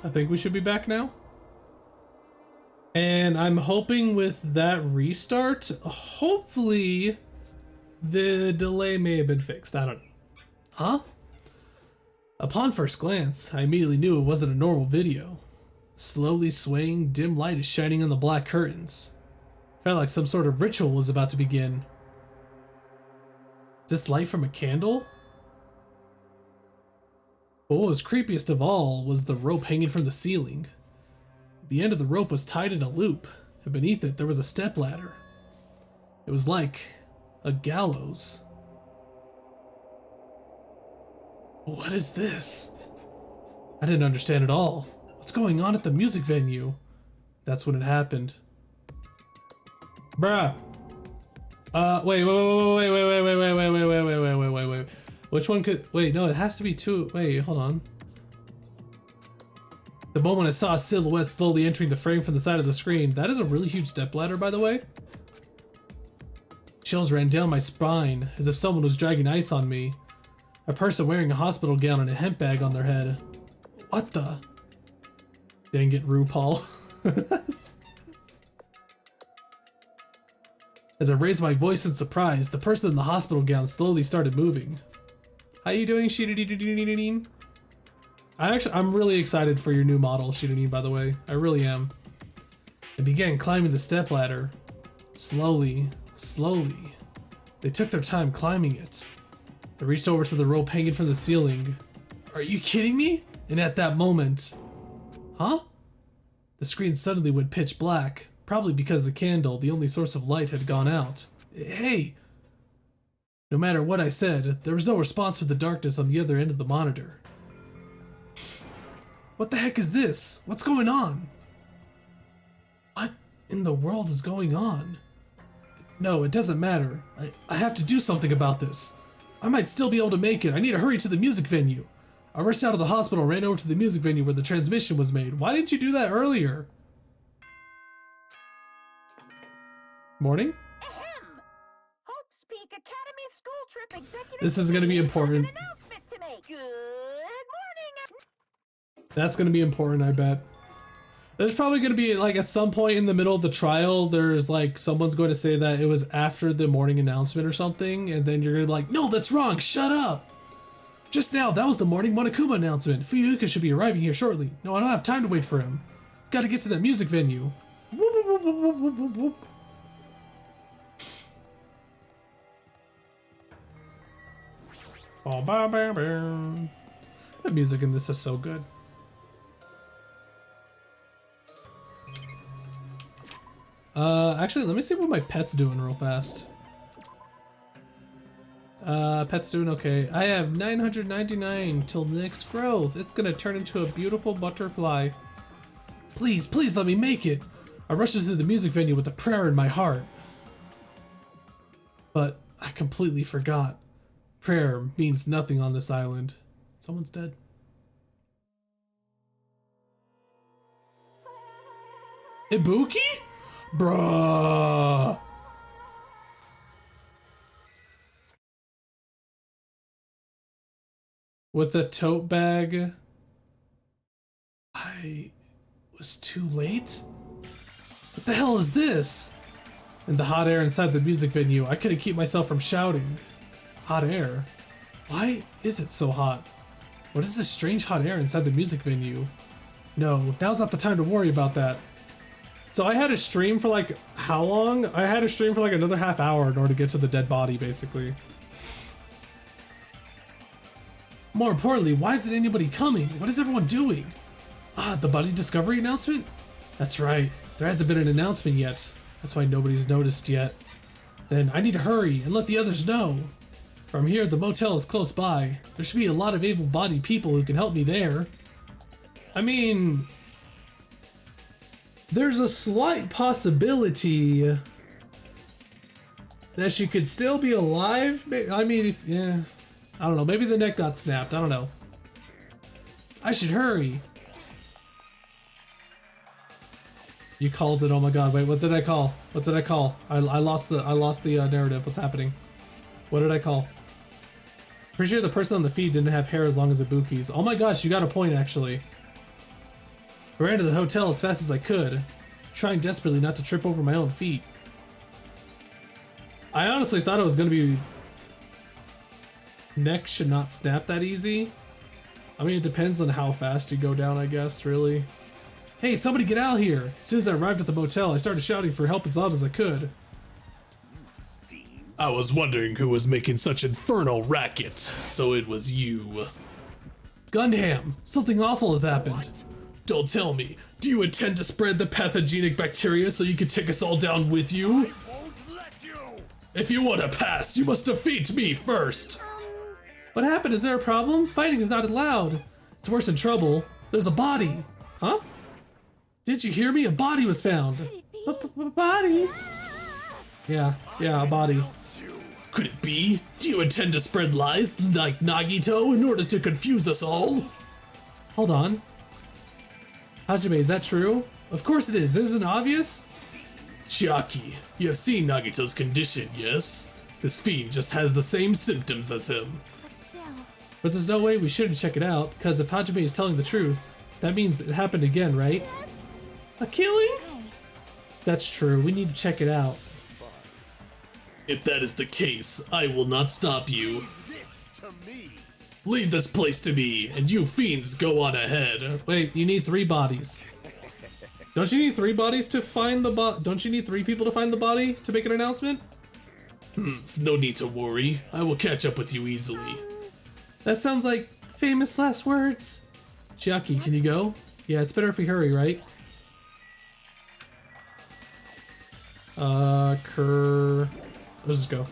I think we should be back now. And I'm hoping with that restart, hopefully the delay may have been fixed. I don't know. Huh? Upon first glance, I immediately knew it wasn't a normal video. Slowly swaying, dim light is shining on the black curtains. Felt like some sort of ritual was about to begin. Is this light from a candle? But what was creepiest of all was the rope hanging from the ceiling. The end of the rope was tied in a loop, and beneath it there was a stepladder. It was like a gallows. What is this? I didn't understand at all. What's going on at the music venue? That's when it happened. Bruh. Wait. Which one could, wait, no, it has to be two. Wait, hold on. The moment I saw a silhouette slowly entering the frame from the side of the screen. That is a really huge stepladder, by the way. Chills ran down my spine, as if someone was dragging ice on me. A person wearing a hospital gown and a hemp bag on their head. What the? Dang it, RuPaul. As I raised my voice in surprise, the person in the hospital gown slowly started moving. How you doing, Shidadeen? I'm really excited for your new model, Shidadeen, by the way. I really am. I began climbing the stepladder. Slowly. They took their time climbing it. They reached over to the rope hanging from the ceiling. Are you kidding me? And at that moment... Huh? The screen suddenly went pitch black, probably because the candle, the only source of light, had gone out. Hey! No matter what I said, there was no response to the darkness on the other end of the monitor. What the heck is this? What's going on? What in the world is going on? No, it doesn't matter. I have to do something about this. I might still be able to make it. I need to hurry to the music venue. I rushed out of the hospital and ran over to the music venue where the transmission was made. Why didn't you do that earlier? Morning? Ahem. Hope's Peak Academy School Trip Executive This is going to be important. An announcement to make. Good morning. That's going to be important, I bet. There's probably going to be, like, at some point in the middle of the trial, there's, like, someone's going to say that it was after the morning announcement or something, and then you're going to be like, no, that's wrong, shut up! Just now, that was the morning Monokuma announcement. Fuyuka should be arriving here shortly. No, I don't have time to wait for him. Gotta get to that music venue. Whoop, whoop, whoop, whoop, whoop, whoop, whoop. Oh, bah, bah, bah. The music in this is so good. Actually, let me see what my pet's doing real fast. Pet's doing okay. I have 999 till next growth. It's gonna turn into a beautiful butterfly. Please, please let me make it. I rushes through the music venue with a prayer in my heart. But I completely forgot. Prayer means nothing on this island. Someone's dead. Ibuki? Bruh. With a tote bag. I was too late? What the hell is this? In the hot air inside the music venue, I couldn't keep myself from shouting. Hot air? Why is it so hot? What is this strange hot air inside the music venue? No, now's not the time to worry about that. So I had a stream for like, how long? I had a stream for like another half hour in order to get to the dead body, basically. More importantly, why isn't anybody coming? What is everyone doing? Ah, the body discovery announcement? That's right, there hasn't been an announcement yet. That's why nobody's noticed yet. Then I need to hurry and let the others know. From here, the motel is close by. There should be a lot of able-bodied people who can help me there. I mean, there's a slight possibility that she could still be alive. I mean, yeah, I don't know. Maybe the neck got snapped. I don't know. I should hurry. You called it. Oh my god. Wait, what did I call? What did I call? I lost the narrative. What's happening? What did I call? Pretty sure the person on the feed didn't have hair as long as Ibuki's. Oh my gosh, you got a point actually. I ran to the hotel as fast as I could, trying desperately not to trip over my own feet. I honestly thought it was gonna be... Neck should not snap that easy. I mean, it depends on how fast you go down, I guess, really. Hey, somebody get out here! As soon as I arrived at the motel, I started shouting for help as loud as I could. I was wondering who was making such infernal racket, so it was you. Gundam, something awful has happened. Don't tell me. Do you intend to spread the pathogenic bacteria so you can take us all down with you? If you want to pass, you must defeat me first. What happened? Is there a problem? Fighting is not allowed. It's worse than trouble. There's a body. Huh? Did you hear me? A body was found. Body? Yeah, a body. Could it be? Do you intend to spread lies like Nagito in order to confuse us all? Hold on. Hajime, is that true? Of course it is. Isn't it obvious? Chiaki, you have seen Nagito's condition, yes? This fiend just has the same symptoms as him. But there's no way we shouldn't check it out, because if Hajime is telling the truth, that means it happened again, right? A killing? That's true, we need to check it out. If that is the case, I will not stop you. Leave this place to me, and you fiends go on ahead. Wait, you need 3 bodies. Don't you need 3 bodies to find the Don't you need 3 people to find the body to make an announcement? No need to worry. I will catch up with you easily. That sounds like famous last words. Chiaki, can you go? Yeah, it's better if we hurry, right? Let's just go.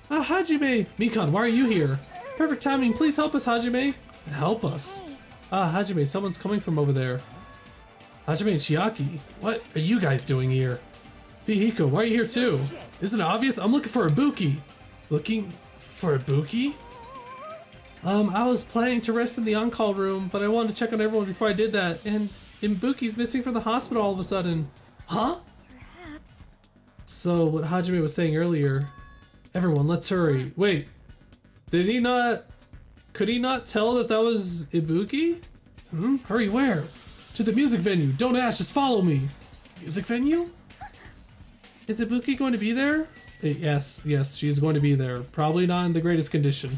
Ah, Hajime! Mikan, why are you here? Perfect timing, please help us, Hajime! Help us? Ah, Hajime, someone's coming from over there. Hajime and Chiaki, what are you guys doing here? Fihiko, why are you here too? Isn't it obvious? I'm looking for Ibuki. Looking for Ibuki? I was planning to rest in the on-call room, but I wanted to check on everyone before I did that, and Ibuki's missing from the hospital all of a sudden. Huh? Perhaps. So, what Hajime was saying earlier, everyone, let's hurry. Wait, could he not tell that that was Ibuki? Hurry where? To the music venue. Don't ask, just follow me. Music venue? Is Ibuki going to be there? Yes, she's going to be there. Probably not in the greatest condition.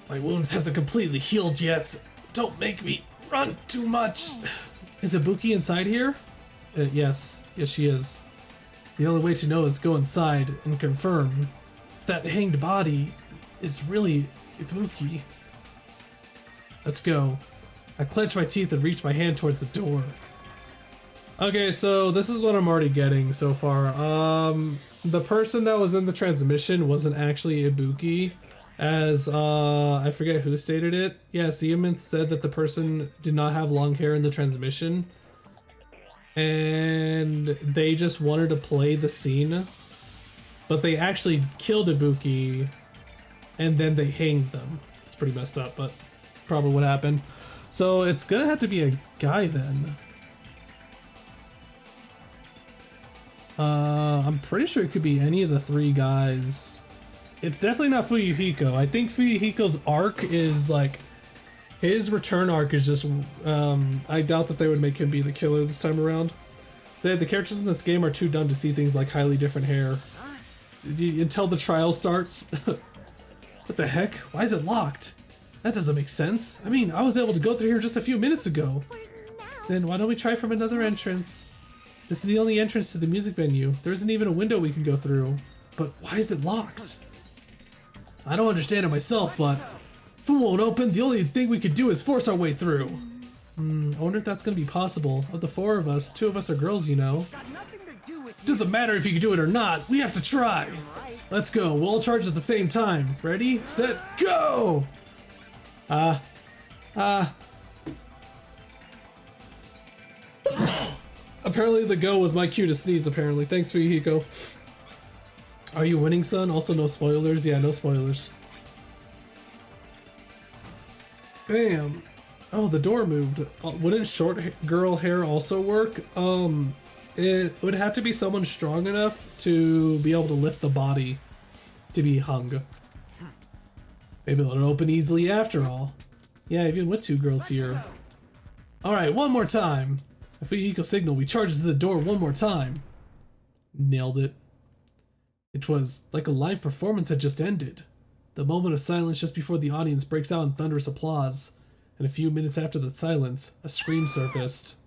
My wounds hasn't completely healed yet. Don't make me run too much. Is Ibuki inside here? Yes, she is. The only way to know is go inside and confirm if that hanged body is really Ibuki. Let's go. I clench my teeth and reach my hand towards the door. Okay, so this is what I'm already getting so far. The person that was in the transmission wasn't actually Ibuki. As, I forget who stated it. Yeah, Siemens said that the person did not have long hair in the transmission. And they just wanted to play the scene. But they actually killed Ibuki. And then they hanged them. It's pretty messed up, but probably what happened. So it's gonna have to be a guy then. I'm pretty sure it could be any of the 3 guys. It's definitely not Fuyuhiko. I think Fuyuhiko's arc is like, his return arc is just, I doubt that they would make him be the killer this time around. So the characters in this game are too dumb to see things like highly different hair. Until the trial starts. What the heck? Why is it locked? That doesn't make sense. I mean, I was able to go through here just a few minutes ago. Then why don't we try from another entrance? This is the only entrance to the music venue. There isn't even a window we can go through. But why is it locked? I don't understand it myself, but if it won't open, the only thing we could do is force our way through. I wonder if that's gonna be possible. Of the 4 of us, 2 of us are girls, you know. Doesn't matter if you can do it or not, we have to try. Let's go, we'll all charge at the same time. Ready, set, go! Apparently the go was my cue to sneeze, apparently. Thanks, Fuyuhiko. Are you winning, son? Also no spoilers? Yeah, no spoilers. Bam. Oh, the door moved. Wouldn't girl hair also work? It would have to be someone strong enough to be able to lift the body to be hung. Maybe it'll open easily after all. Yeah, even with two girls here. Alright, one more time. If we eco signal, we charge to the door one more time. Nailed it. It was like a live performance had just ended. The moment of silence just before the audience breaks out in thunderous applause. And a few minutes after the silence, a scream surfaced.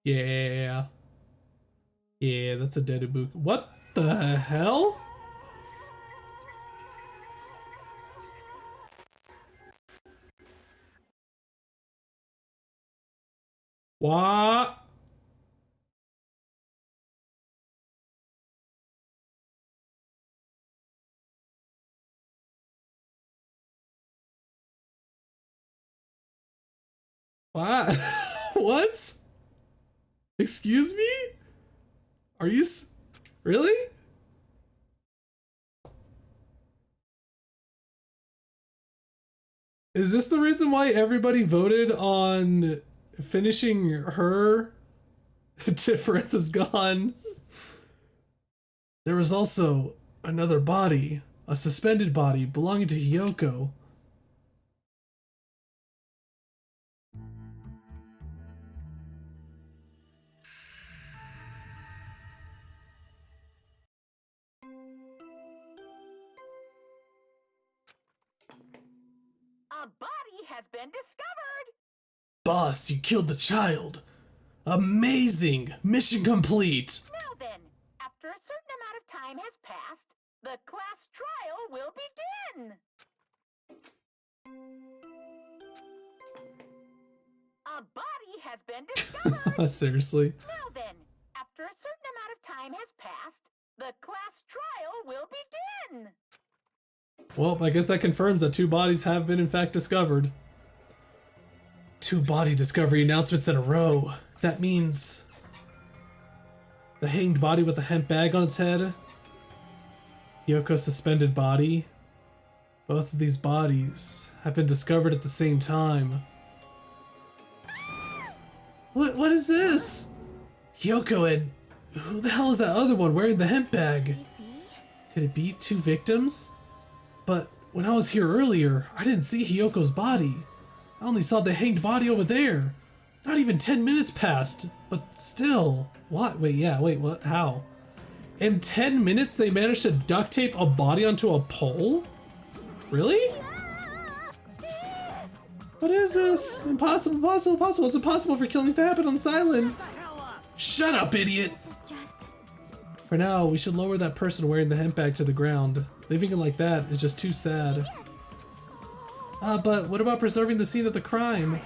Yeah. Yeah, that's a dead Ibuki. What the hell? What? What? What? Excuse me? Are you really? Is this the reason why everybody voted on finishing her? Tiferet is gone. There was also another body, a suspended body belonging to Hiyoko. A body has been discovered. Boss, you killed the child. Amazing! Mission complete! Now then, after a certain amount of time has passed, the class trial will begin. A body has been discovered. Seriously? Now then, after a certain amount of time has passed, the class trial will begin. Well, I guess that confirms that two bodies have been in fact discovered. Two body discovery announcements in a row. That means the hanged body with the hemp bag on its head, Yoko's suspended body. Both of these bodies have been discovered at the same time. What is this? Yoko and who the hell is that other one wearing the hemp bag? Could it be two victims? But when I was here earlier, I didn't see Hiyoko's body. I only saw the hanged body over there. Not even 10 minutes passed, but still. What? Wait, what? How? In 10 minutes they managed to duct tape a body onto a pole? Really? What is this? Impossible, impossible. It's impossible for killings to happen on this island. Shut up, idiot! For now, we should lower that person wearing the hemp bag to the ground. Leaving it like that is just too sad. But what about preserving the scene of the crime?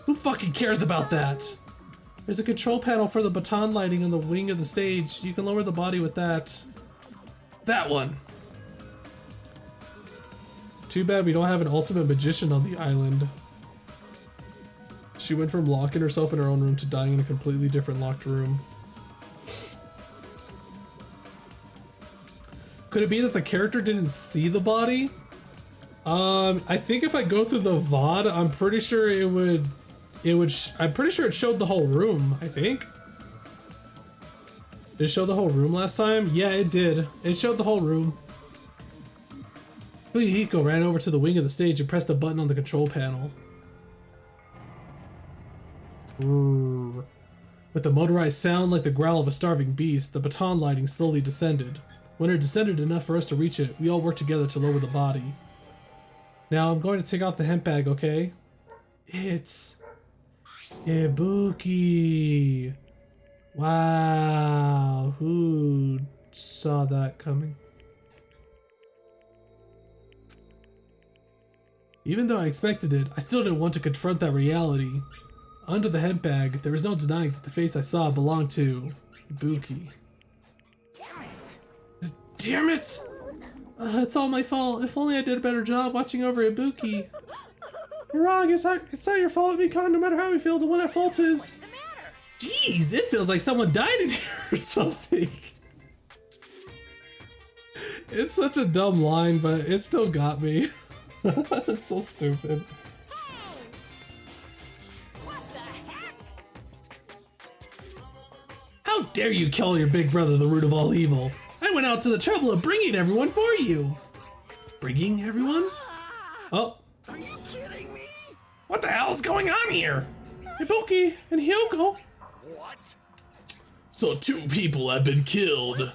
Who fucking cares about that? There's a control panel for the baton lighting on the wing of the stage. You can lower the body with that. That one! Too bad we don't have an ultimate magician on the island. She went from locking herself in her own room to dying in a completely different locked room. Could it be that the character didn't see the body? I think if I go through the VOD, I'm pretty sure I'm pretty sure it showed the whole room, I think. Did it show the whole room last time? Yeah, it did. It showed the whole room. Hiko ran over to the wing of the stage and pressed a button on the control panel. With the motorized sound like the growl of a starving beast, the baton lighting slowly descended. When it descended enough for us to reach it, we all worked together to lower the body. Now I'm going to take off the hemp bag, okay? It's Ibuki. Wow, who saw that coming? Even though I expected it, I still didn't want to confront that reality. Under the hemp bag, there was no denying that the face I saw belonged to Ibuki. Damn it! It's all my fault. If only I did a better job watching over Ibuki. You're wrong. It's not your fault, Mikon. No matter how we feel, the one at fault is. Jeez, it feels like someone died in here or something. It's such a dumb line, but it still got me. That's so stupid. What the heck? How dare you call your big brother the root of all evil? I went out to the trouble of bringing everyone for you. Bringing everyone? Oh. Are you kidding me? What the hell is going on here? Ibuki and Hyoko. What? So 2 people have been killed.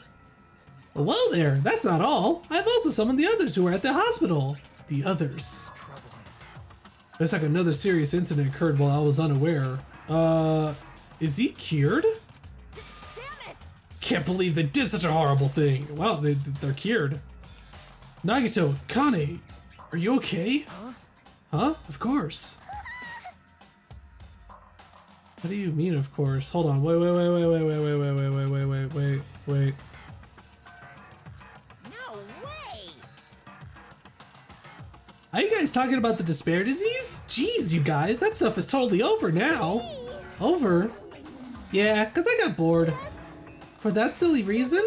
Well there, that's not all. I've also summoned the others who are at the hospital. The others. Looks like another serious incident occurred while I was unaware. Is he cured? Damn it! Can't believe they did such a horrible thing. Wow, they're cured. Nagito, Kane, are you okay? Huh? Of course. What do you mean, of course? Hold on. Wait. No way! Are you guys talking about the despair disease? Jeez, you guys, that stuff is totally over now. Over? Yeah, because I got bored. For that silly reason?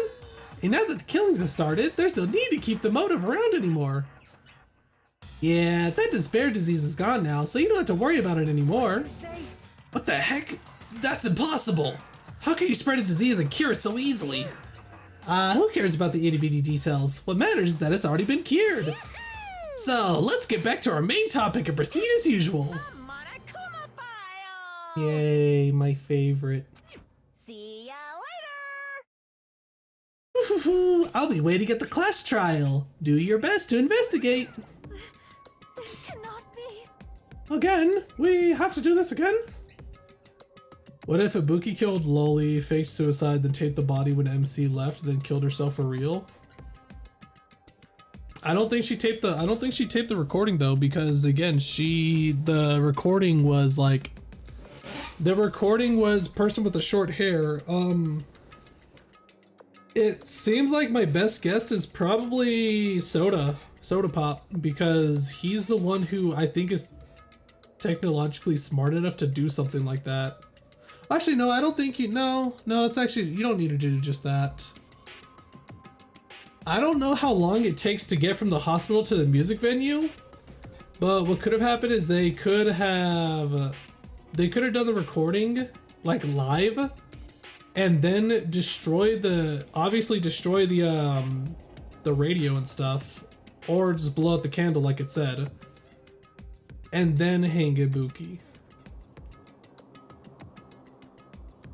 And now that the killings have started, there's no need to keep the motive around anymore. Yeah, that despair disease is gone now, so you don't have to worry about it anymore. What the heck? That's impossible! How can you spread a disease and cure it so easily? Who cares about the itty-bitty details? What matters is that it's already been cured. So, let's get back to our main topic and proceed as usual. The Monokuma file! Yay, my favorite. See ya later! I'll be waiting at the class trial. Do your best to investigate. This cannot be. Again? We have to do this again? What if Ibuki killed Loli, faked suicide, then taped the body when MC left, then killed herself for real? I don't think she taped the recording though, because again, the recording was person with the short hair. It seems like my best guess is probably Soda Pop, because he's the one who I think is technologically smart enough to do something like that. Actually, no, I don't think no, it's actually, you don't need to do just that. I don't know how long it takes to get from the hospital to the music venue, but what could have happened is they could have done the recording like live and then destroy the radio and stuff, or just blow out the candle like it said, and then hang Ibuki.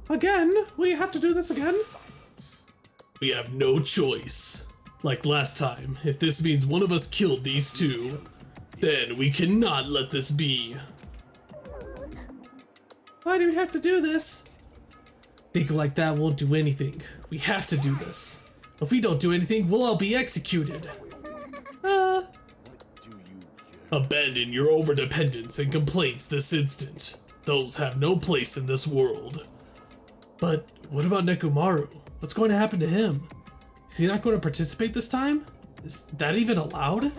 Again? We have to do this again? We have no choice. Like last time, if this means one of us killed these 2, then we cannot let this be. Why do we have to do this? Thinking like that won't do anything. We have to do this. If we don't do anything, we'll all be executed. Abandon your overdependence and complaints this instant. Those have no place in this world. But what about Nekomaru? What's going to happen to him? Is he not going to participate this time? Is that even allowed?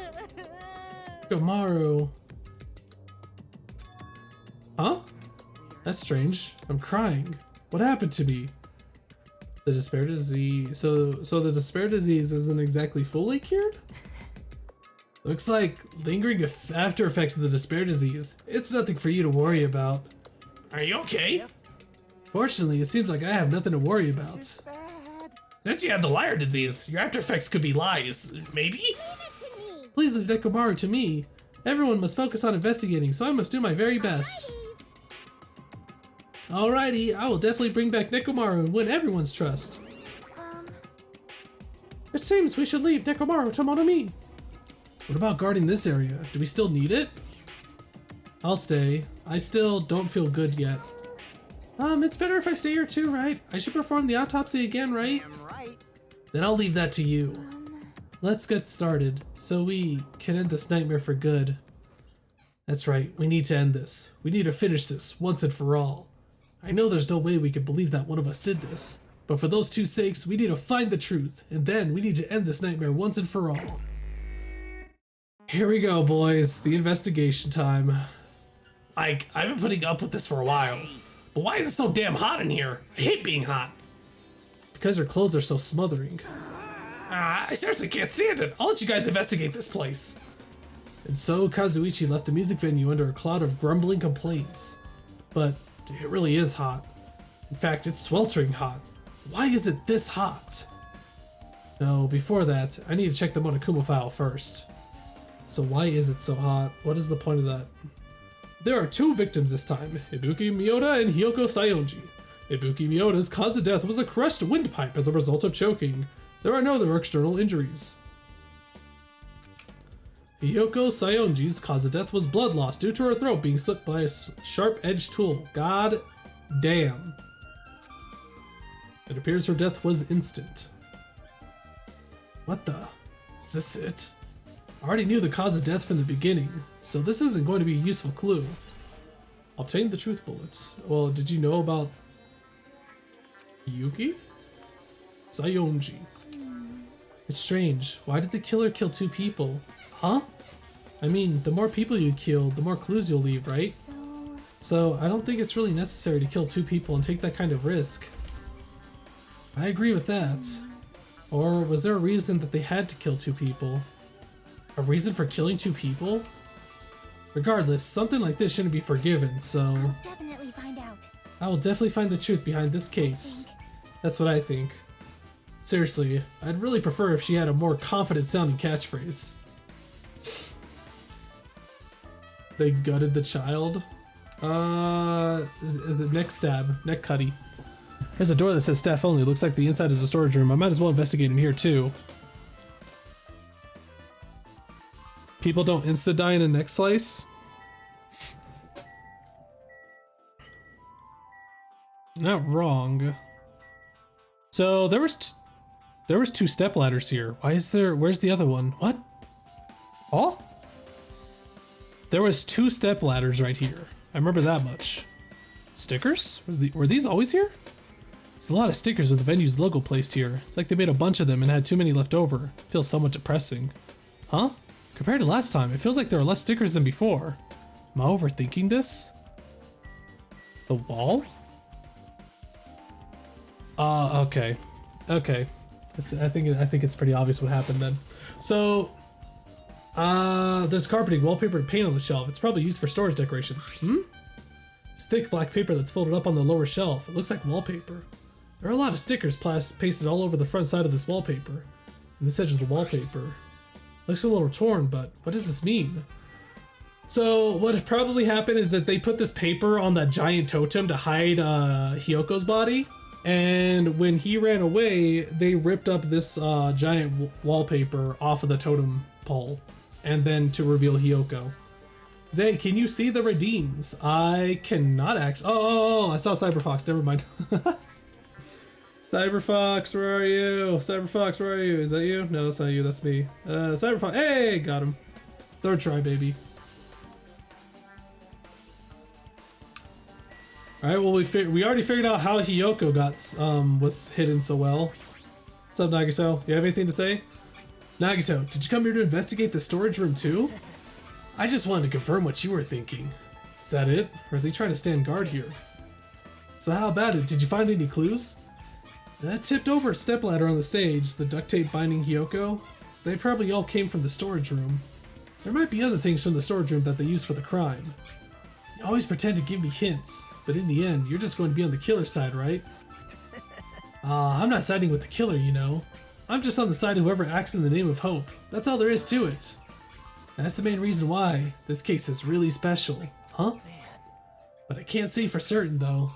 Nekomaru. Huh? That's strange. I'm crying. What happened to me? The despair disease. So the despair disease isn't exactly fully cured? Looks like lingering after effects of the despair disease. It's nothing for you to worry about. Are you okay? Fortunately, it seems like I have nothing to worry about. Since you had the liar disease, your after effects could be lies, maybe? Please leave Nekomaru to me. Everyone must focus on investigating, so I must do my very best. Alrighty, I will definitely bring back Nekomaru and win everyone's trust. It seems we should leave Nekomaru to Monomi. What about guarding this area? Do we still need it? I'll stay. I still don't feel good yet. It's better if I stay here too, right? I should perform the autopsy again, right? Then I'll leave that to you. Let's get started, so we can end this nightmare for good. That's right, we need to end this. We need to finish this, once and for all. I know there's no way we could believe that one of us did this, but for those 2 sakes, we need to find the truth, and then we need to end this nightmare once and for all. Here we go, boys, the investigation time. I've been putting up with this for a while. But why is it so damn hot in here? I hate being hot. Because her clothes are so smothering. I seriously can't stand it. I'll let you guys investigate this place. And so Kazuichi left the music venue under a cloud of grumbling complaints. But it really is hot. In fact, it's sweltering hot. Why is it this hot? No, before that, I need to check the Monokuma file first. So why is it so hot? What is the point of that? There are 2 victims this time, Ibuki Miyoda and Hiyoko Sayonji. Ibuki Miyoda's cause of death was a crushed windpipe as a result of choking. There are no other external injuries. Hiyoko Sayonji's cause of death was blood loss due to her throat being slit by a sharp-edged tool. God damn. It appears her death was instant. What the? Is this it? I already knew the cause of death from the beginning, so this isn't going to be a useful clue. Obtain the truth bullets. Well, did you know about Yuki? Sayonji. It's strange. Why did the killer kill 2 people? Huh? I mean, the more people you kill, the more clues you'll leave, right? So I don't think it's really necessary to kill 2 people and take that kind of risk. I agree with that. Or was there a reason that they had to kill 2 people? A reason for killing 2 people? Regardless, something like this shouldn't be forgiven, so... I'll definitely find out. I will definitely find the truth behind this case. That's what I think. Seriously, I'd really prefer if she had a more confident sounding catchphrase. They gutted the child? The neck stab, neck cutty. There's a door that says staff only. Looks like the inside is a storage room. I might as well investigate in here too. People don't insta-die in a neck slice? Not wrong. So there was 2 step ladders here. Where's the other one? What? Oh? There was 2 step ladders right here. I remember that much. Stickers? Were these always here? There's a lot of stickers with the venue's logo placed here. It's like they made a bunch of them and had too many left over. Feels somewhat depressing. Huh? Compared to last time, it feels like there are less stickers than before. Am I overthinking this? The wall? Okay. Okay. I think it's pretty obvious what happened then. So, there's carpeting, wallpaper, and paint on the shelf. It's probably used for storage decorations. It's thick black paper that's folded up on the lower shelf. It looks like wallpaper. There are a lot of stickers pasted all over the front side of this wallpaper. And this edge of the wallpaper. Looks a little torn, but what does this mean? So what probably happened is that they put this paper on that giant totem to hide Hyoko's body. And when he ran away, they ripped up this giant wallpaper off of the totem pole. And then to reveal Hyoko. Zay, can you see the redeems? I cannot actually. Oh, I saw Cyberfox. Never mind. Cyberfox, where are you? Cyberfox, where are you? Is that you? No, that's not you. That's me. Cyberfox. Hey, got him. 3rd try, baby. All right. Well, we already figured out how Hyoko was hidden so well. What's up, Nagito? You have anything to say? Nagito, did you come here to investigate the storage room too? I just wanted to confirm what you were thinking. Is that it? Or is he trying to stand guard here? So how about it? Did you find any clues? That tipped over a stepladder on the stage, the duct tape binding Hyoko. They probably all came from the storage room. There might be other things from the storage room that they used for the crime. You always pretend to give me hints, but in the end, you're just going to be on the killer's side, right? I'm not siding with the killer, you know. I'm just on the side of whoever acts in the name of hope. That's all there is to it. That's the main reason why this case is really special. Huh? But I can't say for certain, though.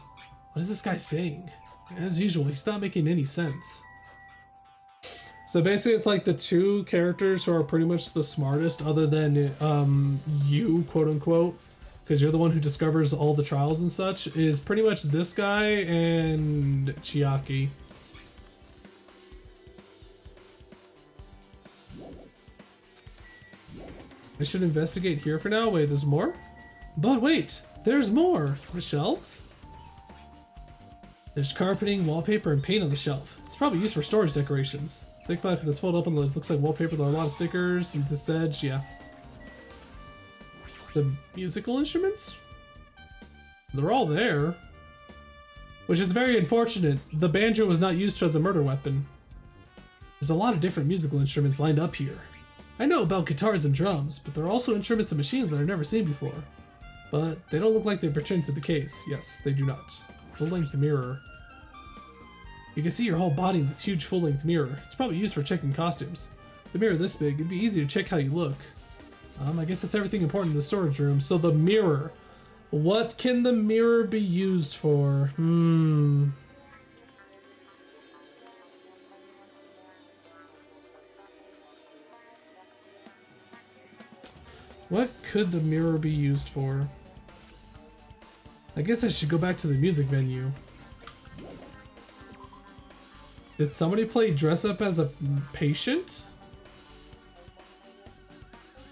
What is this guy saying? As usual, he's not making any sense. So basically, it's like the 2 characters who are pretty much the smartest, other than you, quote unquote, because you're the one who discovers all the trials and such, is pretty much this guy and Chiaki. I should investigate here for now. Wait, there's more? But wait, there's more. The shelves? There's carpeting, wallpaper, and paint on the shelf. It's probably used for storage decorations. Thick black that's folded up and looks like wallpaper. There are a lot of stickers and this edge, yeah. The musical instruments? They're all there. Which is very unfortunate. The banjo was not used as a murder weapon. There's a lot of different musical instruments lined up here. I know about guitars and drums, but there are also instruments and machines that I've never seen before. But they don't look like they're returned to the case. Yes, they do not. Full-length mirror. You can see your whole body in this huge full-length mirror. It's probably used for checking costumes. The mirror this big, it'd be easy to check how you look. I guess that's everything important in the storage room. So the mirror. What can the mirror be used for? What could the mirror be used for? I guess I should go back to the music venue. Did somebody play dress up as a patient?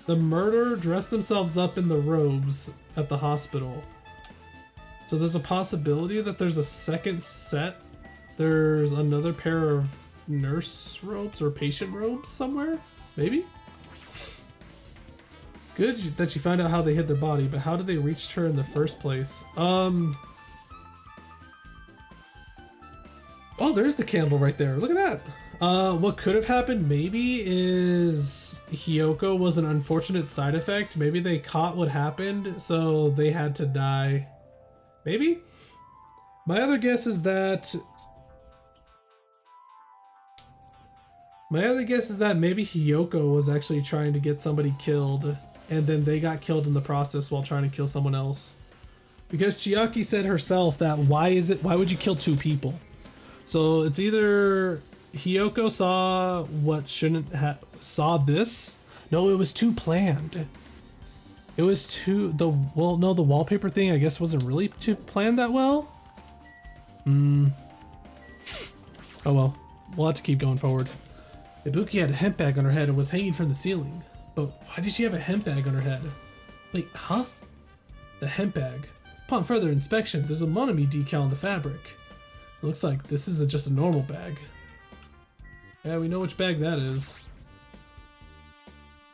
The murderer dressed themselves up in the robes at the hospital. So there's a possibility that there's a second set. There's another pair of nurse robes or patient robes somewhere? Maybe? Good that you found out how they hid their body, but how did they reach her in the first place? Oh, there's the candle right there. Look at that. What could have happened maybe is Hiyoko was an unfortunate side effect. Maybe they caught what happened, so they had to die. Maybe? My other guess is that maybe Hiyoko was actually trying to get somebody killed, and then they got killed in the process while trying to kill someone else. Because Chiaki said herself that why would you kill two people? So it's either Hiyoko saw what shouldn't have saw this. No, it was too planned. It was too the wallpaper thing I guess wasn't really too planned that well. Oh well, we'll have to keep going forward. Ibuki had a hemp bag on her head and was hanging from the ceiling. But why did she have a hemp bag on her head? Wait, huh? The hemp bag. Upon further inspection, there's a Monami decal on the fabric. It looks like this is just a normal bag. Yeah, we know which bag that is.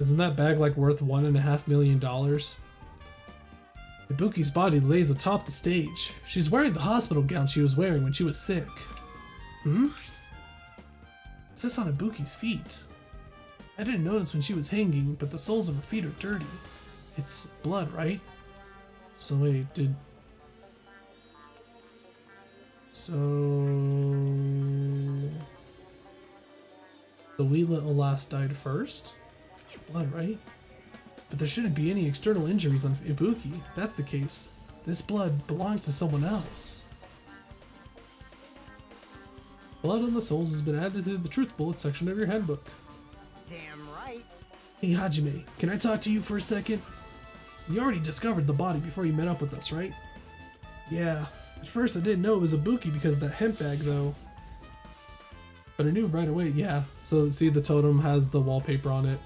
Isn't that bag like worth $1.5 million? Ibuki's body lays atop the stage. She's wearing the hospital gown she was wearing when she was sick. What's this on Ibuki's feet? I didn't notice when she was hanging, but the soles of her feet are dirty. It's blood, right? So wait, So the wee little lass died first? Blood, right? But there shouldn't be any external injuries on Ibuki. If that's the case, this blood belongs to someone else. Blood on the soles has been added to the truth bullet section of your handbook. Damn right. Hey Hajime, can I talk to you for a second? You already discovered the body before you met up with us, right? Yeah. At first I didn't know it was Ibuki because of that hemp bag though. But I knew right away, yeah. So see, the totem has the wallpaper on it.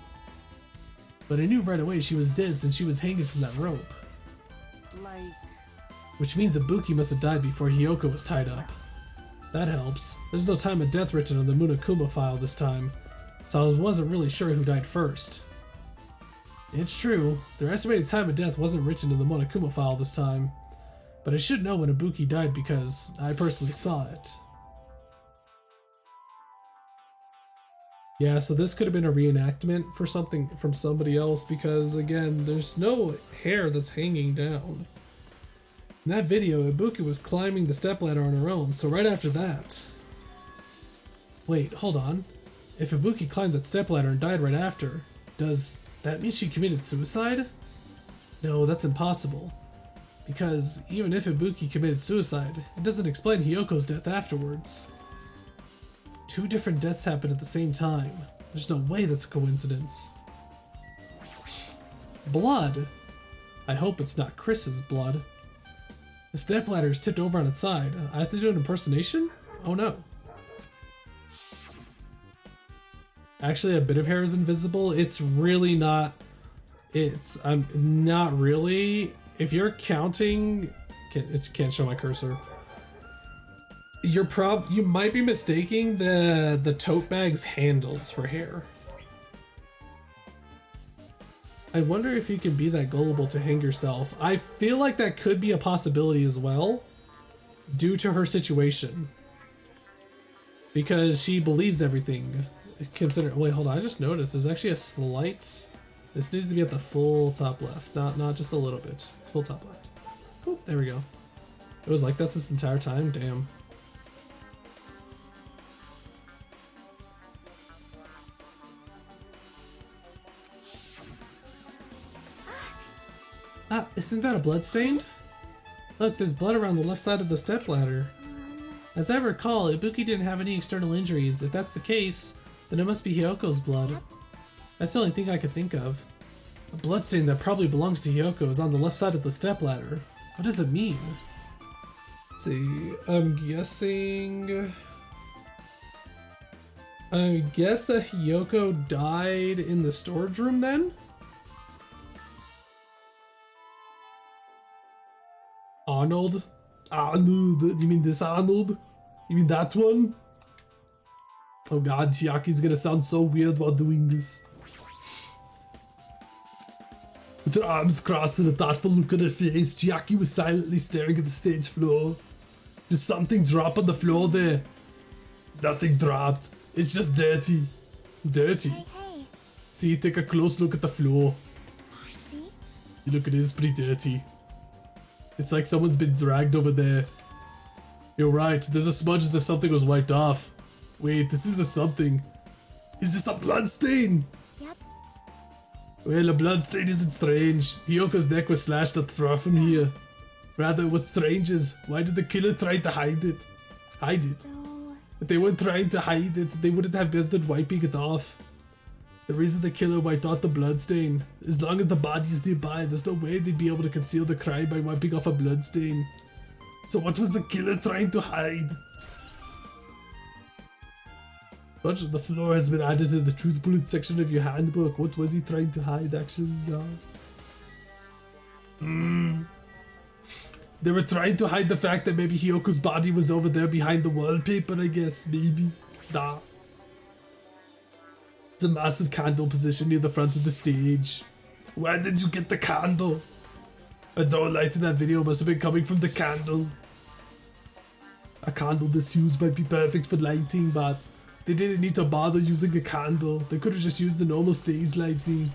But I knew right away she was dead since she was hanging from that rope. Like... Which means Ibuki must have died before Hiyoko was tied up. That helps. There's no time of death written on the Monokuma file this time, so I wasn't really sure who died first. It's true, their estimated time of death wasn't written in the Monokuma file this time, but I should know when Ibuki died because I personally saw it. Yeah, so this could have been a reenactment for something from somebody else because, again, there's no hair that's hanging down. In that video, Ibuki was climbing the stepladder on her own, so right after that... Wait, hold on. If Ibuki climbed that stepladder and died right after, does that mean she committed suicide? No, that's impossible. Because even if Ibuki committed suicide, it doesn't explain Hiyoko's death afterwards. Two different deaths happened at the same time. There's no way that's a coincidence. Blood! I hope it's not Chris's blood. The stepladder is tipped over on its side. I have to do an impersonation? Oh no. Actually, a bit of hair is invisible. It's really not... I'm not really... If you're counting... Can't show my cursor. You might be mistaking the tote bag's handles for hair. I wonder if you can be that gullible to hang yourself. I feel like that could be a possibility as well, due to her situation. Because she believes everything. consider. Wait, hold on. I just noticed there's actually a slight. This needs to be at the full top left, not just a little bit. It's full top left. Oop, there we go. It was like that this entire time. Damn. Ah, isn't that a blood stain? Look, there's blood around the left side of the stepladder. As I recall, Ibuki didn't have any external injuries. If that's the case, then it must be Hyoko's blood. That's the only thing I could think of. A bloodstain that probably belongs to Hyoko is on the left side of the stepladder. What does it mean? Let's see, I guess that Hyoko died in the storage room then? Arnold? Arnold? You mean this Arnold? You mean that one? Oh god, Chiaki's gonna sound so weird while doing this. With her arms crossed and a thoughtful look on her face, Chiaki was silently staring at the stage floor. Did something drop on the floor there? Nothing dropped. It's just dirty. Dirty. Hey. See, take a close look at the floor. See? You look at it, it's pretty dirty. It's like someone's been dragged over there. You're right, there's a smudge as if something was wiped off. Wait, this is a something. Is this a bloodstain? Yep. Well, a bloodstain isn't strange. Hyoko's neck was slashed not far from here. Rather, what's strange is, why did the killer try to hide it? Hide it? So, If they weren't trying to hide it, they wouldn't have bothered wiping it off. The reason the killer wiped out the bloodstain, as long as the body is nearby, there's no way they'd be able to conceal the crime by wiping off a bloodstain. So what was the killer trying to hide? Much of the floor has been added to the truth bullet section of your handbook. What was he trying to hide actually? They were trying to hide the fact that maybe Hyoko's body was over there behind the wallpaper, I guess, maybe. Nah. It's a massive candle positioned near the front of the stage. Where did you get the candle? A door light in that video must have been coming from the candle. A candle this used might be perfect for lighting, but they didn't need to bother using a candle. They could have just used the normal stage lighting.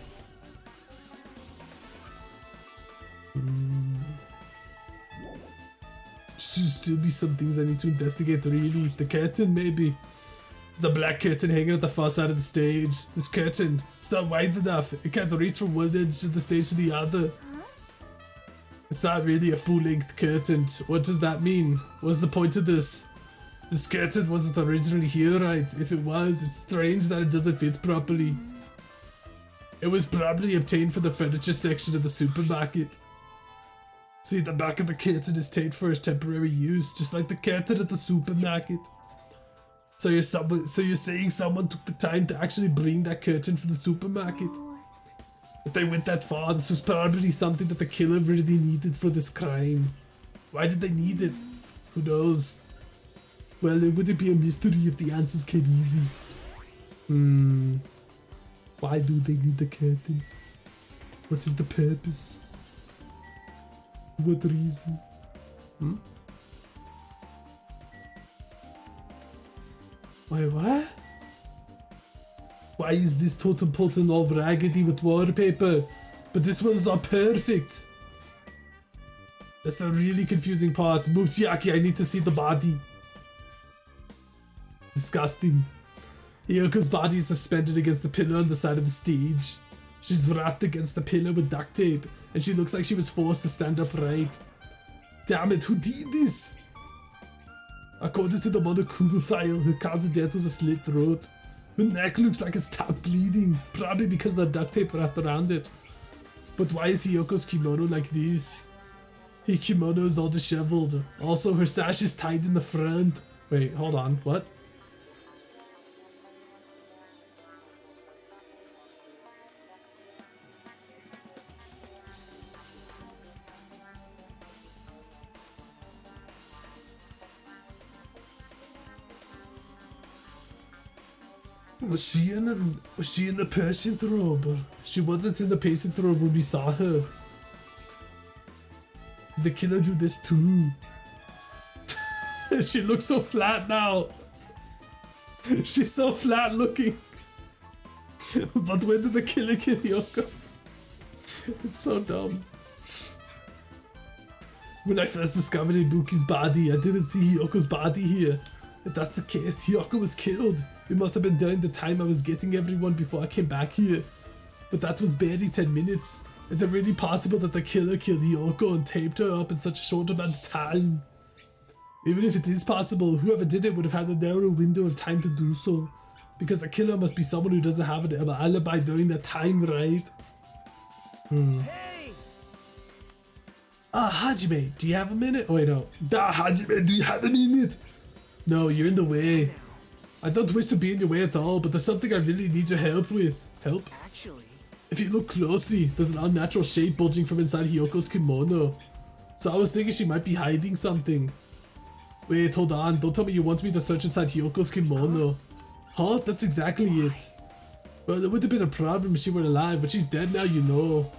Should still be some things I need to investigate really. The curtain maybe. There's a black curtain hanging at the far side of the stage. This curtain, it's not wide enough. It can't reach from one edge of the stage to the other. It's not really a full-length curtain. What does that mean? What's the point of this? This curtain wasn't originally here, right? If it was, it's strange that it doesn't fit properly. It was probably obtained from the furniture section of the supermarket. See, the back of the curtain is taped for its temporary use, just like the curtain at the supermarket. So you're saying someone took the time to actually bring that curtain from the supermarket? If they went that far, this was probably something that the killer really needed for this crime. Why did they need it? Who knows? Well, it wouldn't be a mystery if the answers came easy. Why do they need the curtain? What is the purpose? What reason? Wait, what? Why is this totem pole all raggedy with wallpaper? But this one's all perfect. That's the really confusing part. Move, Chiaki, I need to see the body. Disgusting. Hyoko's body is suspended against the pillar on the side of the stage. She's wrapped against the pillar with duct tape, and she looks like she was forced to stand upright. Damn it, who did this? According to the Monokuma file, her cause of death was a slit throat. Her neck looks like it's stopped bleeding, probably because of the duct tape wrapped around it. But why is Hyoko's kimono like this? Her kimono is all disheveled. Also, her sash is tied in the front. Wait, hold on, what? Was she in the patient robe? She wasn't in the patient robe when we saw her. Did the killer do this too? She looks so flat now. She's so flat looking. But when did the killer kill Hiyoko? It's so dumb. When I first discovered Ibuki's body, I didn't see Hiyoko's body here. If that's the case, Hiyoko was killed. It must have been during the time I was getting everyone before I came back here. But that was barely 10 minutes. Is it really possible that the killer killed Hiyoko and taped her up in such a short amount of time? Even if it is possible, whoever did it would have had a narrow window of time to do so. Because the killer must be someone who doesn't have an alibi during that time, right? Hey! Hajime, do you have a minute? Oh wait, no. Hajime, do you have a minute? No, you're in the way. I don't wish to be in your way at all, but there's something I really need your help with. Help? Actually, If you look closely, there's an unnatural shape bulging from inside Hiyoko's kimono. So I was thinking she might be hiding something. Wait, hold on. Don't tell me you want me to search inside Hiyoko's kimono. Huh? That's exactly it. Well, it would have been a problem if she were alive, but she's dead now, you know.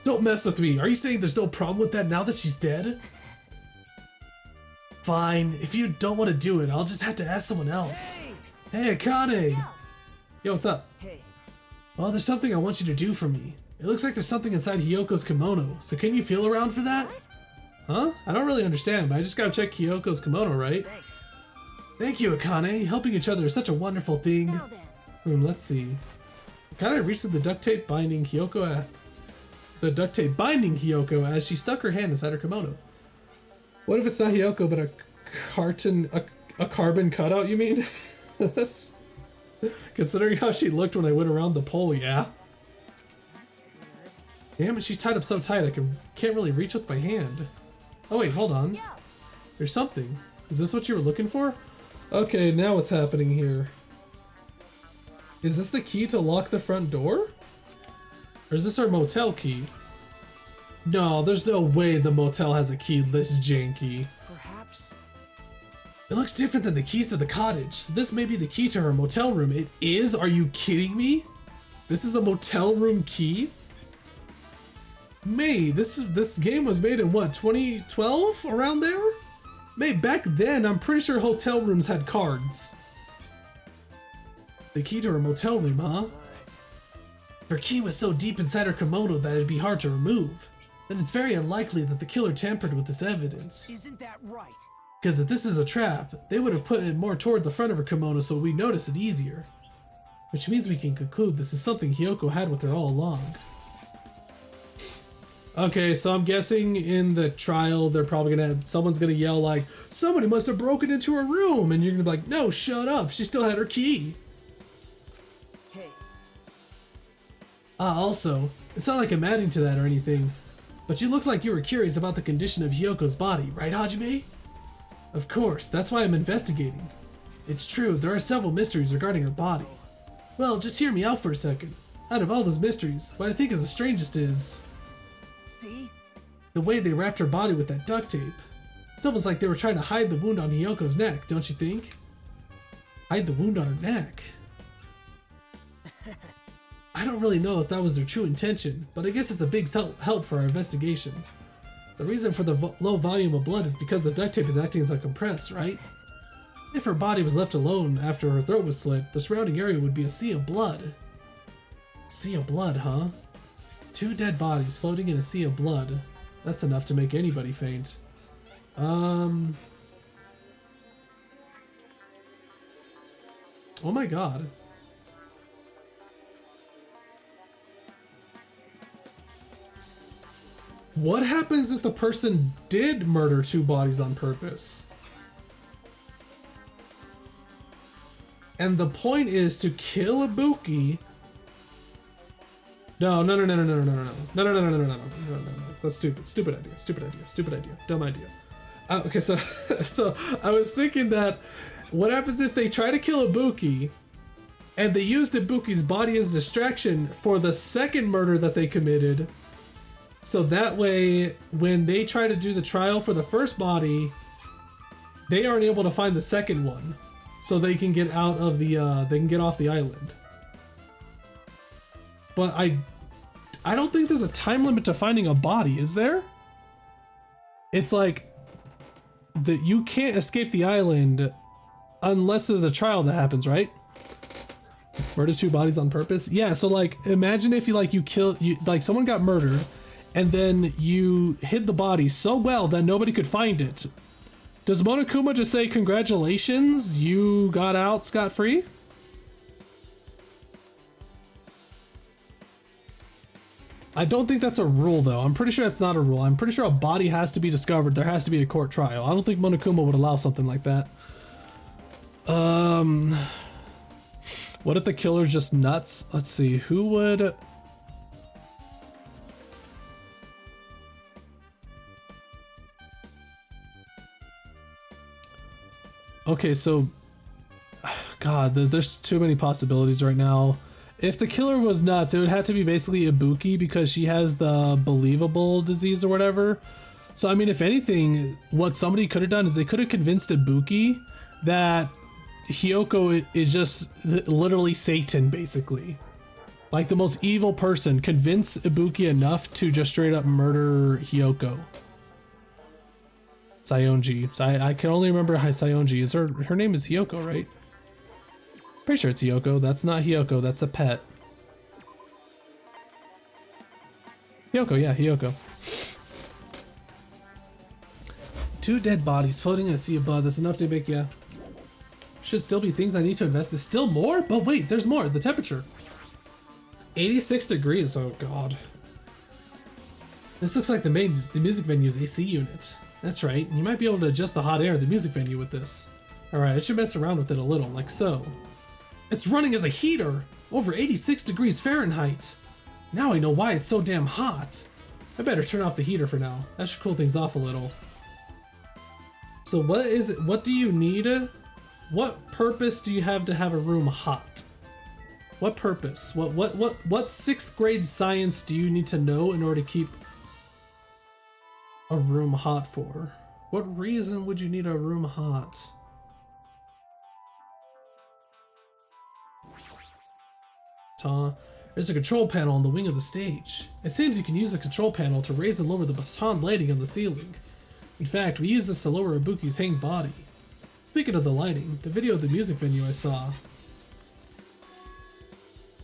Don't mess with me. Are you saying there's no problem with that now that she's dead? Fine. If you don't want to do it, I'll just have to ask someone else. Hey, Akane! Yo, what's up? hey, Well, there's something I want you to do for me. It looks like there's something inside Hiyoko's kimono, so can you feel around for that? Huh? I don't really understand, but I just gotta check Hiyoko's kimono, right? thanks. Thank you, Akane. Helping each other is such a wonderful thing. Now then. Let's see. Akane reached the duct tape binding Hiyoko as she stuck her hand inside her kimono. What if it's not Hiyoko, but a carbon cutout, you mean? Considering how she looked when I went around the pole, yeah. Damn it, she's tied up so tight I can't really reach with my hand. Oh wait, hold on. There's something. Is this what you were looking for? Okay, now what's happening here? Is this the key to lock the front door? Or is this our motel key? No, there's no way the motel has a key this janky. Perhaps. It looks different than the keys to the cottage. So this may be the key to her motel room. It is? Are you kidding me? This is a motel room key? May, this game was made in what, 2012? Around there? May, back then, I'm pretty sure hotel rooms had cards. The key to her motel room, huh? Her key was so deep inside her kimono that it'd be hard to remove. Then it's very unlikely that the killer tampered with this evidence. Isn't that right? Because if this is a trap, they would have put it more toward the front of her kimono so we notice it easier. Which means we can conclude this is something Hiyoko had with her all along. Okay, so I'm guessing in the trial they're probably gonna have, someone's gonna yell like, somebody must have broken into her room, and you're gonna be like, no, shut up, she still had her key. Hey, Also, it's not like I'm adding to that or anything, but you look like you were curious about the condition of Hiyoko's body, right, Hajime? Of course, that's why I'm investigating. It's true, there are several mysteries regarding her body. Well, just hear me out for a second. Out of all those mysteries, what I think is the strangest is see? the way they wrapped her body with that duct tape. It's almost like they were trying to hide the wound on Hiyoko's neck, don't you think? Hide the wound on her neck. I don't really know if that was their true intention, but I guess it's a big help for our investigation. The reason for the low volume of blood is because the duct tape is acting as a compress, right? If her body was left alone after her throat was slit, the surrounding area would be a sea of blood. Sea of blood, huh? 2 dead bodies floating in a sea of blood. That's enough to make anybody faint. Oh my god. What happens if the person did murder 2 bodies on purpose? And the point is to kill Ibuki. No. That's stupid. Stupid idea. Dumb idea. Okay, so I was thinking that what happens if they try to kill Ibuki and they used Ibuki's body as distraction for the second murder that they committed? So that way, when they try to do the trial for the first body, they aren't able to find the second one, so they can get out of the they can get off the island. But I don't think there's a time limit to finding a body, is there? It's like that you can't escape the island unless there's a trial that happens, right? Murder 2 bodies on purpose? Yeah, so like imagine if you like someone got murdered and then you hid the body so well that nobody could find it. Does Monokuma just say congratulations, you got out scot-free? I don't think that's a rule though. I'm pretty sure that's not a rule. I'm pretty sure a body has to be discovered. There has to be a court trial. I don't think Monokuma would allow something like that. What if the killer's just nuts? Let's see, who would... Okay, so... God, there's too many possibilities right now. If the killer was nuts, it would have to be basically Ibuki because she has the believable disease or whatever. So, I mean, if anything, what somebody could have done is they could have convinced Ibuki that Hiyoko is just literally Satan, basically. Like the most evil person. Convince Ibuki enough to just straight up murder Hiyoko. Sayonji. I can only remember Sayonji. Is her name is Hiyoko, right? Pretty sure it's Hiyoko. That's not Hiyoko, that's a pet. Hiyoko, yeah, Hiyoko. 2 dead bodies floating in a sea of blood. That's enough to make, yeah. Should still be things I need to invest in. Still more? But wait, there's more. The temperature. 86 degrees. Oh god. This looks like the music venue's AC unit. That's right. You might be able to adjust the hot air of the music venue with this. Alright, I should mess around with it a little, like so. It's running as a heater! Over 86 degrees Fahrenheit! Now I know why it's so damn hot! I better turn off the heater for now. That should cool things off a little. So what is it? What do you need? What purpose do you have to have a room hot? What purpose? What 6th grade science do you need to know in order to keep a room hot for? What reason would you need a room hot? There's a control panel on the wing of the stage. It seems you can use the control panel to raise and lower the baton lighting on the ceiling. In fact, we use this to lower Ibuki's hanged body. Speaking of the lighting, the video of the music venue I saw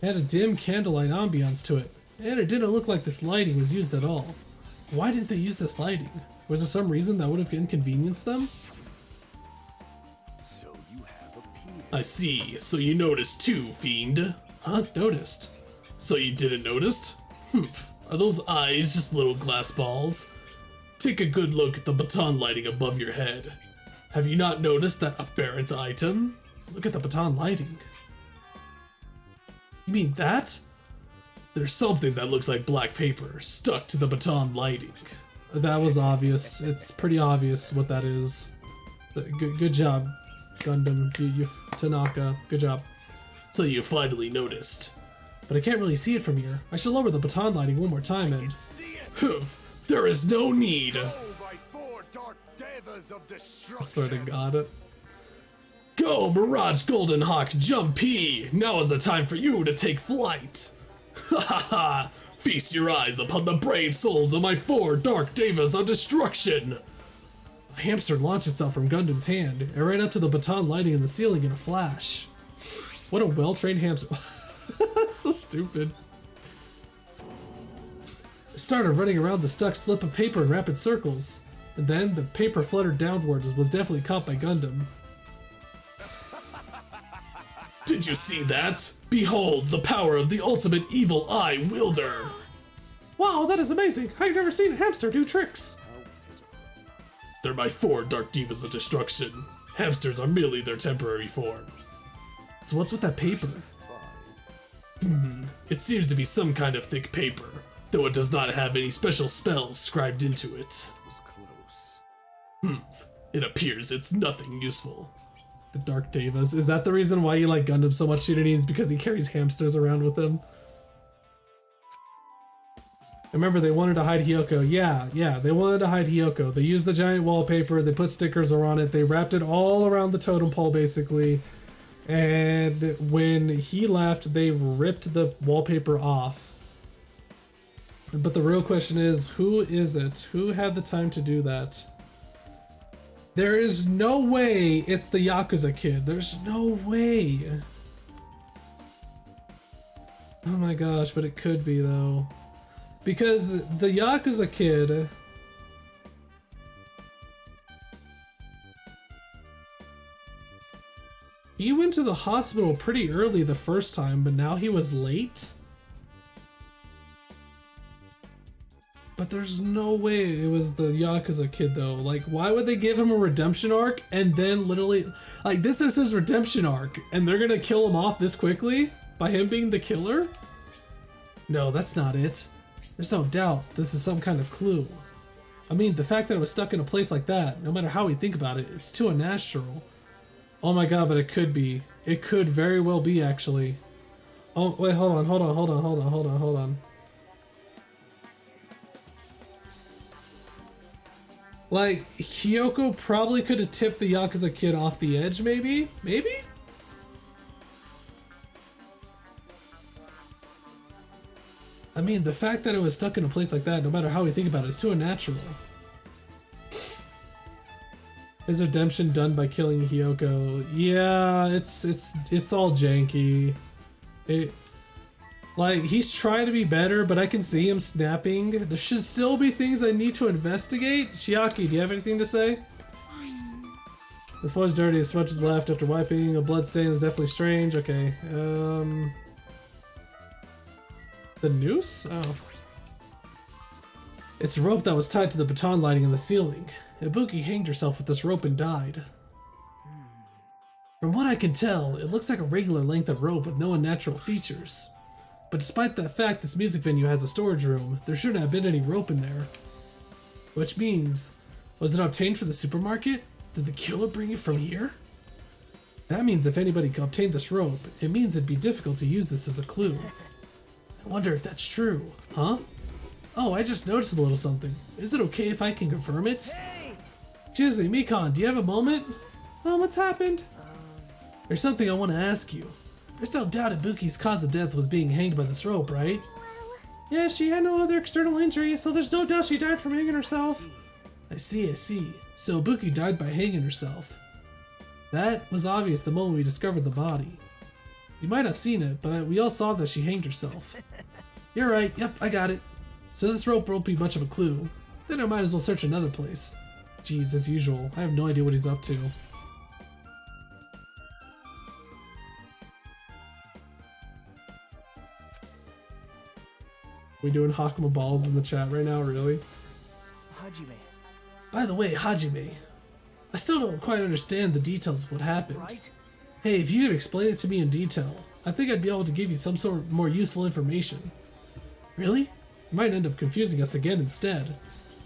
had a dim candlelight ambiance to it, and it didn't look like this lighting was used at all. Why didn't they use this lighting? Was there some reason that would have inconvenienced them? So you have appeared. I see, so you noticed too, fiend. Huh? Noticed? So you didn't notice? Humph. Are those eyes just little glass balls? Take a good look at the baton lighting above your head. Have you not noticed that aberrant item? Look at the baton lighting. You mean that? There's something that looks like black paper stuck to the baton lighting. That was obvious. It's pretty obvious what that is. Good job, Gundam. You Tanaka. Good job. So you finally noticed. But I can't really see it from here. I should lower the baton lighting one more time and... There is no need! I swear to God. Go, Mirage Golden Hawk Jump P! Now is the time for you to take flight! Ha ha ha! Feast your eyes upon the brave souls of my 4 Dark Devas of Destruction! A hamster launched itself from Gundam's hand and ran up to the baton lighting in the ceiling in a flash. What a well-trained hamster. That's so stupid. It started running around the stuck slip of paper in rapid circles, and then the paper fluttered downwards and was definitely caught by Gundam. Did you see that? Behold the power of the ultimate evil eye wielder! Wow, that is amazing! I've never seen a hamster do tricks! They're my 4 Dark Devas of Destruction. Hamsters are merely their temporary form. So what's with that paper? It seems to be some kind of thick paper, though it does not have any special spells scribed into it. Was close. It appears it's nothing useful. The Dark Devas. Is that the reason why you like Gundam so much, Shirani? Is because he carries hamsters around with him? Remember, they wanted to hide Hiyoko. Yeah, they wanted to hide Hiyoko. They used the giant wallpaper, they put stickers on it, they wrapped it all around the totem pole, basically. And when he left, they ripped the wallpaper off. But the real question is, who is it? Who had the time to do that? There is no way it's the Yakuza kid. There's no way. Oh my gosh, but it could be though. Because the Yakuza kid... He went to the hospital pretty early the first time, but now he was late? But there's no way it was the Yakuza kid though. Like, why would they give him a redemption arc and then literally... Like, this is his redemption arc, and they're gonna kill him off this quickly? By him being the killer? No, that's not it. There's no doubt this is some kind of clue. I mean, the fact that it was stuck in a place like that, no matter how we think about it, it's too unnatural. Oh my god, but it could be. It could very well be, actually. Oh, wait, hold on. Like, Hiyoko probably could have tipped the Yakuza kid off the edge, maybe? Maybe? I mean, the fact that it was stuck in a place like that, no matter how we think about it, is too unnatural. His redemption done by killing Hiyoko. Yeah, it's all janky. Like, he's trying to be better, but I can see him snapping. There should still be things I need to investigate. Chiaki, do you have anything to say? The floor's dirty, as much as left after wiping. A blood stain is definitely strange. Okay, the noose? Oh. It's a rope that was tied to the baton lighting in the ceiling. Ibuki hanged herself with this rope and died. From what I can tell, it looks like a regular length of rope with no unnatural features. But despite that fact this music venue has a storage room, there shouldn't have been any rope in there. Which means, was it obtained from the supermarket? Did the killer bring it from here? That means if anybody obtained this rope, it means it'd be difficult to use this as a clue. I wonder if that's true, huh? Oh, I just noticed a little something. Is it okay if I can confirm it? Hey! Excuse me, Mikan, do you have a moment? What's happened? There's something I want to ask you. There's no doubt Ibuki's cause of death was being hanged by this rope, right? Yeah, she had no other external injury, so there's no doubt she died from hanging herself. I see. So Ibuki died by hanging herself. That was obvious the moment we discovered the body. You might have seen it, but we all saw that she hanged herself. You're right, yep, I got it. So this rope won't be much of a clue. Then I might as well search another place. Geez, as usual, I have no idea what he's up to. We doing Hakama balls in the chat right now, really? Hajime. By the way, Hajime, I still don't quite understand the details of what happened. Right? Hey, if you could explain it to me in detail, I think I'd be able to give you some sort of more useful information. Really? You might end up confusing us again instead.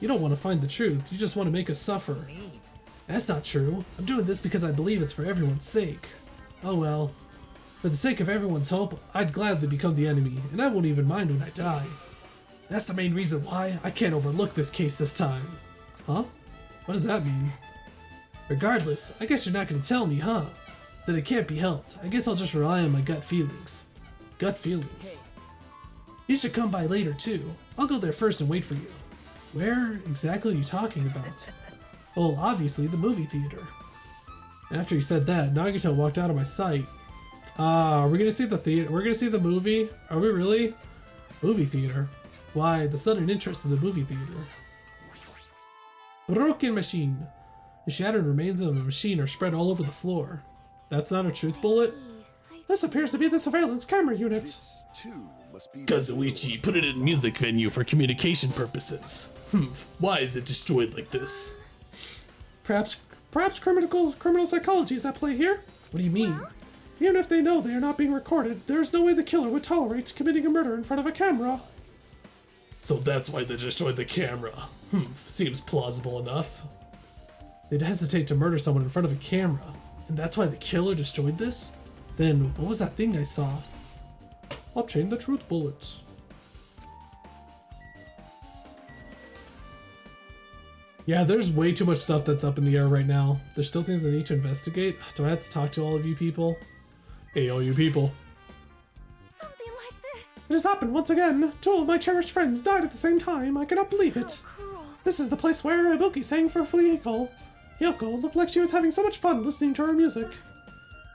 You don't want to find the truth, you just want to make us suffer. That's not true. I'm doing this because I believe it's for everyone's sake. Oh well. For the sake of everyone's hope, I'd gladly become the enemy, and I won't even mind when I die. That's the main reason why I can't overlook this case this time. Huh? What does that mean? Regardless, I guess you're not gonna tell me, huh? That it can't be helped. I guess I'll just rely on my gut feelings. Gut feelings. You should come by later too. I'll go there first and wait for you. Where exactly are you talking about? Well, obviously the movie theater. After he said that, Nagito walked out of my sight. Are we gonna see the theater? We're gonna see the movie? Are we really? Movie theater? Why, the sudden interest in the movie theater. Broken machine. The shattered remains of a machine are spread all over the floor. That's not a truth bullet? This appears to be the surveillance camera unit. This too must be Kazuichi put it in music venue for communication purposes. Why is it destroyed like this? Perhaps criminal psychology is at play here? What do you mean? Even if they know they are not being recorded, there is no way the killer would tolerate committing a murder in front of a camera. So that's why they destroyed the camera. Seems plausible enough. They'd hesitate to murder someone in front of a camera, and that's why the killer destroyed this? Then what was that thing I saw? Obtain the truth bullets. Yeah, there's way too much stuff that's up in the air right now. There's still things I need to investigate. Do I have to talk to all of you people? Hey, all you people. Something like this. It has happened once again. 2 of my cherished friends died at the same time. I cannot believe it. How cruel. This is the place where Ibuki sang for Fuyiko. Hiyoko looked like she was having so much fun listening to her music.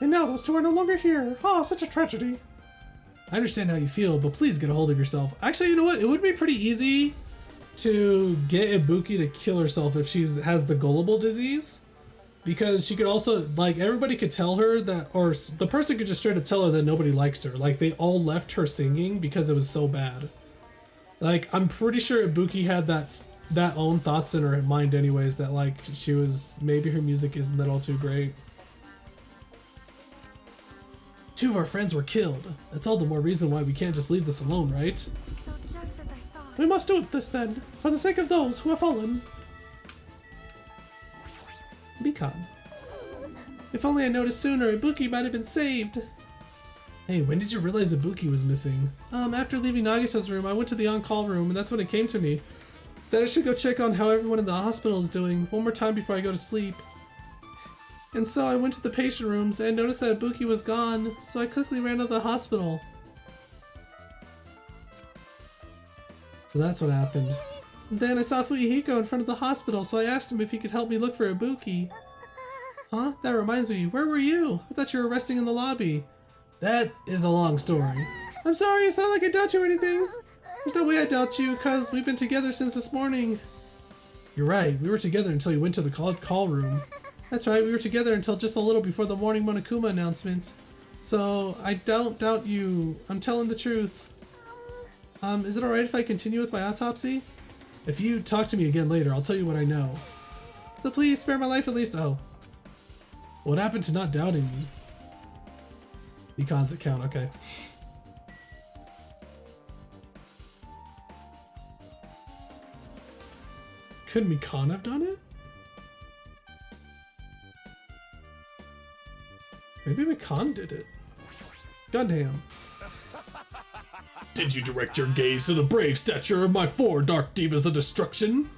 And now those 2 are no longer here. Ah, such a tragedy. I understand how you feel, but please get a hold of yourself. Actually, you know what? It would be pretty easy to get Ibuki to kill herself if she has the gullible disease. Because she could also, like, everybody could tell her that, or the person could just straight up tell her that nobody likes her. Like, they all left her singing because it was so bad. Like, I'm pretty sure Ibuki had that own thoughts in her mind anyways, that, like, she was, maybe her music isn't that all too great. 2 of our friends were killed. That's all the more reason why we can't just leave this alone, right? So just as I thought. We must do this then, for the sake of those who have fallen. Beacon. If only I noticed sooner, Ibuki might have been saved. Hey, when did you realize Ibuki was missing? After leaving Nagito's room, I went to the on-call room, and that's when it came to me that I should go check on how everyone in the hospital is doing one more time before I go to sleep. And so I went to the patient rooms and noticed that Ibuki was gone, so I quickly ran to the hospital. So that's what happened. And then I saw Fuyuhiko in front of the hospital, so I asked him if he could help me look for Ibuki. Huh? That reminds me, where were you? I thought you were resting in the lobby. That is a long story. I'm sorry, it's not like I doubt you or anything. There's no way I doubt you, cause we've been together since this morning. You're right, we were together until you went to the call room. That's right, we were together until just a little before the morning Monokuma announcement. So, I don't doubt you. I'm telling the truth. Is it alright if I continue with my autopsy? If you talk to me again later, I'll tell you what I know. So please, spare my life at least. Oh. What happened to not doubting me? Beacon's account, okay. Couldn't Mikan have done it? Maybe Mikan did it. Goddamn. Did you direct your gaze to the brave stature of my 4 dark divas of destruction?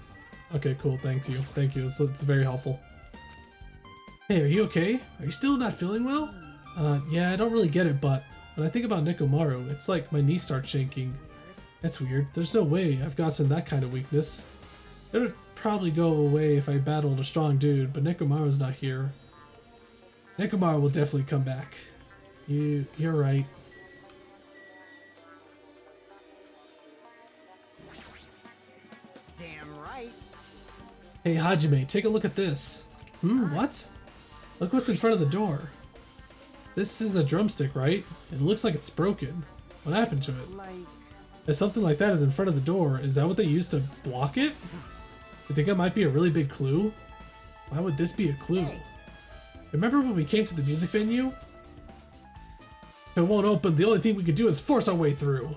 Okay, cool, thank you. Thank you, it's very helpful. Hey, are you okay? Are you still not feeling well? Yeah, I don't really get it, but when I think about Nekomaru, it's like my knee starts shaking. That's weird. There's no way I've gotten that kind of weakness. It would probably go away if I battled a strong dude, but Nekomaru's not here. Nekomaru will definitely come back. You're right. Damn right. Hey Hajime, take a look at this. What? Look what's in front of the door. This is a drumstick, right? It looks like it's broken. What happened to it? Like, If something like that is in front of the door, is that what they used to block it? You think that might be a really big clue? Why would this be a clue? Remember when we came to the music venue? If it won't open, the only thing we could do is force our way through.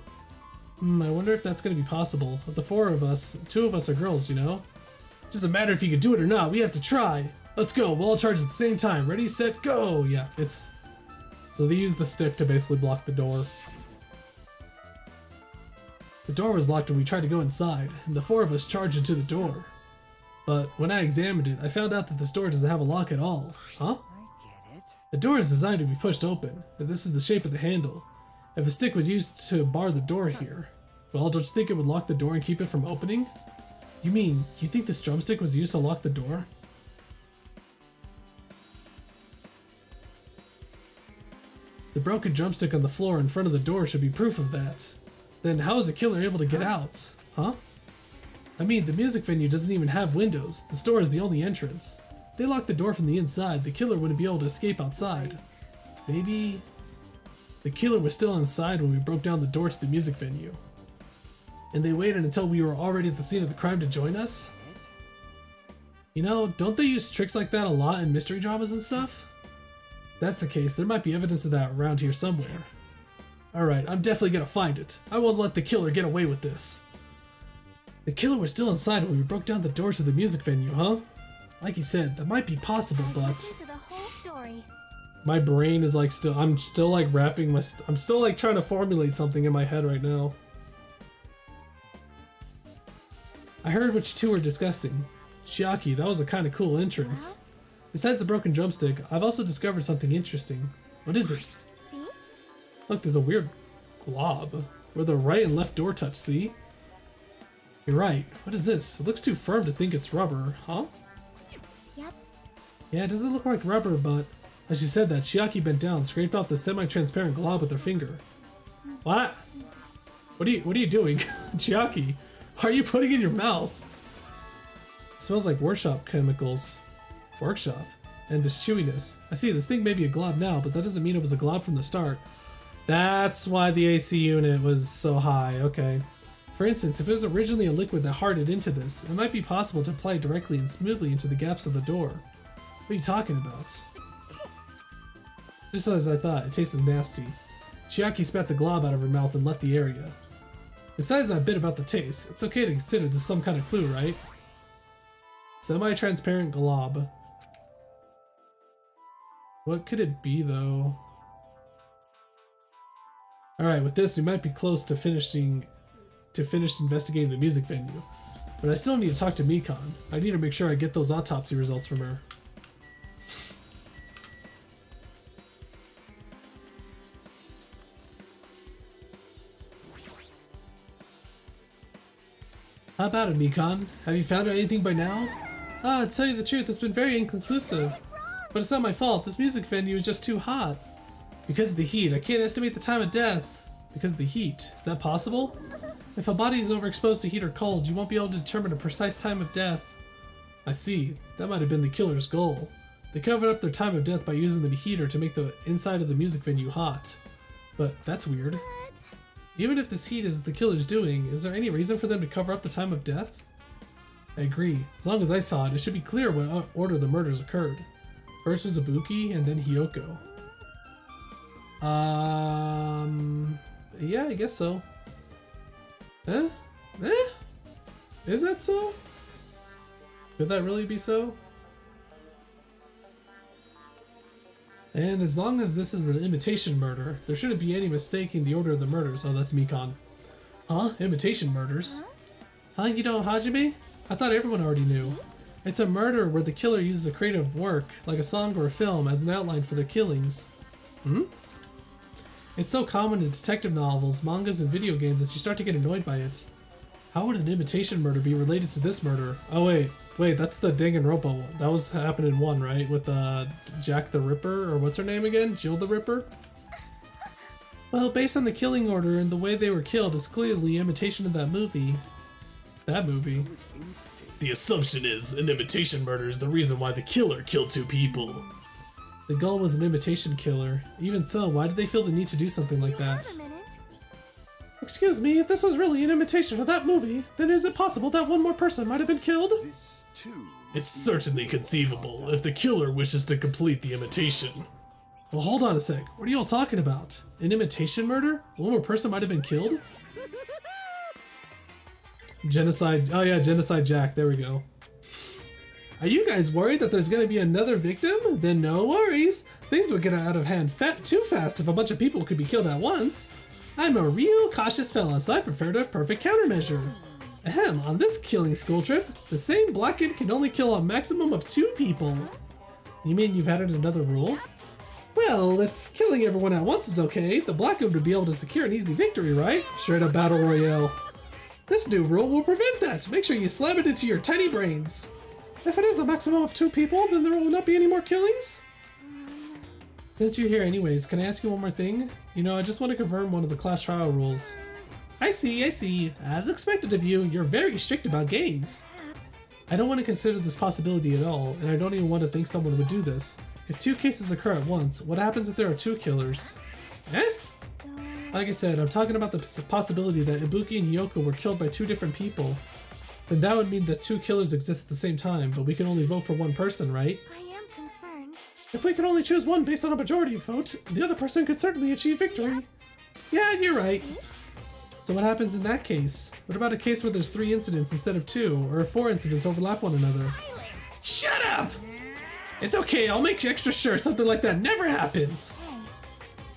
I wonder if that's going to be possible. Of the 4 of us, 2 of us are girls, you know? Doesn't matter if you can do it or not, we have to try. Let's go, we'll all charge at the same time. Ready, set, go! Yeah, it's... So they use the stick to basically block the door. The door was locked when we tried to go inside, and the 4 of us charged into the door. But when I examined it, I found out that this door doesn't have a lock at all. Huh? I get it. The door is designed to be pushed open, and this is the shape of the handle. If a stick was used to bar the door here, well, don't you think it would lock the door and keep it from opening? You mean, you think this drumstick was used to lock the door? The broken drumstick on the floor in front of the door should be proof of that. Then how is the killer able to get out? Huh? I mean, the music venue doesn't even have windows. The store is the only entrance. If they locked the door from the inside, the killer wouldn't be able to escape outside. Maybe the killer was still inside when we broke down the door to the music venue. And they waited until we were already at the scene of the crime to join us? You know, don't they use tricks like that a lot in mystery dramas and stuff? If that's the case, there might be evidence of that around here somewhere. Alright, I'm definitely gonna find it. I won't let the killer get away with this. The killer was still inside when we broke down the doors to the music venue, huh? Like you said, that might be possible, but... Listen to the whole story. My brain is like still... I'm still like wrapping my... I'm still like trying to formulate something in my head right now. I heard what you 2 were discussing. Chiaki, that was a kind of cool entrance. Besides the broken drumstick, I've also discovered something interesting. What is it? See? Look, there's a weird glob where the right and left door touch, see? You're right. What is this? It looks too firm to think it's rubber, huh? Yep. Yeah, it doesn't look like rubber, but as she said that, Chiaki bent down, scraped out the semi-transparent glob with her finger. What? What are you doing? Chiaki, what are you putting in your mouth? It smells like workshop chemicals. Workshop. And this chewiness. I see, this thing may be a glob now, but that doesn't mean it was a glob from the start. That's why the AC unit was so high, okay. For instance, if it was originally a liquid that hardened into this, it might be possible to apply it directly and smoothly into the gaps of the door. What are you talking about? Just as I thought, it tastes nasty. Chiaki spat the glob out of her mouth and left the area. Besides that bit about the taste, it's okay to consider this some kind of clue, right? Semi-transparent glob. What could it be, though? Alright, with this, we might be close to finish investigating the music venue. But I still need to talk to Mikan. I need to make sure I get those autopsy results from her. How about it, Mikan? Have you found out anything by now? To tell you the truth, it's been very inconclusive. But it's not my fault. This music venue is just too hot. Because of the heat, I can't estimate the time of death. Because of the heat. Is that possible? If a body is overexposed to heat or cold, you won't be able to determine a precise time of death. I see. That might have been the killer's goal. They covered up their time of death by using the heater to make the inside of the music venue hot. But that's weird. Even if this heat is the killer's doing, is there any reason for them to cover up the time of death? I agree. As long as I saw it, it should be clear what order the murders occurred. First was Ibuki, and then Hiyoko. Yeah, I guess so. Eh? Is that so? Could that really be so? And as long as this is an imitation murder, there shouldn't be any mistaking the order of the murders. Oh, that's Mikan. Huh? Imitation murders? Huh? You know Hajime? I thought everyone already knew. It's a murder where the killer uses a creative work, like a song or a film, as an outline for their killings. Hmm? It's so common in detective novels, mangas, and video games that you start to get annoyed by it. How would an imitation murder be related to this murder? Oh wait, that's the Danganronpa one. That was happening in 1, right? With Jack the Ripper, or what's her name again? Jill the Ripper? Well, based on the killing order and the way they were killed, it's clearly imitation of that movie. That movie? The assumption is an imitation murder is the reason why the killer killed 2 people. The goal was an imitation killer. Even so, why did they feel the need to do something like that? Excuse me, if this was really an imitation of that movie, then is it possible that one more person might have been killed? This too. It's certainly conceivable if the killer wishes to complete the imitation. Well, hold on a sec. What are y'all talking about? An imitation murder? One more person might have been killed? Genocide. Oh yeah, Genocide Jack. There we go. Are you guys worried that there's gonna be another victim? Then no worries. Things would get out of hand too fast if a bunch of people could be killed at once. I'm a real cautious fella, so I prefer to have perfect countermeasure. Ahem, on this killing school trip, the same blackhead can only kill a maximum of 2 people. You mean you've added another rule? Well, if killing everyone at once is okay, the blackhead would be able to secure an easy victory, right? Straight up battle royale. This new rule will prevent that. Make sure you slam it into your tiny brains. If it is a maximum of 2 people, then there will not be any more killings? Since you're here anyways, can I ask you one more thing? You know, I just want to confirm one of the class trial rules. I see. As expected of you, you're very strict about games. I don't want to consider this possibility at all, and I don't even want to think someone would do this. If 2 cases occur at once, what happens if there are 2 killers? Eh? Like I said, I'm talking about the possibility that Ibuki and Hiyoko were killed by 2 different people. Then that would mean that 2 killers exist at the same time, but we can only vote for one person, right? I am concerned. If we can only choose one based on a majority vote, the other person could certainly achieve victory. Yeah, you're right. So what happens in that case? What about a case where there's 3 incidents instead of 2, or 4 incidents overlap one another? Shut up! It's okay, I'll make extra sure something like that never happens!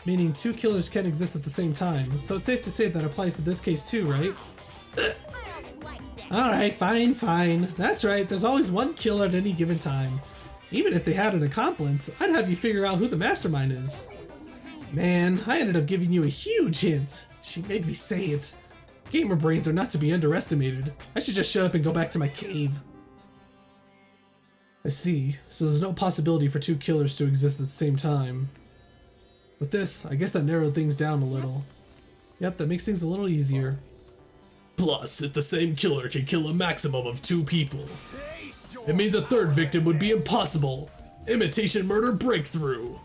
Meaning 2 killers can exist at the same time, so it's safe to say that applies to this case too, right? Alright, fine. That's right, there's always one killer at any given time. Even if they had an accomplice, I'd have you figure out who the mastermind is. Man, I ended up giving you a huge hint. She made me say it. Gamer brains are not to be underestimated. I should just shut up and go back to my cave. I see, so there's no possibility for 2 killers to exist at the same time. With this, I guess that narrowed things down a little. Yep, that makes things a little easier. Plus, if the same killer can kill a maximum of 2 people, it means a third victim would be impossible. Imitation murder breakthrough.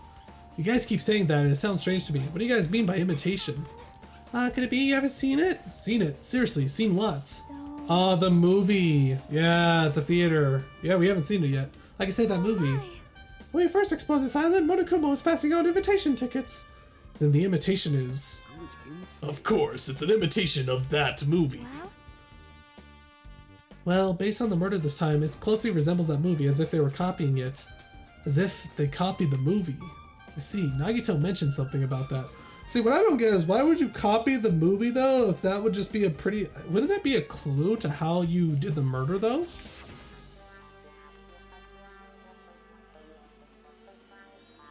You guys keep saying that and it sounds strange to me. What do you guys mean by imitation? Could it be you haven't seen it? Seen it? Seriously, seen what? The movie. Yeah, at the theater. Yeah, we haven't seen it yet. Like I said, that movie. Why? When we first explored this island, Monokuma was passing out invitation tickets. Then the imitation is... Of course, it's an imitation of that movie. Well, Well, based on the murder this time, it closely resembles that movie, as if they were copying it. As if they copied the movie. I see, Nagito mentioned something about that. See, what I don't get is, why would you copy the movie, though, if that would just be a pretty... Wouldn't that be a clue to how you did the murder, though?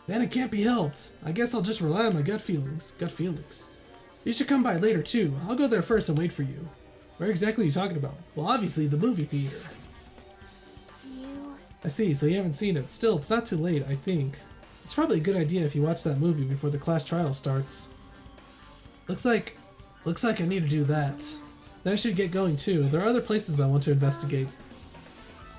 Then it can't be helped. I guess I'll just rely on my gut feelings. Gut feelings. You should come by later, too. I'll go there first and wait for you. Where exactly are you talking about? Well, obviously, the movie theater. you... I see, so you haven't seen it. Still, it's not too late, I think. It's probably a good idea if you watch that movie before the class trial starts. Looks like I need to do that. Then I should get going too. There are other places I want to investigate.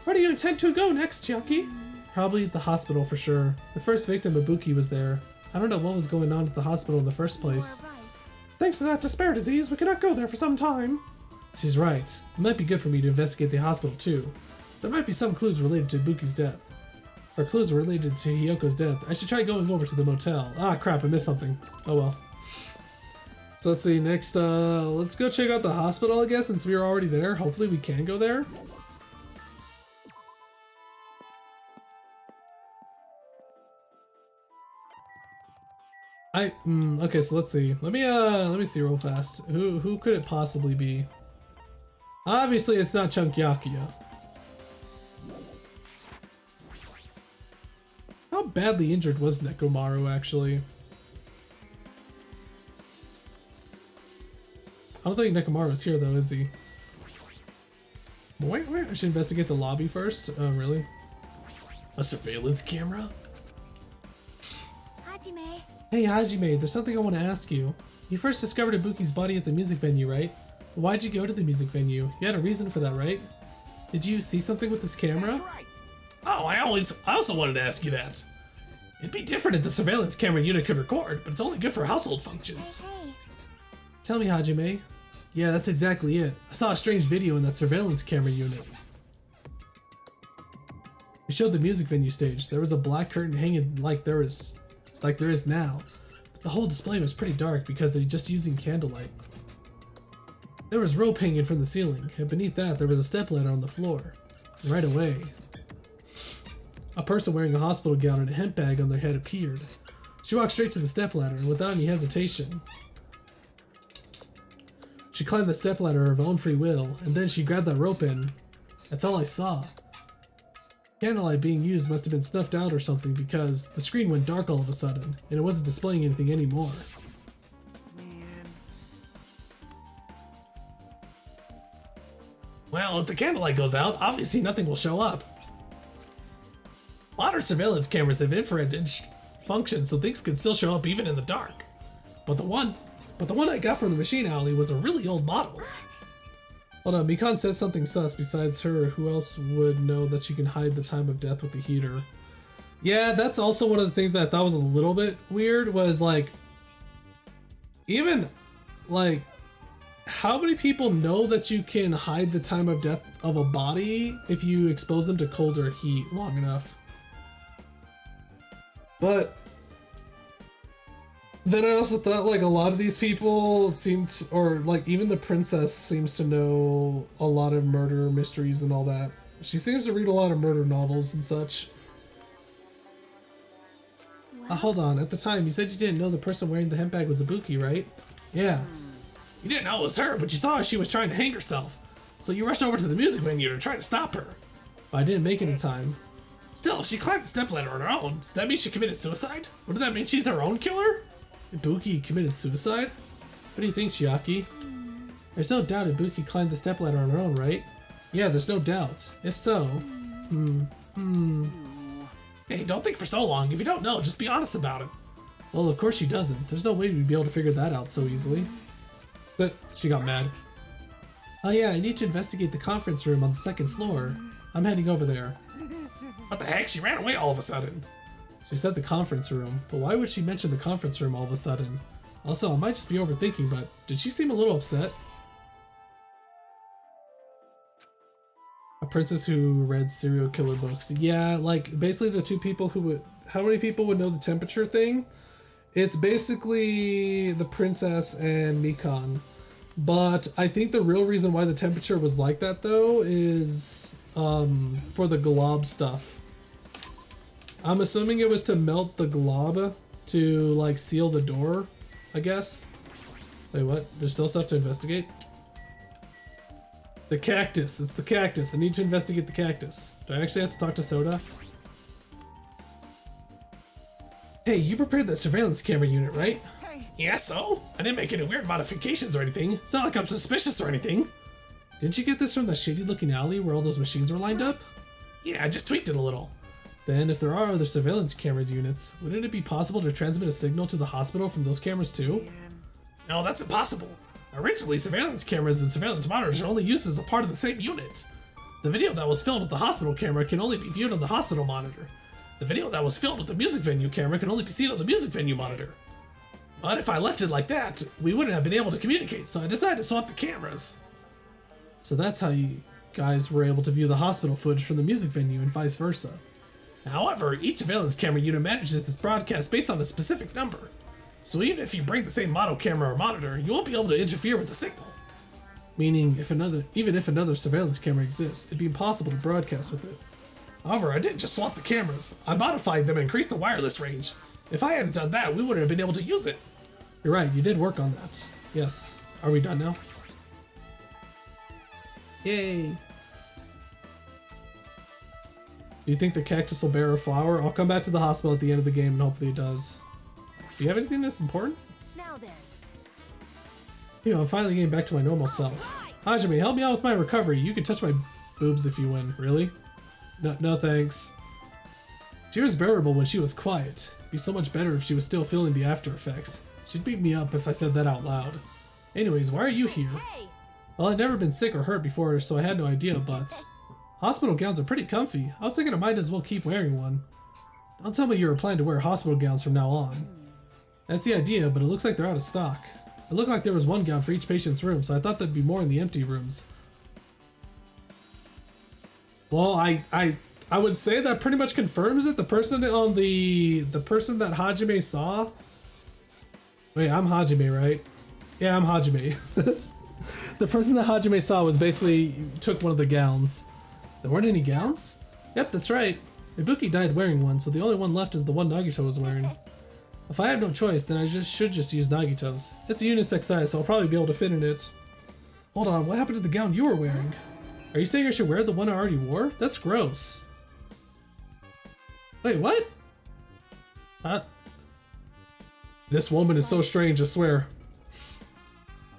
Where do you intend to go next, Chiaki? Probably the hospital for sure. The first victim, Ibuki, was there. I don't know what was going on at the hospital in the first place. You're right. Thanks to that despair disease, we cannot go there for some time. She's right. It might be good for me to investigate the hospital too. There might be some clues related to Ibuki's death. For clues related to Hiyoko's death, I should try going over to the motel. Ah, crap, I missed something. Oh well. So let's see, next, let's go check out the hospital, I guess, since we were already there. Hopefully we can go there. Okay, so let's see. Let me see real fast. Who could it possibly be? Obviously, it's not Chunkyakuya. How badly injured was Nekomaru, actually? I don't think Nekomaru's here, though, is he? Wait, I should investigate the lobby first? Oh, really? A surveillance camera? Hajime. Hey, Hajime, there's something I want to ask you. You first discovered Ibuki's body at the music venue, right? Why'd you go to the music venue? You had a reason for that, right? Did you see something with this camera? That's right. Oh, I also wanted to ask you that. It'd be different if the surveillance camera unit could record, but it's only good for household functions. Hey. Tell me, Hajime. Yeah, that's exactly it. I saw a strange video in that surveillance camera unit. It showed the music venue stage. There was a black curtain hanging like there is now. But the whole display was pretty dark because they're just using candlelight. There was rope hanging from the ceiling, and beneath that there was a stepladder on the floor. And right away, a person wearing a hospital gown and a hemp bag on their head appeared. She walked straight to the stepladder, and without any hesitation, she climbed the stepladder of her own free will, and then she grabbed that rope end. That's all I saw. Candlelight being used must have been snuffed out or something because the screen went dark all of a sudden, and it wasn't displaying anything anymore. Well, if the candlelight goes out, obviously nothing will show up. Modern surveillance cameras have infrared function, so things can still show up even in the dark. But the one I got from the machine alley was a really old model. Hold on, Mikan says something sus. Besides her, who else would know that she can hide the time of death with the heater? Yeah, that's also one of the things that I thought was a little bit weird, was like, even like, how many people know that you can hide the time of death of a body if you expose them to cold or heat long enough? But then I also thought like a lot of these people seem to, or like even the princess seems to know a lot of murder mysteries and all that. She seems to read a lot of murder novels and such. Hold on, at the time you said you didn't know the person wearing the hemp bag was Ibuki, right? Yeah. You didn't know it was her, but you saw she was trying to hang herself. So you rushed over to the music venue to try to stop her. But I didn't make it in time. Still, if she climbed the stepladder on her own, does that mean she committed suicide? Or did that mean she's her own killer? Ibuki committed suicide? What do you think, Chiaki? There's no doubt Ibuki climbed the stepladder on her own, right? Yeah, there's no doubt. If so, Hey, don't think for so long. If you don't know, just be honest about it. Well, of course she doesn't. There's no way we'd be able to figure that out so easily. But she got mad. Oh yeah, I need to investigate the conference room on the second floor. I'm heading over there. What the heck? She ran away all of a sudden. She said the conference room, but why would she mention the conference room all of a sudden? Also, I might just be overthinking, but did she seem a little upset? A princess who read serial killer books. Yeah, like basically the two people who would... How many people would know the temperature thing? It's basically the princess and Mikan. But I think the real reason why the temperature was like that though is for the glob stuff. I'm assuming it was to melt the glob to like seal the door, I guess. Wait, what? There's still stuff to investigate? The cactus. It's the cactus. I need to investigate the cactus. Do I actually have to talk to Soda? Hey, you prepared that surveillance camera unit, right? Yeah, so? I didn't make any weird modifications or anything. It's not like I'm suspicious or anything. Didn't you get this from that shady looking alley where all those machines were lined up? Yeah, I just tweaked it a little. Then if there are other surveillance cameras units, wouldn't it be possible to transmit a signal to the hospital from those cameras too? No, that's impossible. Originally, surveillance cameras and surveillance monitors are only used as a part of the same unit. The video that was filmed with the hospital camera can only be viewed on the hospital monitor. The video that was filmed with the music venue camera can only be seen on the music venue monitor. But if I left it like that, we wouldn't have been able to communicate, so I decided to swap the cameras. So that's how you guys were able to view the hospital footage from the music venue and vice versa. However, each surveillance camera unit manages this broadcast based on a specific number. So even if you bring the same model camera or monitor, you won't be able to interfere with the signal. Meaning, even if another surveillance camera exists, it'd be impossible to broadcast with it. However, I didn't just swap the cameras. I modified them and increased the wireless range. If I hadn't done that, we wouldn't have been able to use it. You're right, you did work on that. Yes. Are we done now? Yay! Do you think the cactus will bear a flower? I'll come back to the hospital at the end of the game and hopefully it does. Do you have anything that's important? Now then. You know, I'm finally getting back to my normal self. Hajime, help me out with my recovery. You can touch my boobs if you win. Really? No thanks. She was bearable when she was quiet. It'd be so much better if she was still feeling the after effects. She'd beat me up if I said that out loud. Anyways, why are you here? Hey! Well, I'd never been sick or hurt before, so I had no idea, but... Hospital gowns are pretty comfy. I was thinking I might as well keep wearing one. Don't tell me you were planning to wear hospital gowns from now on. That's the idea, but it looks like they're out of stock. It looked like there was one gown for each patient's room, so I thought there'd be more in the empty rooms. Well, I would say that pretty much confirms it. The person on the person that Hajime saw. Wait, I'm Hajime, right? Yeah, I'm Hajime. The person that Hajime saw was basically took one of the gowns. There weren't any gowns? Yep, that's right. Ibuki died wearing one, so the only one left is the one Nagito was wearing. If I have no choice, then I should just use Nagito's. It's a unisex size, so I'll probably be able to fit in it. Hold on, what happened to the gown you were wearing? Are you saying I should wear the one I already wore? That's gross. Wait, what? This woman is so strange, I swear.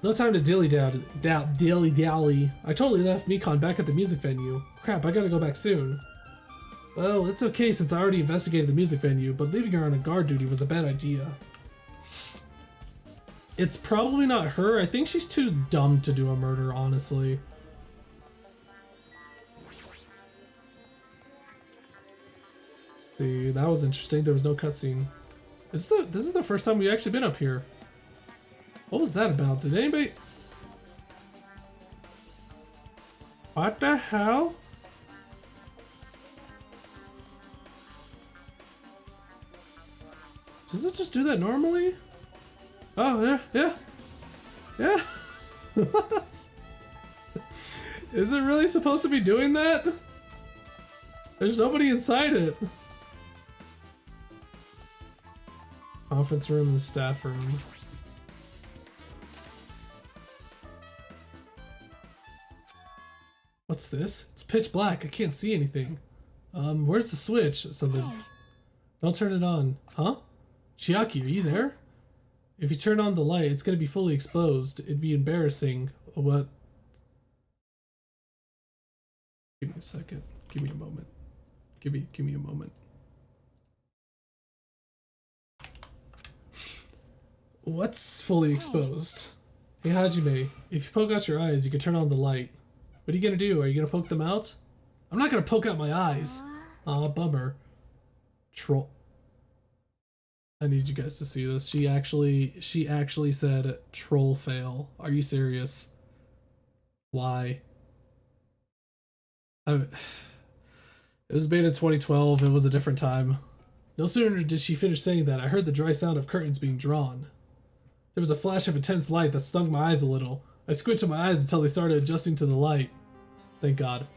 No time to dilly-dally. I totally left Mikan back at the music venue. Crap, I gotta go back soon. Well, it's okay since I already investigated the music venue, but leaving her on a guard duty was a bad idea. It's probably not her. I think she's too dumb to do a murder, honestly. See, that was interesting. There was no cutscene. This is the first time we've actually been up here. What was that about? Did anybody... What the hell? Does it just do that normally? Oh, yeah. Is it really supposed to be doing that? There's nobody inside it. Conference room and the staff room. What's this? It's pitch black. I can't see anything. Where's the switch? Something. Don't turn it on. Huh? Chiaki, are you there? If you turn on the light, it's gonna be fully exposed. It'd be embarrassing. What? Give me a second. Give me a moment. Give me a moment. What's fully exposed? Hey Hajime, if you poke out your eyes, you can turn on the light. What are you gonna do? Are you gonna poke them out? I'm not gonna poke out my eyes. Aw, bummer. Troll. I need you guys to see this. She actually said troll fail. Are you serious? Why? It was made in 2012. It was a different time. No sooner did she finish saying that, I heard the dry sound of curtains being drawn. There was a flash of intense light that stung my eyes a little. I squinted my eyes until they started adjusting to the light. Thank God.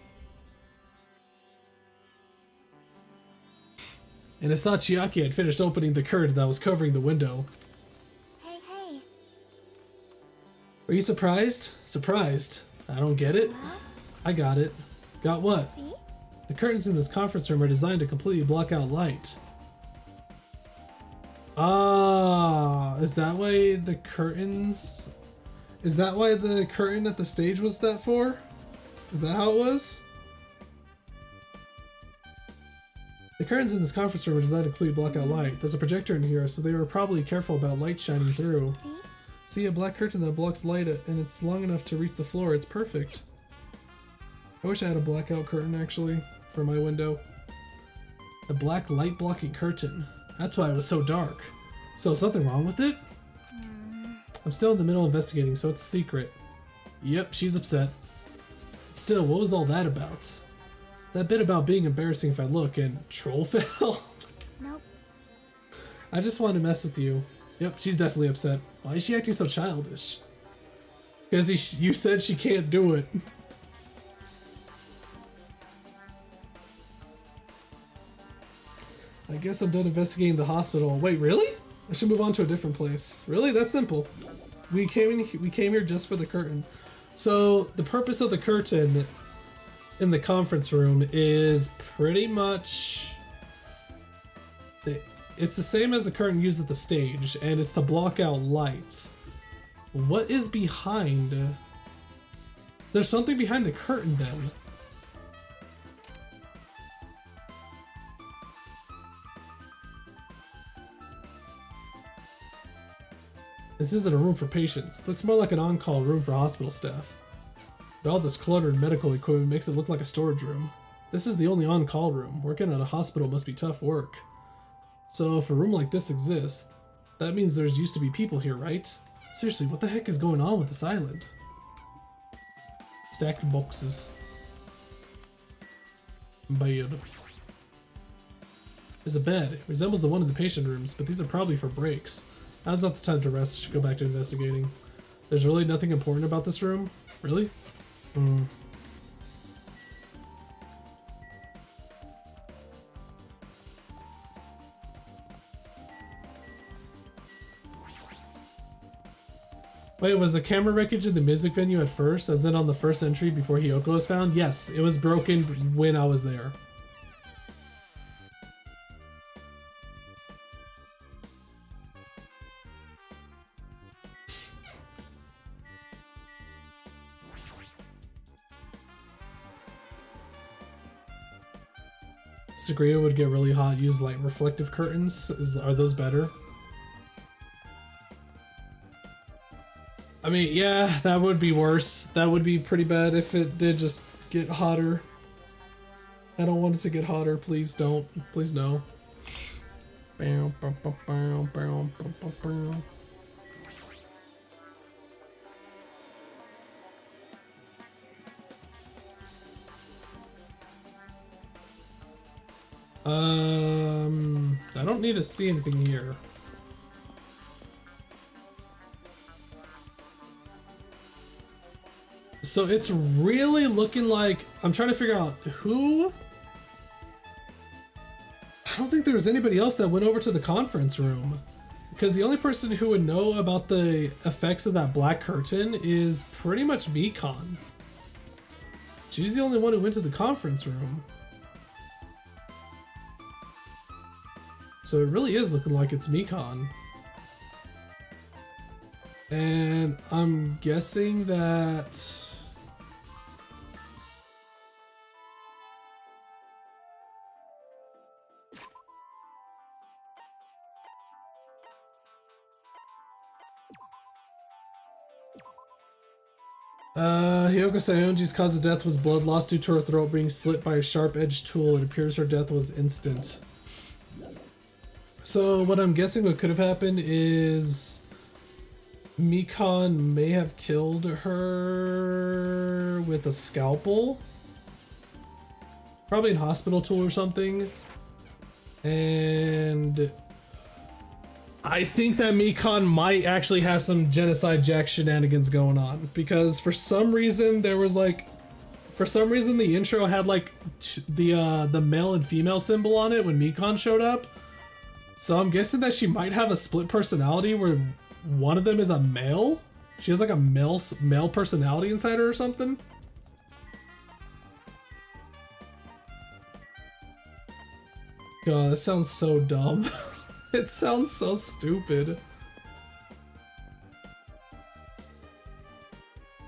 And I saw Chiaki had finished opening the curtain that was covering the window. Hey, hey. Were you surprised? Surprised? I don't get it. Huh? I got it. Got what? See? The curtains in this conference room are designed to completely block out light. Ah, is that why the curtains... Is that why the curtain at the stage was that for? Is that how it was? The curtains in this conference room are designed to completely block out light. There's a projector in here, so they were probably careful about light shining through. See, a black curtain that blocks light and it's long enough to reach the floor. It's perfect. I wish I had a blackout curtain, actually, for my window. A black light blocking curtain. That's why it was so dark. So, something wrong with it? I'm still in the middle of investigating, so it's a secret. Yep, she's upset. Still, what was all that about? That bit about being embarrassing if I look and troll fail? Nope. I just wanted to mess with you. Yep, she's definitely upset. Why is she acting so childish? Because you said she can't do it. I guess I'm done investigating the hospital. Wait, really? I should move on to a different place. Really? That's simple. We came here just for the curtain. So the purpose of the curtain in the conference room is pretty much it's the same as the curtain used at the stage, and it's to block out light. What is behind? There's something behind the curtain then. This isn't a room for patients. Looks more like an on-call room for hospital staff. But all this cluttered medical equipment makes it look like a storage room. This is the only on-call room. Working at a hospital must be tough work. So if a room like this exists, that means there's used to be people here, right? Seriously, what the heck is going on with this island? Stacked boxes. Bed. There's a bed. It resembles the one in the patient rooms, but these are probably for breaks. Now's not the time to rest. I should go back to investigating. There's really nothing important about this room? Really? Wait, was the camera wreckage in the music venue at first, as in on the first entry before Hiyoko was found? Yes, it was broken when I was there. Sagria would get really hot, use light reflective curtains. Are those better? I mean, yeah, that would be worse. That would be pretty bad if it did just get hotter. I don't want it to get hotter. Please don't. Please no. I don't need to see anything here. So it's really looking like I'm trying to figure out who. I don't think there was anybody else that went over to the conference room, because the only person who would know about the effects of that black curtain is pretty much Mikan. She's the only one who went to the conference room. So it really is looking like it's Mikan. And I'm guessing that... Hiyoko Sayonji's cause of death was blood loss due to her throat being slit by a sharp-edged tool. It appears her death was instant. So what I'm guessing what could have happened is Mikon may have killed her with a scalpel. Probably a hospital tool or something. And I think that Mikon might actually have some Genocide Jack shenanigans going on, because for some reason there was like, the intro had like the male and female symbol on it when Mikon showed up. So I'm guessing that she might have a split personality where one of them is a male. She has like a male personality inside her or something. God, that sounds so dumb. It sounds so stupid.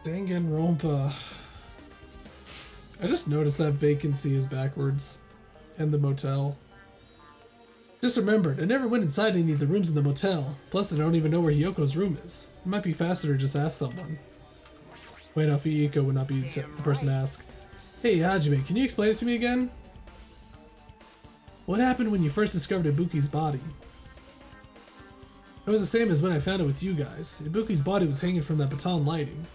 Danganronpa. I just noticed that vacancy is backwards. And the motel. Just remembered, I never went inside any of the rooms in the motel. Plus, I don't even know where Hyoko's room is. It might be faster to just ask someone. Wait, no, Hiyoko would not be the person to ask. Hey, Hajime, can you explain it to me again? What happened when you first discovered Ibuki's body? It was the same as when I found it with you guys. Ibuki's body was hanging from that baton lighting.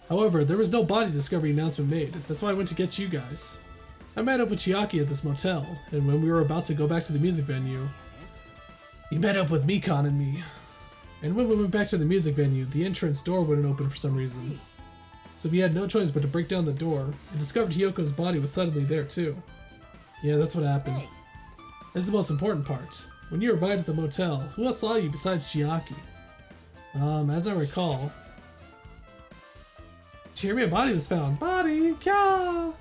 However, there was no body discovery announcement made. That's why I went to get you guys. I met up with Chiaki at this motel, and when we were about to go back to the music venue, he met up with Mikon and me. And when we went back to the music venue, the entrance door wouldn't open for some reason. So we had no choice but to break down the door, and discovered Hyoko's body was suddenly there too. Yeah, that's what happened. This is the most important part. When you arrived at the motel, who else saw you besides Chiaki? As I recall... Chiriya body was found. Body! Kya!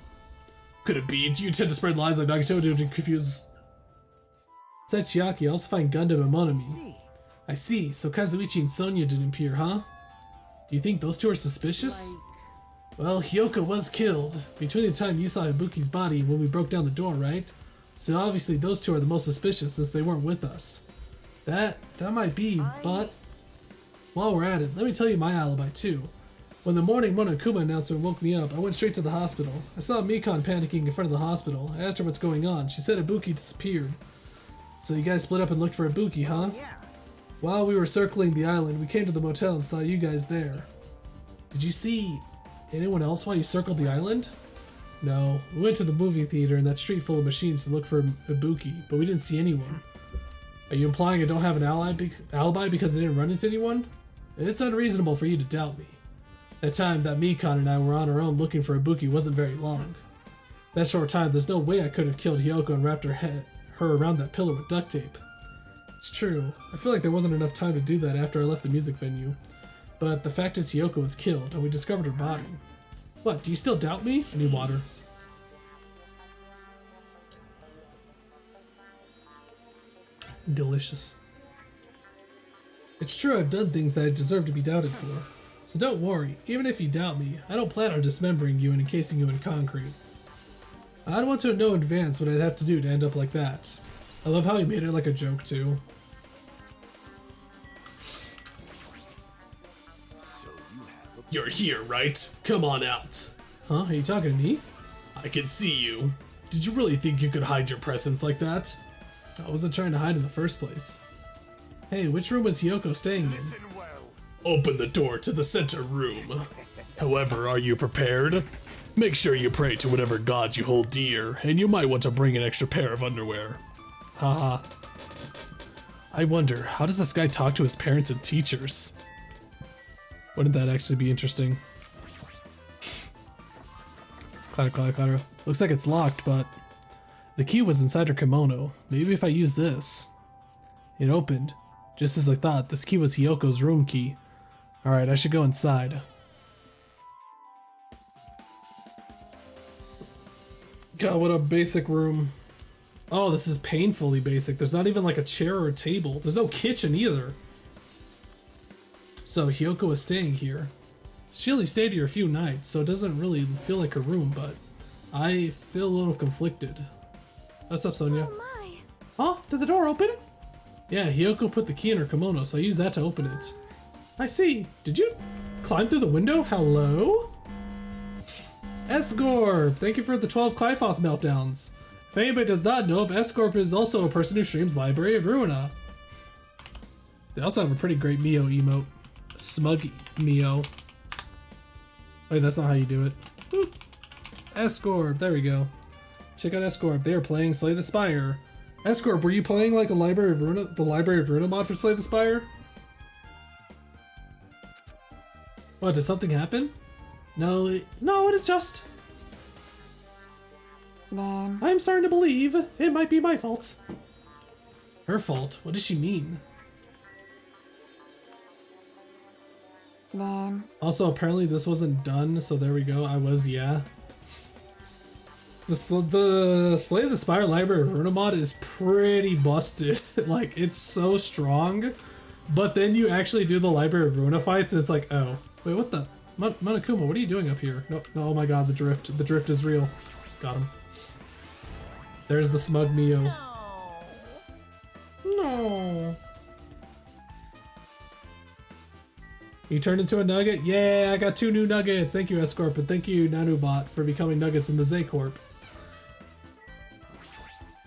Could it be? Do you tend to spread lies like Nagito to confuse... Besides Chiaki, I also find Gundam and Monami. I see, so Kazuichi and Sonya didn't appear, huh? Do you think those two are suspicious? Well, Hyoko was killed between the time you saw Ibuki's body and when we broke down the door, right? So obviously those two are the most suspicious since they weren't with us. That might be, but... While we're at it, let me tell you my alibi too. When the morning Monokuma announcement woke me up, I went straight to the hospital. I saw Mikon panicking in front of the hospital. I asked her what's going on. She said Ibuki disappeared. So you guys split up and looked for Ibuki, huh? While we were circling the island, we came to the motel and saw you guys there. Did you see anyone else while you circled the island? No, we went to the movie theater in that street full of machines to look for Ibuki, but we didn't see anyone. Are you implying I don't have an alibi because I didn't run into anyone? It's unreasonable for you to doubt me. That time that Mikon and I were on our own looking for Ibuki wasn't very long. That short time, there's no way I could have killed Hyoko and wrapped her around that pillar with duct tape. It's true, I feel like there wasn't enough time to do that after I left the music venue. But the fact is Hyoko was killed, and we discovered her body. What, do you still doubt me? I need water. Delicious. It's true I've done things that I deserve to be doubted for. So don't worry, even if you doubt me, I don't plan on dismembering you and encasing you in concrete. I don't want to know in advance what I'd have to do to end up like that. I love how he made it like a joke too. You're here, right? Come on out. Huh? Are you talking to me? I can see you. Did you really think you could hide your presence like that? I wasn't trying to hide in the first place. Hey, which room was Hyoko staying in? Open the door to the center room. However, are you prepared? Make sure you pray to whatever god you hold dear, and you might want to bring an extra pair of underwear. Haha. I wonder, how does this guy talk to his parents and teachers? Wouldn't that actually be interesting? Clara. Looks like it's locked, but the key was inside her kimono. Maybe if I use this. It opened. Just as I thought, this key was Hyoko's room key. Alright, I should go inside. God, what a basic room. Oh, this is painfully basic. There's not even like a chair or a table. There's no kitchen either. So Hyoko was staying here. She only stayed here a few nights, so it doesn't really feel like her room, but I feel a little conflicted. What's up, Sonya? Oh my. Huh? Did the door open? Yeah, Hyoko put the key in her kimono, so I used that to open it. I see. Did you climb through the window? Hello? Escorp, thank you for the 12 Clyfoth meltdowns. If anybody does not know, Escorp is also a person who streams Library of Ruina. They also have a pretty great Mio emote. Smug Mio. Wait, that's not how you do it. Boop. Escorp, there we go. Check out Escorp. They are playing Slay the Spire. Escorp, were you playing like a Library of Ruina, the Library of Ruina mod for Slay the Spire? What, did something happen? No, it is just... Then, I'm starting to believe it might be my fault. Her fault? What does she mean? then, Also, apparently this wasn't done, so there we go. I was, yeah. The Slay the Spire Library of Ruina mod is pretty busted. Like, it's so strong. But then you actually do the Library of Ruina fights, and it's like, oh. Wait, what the? Monokuma, what are you doing up here? No, oh my god, the drift. The drift is real. Got him. There's the smug Mio. No. You turned into a nugget? Yeah, I got 2 new nuggets. Thank you, Escorp, and thank you, Nanubot, for becoming nuggets in the Z-Corp.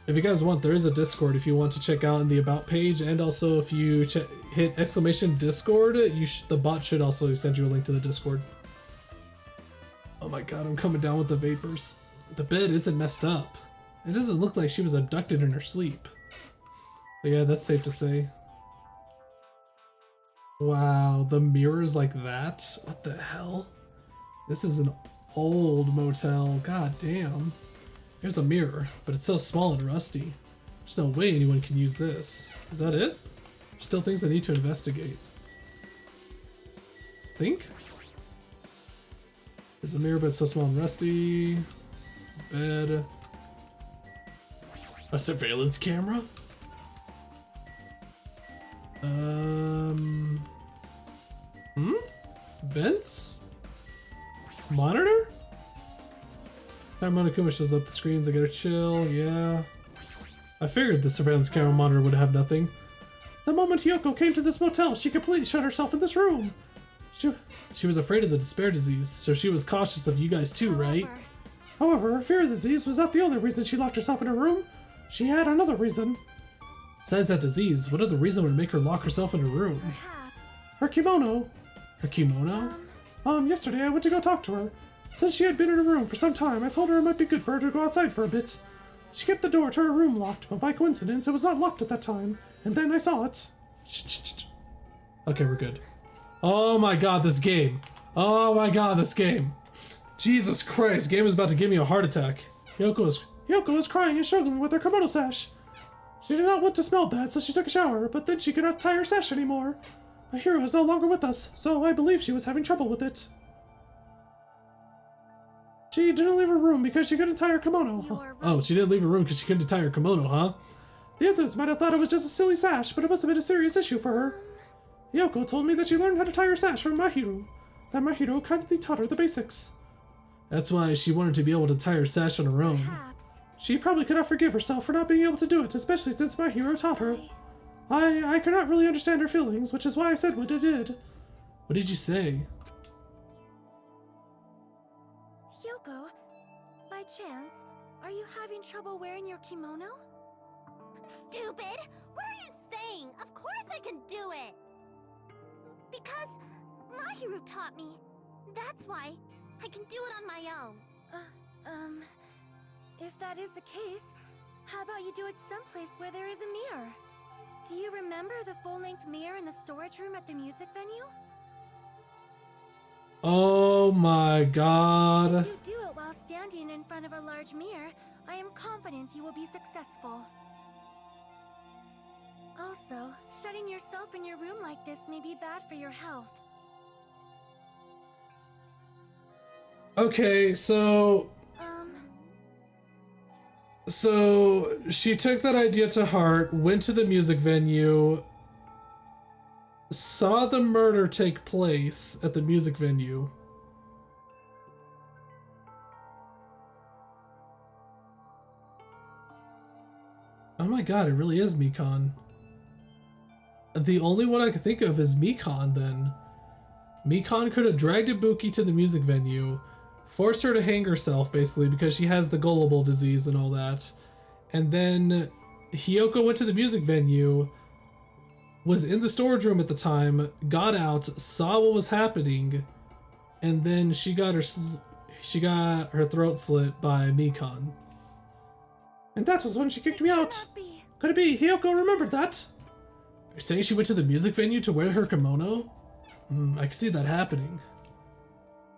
If you guys want, there is a Discord if you want to check out in the About page, and also if you hit exclamation Discord, the bot should also send you a link to the Discord. Oh my god, I'm coming down with the vapors. The bed isn't messed up. It doesn't look like she was abducted in her sleep. But yeah, that's safe to say. Wow, the mirror's like that? What the hell? This is an old motel. God damn. Here's a mirror, but it's so small and rusty. There's no way anyone can use this. Is that it? Still things I need to investigate. Sink? There's a mirror, but it's so small and rusty. Bed. A surveillance camera? Vents? Monitor? Time Monokuma shows up the screens, I get a chill, yeah. I figured the surveillance camera monitor would have nothing. The moment Hyoko came to this motel, she completely shut herself in this room. She was afraid of the despair disease, so she was cautious of you guys too, right? However, her fear of the disease was not the only reason she locked herself in her room. She had another reason. Besides that disease, what other reason would make her lock herself in her room? perhaps. Her kimono. Her kimono? Yesterday I went to go talk to her. Since she had been in her room for some time, I told her it might be good for her to go outside for a bit. She kept the door to her room locked, but by coincidence it was not locked at that time, and then I saw it. Okay, we're good. Oh my god, this game. Oh my god, this game. Jesus Christ, game is about to give me a heart attack. Hyoko was crying and struggling with her kimono sash. She did not want to smell bad, so she took a shower, but then she could not tie her sash anymore. My hero is no longer with us, so I believe she was having trouble with it. She didn't leave her room because she couldn't tie her kimono. You are right. Oh, she didn't leave her room because she couldn't tie her kimono, huh? The others might have thought it was just a silly sash, but it must have been a serious issue for her. Hyoko told me that she learned how to tie her sash from Mahiro. That Mahiro kindly taught her the basics. That's why she wanted to be able to tie her sash on her own. Perhaps. She probably could not forgive herself for not being able to do it, especially since Mahiro taught her. I could not really understand her feelings, which is why I said what I did. What did you say? Hyoko, by chance, are you having trouble wearing your kimono? Stupid! What are you saying? Of course I can do it! Because Mahiru taught me. That's why I can do it on my own. If that is the case, how about you do it someplace where there is a mirror? Do you remember the full-length mirror in the storage room at the music venue? Oh my god. If you do it while standing in front of a large mirror, I am confident you will be successful. Also, shutting yourself in your room like this may be bad for your health. Okay, so she took that idea to heart, went to the music venue, saw the murder take place at the music venue. Oh my god, it really is Mikan. The only one I can think of is Mikan then. Mikan could have dragged Ibuki to the music venue, forced her to hang herself, basically, because she has the gullible disease and all that. And then Hiyoko went to the music venue, was in the storage room at the time, got out, saw what was happening, and then she got her throat slit by Mikan. And that was when she kicked me out. Could it be Hiyoko remembered that? You're saying she went to the music venue to wear her kimono? I can see that happening.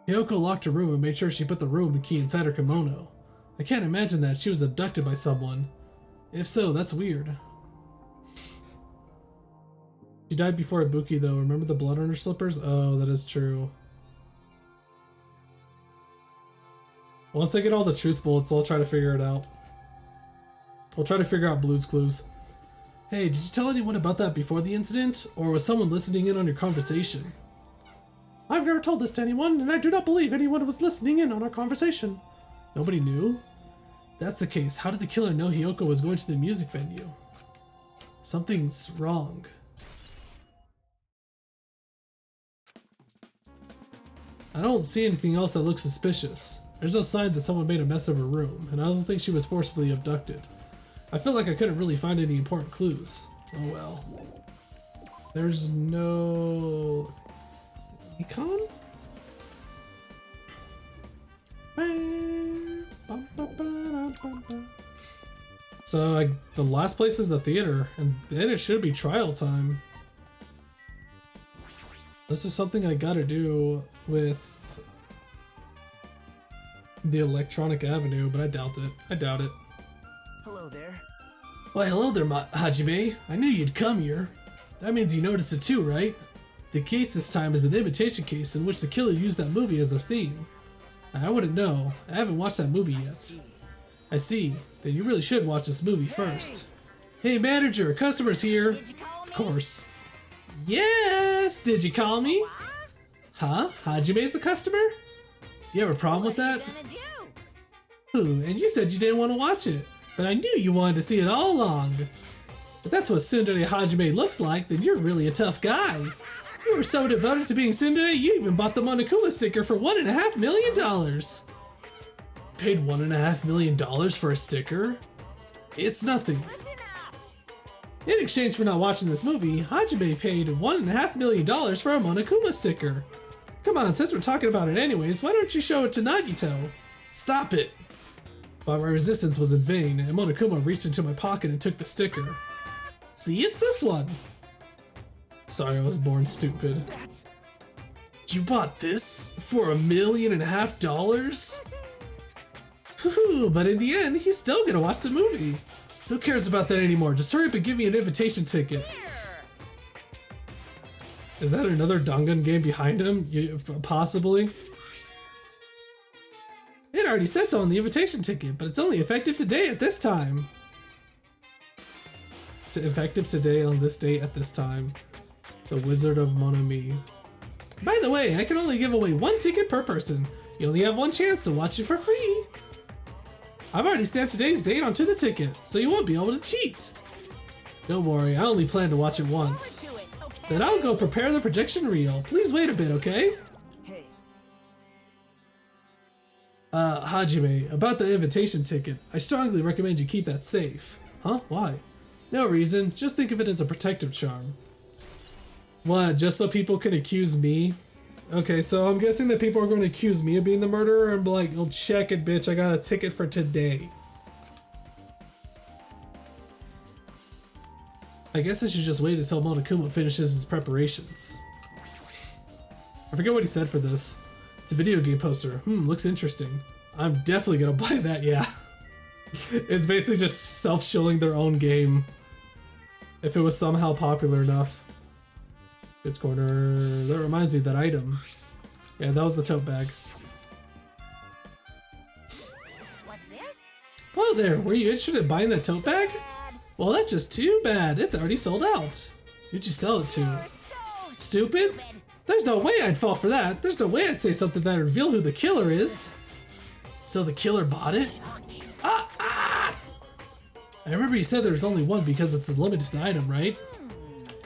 Hiyoko locked her room and made sure she put the room key inside her kimono. I can't imagine that she was abducted by someone. If so, that's weird. She died before Ibuki though. Remember the blood on her slippers? Oh, that is true. Once I get all the truth bullets, I'll try to figure it out. I'll try to figure out Blue's Clues. Hey, did you tell anyone about that before the incident? Or was someone listening in on your conversation? I've never told this to anyone, and I do not believe anyone was listening in on our conversation. Nobody knew? If that's the case, how did the killer know Hiyoko was going to the music venue? Something's wrong. I don't see anything else that looks suspicious. There's no sign that someone made a mess of her room, and I don't think she was forcefully abducted. I feel like I couldn't really find any important clues. Oh well. There's no... Econ? So the last place is the theater, and then it should be trial time. This is something I gotta do with the Electronic Avenue, but I doubt it. I doubt it. Hello there. Why, hello there, Hajime. I knew you'd come here. That means you noticed it too, right? The case this time is an imitation case in which the killer used that movie as their theme. I wouldn't know. I haven't watched that movie yet. I see. Then you really should watch this movie first. Hey manager, customer's here. Of course. Yes! Did you call me? Huh? Hajime's the customer? Do you have a problem with that? Ooh, and you said you didn't want to watch it. But I knew you wanted to see it all along. If that's what Tsundere Hajime looks like, then you're really a tough guy. You were so devoted to being Tsundere, you even bought the Monokuma sticker for $1.5 million. Paid $1.5 million for a sticker? It's nothing. In exchange for not watching this movie, Hajime paid $1.5 million for a Monokuma sticker. Come on, since we're talking about it anyways, why don't you show it to Nagito? Stop it! But my resistance was in vain, and Monokuma reached into my pocket and took the sticker. See, it's this one! Sorry, I was born stupid. You bought this for $1.5 million? Whew, but in the end, he's still gonna watch the movie. Who cares about that anymore? Just hurry up and give me an invitation ticket. Is that another Dangan game behind him? Possibly. It already says so on the invitation ticket, but it's only effective today at this time. Effective today on this date at this time. The Wizard of Monami. By the way, I can only give away 1 ticket per person. You only have 1 chance to watch it for free. I've already stamped today's date onto the ticket, so you won't be able to cheat. Don't worry, I only plan to watch it once. Then I'll go prepare the projection reel. Please wait a bit, okay? Hajime, about the invitation ticket, I strongly recommend you keep that safe. Huh? Why? No reason, just think of it as a protective charm. What, just so people can accuse me? Okay, so I'm guessing that people are going to accuse me of being the murderer and be like, oh, check it, bitch, I got a ticket for today. I guess I should just wait until Monokuma finishes his preparations. I forget what he said for this. It's a video game poster. Looks interesting. I'm definitely gonna buy that, yeah. It's basically just self-shilling their own game. If it was somehow popular enough. Goods corner. That reminds me of that item. Yeah, that was the tote bag. What's this? Whoa there, were you interested in buying that tote bag? Well, that's just too bad. It's already sold out. Who'd you sell it to? You're so Stupid? There's no way I'd fall for that. There's no way I'd say something that'd reveal who the killer is. So the killer bought it? I remember you said there was only one because it's a limited item, right?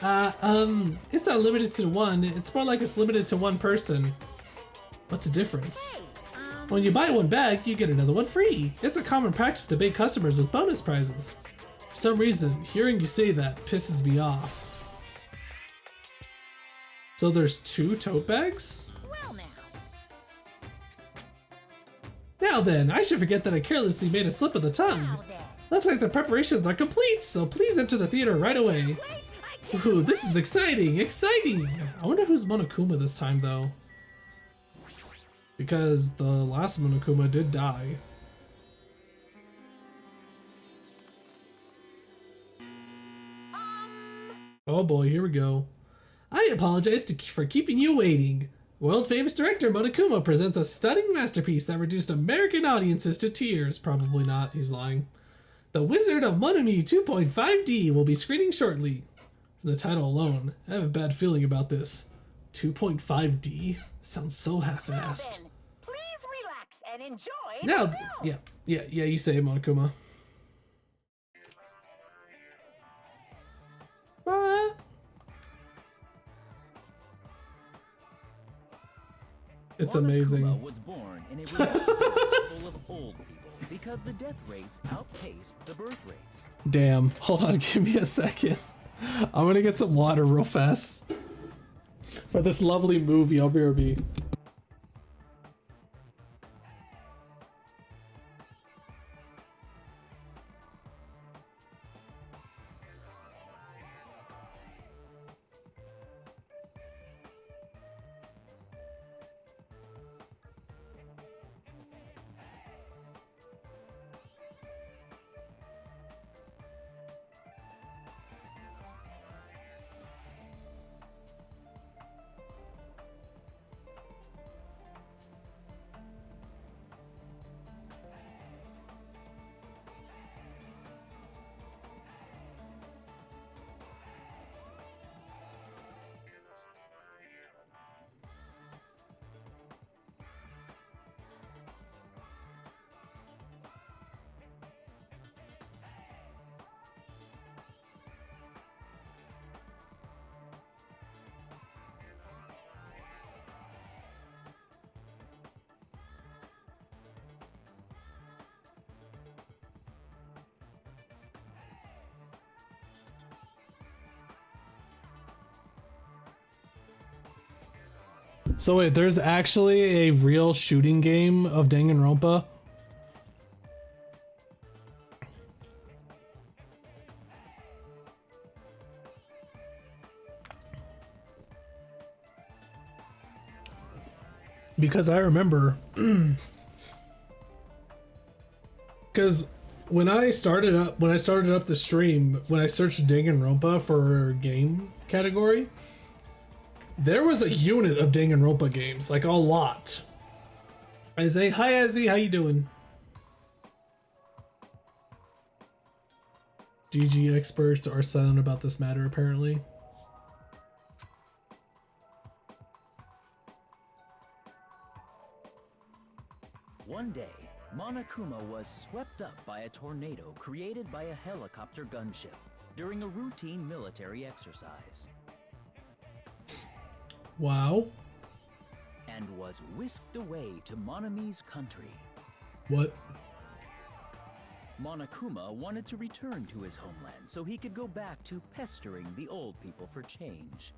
It's not limited to one. It's more like it's limited to one person. What's the difference? When you buy one bag, you get another one free. It's a common practice to bait customers with bonus prizes. For some reason, hearing you say that pisses me off. So there's 2 tote bags? Well now. Now then, I should forget that I carelessly made a slip of the tongue. Now then. Looks like the preparations are complete, so please enter the theater right away. Wait, I can't. Ooh, this is exciting, exciting! I wonder who's Monokuma this time, though. Because the last Monokuma did die. Oh boy, here we go. I apologize for keeping you waiting. World-famous director Monokuma presents a stunning masterpiece that reduced American audiences to tears. Probably not, he's lying. The Wizard of Monami 2.5D will be screening shortly. From the title alone, I have a bad feeling about this. 2.5D? Sounds so half-assed. Then, please relax and enjoy Now, the film. yeah, you say it, Monokuma. It's amazing. Monokuma was born in a reality full of old people because the death rates outpaced the birth rates. Damn. Hold on, give me a second. I'm gonna get some water real fast. For this lovely movie, I'll be right back. So wait, there's actually a real shooting game of Danganronpa? Because I remember, because when I started up the stream, when I searched Danganronpa for game category, there was a unit of Danganronpa games, like a lot. I say, hi Azzy, how you doing? DG experts are silent about this matter, apparently. One day, Monokuma was swept up by a tornado created by a helicopter gunship during a routine military exercise. Wow. And was whisked away to Monami's country. What? Monokuma wanted to return to his homeland so he could go back to pestering the old people for change.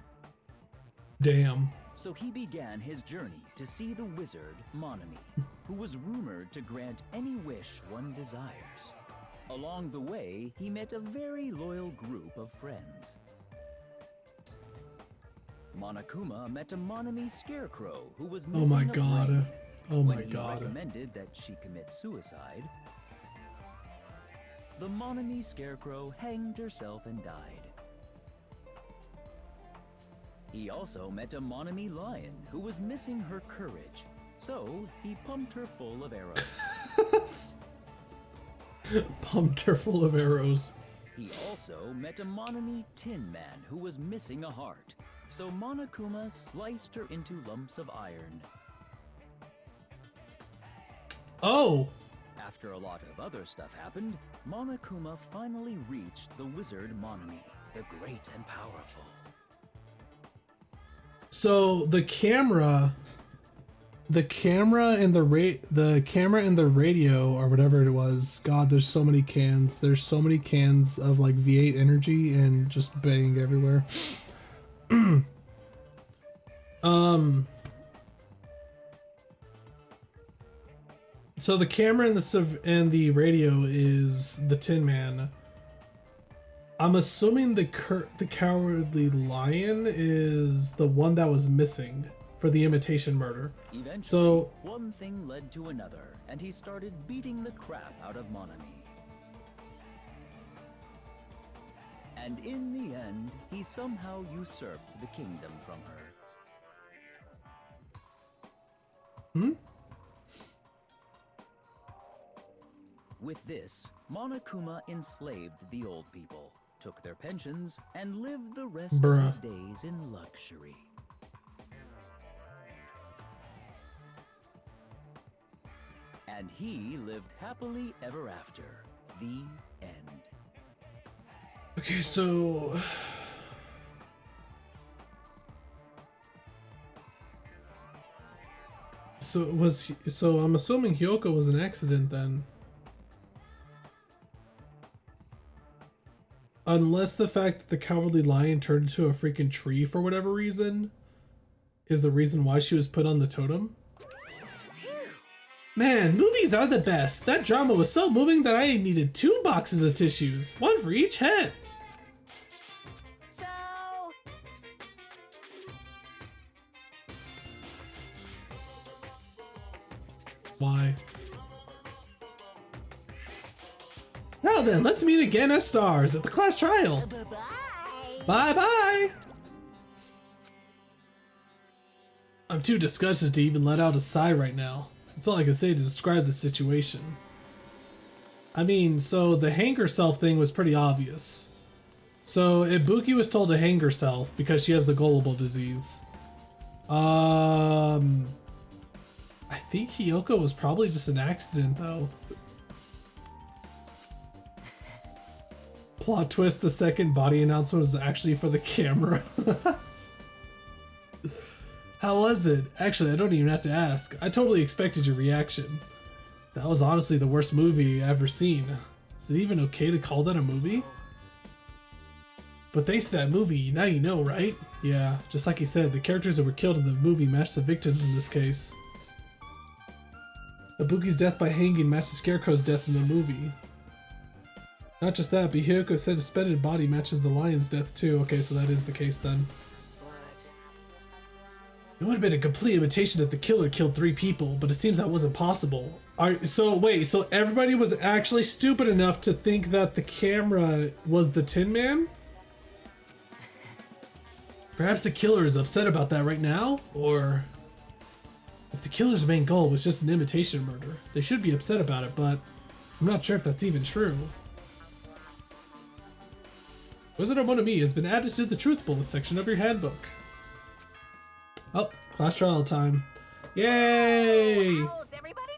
Damn. So he began his journey to see the wizard Monami, who was rumored to grant any wish one desires. Along the way, he met a very loyal group of friends. Monokuma met a Monami scarecrow who was missing Oh my a god. brain. Oh my When he god. recommended that she commit suicide, the Monami scarecrow hanged herself and died. He also met a Monami lion who was missing her courage, so he pumped her full of arrows. Pumped her full of arrows. He also met a Monami tin man who was missing a heart, so Monokuma sliced her into lumps of iron. Oh! After a lot of other stuff happened, Monokuma finally reached the wizard Monami, the great and powerful. So the camera The camera and the camera and the radio or whatever it was. God, there's so many cans. There's so many cans of like V8 energy and just banging everywhere. So the camera and the radio is the Tin Man. I'm assuming the Cowardly Lion is the one that was missing for the imitation murder. Eventually, So one thing led to another, and he started beating the crap out of Monami. And in the end, he somehow usurped the kingdom from her. With this, Monokuma enslaved the old people, took their pensions, and lived the rest of his days in luxury. And he lived happily ever after. The end. okay, so I'm assuming Hyoko was an accident then. Unless the fact that the Cowardly Lion turned into a freaking tree for whatever reason is the reason why she was put on the totem. Man, movies are the best. That drama was so moving that I needed 2 boxes of tissues, one for each head. So, Why? Now then, let's meet again as stars at the class trial. bye-bye. Bye-bye. I'm too disgusted to even let out a sigh right now. That's all I can say to describe the situation. I mean, so the hang herself thing was pretty obvious. So Ibuki was told to hang herself because she has the gullible disease. I think Hyoko was probably just an accident though. Plot twist, the second body announcement was actually for the camera. How was it? Actually, I don't even have to ask. I totally expected your reaction. That was honestly the worst movie I've ever seen. Is it even okay to call that a movie? But thanks to that movie, now you know, right? Yeah, just like he said, the characters that were killed in the movie matched the victims in this case. Ibuki's death by hanging matched the Scarecrow's death in the movie. Not just that, but Hyoko's suspended body matches the lion's death too. Okay, so that is the case then. It would have been a complete imitation that the killer killed 3 people, but it seems that wasn't possible. So wait, so everybody was actually stupid enough to think that the camera was the Tin Man? Perhaps the killer is upset about that right now? Or if the killer's main goal was just an imitation murder, they should be upset about it, but I'm not sure if that's even true. Wizard of Monami has been added to the truth bullet section of your handbook. Oh, class trial time. Yay! Oh, how's everybody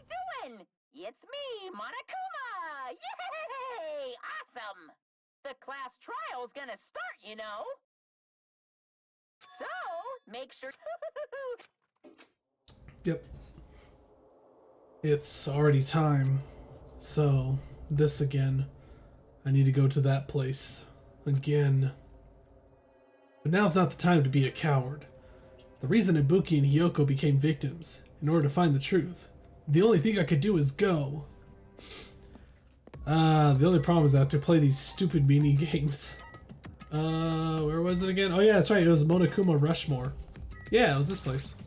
doing? It's me, Monokuma! Yay! Awesome! The class trial's gonna start, you know. So, make sure... Yep. It's already time. So, this again. I need to go to that place. Again. But now's not the time to be a coward. The reason Ibuki and Hyoko became victims, in order to find the truth. The only thing I could do is go. The only problem is I have to play these stupid mini games. Where was it again? Oh yeah, that's right, it was Monokuma Rushmore. Yeah, it was this place.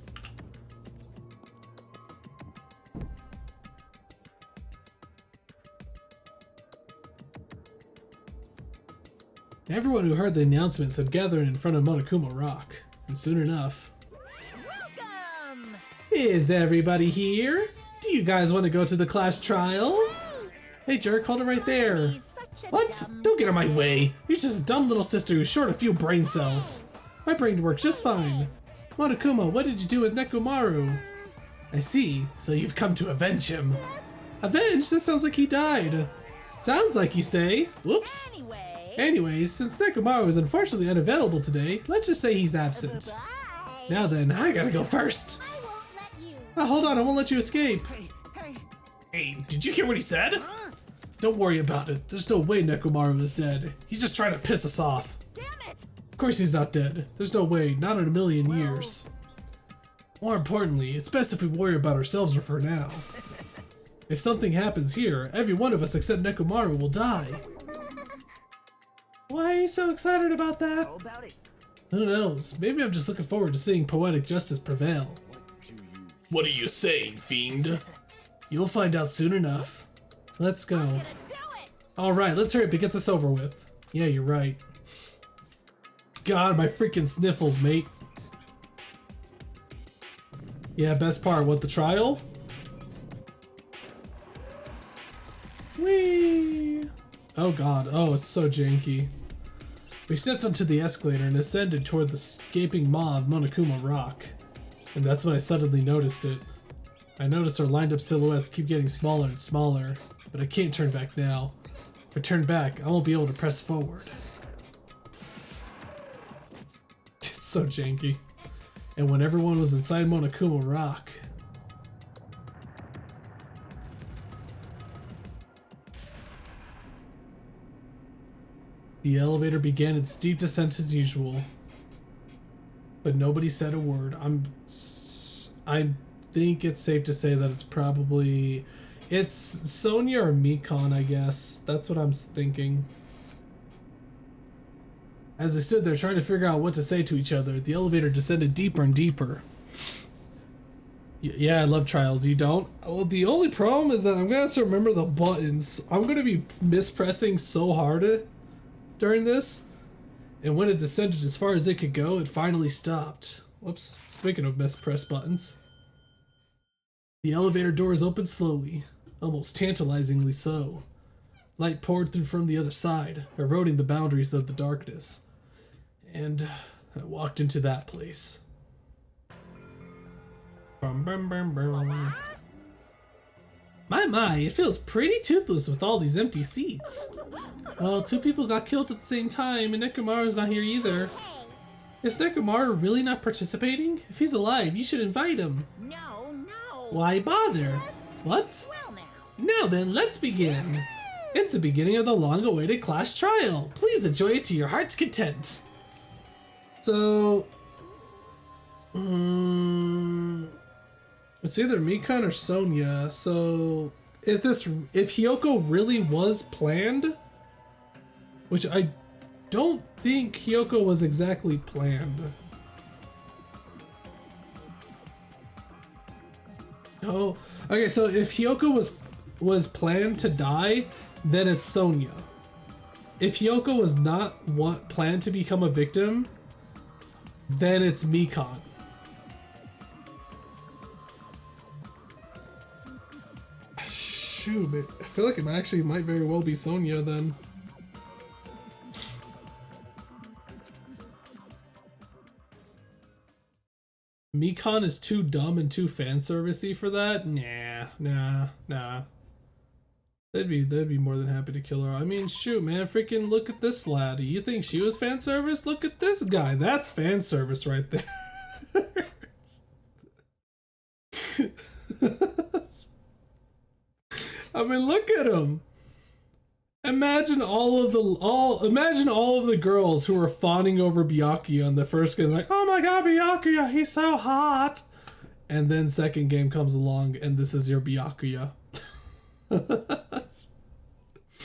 Everyone who heard the announcements had gathered in front of Monokuma Rock, and soon enough... Welcome! Is everybody here? Do you guys want to go to the class trial? Hey jerk, hold it right there. He's such a What? dumb Don't get in my guy. way. You're just a dumb little sister who's short a few brain cells. My brain works just fine. Monokuma, what did you do with Nekomaru? I see, so you've come to avenge him. Avenge? That sounds like he died. Sounds like you say. Whoops. Anyway, Anyways, since Nekomaru is unfortunately unavailable today, let's just say he's absent. Bye. Now then, I gotta go first. I won't let you. Oh, hold on, I won't let you escape. Hey! Hey, did you hear what he said? Don't worry about it. There's no way Nekomaru is dead. He's just trying to piss us off. Damn it! Of course he's not dead. There's no way, not in a million years. More importantly, it's best if we worry about ourselves for now. If something happens here, every one of us except Nekomaru will die. Why are you so excited about that? How about it? Who knows? Maybe I'm just looking forward to seeing poetic justice prevail. What are you saying, fiend? You'll find out soon enough. Let's go. Gonna do it! Alright, let's hurry up and get this over with. Yeah, you're right. God, my freaking sniffles, mate. Yeah, best part, what, the trial? Whee! Oh god, oh, it's so janky. We stepped onto the escalator and ascended toward the gaping maw of Monokuma Rock. And that's when I suddenly noticed it. I noticed our lined up silhouettes keep getting smaller and smaller, but I can't turn back now. If I turn back, I won't be able to press forward. It's so janky. And when everyone was inside Monokuma Rock, the elevator began its steep descent as usual. But nobody said a word. I think it's safe to say that it's Sonia or Mikon, I guess. That's what I'm thinking. As we stood there trying to figure out what to say to each other, the elevator descended deeper and deeper. Yeah, I love trials. You don't? Well, the only problem is that I'm gonna have to remember the buttons. I'm gonna be mispressing so hard during this. And when it descended as far as it could go, it finally stopped. Whoops. Speaking of mispress buttons. The elevator doors opened slowly, almost tantalizingly so. Light poured through from the other side, eroding the boundaries of the darkness. And I walked into that place. Brum, brum, brum, brum. My, it feels pretty toothless with all these empty seats. Well, 2 people got killed at the same time, and Nekomaru's not here either. Is Nekomaru really not participating? If he's alive, you should invite him. No. Why bother? What? Well, now. Now then, let's begin. It's the beginning of the long-awaited class trial. Please enjoy it to your heart's content. So, it's either Mikon or Sonia. So, if Hiyoko really was planned, which I don't think Hiyoko was exactly planned. No. Okay, so if Hiyoko was planned to die, then it's Sonia. If Hiyoko was not planned to become a victim, then it's Mikon. Shoot, man. I feel like it might very well be Sonia then. Mikon is too dumb and too fan servicey for that? Nah. They'd be more than happy to kill her. I mean, shoot, man, freaking look at this lad. You think she was fan service? Look at this guy. That's fan service right there. I mean, look at him. Imagine all of the girls who were fawning over Byakuya on the first game, like, oh my god, Byakuya, he's so hot. And then second game comes along, and this is your Byakuya.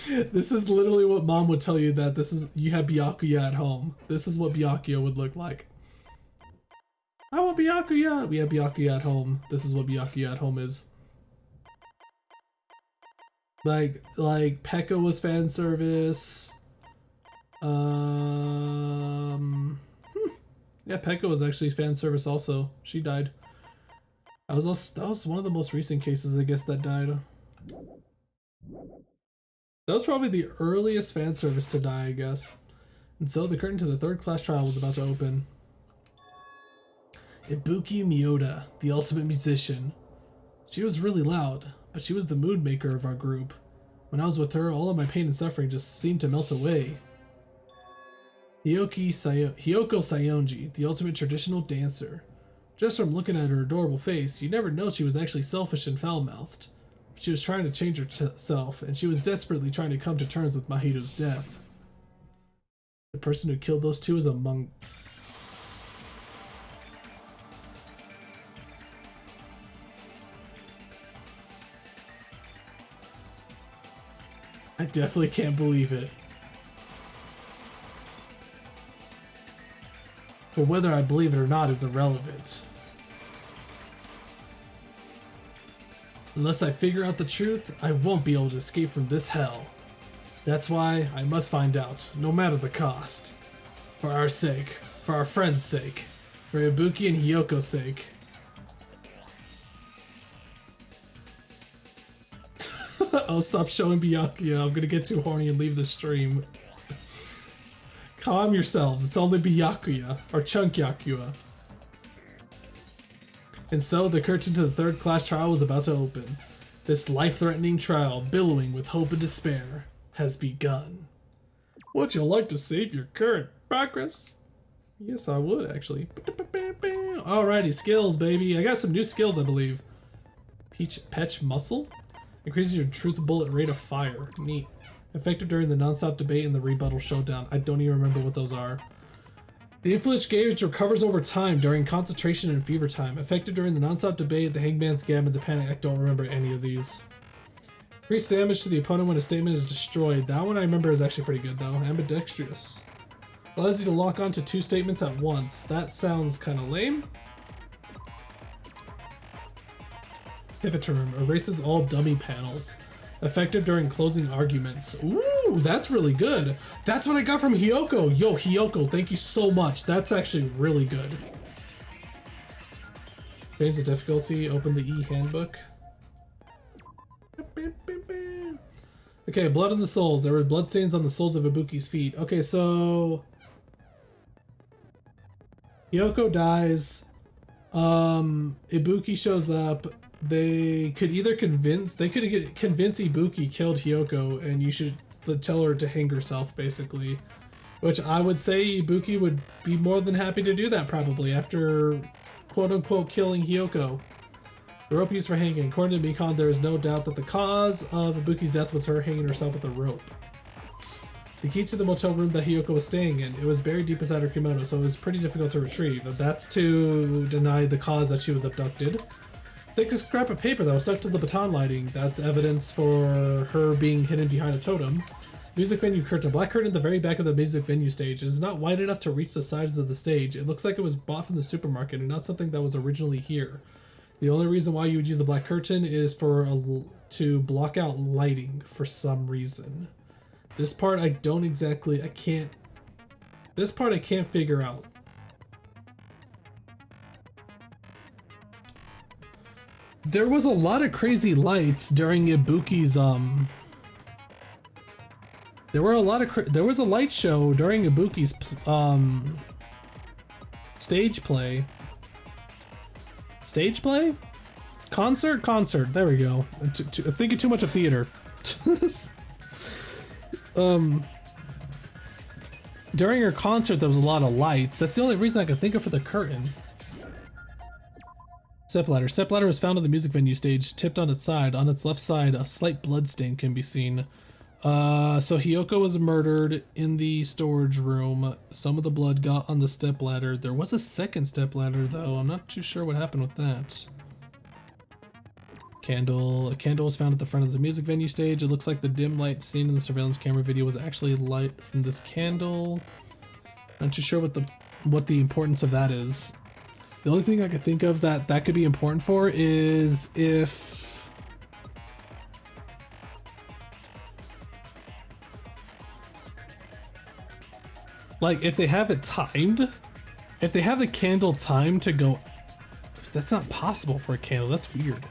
This is literally what mom would tell you, that you have Byakuya at home. This is what Byakuya would look like. I want Byakuya. We have Byakuya at home. This is what Byakuya at home is. Like Pekka was fan service. Yeah, Pekka was actually fan service also. She died. That was one of the most recent cases, I guess, that died. That was probably the earliest fan service to die, I guess. And so the curtain to the third class trial was about to open. Ibuki Miyoda, the ultimate musician. She was really loud, but she was the mood maker of our group. When I was with her, all of my pain and suffering just seemed to melt away. Hiyoko Sayonji, the ultimate traditional dancer. Just from looking at her adorable face, you never know she was actually selfish and foul-mouthed. She was trying to change herself, and she was desperately trying to come to terms with Mahiru's death. The person who killed those two is among... I definitely can't believe it. But whether I believe it or not is irrelevant. Unless I figure out the truth, I won't be able to escape from this hell. That's why I must find out, no matter the cost. For our sake, for our friend's sake, for Ibuki and Hiyoko's sake. I'll stop showing Byakuya. I'm gonna get too horny and leave the stream. Calm yourselves, it's only Byakuya, or Chunkyakuya. And so the curtain to the third class trial was about to open. This life-threatening trial, billowing with hope and despair, has begun. Would you like to save your current progress? Yes, I would, actually. Alrighty, skills, baby. I got some new skills, I believe. Patch muscle? Increases your truth bullet rate of fire. Neat. Effective during the non-stop debate and the rebuttal showdown. I don't even remember what those are. The influence gauge recovers over time during concentration and fever time. Effective during the non-stop debate, the hangman's gam, and the panic. I don't remember any of these. Increased damage to the opponent when a statement is destroyed. That one I remember is actually pretty good though. Ambidextrous. Allows you to lock on to 2 statements at once. That sounds kind of lame. Pivot term. Erases all dummy panels. Effective during closing arguments. Ooh, that's really good. That's what I got from Hiyoko. Yo, Hiyoko, thank you so much. That's actually really good. Raise the difficulty. Open the e-handbook. Okay, blood on the soles. There were bloodstains on the soles of Ibuki's feet. Okay, so... Hiyoko dies. Ibuki shows up. They could either convince Ibuki killed Hiyoko and you should tell her to hang herself, basically. Which I would say Ibuki would be more than happy to do that, probably, after quote-unquote killing Hiyoko. The rope used for hanging. According to Mikon, there is no doubt that the cause of Ibuki's death was her hanging herself with a rope. The key to the motel room that Hiyoko was staying in, it was buried deep inside her kimono, so it was pretty difficult to retrieve. That's to deny the cause that she was abducted. Take a scrap of paper that was stuck to the baton lighting. That's evidence for her being hidden behind a totem. Music venue curtain. Black curtain at the very back of the music venue stage. It is not wide enough to reach the sides of the stage. It looks like it was bought from the supermarket and not something that was originally here. The only reason why you would use the black curtain is to block out lighting for some reason. This part I can't figure out. There was a lot of crazy lights during Ibuki's there was a light show during Ibuki's stage play. Stage play? Concert. There we go. I'm thinking too much of theater. During her concert, there was a lot of lights. That's the only reason I could think of for the curtain. Stepladder. Stepladder was found on the music venue stage, tipped on its side. On its left side, a slight blood stain can be seen. So Hiyoko was murdered in the storage room. Some of the blood got on the stepladder. There was a second stepladder, though. I'm not too sure what happened with that. Candle. A candle was found at the front of the music venue stage. It looks like the dim light seen in the surveillance camera video was actually light from this candle. Not too sure what the importance of that is. The only thing I could think of that could be important for is if... like, if they have it timed, if they have the candle timed to go... That's not possible for a candle, that's weird.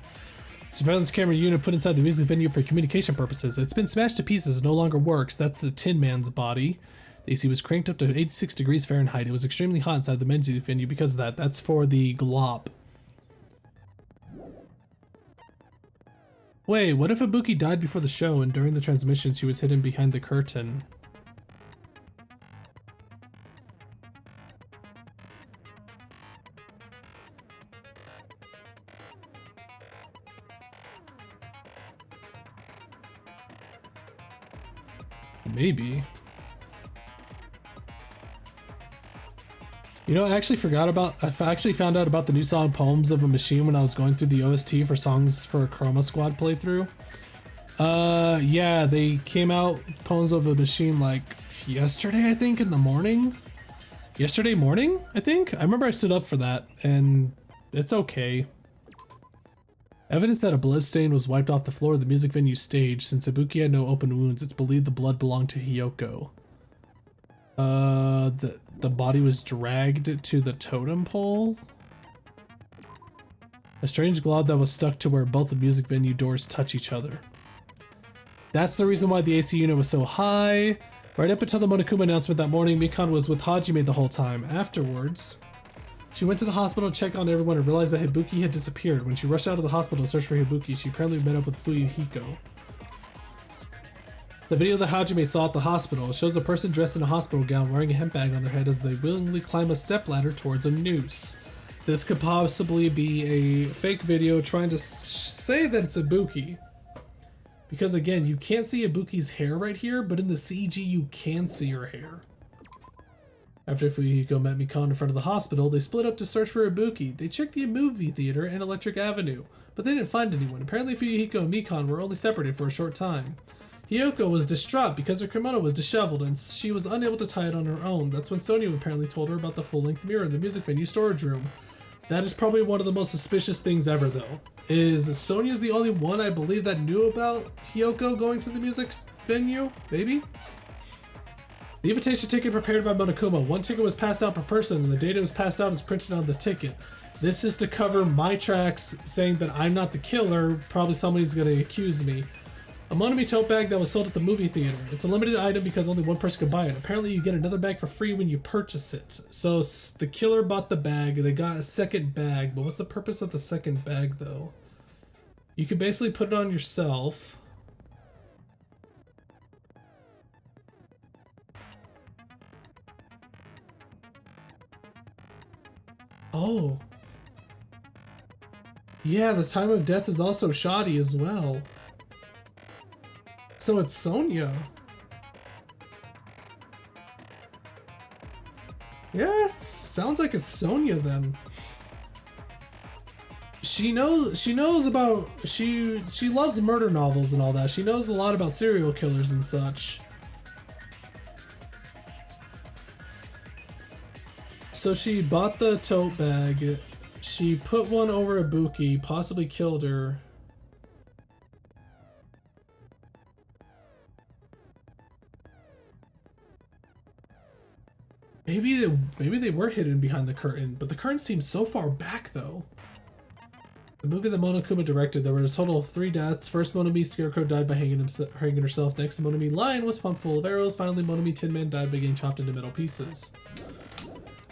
Surveillance camera unit put inside the music venue for communication purposes. It's been smashed to pieces, it no longer works. That's the Tin Man's body. The AC was cranked up to 86 degrees Fahrenheit. It was extremely hot inside the men's venue because of that. That's for the glop. Wait, what if Ibuki died before the show and during the transmission she was hidden behind the curtain? Maybe. You know, I actually found out about the new song Poems of a Machine when I was going through the OST for Songs for a Chroma Squad playthrough. Yeah, they came out Poems of a Machine like yesterday, I think, in the morning. Yesterday morning, I think? I remember I stood up for that, and it's okay. Evidence that a bloodstain was wiped off the floor of the music venue stage. Since Ibuki had no open wounds, it's believed the blood belonged to Hiyoko. The body was dragged to the totem pole. A strange glob that was stuck to where both the music venue doors touch each other. That's the reason why the AC unit was so high. Right up until the Monokuma announcement that morning, Mikan was with Hajime the whole time. Afterwards, she went to the hospital to check on everyone and realized that Hibuki had disappeared. When she rushed out of the hospital to search for Hibuki, she apparently met up with Fuyuhiko. The video that Hajime saw at the hospital shows a person dressed in a hospital gown wearing a hemp bag on their head as they willingly climb a stepladder towards a noose. This could possibly be a fake video trying to say that it's Ibuki. Because again, you can't see Ibuki's hair right here, but in the CG you can see her hair. After Fuyuhiko met Mikan in front of the hospital, they split up to search for Ibuki. They checked the movie theater and Electric Avenue, but they didn't find anyone. Apparently Fuyuhiko and Mikan were only separated for a short time. Hiyoko was distraught because her kimono was disheveled and she was unable to tie it on her own. That's when Sonia apparently told her about the full-length mirror in the music venue storage room. That is probably one of the most suspicious things ever though. Is Sonia's the only one I believe that knew about Hiyoko going to the music venue? Maybe? The invitation ticket prepared by Monokuma. One ticket was passed out per person and the data was passed out as printed on the ticket. This is to cover my tracks saying that I'm not the killer. Probably somebody's gonna accuse me. A Monami tote bag that was sold at the movie theater. It's a limited item because only one person can buy it. Apparently you get another bag for free when you purchase it. So the killer bought the bag, they got a second bag, but what's the purpose of the second bag though? You can basically put it on yourself. Oh. Yeah, the time of death is also shoddy as well. So it's Sonia. Yeah, it sounds like it's Sonia then. She knows about she loves murder novels and all that. She knows a lot about serial killers and such. So she bought the tote bag. She put one over Ibuki, possibly killed her. Maybe they were hidden behind the curtain, but the curtain seems so far back though. The movie that Monokuma directed, there were a total of 3 deaths. First, Monami Scarecrow died by hanging herself. Next, Monami Lion was pumped full of arrows. Finally, Monami Tin Man died by getting chopped into metal pieces.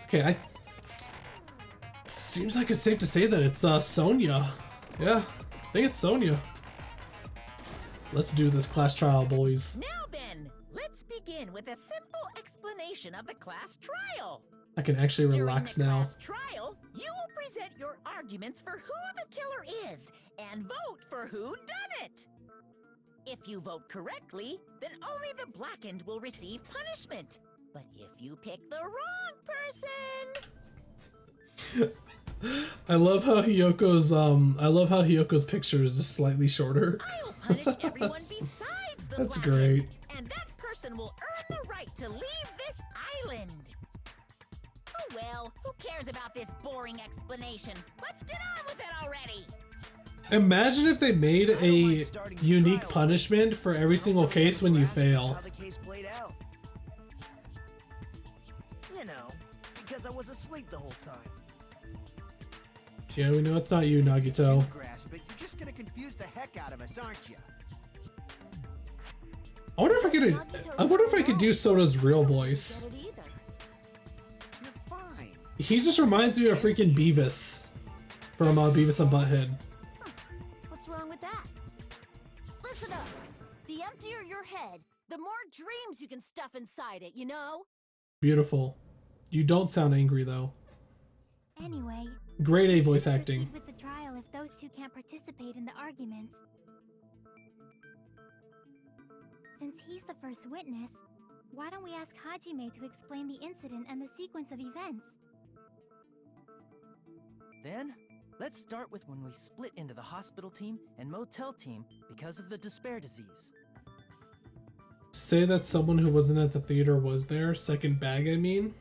Okay, seems like it's safe to say that it's Sonia. Yeah, I think it's Sonia. Let's do this class trial, boys. Now then, let's begin with a simple explanation of the class trial. I can actually relax During the now. class trial, you will present your arguments for who the killer is and vote for who done it. If you vote correctly, then only the blackened will receive punishment. But if you pick the wrong person... I love how Hiyoko's picture is just slightly shorter. I'll punish everyone besides the That's blackened, great. and that person will earn the right to leave this island. Oh well, who cares about this boring explanation? Let's get on with it already. Imagine if they made a unique punishment for every single case when you fail. How the case played out. You know, because I was asleep the whole time. Yeah, we know it's not you, Nagito. Grasp it. You're just gonna confuse the heck out of us, aren't you? I wonder if I could do Soda's real voice. You're fine. He just reminds me of freaking Beavis from Beavis and Butthead. What's wrong with that? Listen up. The emptier your head, the more dreams you can stuff inside it, you know? Beautiful. You don't sound angry though. Anyway, Grade A voice proceed acting. with the trial if those two can't participate in the arguments. since he's the first witness, why don't we ask Hajime to explain the incident and the sequence of events? Then, let's start with when we split into the hospital team and motel team because of the despair disease. Say that someone who wasn't at the theater was there. Second bag, I mean.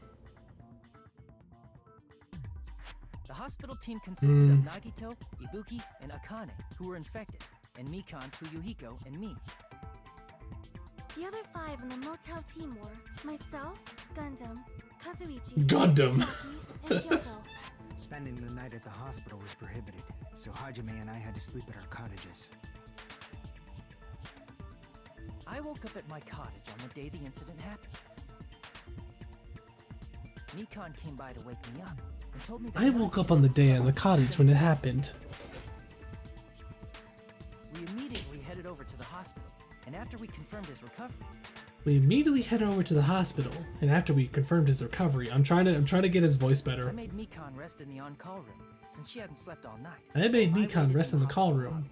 The hospital team consisted of Nagito, Ibuki, and Akane, who were infected, and Mikan, Fuyuhiko, and me. The other 5 in the motel team were myself, Gundam, Kazuichi, Gundam. and Kyoko. Spending the night at the hospital was prohibited, so Hajime and I had to sleep at our cottages. I woke up at my cottage on the day the incident happened. Mikan came by to wake me up and told me that I woke up on the day in the cottage when it happened. We immediately headed over to the hospital, and after we confirmed his recovery, We immediately head over to the hospital, and after we confirmed his recovery, I'm trying to get his voice I better. made Mikan rest in the on-call room since she hadn't slept all night. I made While Mikan waited rest in the call hospital room.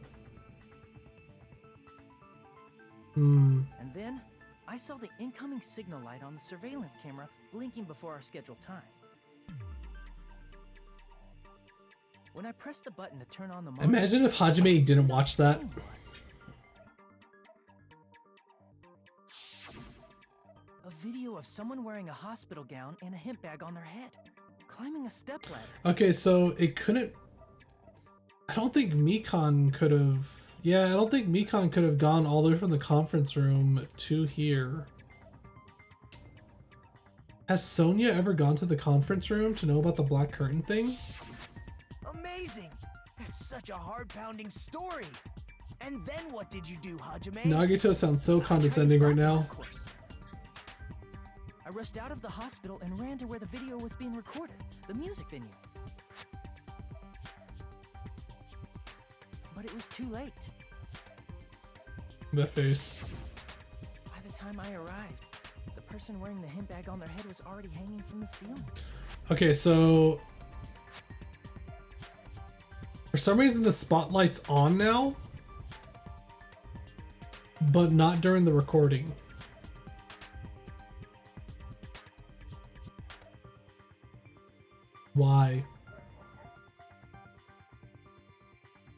lobby. And then, I saw the incoming signal light on the surveillance camera blinking before our scheduled time. When I pressed the button to turn on the monitor, Imagine if Hajime didn't watch that. a video of someone wearing a hospital gown and a hemp bag on their head, climbing a stepladder. Okay, so it couldn't. I don't think Mikan could have. Yeah, I don't think Mikan could have gone all the way from the conference room to here. Has Sonia ever gone to the conference room to know about the black curtain thing? Amazing! That's such a heart-pounding story! And then what did you do, Hajime? Nagito sounds so I tried to condescending right stop it, now. of course. I rushed out of the hospital and ran to where the video was being recorded, the music venue. But it was too late. That face. By the time I arrived, the person wearing the hemp bag on their head was already hanging from the ceiling. Okay, so for some reason the spotlight's on now, but not during the recording. Why?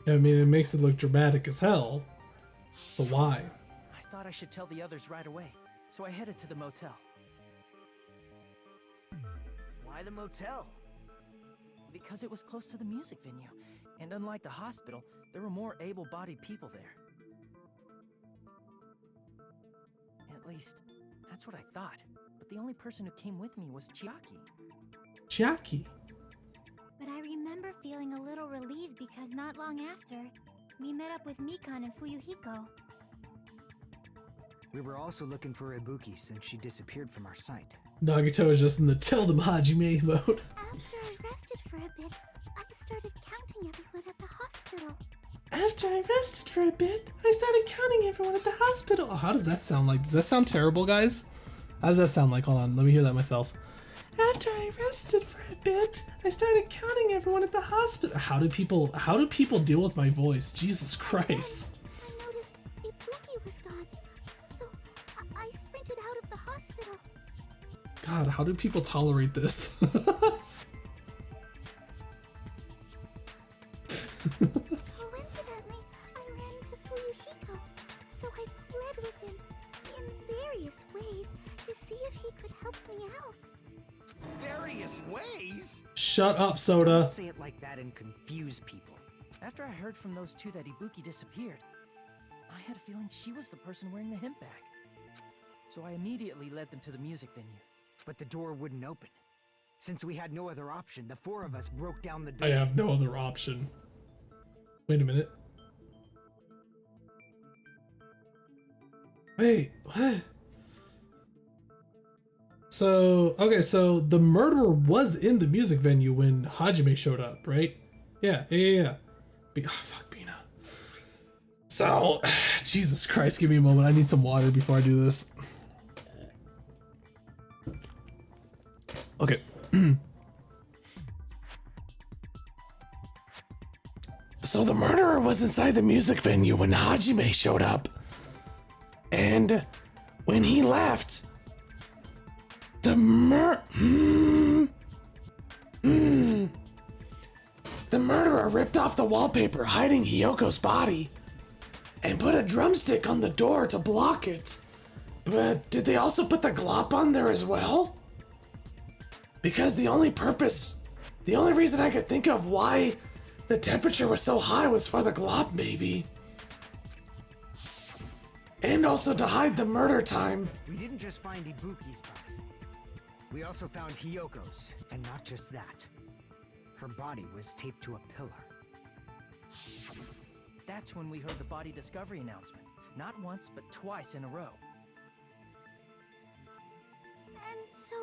I mean, it makes it look dramatic as hell, but why? I thought I should tell the others right away, so I headed to the motel. Why the motel? Because it was close to the music venue, and unlike the hospital, there were more able-bodied people there. At least, that's what I thought. But the only person who came with me was Chiaki. Chiaki. But I remember feeling a little relieved because not long after, we met up with Mikan and Fuyuhiko. We were also looking for Ibuki since she disappeared from our sight. Nagito is just in the tell them Hajime mode. After I rested for a bit, I started counting everyone at the hospital. After I rested for a bit, I started counting everyone at the hospital. Oh, how does that sound like? Does that sound terrible, guys? How does that sound like? Hold on, let me hear that myself. After I rested for a bit, I started counting everyone at the hospital. How do people deal with my voice? Jesus Christ. I noticed Ibuki was gone, so I sprinted out of the hospital. God, how do people tolerate this? Coincidentally, I ran into Fuyuhiko, so I fled with him in various ways to see if he could help me out. Various ways? Shut up, Don't Soda. say it like that and confuse people. After I heard from those two that Ibuki disappeared, I had a feeling she was the person wearing the hemp bag. So I immediately led them to the music venue. But the door wouldn't open. Since we had no other option, the 4 of us broke down the door. I have no other option. Wait a minute. Wait, what? So, okay, so the murderer was in the music venue when Hajime showed up, right? Yeah. Oh, fuck, Bina. So, Jesus Christ, give me a moment. I need some water before I do this. Okay. So the murderer was inside the music venue when Hajime showed up. And when he left, the the murderer ripped off the wallpaper hiding Hiyoko's body and put a drumstick on the door to block it. But did they also put the glop on there as well? Because the only reason I could think of why the temperature was so high was for the glop, maybe. And also to hide the murder time. We didn't just find Ibuki's body. We also found Hiyoko's, and not just that. Her body was taped to a pillar. That's when we heard the body discovery announcement. Not once, but twice in a row. And so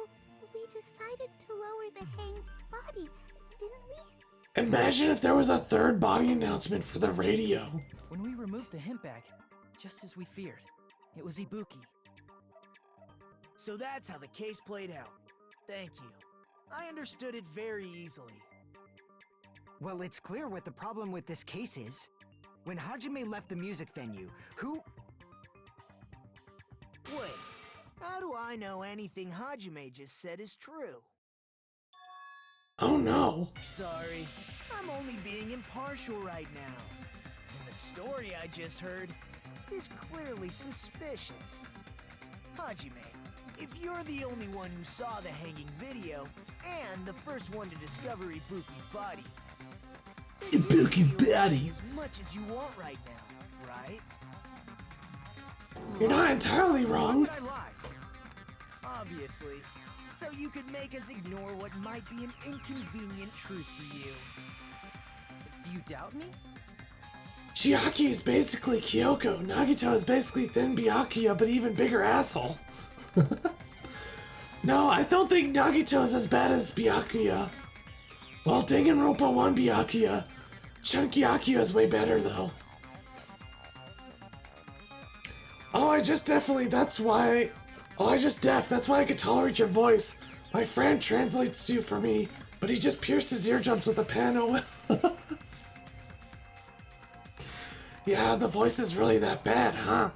we decided to lower the hanged body, didn't we? Imagine if there was a third body announcement for the radio. When we removed the hemp bag, just as we feared, it was Ibuki. So that's how the case played out. Thank you. I understood it very easily. Well, it's clear what the problem with this case is. When Hajime left the music venue, who... Wait, how do I know anything Hajime just said is true? Oh no. Sorry, I'm only being impartial right now. And the story I just heard is clearly suspicious. Hajime, if you're the only one who saw the hanging video, and the first one to discover Ibuki's body, then Ibuki's you can feel body. as much as you want right now, right? You're not entirely Why wrong. would I lie? Obviously. So you could make us ignore what might be an inconvenient truth for you. Do you doubt me? Chiaki is basically Kyoko. Nagito is basically thin Byakuya, but even bigger asshole. No, I don't think Nagito is as bad as Byakuya. Well, Danganronpa 1 Byakuya. Chunky Akuya is way better, though. That's why I could tolerate your voice. My friend translates you for me, but he just pierced his eardrums with a pen. Oh, yeah, the voice is really that bad, huh?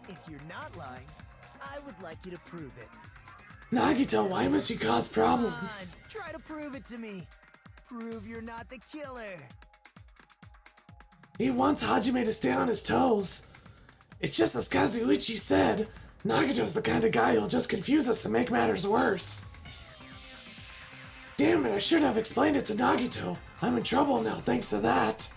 If you're not lying, I would like you to prove it. Nagito, why must you cause problems? Come on, try to prove it to me. Prove you're not the killer. He wants Hajime to stay on his toes. It's just as Kazuichi said, Nagito's the kind of guy who'll just confuse us and make matters worse. Damn it, I should have explained it to Nagito. I'm in trouble now thanks to that.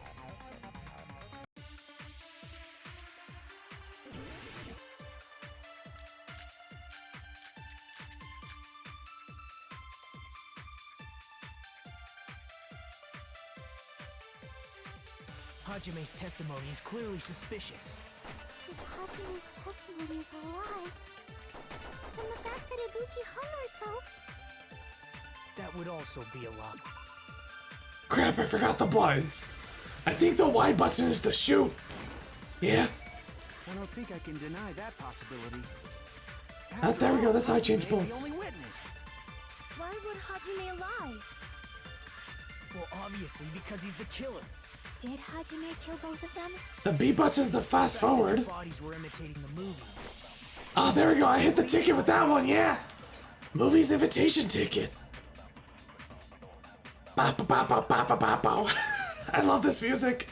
Hajime's testimony is clearly suspicious. If Hajime's testimony is a lie, then the fact that Ibuki hung herself... That would also be a lie. Crap, I forgot the buttons. I think the Y button is to shoot. Yeah. I don't think I can deny that possibility. There we go, that's how I change Hajime's bullets. the only witness. Why would Hajime lie? Well, obviously because he's the killer. Did Hajime kill both of them? The B button's the fast forward. Bodies were imitating the movie. Oh, there we go, I hit the ticket with that one, yeah. Movie's invitation ticket. Ba-ba-ba-ba-ba-ba-ba. I love this music.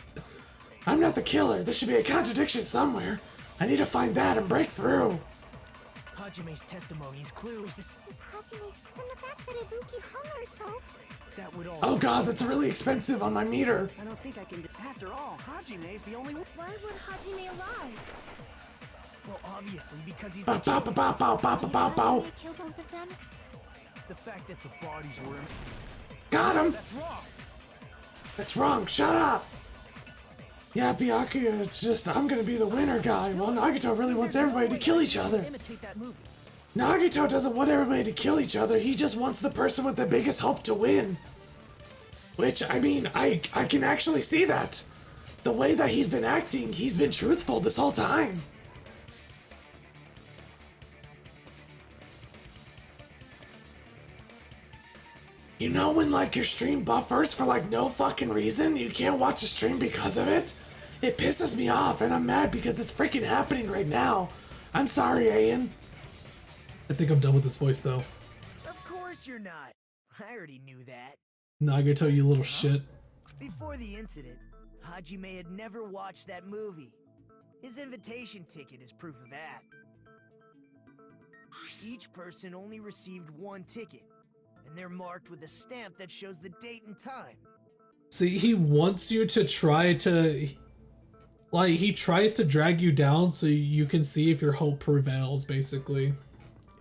I'm not the killer. There should be a contradiction somewhere. I need to find that and break through. Hajime's testimony is clearly If Hajime's... and the fact that Ibuki hung herself... That would all. Oh god, that's really expensive on my meter. I don't think I can. After all, Hajime's the only one. Why would Hajime lie? Well, obviously because he's the killer. Ba-ba-ba-ba-ba-ba-ba-ba. Did Hajime kill both of them? The fact that the bodies were. Got him. That's wrong. That's wrong. Shut up. Yeah, Byakuya, it's just I'm gonna be the winner guy. Well, Nagito really wants everybody to kill each other. Imitate that movie. Nagito doesn't want everybody to kill each other. He just wants the person with the biggest hope to win. Which, I mean, I can actually see that. The way that he's been acting, he's been truthful this whole time. You know when, like, your stream buffers for, like, no fucking reason? You can't watch a stream because of it? It pisses me off, and I'm mad because it's freaking happening right now. I'm sorry, Ian. I think I'm done with this voice, though. Of course you're not. I already knew that. No, I gotta tell you, little shit. Before the incident, Hajime had never watched that movie. His invitation ticket is proof of that. Each person only received one ticket, and they're marked with a stamp that shows the date and time. See, he wants you to try to... Like, he tries to drag you down so you can see if your hope prevails, basically.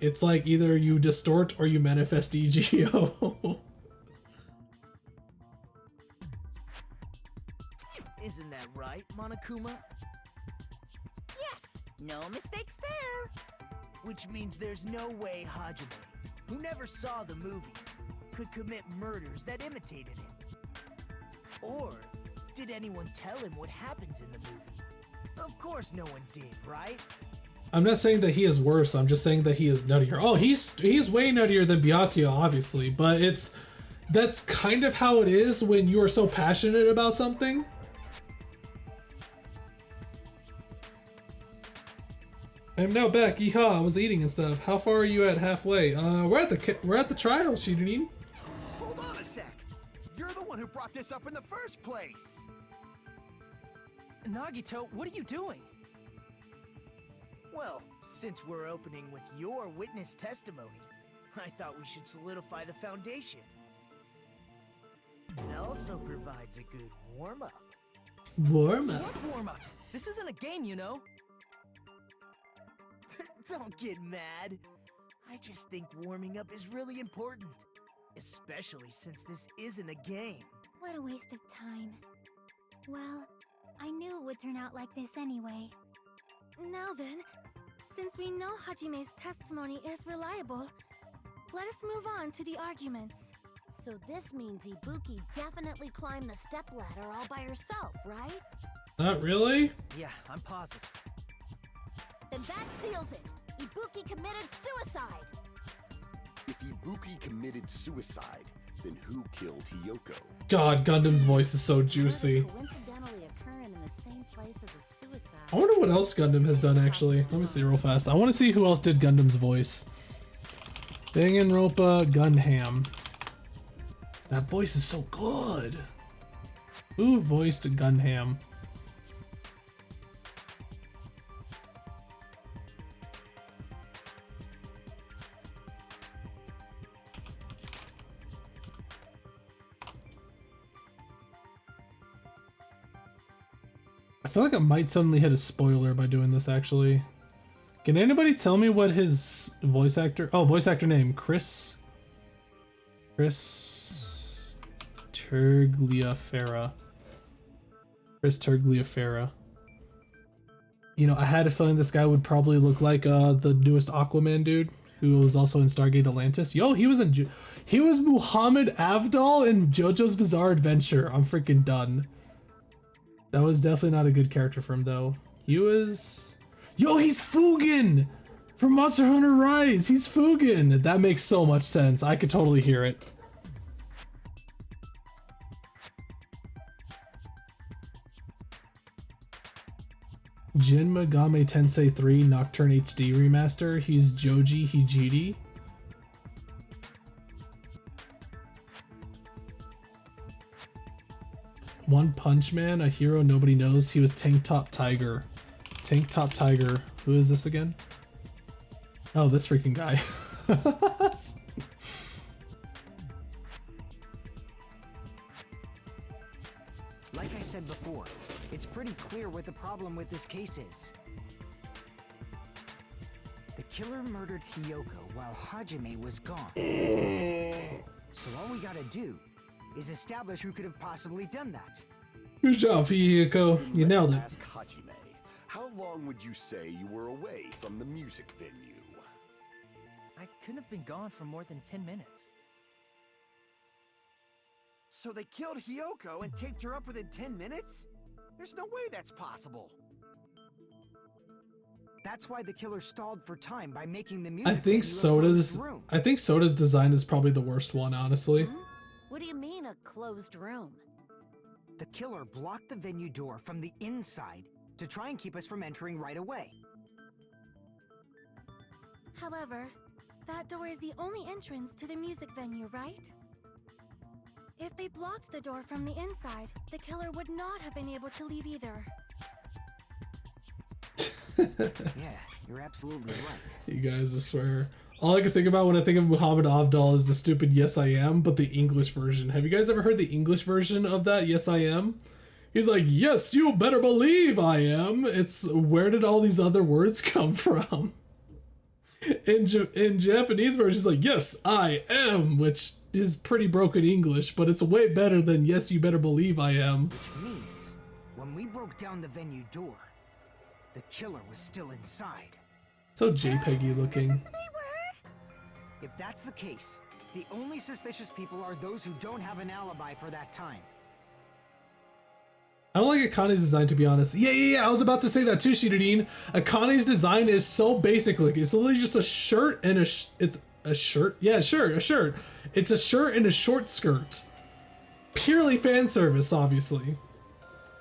It's like either you distort or you manifest EGO. Isn't that right, Monokuma? Yes, no mistakes there. Which means there's no way Hajime, who never saw the movie, could commit murders that imitated it. Or did anyone tell him what happens in the movie? Of course no one did, right? I'm not saying that he is worse, I'm just saying that he is nuttier. Oh, he's way nuttier than Byakuya, obviously, but that's kind of how it is when you are so passionate about something. I'm now back. Yeehaw! I was eating and stuff. How far are you at halfway? We're at the trial, Shirin. Hold on a sec. You're the one who brought this up in the first place. Nagito, what are you doing? Well, since we're opening with your witness testimony, I thought we should solidify the foundation. It also provides a good warm-up. Warm up. What warm-up? This isn't a game, you know. Don't get mad. I just think warming up is really important. Especially since this isn't a game. What a waste of time. Well, I knew it would turn out like this anyway. Now then, since we know Hajime's testimony is reliable, let us move on to the arguments. So this means Ibuki definitely climbed the stepladder all by herself, right? Not really? Yeah, I'm positive. Then that seals it. Ibuki committed suicide. If Ibuki committed suicide, then who killed Hiyoko? God, Gundam's voice is so juicy. Coincidentally occurring in the same place as a suicide. I wonder what else Gundam has done, actually. Let me see real fast. I want to see who else did Gundam's voice. Danganronpa Gundam. That voice is so good. Who voiced Gundam? I feel like I might suddenly hit a spoiler by doing this, actually. Can anybody tell me what his voice actor... Oh, voice actor name. Chris Tergliafera. Chris Tergliafera. You know, I had a feeling this guy would probably look like the newest Aquaman dude, who was also in Stargate Atlantis. Yo, he was Muhammad Avdol in JoJo's Bizarre Adventure. I'm freaking done. That was definitely not a good character for him, though. He was... Yo, he's Fugen! From Monster Hunter Rise! He's Fugen! That makes so much sense. I could totally hear it. Jin Megami Tensei 3 Nocturne HD Remaster. He's Joji Hijiri. One Punch Man, a hero nobody knows. He was Tank Top Tiger. Tank Top Tiger. Who is this again? Oh, this freaking guy. Like I said before, it's pretty clear what the problem with this case is. The killer murdered Hiyoko while Hajime was gone. So all we gotta do is establish who could have possibly done that. Good job, Hiyoko. You nailed it. Ask Hajime, how long would you say you were away from the music venue? I couldn't have been gone for more than 10 minutes. So they killed Hiyoko and taped her up within 10 minutes? There's no way that's possible. That's why the killer stalled for time by making the music. I think Soda's design is probably the worst one, honestly. What do you mean, a closed room? the killer blocked the venue door from the inside to try and keep us from entering right away. However, that door is the only entrance to the music venue, right? If they blocked the door from the inside, the killer would not have been able to leave either. Yeah, you're absolutely right. You guys, I swear. All I can think about when I think of Muhammad Avdal is the stupid "Yes I am," but the English version. Have you guys ever heard the English version of that "Yes I am"? He's like, "Yes, you better believe I am." It's, where did all these other words come from? In Japanese version, it's like, "Yes, I am," which is pretty broken English, but it's way better than "Yes, you better believe I am." Which means, when we broke down the venue door, the killer was still inside. So JPEG-y looking. If that's the case, the only suspicious people are those who don't have an alibi for that time. I don't like Akane's design, to be honest. Yeah, I was about to say that too, Shiradine. Akane's design is so basic. Like, it's literally just a shirt and it's a shirt? Yeah, sure, a shirt. It's a shirt and a short skirt. Purely fan service, obviously.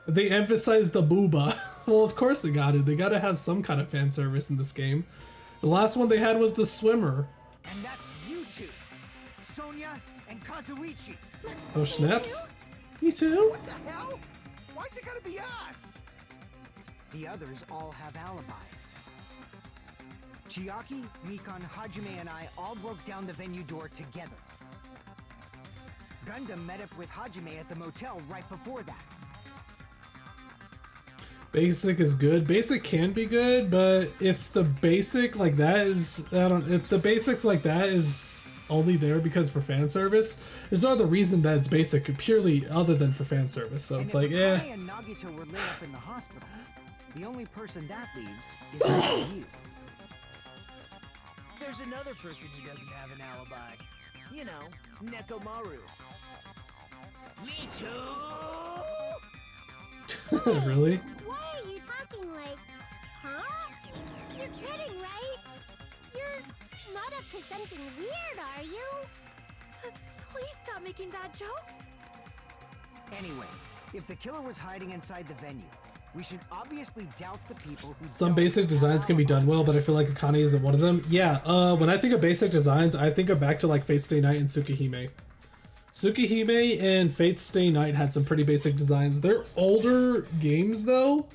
They emphasize the booba. Well, of course they got it. They got to have some kind of fan service in this game. The last one they had was the swimmer. And that's you two, Sonia and Kazuichi. Oh, snaps. You too? What the hell? Why's it gotta be us? The others all have alibis. Chiaki, Mikan, Hajime, and I all broke down the venue door together. Gundam met up with Hajime at the motel right before that. Basic is good. Basic can be good, but if the basic like that is, if the basics like that is only there because for fan service, there's no other reason that it's basic purely other than for fan service. So it's like, yeah. Akane and Nagito were laid up in the hospital. The only person that leaves is you. There's another person who doesn't have an alibi. You know, Nekomaru. Me too! Really? Why are you talking like, huh? You're kidding, right? You're not up to something weird, are you? Please stop making bad jokes. Anyway, if the killer was hiding inside the venue, we should obviously doubt the people who Some don't basic have designs can be done well, alibis. but I feel like Akane isn't one of them. Yeah, when I think of basic designs, I think of back to like Fate's Stay Night and Tsukihime. Tsukihime and Fate's Stay Night had some pretty basic designs. They're older games though,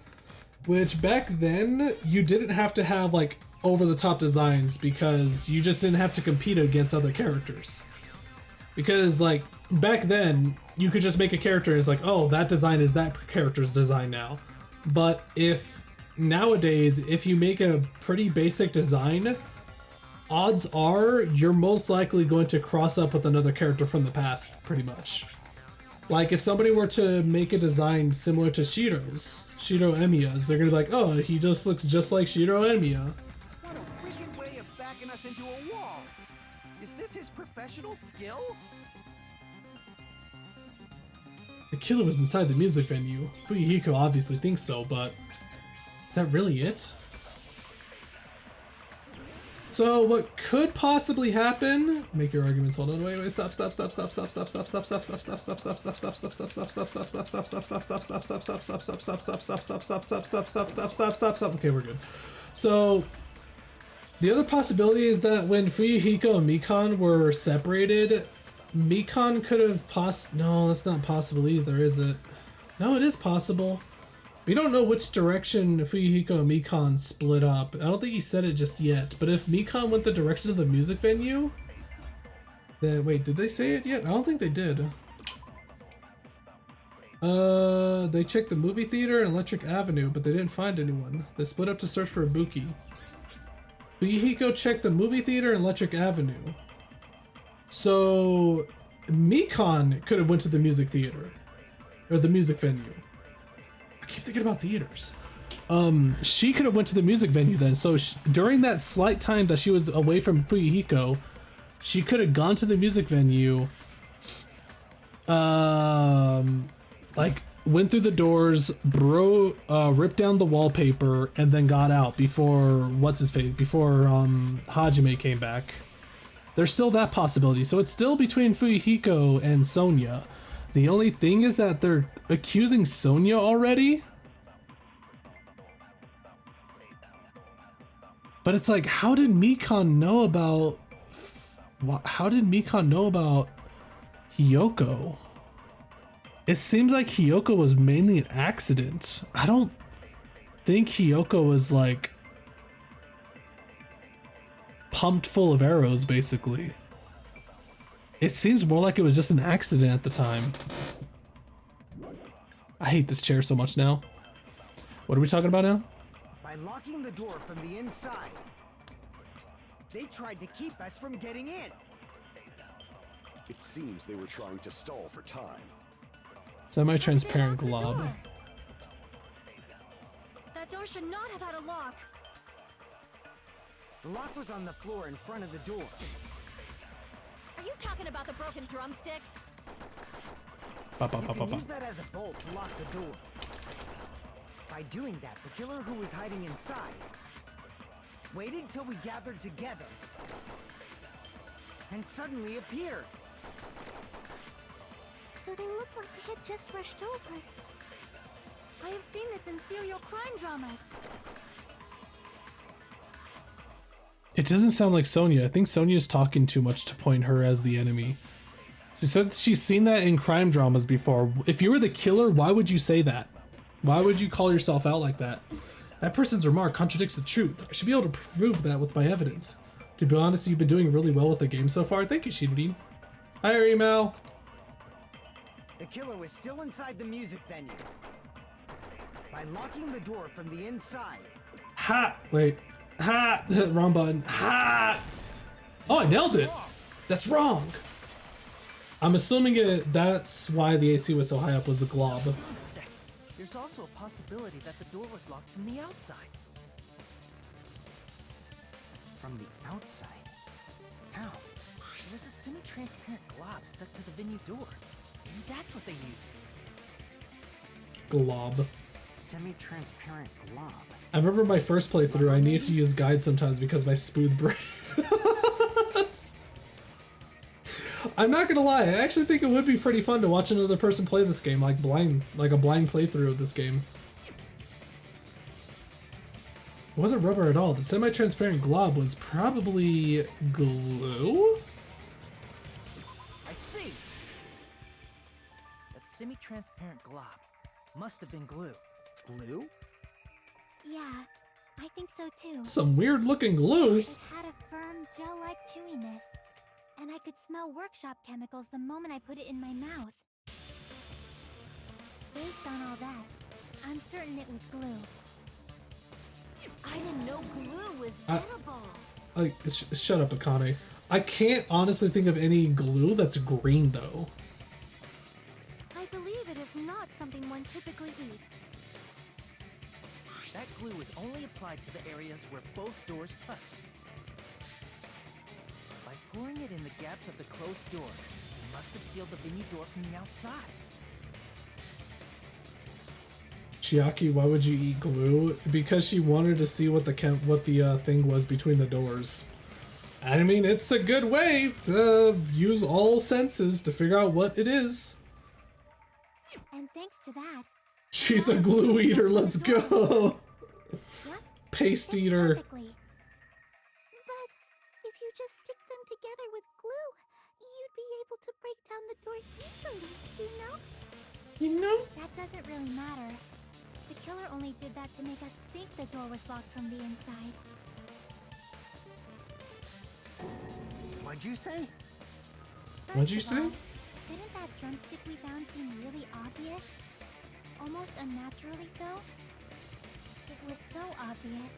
which back then you didn't have to have like over-the-top designs because you just didn't have to compete against other characters. Because like back then you could just make a character and it's like, oh, that design is that character's design now. But if nowadays, if you make a pretty basic design, odds are you're most likely going to cross up with another character from the past, pretty much. Like if somebody were to make a design similar to Shiro's, Shiro Emiya's, they're gonna be like, oh, he just looks just like Shiro Emiya. What a wicked way of backing us into a wall! Is this his professional skill? The killer was inside the music venue. Fuyuhiko obviously thinks so, but is that really it? So what could possibly happen? Make your arguments. Hold on. Wait. Stop. Okay, we're good. So the other possibility is that when Fuyuhiko and Mikan were separated, Mikan could have no, that's not possible either, is it? No, it is possible. We don't know which direction Fuyuhiko and Mikan split up. I don't think he said it just yet, but if Mikan went the direction of the music venue, then wait, did they say it yet? I don't think they did. They checked the movie theater and Electric Avenue, but they didn't find anyone. They split up to search for Ibuki. Fuyuhiko checked the movie theater and Electric Avenue. So Mikan could have went to the music theater or the music venue. I keep thinking about theaters. She could have went to the music venue then. So during that slight time that she was away from Fuyuhiko, she could have gone to the music venue, like went through the doors, ripped down the wallpaper, and then got out before Hajime came back. There's still that possibility. So it's still between Fuyuhiko and Sonia. The only thing is that they're accusing Sonia already. But it's like, how did Mikan know about... How did Mikan know about Hiyoko? It seems like Hiyoko was mainly an accident. I don't think Hiyoko was like pumped full of arrows, basically. It seems more like it was just an accident at the time. I hate this chair so much now. What are we talking about now? By locking the door from the inside, they tried to keep us from getting in. It seems they were trying to stall for time. Semi-transparent glob. That door should not have had a lock. The lock was on the floor in front of the door. Are you talking about the broken drumstick? You can use that as a bolt to lock the door. By doing that, the killer who was hiding inside waited till we gathered together and suddenly appeared. So they look like they had just rushed over. I have seen this in serial crime dramas. It doesn't sound like Sonia. I think Sonia's talking too much to point her as the enemy. She said she's seen that in crime dramas before. If you were the killer, why would you say that? Why would you call yourself out like that? That person's remark contradicts the truth. I should be able to prove that with my evidence. To be honest, you've been doing really well with the game so far. Thank you, Shinorin. Hi, Arimao. The killer was still inside the music venue. By locking the door from the inside. Ha! Wait. Ha! Wrong button. Ha! Oh, I nailed it. That's wrong. I'm assuming that's why the AC was so high up, was the glob. Wait a sec. There's also a possibility that the door was locked from the outside. From the outside? How? There was a semi-transparent glob stuck to the venue door. Maybe that's what they used. Glob. Semi-transparent glob. I remember my first playthrough, I needed to use guides sometimes because my smooth brain. I'm not gonna lie, I actually think it would be pretty fun to watch another person play this game, like a blind playthrough of this game. It wasn't rubber at all. The semi-transparent glob was probably glue? I see! That semi-transparent glob must have been glue. Glue? Yeah, I think so too. Some weird looking glue. It had a firm, gel-like chewiness. And I could smell workshop chemicals the moment I put it in my mouth. Based on all that, I'm certain it was glue. I didn't know glue was edible. Shut up, Akane. I can't honestly think of any glue that's green though. I believe it is not something one typically eats. That glue was only applied to the areas where both doors touched. By pouring it in the gaps of the closed door, it must have sealed the venue door from the outside. Chiaki, why would you eat glue? Because she wanted to see what the thing was between the doors. I mean, it's a good way to use all senses to figure out what it is. And thanks to that, She's a glue eater, let's go! what? Paste Fits eater. perfectly. But if you just stick them together with glue, you'd be able to break down the door easily, you know? You know? That doesn't really matter. The killer only did that to make us think the door was locked from the inside. What'd you say? What'd you First of say? all, didn't that drumstick we found seem really obvious? Almost unnaturally so? It was so obvious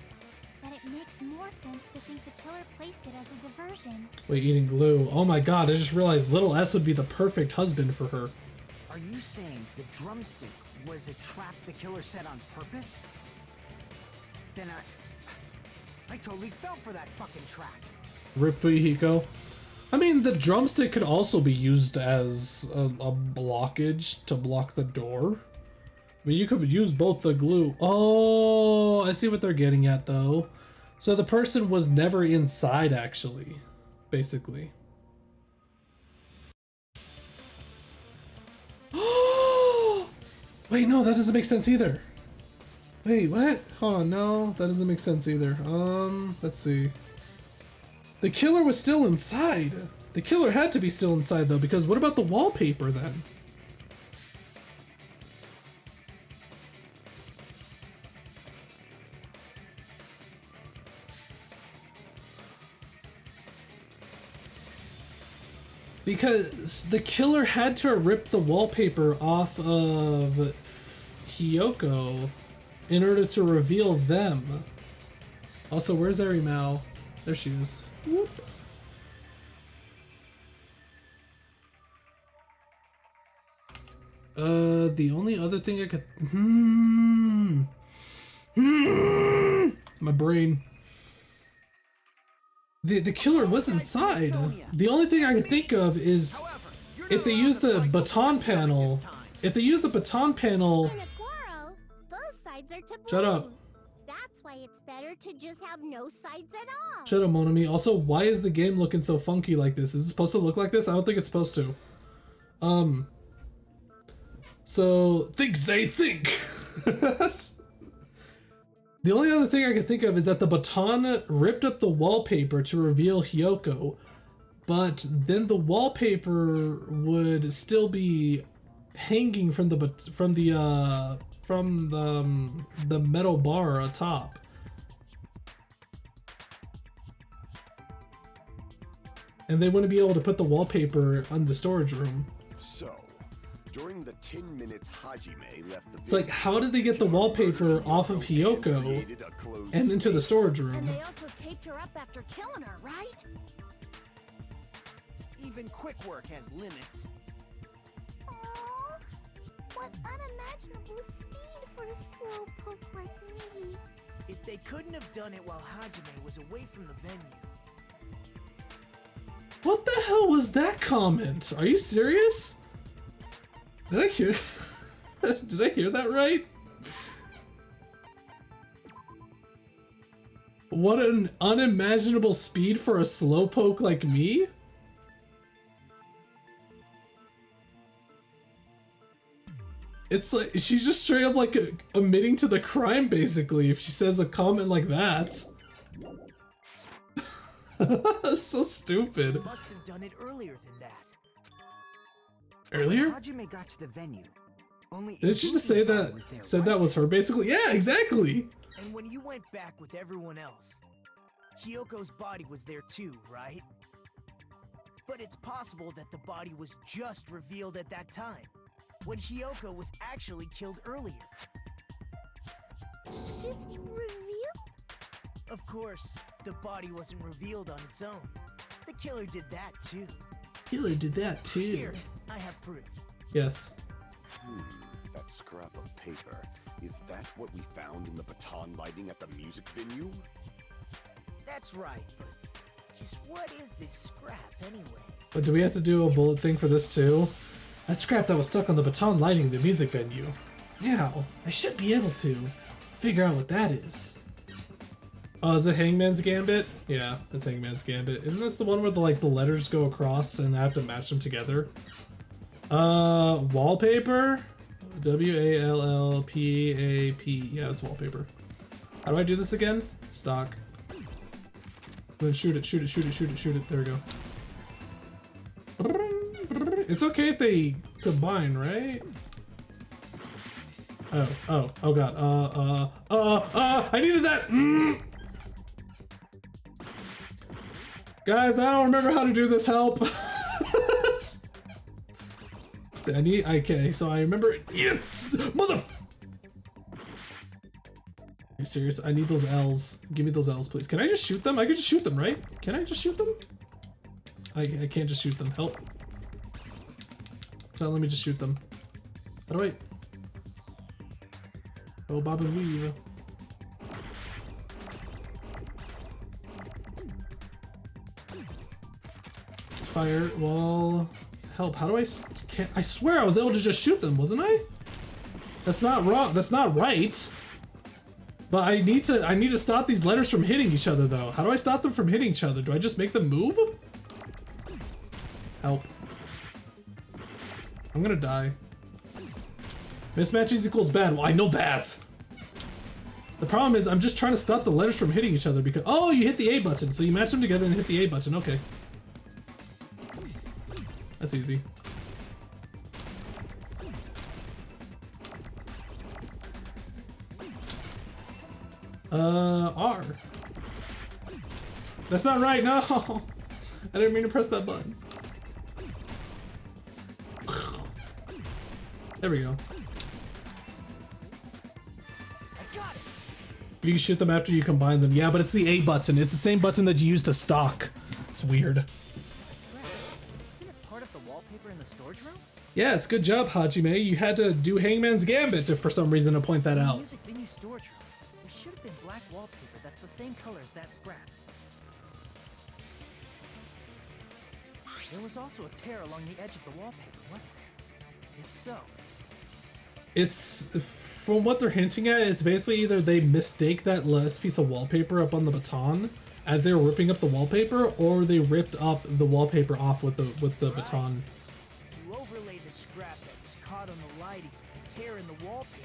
that it makes more sense to think the killer placed it as a diversion. Wait, eating glue. Oh my god, I just realized little S would be the perfect husband for her. Are you saying the drumstick was a trap the killer set on purpose? Then I totally fell for that fucking trap. Rip Fuyuhiko. I mean, the drumstick could also be used as a blockage to block the door. I mean, you could use both the glue. Oh, I see what they're getting at, though. So the person was never inside, actually, basically. Wait, no, that doesn't make sense either. Wait, what? Hold on, no, that doesn't make sense either. Let's see. The killer was still inside. The killer had to be still inside though, because what about the wallpaper then? Because the killer had to rip the wallpaper off of Hiyoko in order to reveal them. Also, where's Arimao? There she is. Whoop. The only other thing I could... My brain. The killer was inside. The only thing I can think of is if they use the baton panel. If they use the baton panel... In a quarrel, both sides are to blame. Shut up. That's why it's better to just have no sides at all. Shut up, Monami. Also, why is the game looking so funky like this? Is it supposed to look like this? I don't think it's supposed to. So, things they think. The only other thing I can think of is that the baton ripped up the wallpaper to reveal Hiyoko, but then the wallpaper would still be hanging from the metal bar atop. And they wouldn't be able to put the wallpaper on the storage room. So, during the 10 minutes Hajime left the It's like, how did they get the wallpaper off of Hiyoko and into the storage room? And they also taped her up after killing her, right? Even quick work has limits. Aww, what unimaginable speed for a slowpoke like me. If they couldn't have done it while Hajime was away from the venue. What the hell was that comment? Are you serious? Did I hear? Did I hear that right? What an unimaginable speed for a slowpoke like me? It's like she's just straight up like admitting to the crime basically if she says a comment like that. That's so stupid. Must have done it earlier than that. Earlier? Hajime got to the venue. Only Didn't she just say that? Said that was her basically? Yeah, exactly. And when you went back with everyone else, Hiyoko's body was there too, right? But it's possible that the body was just revealed at that time, when Hiyoko was actually killed earlier. Just revealed? Of course, the body wasn't revealed on its own. The killer did that too. Killer did that too. Here, I have proof. Yes. That scrap of paper. Is that what we found in the baton lighting at the music venue? That's right, but just what is this scrap anyway? But do we have to do a bullet thing for this too? That scrap that was stuck on the baton lighting the music venue. Now, I should be able to figure out what that is. Oh, is it Hangman's Gambit? Yeah, it's Hangman's Gambit. Isn't this the one where the letters go across and I have to match them together? Wallpaper? W-A-L-L-P-A-P. Yeah, it's wallpaper. How do I do this again? Stock. Then shoot it, shoot it, shoot it, shoot it, shoot it. There we go. It's okay if they combine, right? Oh god. I needed that! Guys, I don't remember how to do this, help! Okay, so I remember it. Yes! Mother! Are you serious? I need those L's. Give me those L's, please. Can I just shoot them? I can just shoot them, right? Can I just shoot them? I can't just shoot them. Help. So let me just shoot them. How do I... Oh, bob and weave. Fire, wall... Help, how do I... I swear I was able to just shoot them, wasn't I? That's not wrong. That's not right. But I need to stop these letters from hitting each other, though. How do I stop them from hitting each other? Do I just make them move? Help. I'm gonna die. Mismatches equals bad. Well, I know that. The problem is I'm just trying to stop the letters from hitting each other because... Oh, you hit the A button. So you match them together and hit the A button. Okay. That's easy. R. That's not right, no! I didn't mean to press that button. There we go. You can shoot them after you combine them. Yeah, but it's the A button. It's the same button that you use to stock. It's weird. Isn't it part of the wallpaper in the storage room? Yes, good job, Hajime. You had to do Hangman's Gambit for some reason to point that out. Music venue storage room. There should have been black wallpaper that's the same color as that scrap. There was also a tear along the edge of the wallpaper, wasn't there? If so, It's, from what they're hinting at, it's basically either they mistake that last piece of wallpaper up on the baton as they were ripping up the wallpaper, or they ripped up the wallpaper off with the baton. You overlay the scrap that was caught on the lighting, tear in the wallpaper.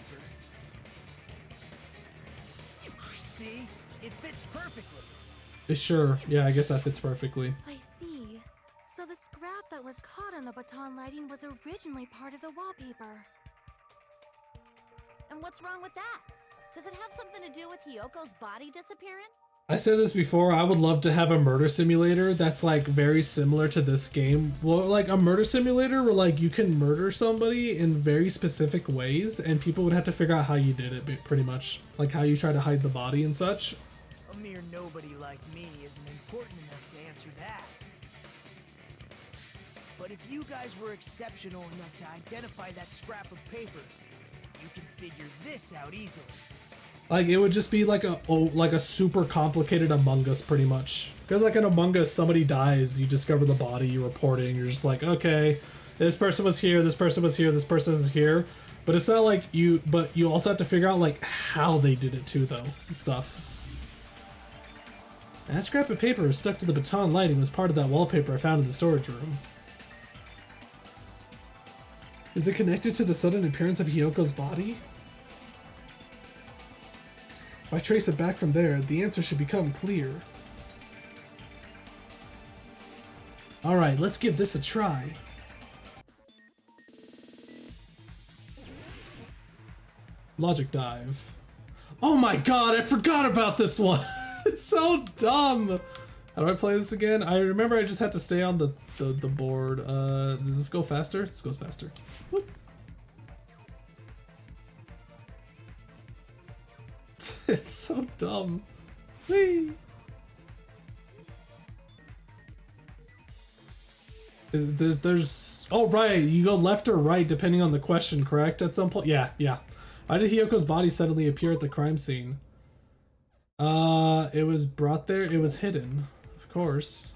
See? It fits perfectly. Sure, yeah, I guess that fits perfectly. I see. So the scrap that was caught on the baton lighting was originally part of the wallpaper. And what's wrong with that? Does it have something to do with Hiyoko's body disappearing? I said this before, I would love to have a murder simulator that's like very similar to this game. Well, like a murder simulator where like you can murder somebody in very specific ways and people would have to figure out how you did it pretty much. Like how you try to hide the body and such. A mere nobody like me isn't important enough to answer that. But if you guys were exceptional enough to identify that scrap of paper, you can figure this out easily. Like it would just be like a super complicated Among Us pretty much. Because like in Among Us, somebody dies, you discover the body, you report it, and you're just like, okay, this person was here, this person was here, this person is here. But it's not like but you also have to figure out like how they did it too though, and stuff. That scrap of paper stuck to the baton lighting was part of that wallpaper I found in the storage room. Is it connected to the sudden appearance of Hiyoko's body? If I trace it back from there, the answer should become clear. Alright, let's give this a try. Logic dive. Oh my god, I forgot about this one! It's so dumb! How do I play this again? I remember I just had to stay on the board. Does this go faster? This goes faster. Whoop. It's so dumb. Whee! There's oh right, you go left or right depending on the question, correct? At some point, yeah. Why did Hiyoko's body suddenly appear at the crime scene? It was brought there. It was hidden, of course.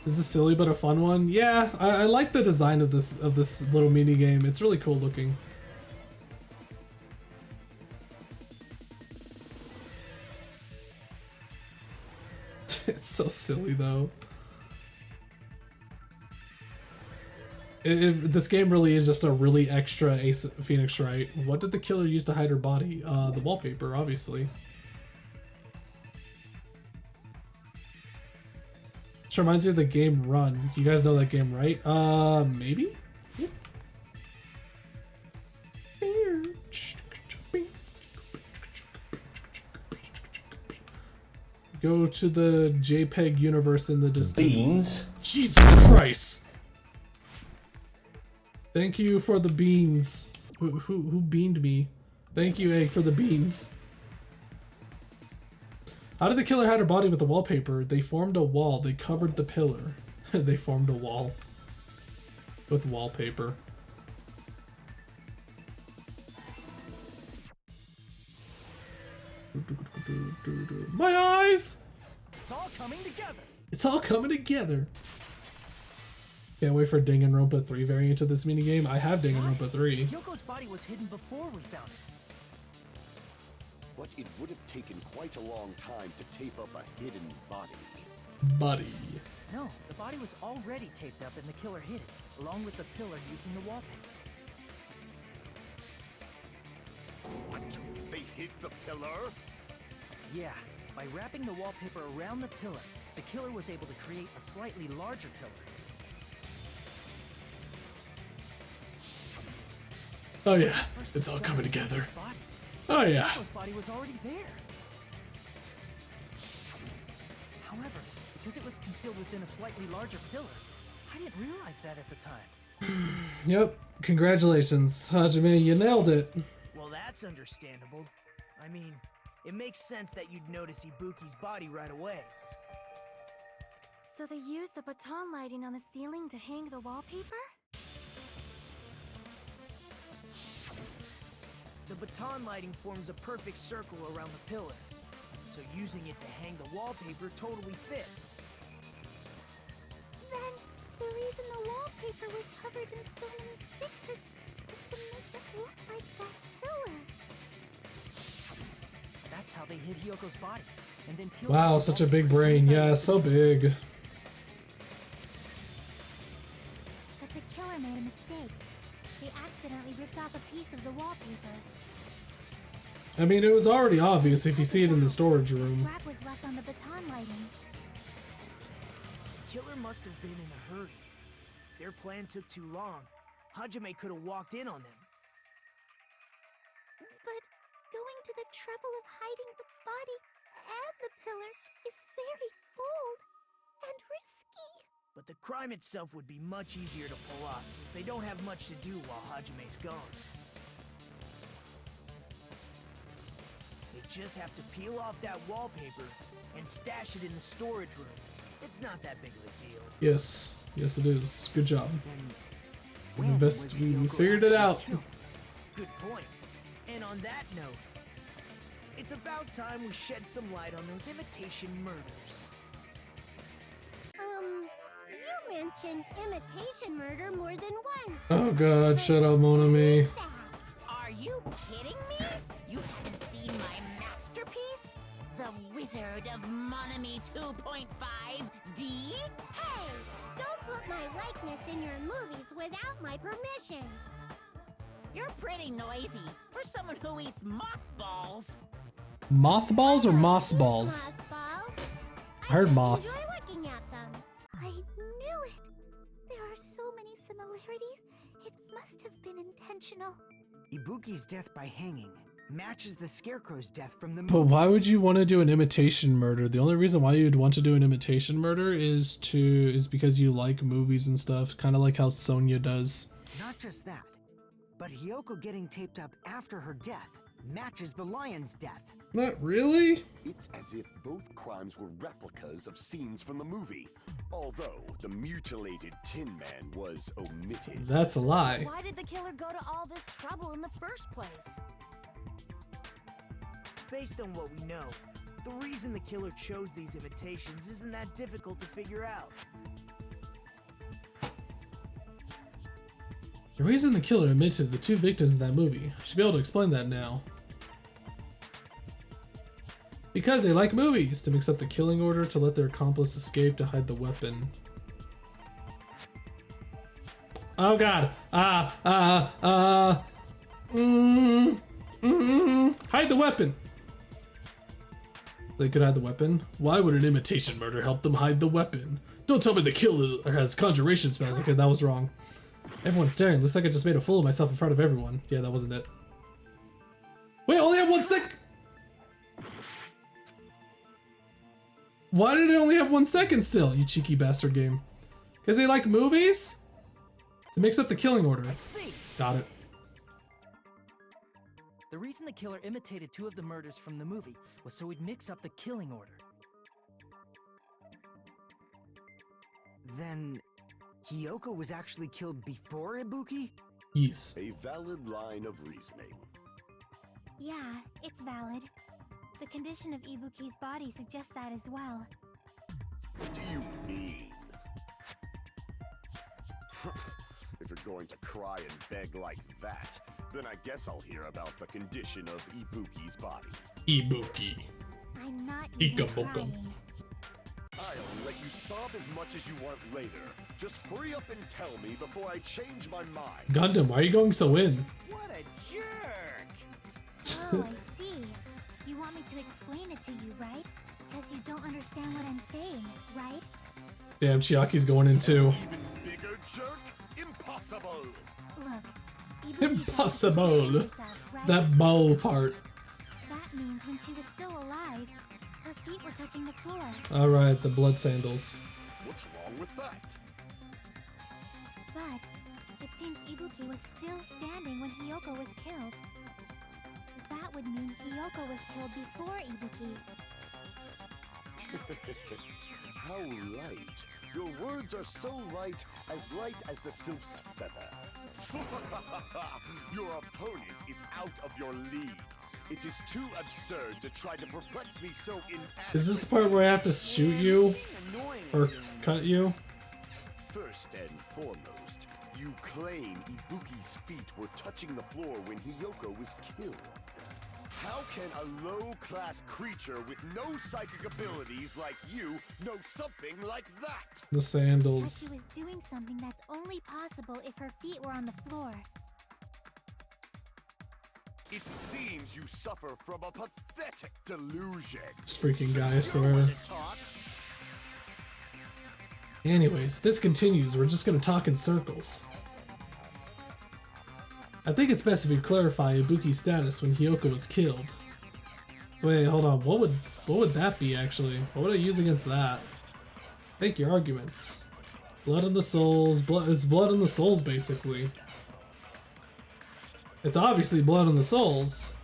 This is silly but a fun one. Yeah, I like the design of this little mini game. It's really cool looking. It's so silly though. This game really is just a really extra Ace Phoenix, right? What did the killer use to hide her body? The wallpaper, obviously. This reminds me of the game Run. You guys know that game, right? Maybe? Yep. Go to the JPEG universe in the distance. Beans. Jesus Christ! Thank you for the beans. Who beamed me? Thank you, Egg, for the beans. How did the killer hide her body with the wallpaper? They formed a wall. They covered the pillar. They formed a wall with wallpaper. My eyes! It's all coming together. It's all coming together. Can't wait for Danganronpa 3 variant of this minigame. I have Danganronpa 3. Yoko's body was hidden before we found it. But it would have taken quite a long time to tape up a hidden body. Buddy. No, the body was already taped up and the killer hid it, along with the pillar using the wallpaper. What? They hid the pillar? Yeah, by wrapping the wallpaper around the pillar, the killer was able to create a slightly larger pillar. Oh yeah, it's all coming together. Oh yeah. His body was already there. However, because it was concealed within a slightly larger pillar, I didn't realize that at the time. Yep. Congratulations, Hajime, you nailed it. Well, that's understandable. I mean, it makes sense that you'd notice Ibuki's body right away. So they used the baton lighting on the ceiling to hang the wallpaper? The baton lighting forms a perfect circle around the pillar, so using it to hang the wallpaper totally fits. Then, the reason the wallpaper was covered in so many stickers was to make it look like that pillar. That's how they hid Hyoko's body, and then peeled Wow, off the such a big wallpaper as soon brain. as I Yeah, lifted so it. big. But the killer made a mistake. He accidentally ripped off a piece of the wallpaper. I mean, it was already obvious if you see it in the storage The room. scrap was left on the baton lighting. The killer must have been in a hurry. Their plan took too long. Hajime could have walked in on them. But going to the trouble of hiding the body and the pillar is very bold and risky. But the crime itself would be much easier to pull off since they don't have much to do while Hajime's gone. They just have to peel off that wallpaper and stash it in the storage room. It's not that big of a deal. Yes. Yes, it is. Good job. Then We when was we Hiyoko figured it actually out. killed? Good point. And on that note, it's about time we shed some light on those imitation murders. You mentioned imitation murder more than once. Oh god, shut up, mon ami. Are you kidding me? You haven't seen my masterpiece? The Wizard of Monami 2.5D? Hey, don't put my likeness in your movies without my permission. You're pretty noisy for someone who eats mothballs. Mothballs or moss balls? Mothballs. I heard moth. Enjoy looking at them. I knew it. There are so many similarities. It must have been intentional. Ibuki's death by hanging matches the Scarecrow's death from the But movie. why would you want to do an imitation murder? The only reason why you'd want to do an imitation murder is because you like movies and stuff, kind of like how Sonya does. Not just that, but Hiyoko getting taped up after her death matches the lion's death. Not really? It's as if both crimes were replicas of scenes from the movie, although the mutilated Tin Man was omitted. That's a lie. Why did the killer go to all this trouble in the first place? Based on what we know, the reason the killer chose these imitations isn't that difficult to figure out. The reason the killer omitted the two victims in that movie. I should be able to explain that now. Because they like movies, to mix up the killing order to let their accomplice escape to hide the weapon. Oh god. Hide the weapon. They could hide the weapon. Why would an imitation murder help them hide the weapon? Don't tell me the killer has conjuration spells. Okay, that was wrong. Everyone's staring. Looks like I just made a fool of myself in front of everyone. Yeah, that wasn't it. Wait, I only have 1 sec. Why did it only have 1 second still, you cheeky bastard game? Because they like movies? To mix up the killing order. See, Got it. the reason the killer imitated two of the murders from the movie was so he'd mix up the killing order. Then Hiyoko was actually killed before Ibuki? Yes. A valid line of reasoning. Yeah, it's valid. The condition of Ibuki's body suggests that as well. What do you mean? If you're going to cry and beg like that, then I guess I'll hear about the condition of Ibuki's body. Ibuki. I'm not even Ika-boka. crying. I'll let you sob as much as you want later. Just hurry up and tell me before I change my mind. Gundam, why are you going so in? What a jerk! Oh, I see. You want me to explain it to you, right? Because you don't understand what I'm saying, right? Damn, Chiaki's going in too. Even bigger jerk? Impossible! Look, Ibuki Impossible. herself, right? That bowl part. That means when she was still alive, her feet were touching the floor. Alright, the blood sandals. What's wrong with that? But it seems Ibuki was still standing when Hiyoko was killed. That would mean Hiyoko was killed before Ibuki. How light. Your words are so light as the sylph's feather. Your opponent is out of your league. It is too absurd to try to perplex me so inadequately. Is this the part where I have to shoot you? Or cut you? First and foremost, you claim Ibuki's feet were touching the floor when Hiyoko was killed. How can a low-class creature with no psychic abilities like you know something like that? The But sandals. she was doing something that's only possible if her feet were on the floor. It seems you suffer from a pathetic delusion. This freaking guy, I You're swear. one to talk. Anyways, if this continues, we're just gonna talk in circles. I think it's best if you clarify Ibuki's status when Hiyoko was killed. Wait, hold on. What would that be actually? What would I use against that? Make your arguments. Blood on the souls. It's blood on the souls, basically. It's obviously blood on the souls.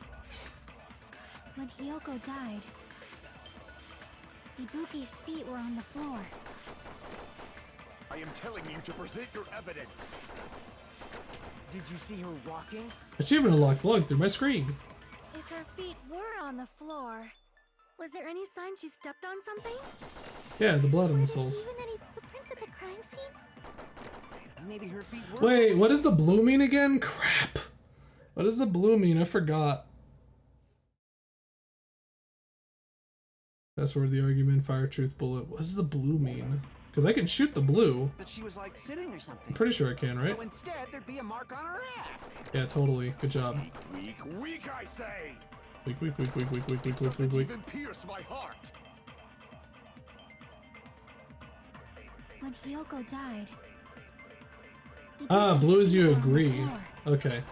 When Hiyoko died, Ibuki's feet were on the floor. I am telling you to present your evidence. Did you see her walking? Achievement unlocked blood through my screen. If her feet were on the floor, was there any sign she stepped on something? Yeah, the blood on the souls. Even any footprints at the crime scene? Maybe her feet were. Wait, what does the blue mean again? Crap. What does the blue mean? I forgot. That's where the argument, fire, truth, bullet. What does the blue mean? Because I can shoot the blue. But she was like sitting or something. I'm pretty sure I can, right? So instead, there'd be a mark on her ass. Yeah, totally. Good job. Weak, weak, I say! Weak, weak, weak, weak, weak, weak, weak, weak, weak, Doesn't weak. even pierce my heart! When Hiyoko died. Ah, Ibuki's blue is you feet were on the agree. floor. Okay.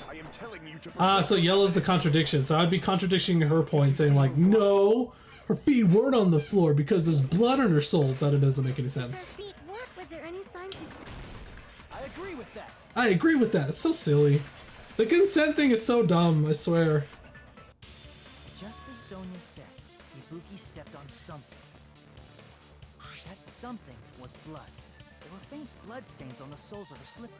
I am telling you to Ah, present so your yellow's the evidence. contradiction. So I'd be contradicting her point, saying like, no, her feet weren't on the floor because there's blood on her soles. That it doesn't make any Her sense. feet were. Was there any sign she? I agree with that. I agree with that. It's so silly. The consent thing is so dumb, I swear. Just as Sonia said, Ibuki stepped on something. That something was blood. There were faint blood stains on the soles of her slippers.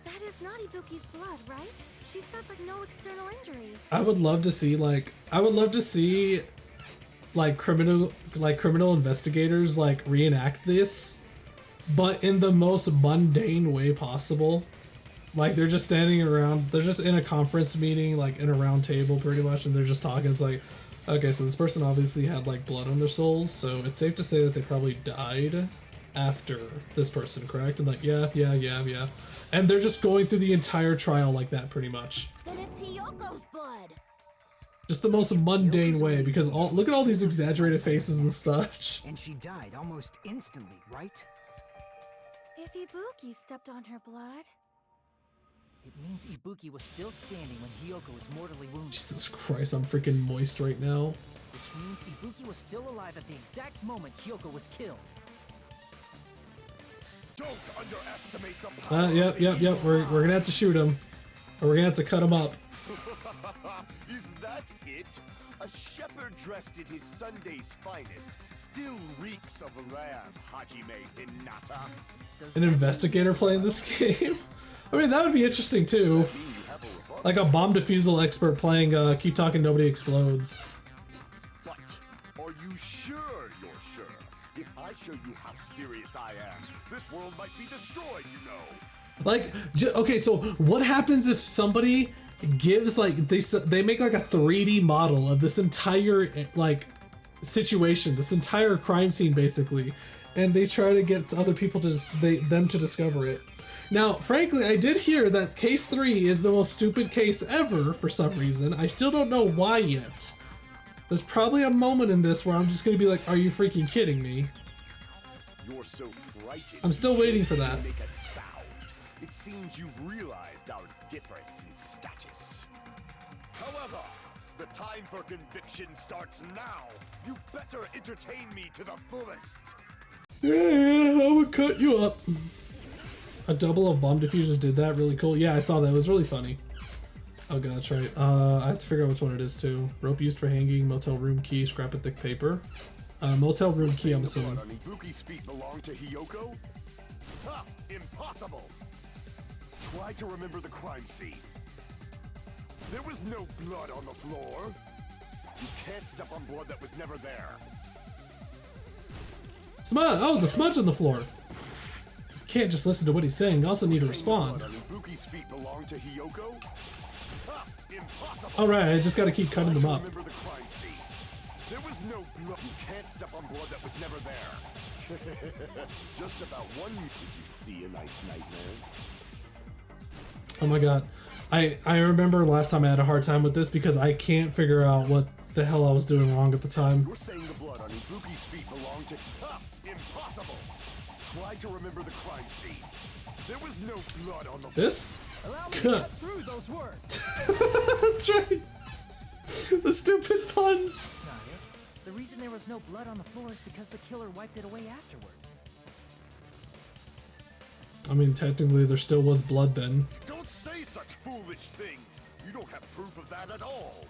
That is not Ibuki's blood, right? She suffered no external injuries. I would love to see criminal investigators like reenact this, but in the most mundane way possible. Like they're just standing around, they're just in a conference meeting, like in a round table pretty much, and they're just talking. It's like, okay, so this person obviously had like blood on their souls, so it's safe to say that they probably died after this person, correct? And like, yeah. And they're just going through the entire trial like that pretty much. Then it's Hiyoko's blood. Just the most mundane way, because look at all these exaggerated faces and such. And she died almost instantly, right? If Ibuki stepped on her blood, It means Ibuki was still standing when Hiyoko was mortally wounded. Jesus Christ, I'm freaking moist right now. Which means Ibuki was still alive at the exact moment Hiyoko was killed. Don't underestimate the power Yep. We're gonna have to shoot him. Or we're gonna have to cut him up. Is that it? A shepherd dressed in his Sunday's finest still reeks of lamb, Hajime Hinata. An investigator playing this game? I mean, that would be interesting too. Like a bomb defusal expert playing Keep Talking Nobody Explodes. But are you sure you're sure? If I show you how serious I am, this world might be destroyed, you know. Like, okay, so what happens if somebody gives like they make like a 3D model of this entire like situation, this entire crime scene basically, and they try to get other people to them to discover it. Now, frankly, I did hear that case 3 is the most stupid case ever for some reason. I still don't know why yet. There's probably a moment in this where I'm just gonna be like, are you freaking kidding me? You're so frightened. I'm still waiting for that. Make a sound. It seems you've realized our difference in status. However, the time for conviction starts now. You better entertain me to the fullest. Yeah, I would cut you up. A double of bomb diffusers did that. Really cool. Yeah, I saw that. It was really funny. Oh god, that's right. I have to figure out which one it is too. Rope used for hanging, motel room key, scrap of thick paper. Motel room key, I'm assuming. Ibuki's feet belong to Hiyoko? Ha! Impossible! Try to remember the crime scene. There was no blood on the floor. You can't step on blood that was never there. Smudge! Oh, the smudge on the floor. You can't just listen to what he's saying. You also need to respond. Ibuki's feet belong to Hiyoko? Ha! Impossible! Alright, I just gotta keep cutting them up. Remember the crime scene. There was no blood. You can't step on blood that was never there. Just about one. Did you see a nice nightmare? Oh my god. I remember last time I had a hard time with this because I can't figure out what the hell I was doing wrong at the time. You're saying the blood on Ibuki's feet belonged to... Ha! Impossible! Try to remember the crime scene. There was no blood on the... This? Allow me to cut through those words. That's right. The stupid puns. That's not it. The reason there was no blood on the floor is because the killer wiped it away afterward. I mean, technically there still was blood then. Don't say such foolish things. You don't have proof of that at all.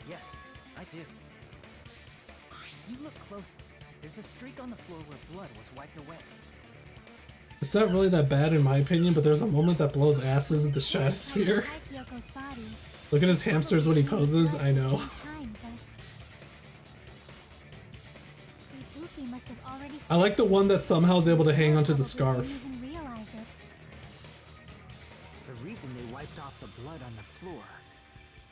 Yes, I do. You look closely. There's a streak on the floor where blood was wiped away. It's not really that bad in my opinion, but there's a moment that blows asses in the stratosphere. Look at his hamsters when he poses, I know. I like the one that somehow is able to hang onto the scarf. The reason they wiped off the blood on the floor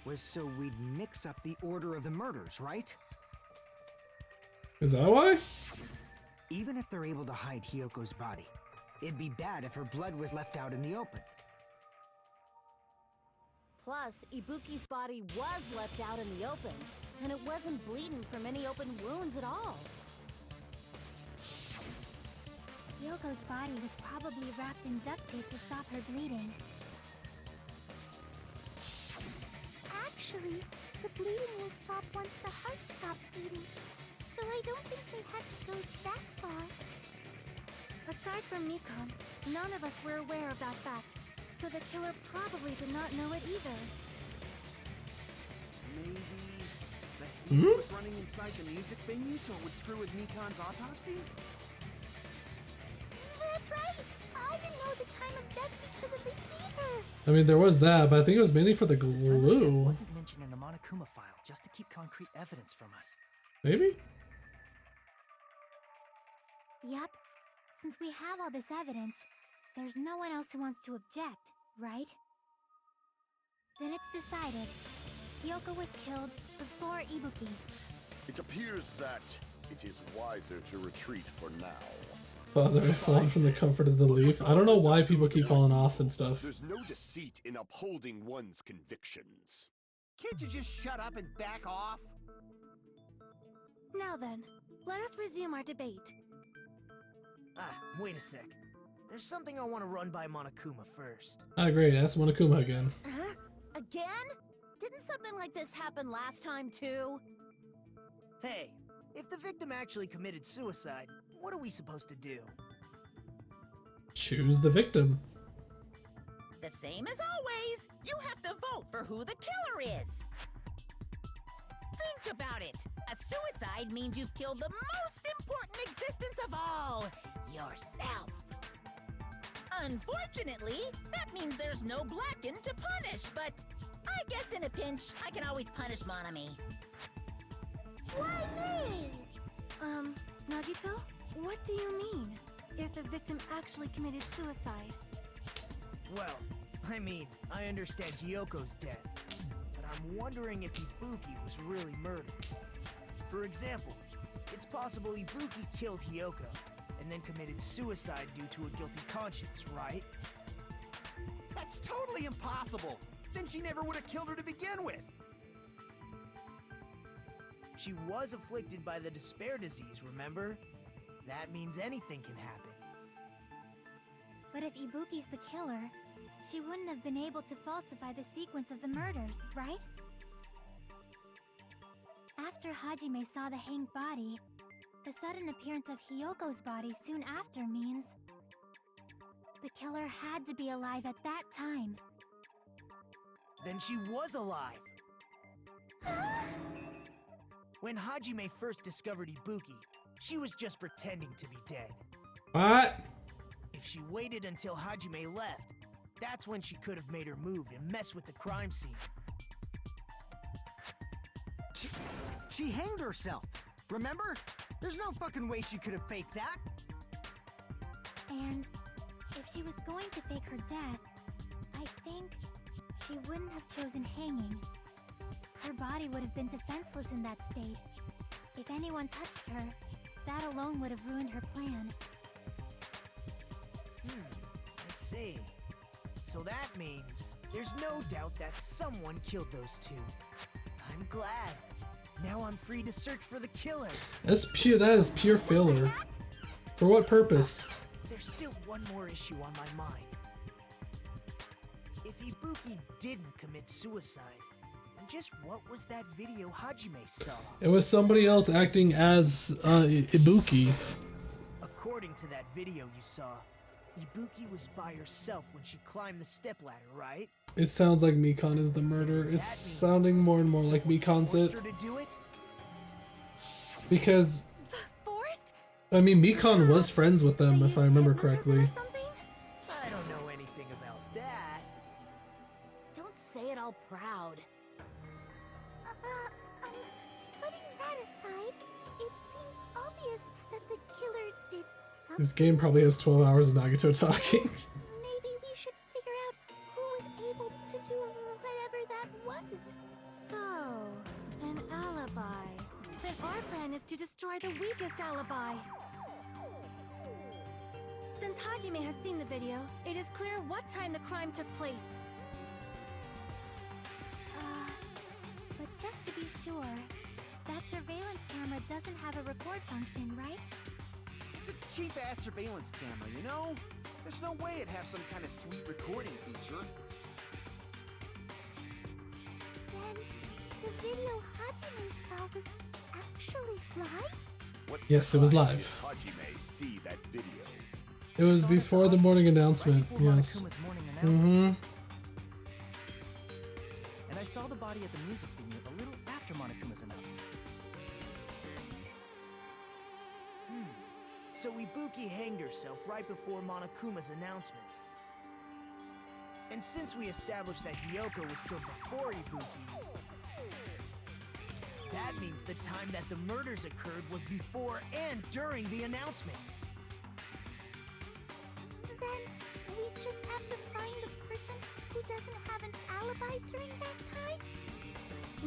was so we'd mix up the order of the murders, right? Is that why? Even if they're able to hide Hiyoko's body, it'd be bad if her blood was left out in the open. Plus, Ibuki's body was left out in the open, and it wasn't bleeding from any open wounds at all. Yoko's body was probably wrapped in duct tape to stop her bleeding. Actually, the bleeding will stop once the heart stops beating, so I don't think they had to go that far. Aside from Mikon, none of us were aware of that fact, so the killer probably did not know it either. Maybe the heat was running inside the music venue so it would screw with Mikon's autopsy? That's right! I didn't know the time of death because of the heater! I mean, there was that, but I think it was mainly for the It glue. wasn't mentioned in the Monokuma file just to keep concrete evidence from us. Maybe? Yep. Since we have all this evidence, there's no one else who wants to object, right? Then it's decided. Yoko was killed before Ibuki. It appears that it is wiser to retreat for now. Father, I've fallen from the comfort of the leaf. I don't know why people keep falling off and stuff. There's no deceit in upholding one's convictions. Can't you just shut up and back off? Now then, let us resume our debate. Ah, wait a sec. There's something I want to run by Monokuma first. Ah, great. Ask Monokuma again. Huh? Again? Didn't something like this happen last time too? Hey, if the victim actually committed suicide, what are we supposed to do? Choose the victim. The same as always. You have to vote for who the killer is. Think about it. A suicide means you've killed the most important existence of all, yourself. Unfortunately, that means there's no Blacken to punish, but I guess in a pinch, I can always punish Monami. Why me? Nagito? What do you mean? If the victim actually committed suicide? Well, I mean, I understand Hyoko's death, but I'm wondering if Ibuki was really murdered. For example, it's possible Ibuki killed Hiyoko, and then committed suicide due to a guilty conscience, right? That's totally impossible! Then she never would have killed her to begin with! She was afflicted by the despair disease, remember? That means anything can happen. But if Ibuki's the killer, she wouldn't have been able to falsify the sequence of the murders, right? After Hajime saw the hanged body, the sudden appearance of Hiyoko's body soon after means the killer had to be alive at that time. Then she was alive! When Hajime first discovered Ibuki, she was just pretending to be dead. What? If she waited until Hajime left, that's when she could have made her move and mess with the crime scene. She hanged herself. Remember? There's no fucking way she could have faked that. And if she was going to fake her death, I think she wouldn't have chosen hanging. Her body would have been defenseless in that state. If anyone touched her, that alone would have ruined her plan. I see. So that means there's no doubt that someone killed those two. I'm glad. Now I'm free to search for the killer. That's pure. That is pure failure. For what purpose? There's still one more issue on my mind. If Ibuki didn't commit suicide, then just what was that video Hajime saw? It was somebody else acting as Ibuki. According to that video you saw, Ibuki was by herself when she climbed the stepladder, right? It sounds like Mikon is the murderer. It's sounding more and more like Mikon's it. Forced her to do it? Because, Forced? I mean, Mikon was friends with them, if I remember correctly. I don't know anything about that. Don't say it all proud. Putting that aside, it seems obvious that the killer did something. This game probably has 12 hours of Nagato talking. Maybe we should figure out who was able to do whatever that was. So, an alibi. Then our plan is to destroy the weakest alibi. Since Hajime has seen the video, it is clear what time the crime took place. But just to be sure, that surveillance camera doesn't have a record function, right? It's a cheap-ass surveillance camera, you know? There's no way it'd have some kind of sweet recording feature. Then, the video Hajime saw was actually live? What Yes, it was time live. did Hajime see that video? It was before the morning announcement, Right before yes. Monokuma's morning announcement. Mm-hmm. And I saw the body at the music venue a little after Monokuma's announcement. So Ibuki hanged herself right before Monokuma's announcement. And since we established that Hiyoko was killed before Ibuki, that means the time that the murders occurred was before and during the announcement. Then, we just have to find the person who doesn't have an alibi during that time?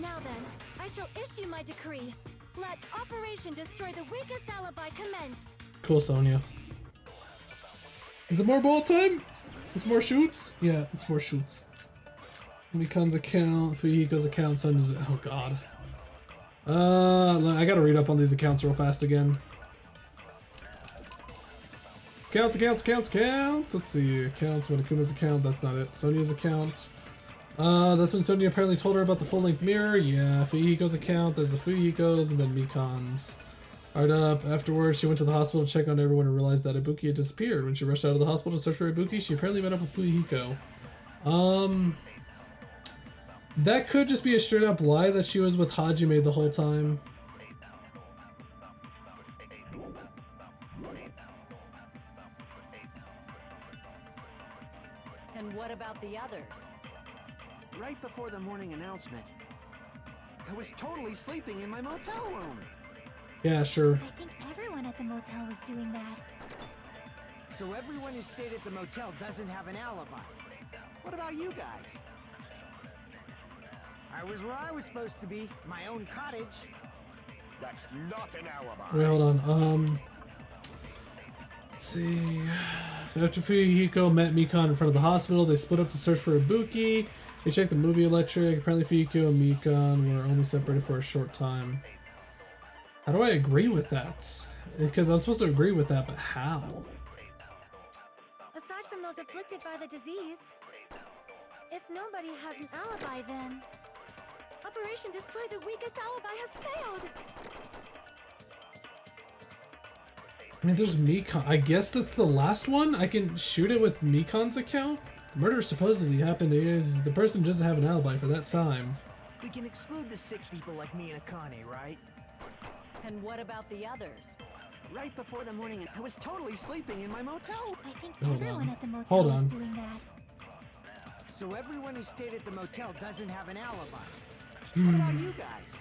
Now then, I shall issue my decree. Let Operation Destroy the Weakest Alibi commence. Cool, Sonia. Is it more bullet time? It's more shoots? Yeah, it's more shoots. Mikon's account, Fuyuhiko's account, Sonia's. Oh god. I gotta read up on these accounts real fast again. Accounts. Let's see. Accounts, Monokuma's account, that's not it. Sonia's account. That's when Sonia apparently told her about the full-length mirror. Yeah, Fuyuhiko's account, there's the Fuyuhiko's, and then Mikon's. Hard up. Afterwards, she went to the hospital to check on everyone and realized that Ibuki had disappeared. When she rushed out of the hospital to search for Ibuki, she apparently met up with Fuyuhiko. That could just be a straight-up lie that she was with Hajime the whole time. And what about the others? Right before the morning announcement, I was totally sleeping in my motel room. Yeah, sure. I think everyone at the motel was doing that. So everyone who stayed at the motel doesn't have an alibi. What about you guys? I was where I was supposed to be, my own cottage. That's not an alibi. Wait, hold on. Let's see. After Fuyuhiko met Mikan in front of the hospital, they split up to search for Ibuki. They checked the movie electric. Apparently Fuyuhiko and Mikan were only separated for a short time. How do I agree with that? Because I'm supposed to agree with that, but how? Aside from those afflicted by the disease, if nobody has an alibi, then Operation Destroy the Weakest Alibi has failed. I mean, there's Mikan. I guess that's the last one? I can shoot it with Mikan's account? The murder supposedly happened. The person doesn't have an alibi for that time. We can exclude the sick people like me and Akane, right? And what about the others? Right before the morning, I was totally sleeping in my motel. I think Hold everyone on. at the motel Hold is on. doing that. So everyone who stayed at the motel doesn't have an alibi. What about you guys?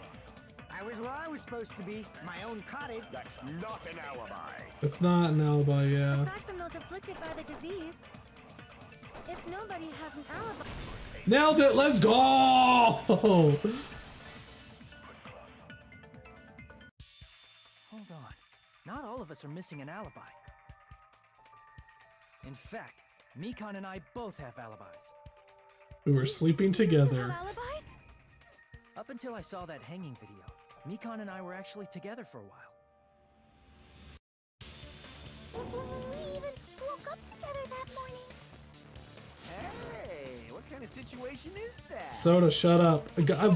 I was where I was supposed to be, my own cottage. That's not an alibi. It's not an alibi, yeah. Aside from those afflicted by the disease, if nobody has an alibi... Nailed it! Let's go! Hold on. Not all of us are missing an alibi. In fact, Mikan and I both have alibis. We were sleeping Have together. alibis? Up until I saw that hanging video, Mikan and I were actually together for a while. We even woke up together that morning. Hey, what kind of situation is that? Soda, shut up.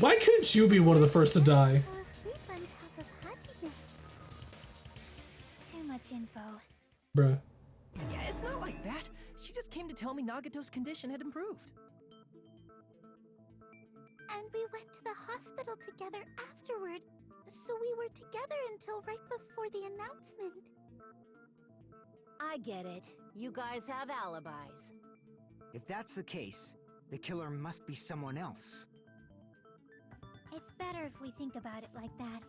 Why couldn't you be one of the first to die? Fell asleep on top of Hajime. Too much info. Bruh. Yeah, it's not like that. She just came to tell me Nagato's condition had improved. And we went to the hospital together afterward. So we were together until right before the announcement. I get it. You guys have alibis. If that's the case, the killer must be someone else. It's better if we think about it like that.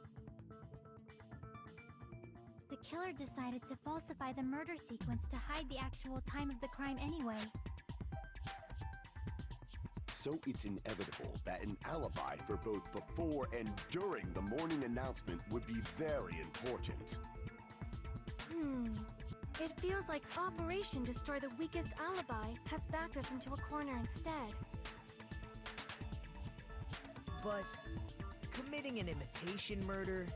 The killer decided to falsify the murder sequence to hide the actual time of the crime anyway. So it's inevitable that an alibi for both before and during the morning announcement would be very important. It feels like Operation Destroy the Weakest Alibi has backed us into a corner instead. But committing an imitation murder,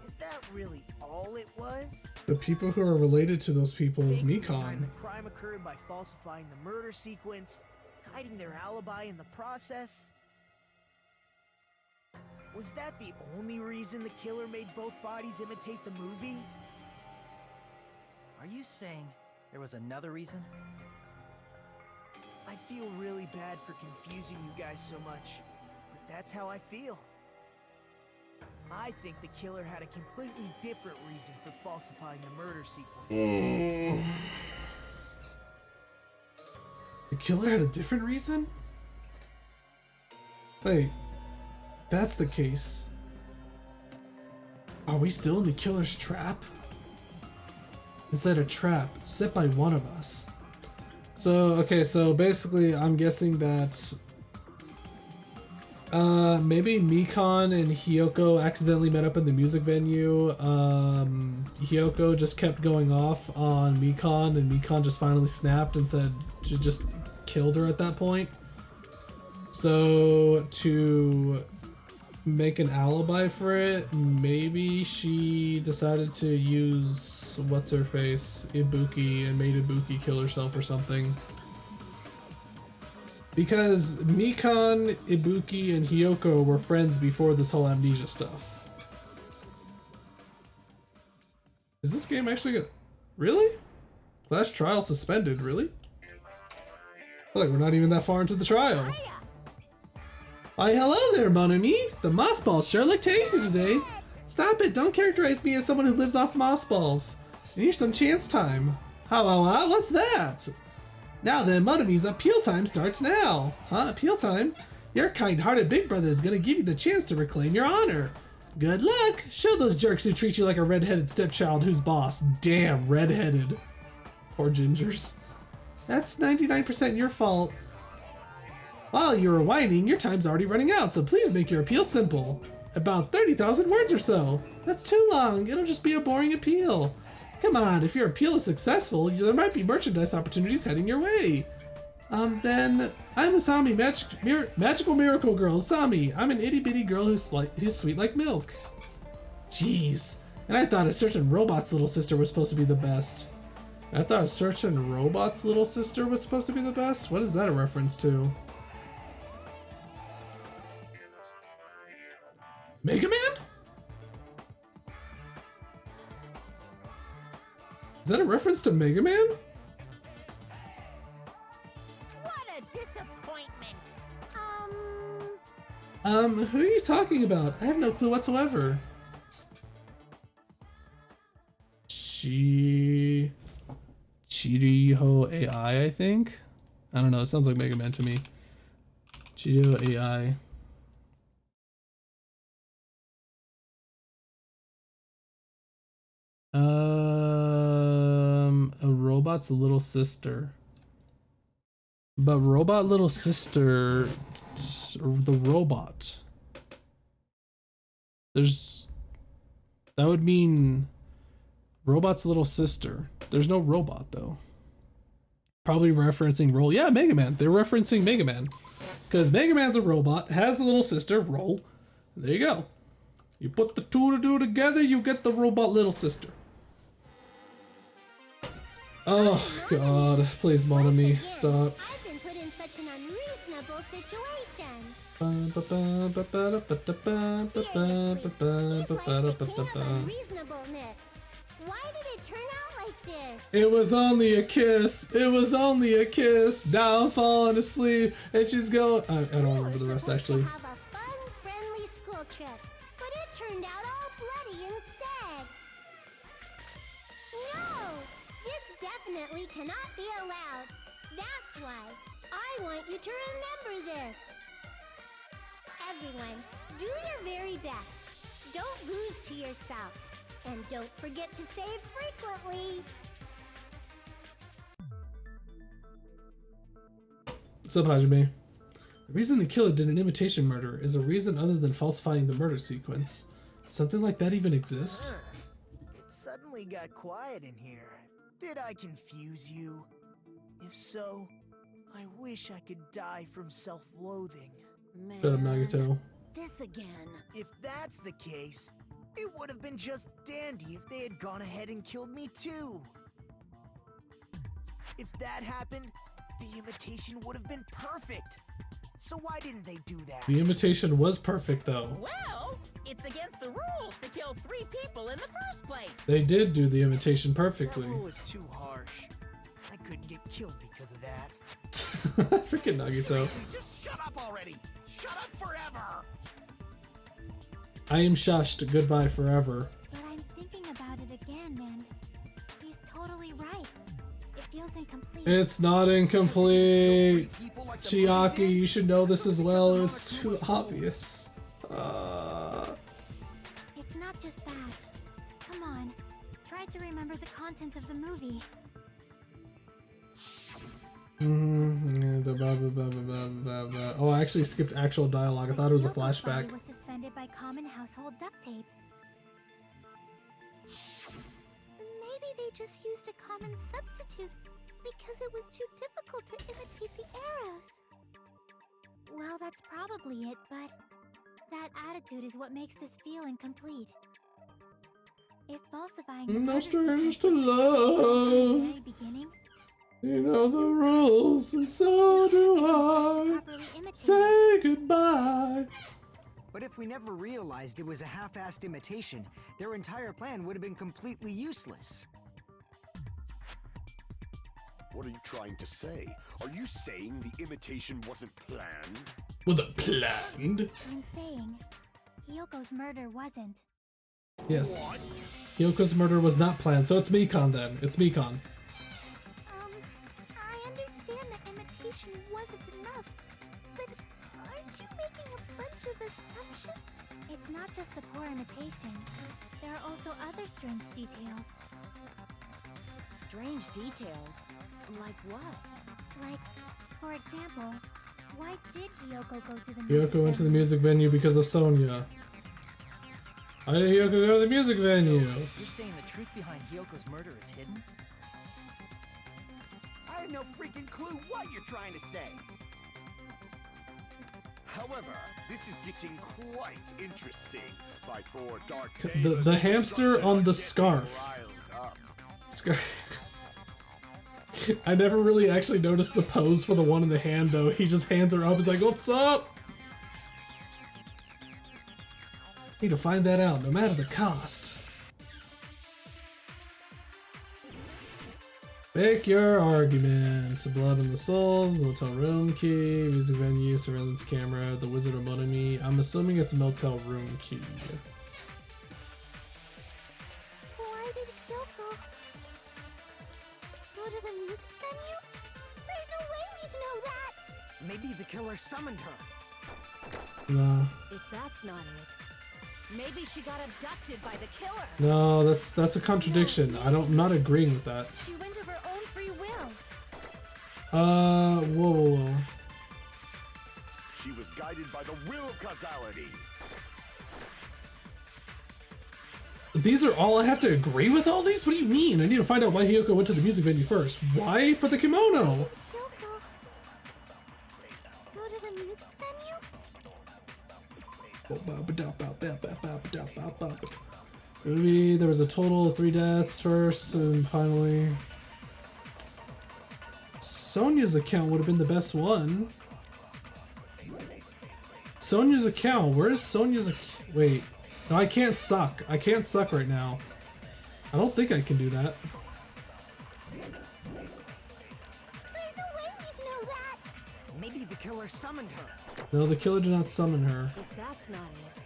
is that really all it was? The people who are related to those people is Faking the time Mikan. the crime occurred by falsifying the murder sequence, hiding their alibi in the process. Was that the only reason the killer made both bodies imitate the movie? Are you saying there was another reason? I feel really bad for confusing you guys so much, but that's how I feel. I think the killer had a completely different reason for falsifying the murder sequence. The killer had a different reason? Wait, if that's the case, are we still in the killer's trap? Is that a trap set by one of us? So, okay, so basically I'm guessing that maybe Mikan and Hiyoko accidentally met up in the music venue. Hiyoko just kept going off on Mikan, and Mikan just finally snapped and said she just killed her at that point. So to make an alibi for it, maybe she decided to use what's her face, Ibuki, and made Ibuki kill herself or something. Because Mikan, Ibuki, and Hiyoko were friends before this whole amnesia stuff. Is this game actually gonna... Really? Last trial suspended, really? I feel like we're not even that far into the trial. Why, hello there, mon ami. The moss balls sure look tasty today. Stop it, don't characterize me as someone who lives off moss balls. And here's some chance time. What's that? Now then, mon ami's appeal time starts now. Huh, appeal time? Your kind-hearted big brother is gonna give you the chance to reclaim your honor. Good luck. Show those jerks who treat you like a red-headed stepchild who's boss. Damn, red-headed. Poor gingers. That's 99% your fault. While you were whining, your time's already running out, so please make your appeal simple. about 30,000 words or so. That's too long. It'll just be a boring appeal. Come on, if your appeal is successful, there might be merchandise opportunities heading your way. Then I'm a Sami, magical miracle girl, Sami. I'm an itty bitty girl who's sweet like milk. Jeez. And I thought a certain robot's little sister was supposed to be the best. What is that a reference to? Mega Man? Is that a reference to Mega Man? What a disappointment. Who are you talking about? I have no clue whatsoever. Chiriho AI, I think? I don't know, it sounds like Mega Man to me. Chiriho AI. A robot's little sister. But robot little sister, the robot. That would mean robot's little sister. There's no robot though. Probably referencing Roll. Yeah, Mega Man. They're referencing Mega Man. Because Mega Man's a robot, has a little sister, Roll. There you go. You put the two together, you get the robot little sister. Oh god, please monitor me. Stop. I've been put in such an unreasonable situation. Unreasonableness. Why did it turn out like this? It was only a kiss. It was only a kiss. Now I'm falling asleep, and she's going. I don't remember the rest actually. Have a fun, friendly school trip, but it turned out all bloody instead. No, this definitely cannot be allowed. That's why I want you to remember this. Everyone, do your very best. Don't lose to yourself. And don't forget to save frequently. What's up, Hajime? The reason the killer did an imitation murder is a reason other than falsifying the murder sequence. Something like that even exists? It suddenly got quiet in here. Did I confuse you? If so, I wish I could die from self-loathing. Shut up, Nagito. This again. If that's the case, it would have been just dandy if they had gone ahead and killed me too. If that happened, the imitation would have been perfect. So why didn't they do that? The imitation was perfect, though. Well, it's against the rules to kill 3 people in the first place. They did do the imitation perfectly. That rule is too harsh. I couldn't get killed because of that. Freaking Nagito. Seriously, just shut up already. Shut up forever. I am shushed. Goodbye forever. But I'm thinking about it again, and he's totally right. It feels incomplete. It's not incomplete. Chiaki, you should know this as well. It was too obvious. It's not just that. Come on, try to remember the content of the movie. Oh, I actually skipped actual dialogue. I thought it was a flashback. Was suspended by common household duct tape. Maybe they just used a common substitute because it was too difficult to imitate the arrows. Well, that's probably it, but that attitude is what makes this feel incomplete. If falsifying the No murder strange to sequence was at the love. very beginning, You know the rules, and so do I. Say goodbye. But if we never realized it was a half-assed imitation, their entire plan would have been completely useless. What are you trying to say? Are you saying the imitation wasn't planned? Was it planned? I'm saying Hyoko's murder wasn't. Yes. Hyoko's murder was not planned, so it's Mikon then. It's Mikon. I understand that imitation wasn't enough, but aren't you making a bunch of assumptions? It's not just the poor imitation. There are also other strange details. Strange details? Like what? Like, for example, why did Hyoko go to the music Hyoko went to the venue? music venue because of Sonya. How did Hiyoko go to the music venues? You're saying the truth behind Hyoko's murder is hidden? I have no freaking clue what you're trying to say. However, this is getting quite interesting. By 4 dark The days, hamster on the gets scarf. riled up. I never really actually noticed the pose for the one in the hand though. He just hands her up. He's like, "What's up?" Need to find that out, no matter the cost. Make your arguments. Blood on the Souls, motel room key, music venue, surveillance camera, the Wizard of Monami. I'm assuming it's motel room key. Why did Hyoko go to the music venue? There's no way we'd know that! Maybe the killer summoned her. Nah. If that's not it, maybe she got abducted by the killer. No, that's a contradiction. I'm not agreeing with that. She went of her own free will. Whoa. She was guided by the will of causality. These are all I have to agree with all these? What do you mean? I need to find out why Hiyoko went to the music venue first. Why for the kimono? Hyoko go to the music venue? Maybe there was a total of 3 deaths first, and finally Sonia's account would have been the best one. Sonia's account. Where's Sonia's account? Wait. No, I can't suck. I can't suck right now. I don't think I can do that. There's no way we'd know that! Maybe the killer summoned her. No, the killer did not summon her. If that's not it,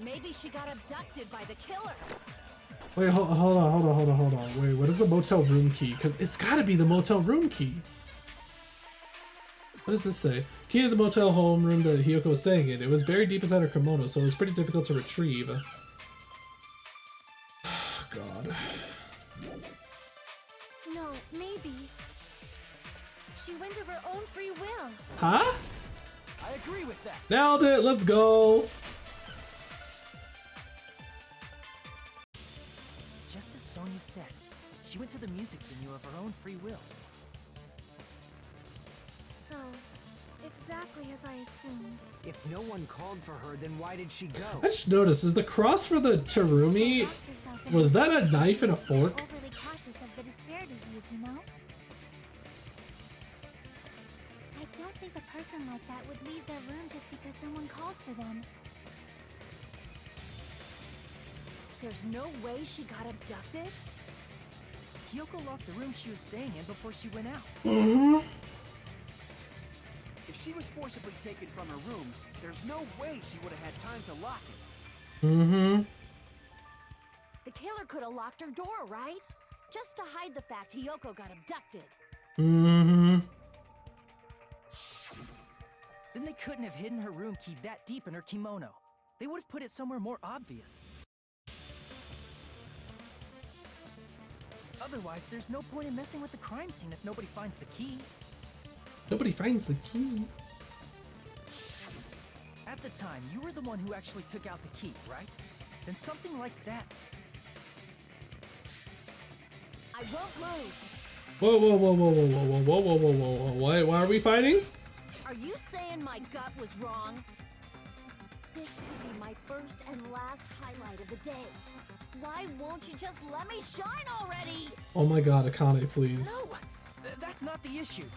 maybe she got abducted by the killer. Wait, hold on. Wait, what is the motel room key? Because it's gotta be the motel room key. What does this say? Key to the motel home room that Hiyoko was staying in. It was buried deep inside her kimono, so it was pretty difficult to retrieve. God. No, maybe. She went of her own free will. Huh? I agree with that. Nailed it, let's go! It's just as Sonia said. She went to the music venue of her own free will. So, exactly as I assumed. If no one called for her, then why did she go? I just noticed, is the cross for the Terumi, was that a knife and a fork? Overly cautious of the despair disease, you know? I don't think a person like that would leave their room just because someone called for them. There's no way she got abducted? Hiyoko locked the room she was staying in before she went out. Mm-hmm. If she was forcibly taken from her room, there's no way she would have had time to lock it. Mm-hmm. The killer could have locked her door, right? Just to hide the fact Hiyoko got abducted. Mm-hmm. Then they couldn't have hidden her room key that deep in her kimono. They would have put it somewhere more obvious. Otherwise, there's no point in messing with the crime scene if nobody finds the key. Nobody finds the key. At the time, you were the one who actually took out the key, right? Then something like that. I won't lose. Whoa. Why are we fighting? Are you saying my gut was wrong? This could be my first and last highlight of the day. Why won't you just let me shine already? Oh my god, Akane, please. No! That's not the issue.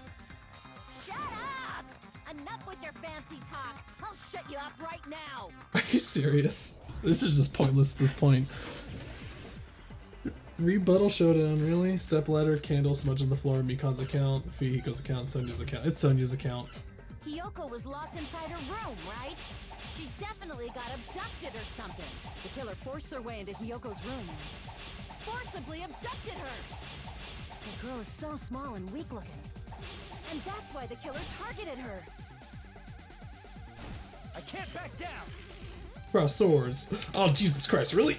Shut up! Enough with your fancy talk. I'll shut you up right now. Are you serious? This is just pointless at this point. Rebuttal showdown, really? Stepladder, candle, smudge on the floor, Mikon's account, Fihiko's account, Sonya's account. It's Sonya's account. Hiyoko was locked inside her room, right? She definitely got abducted or something. The killer forced their way into Hiyoko's room. Forcibly abducted her! The girl is so small and weak looking. And that's why the killer targeted her. I can't back down! Cross swords. Oh, Jesus Christ, really?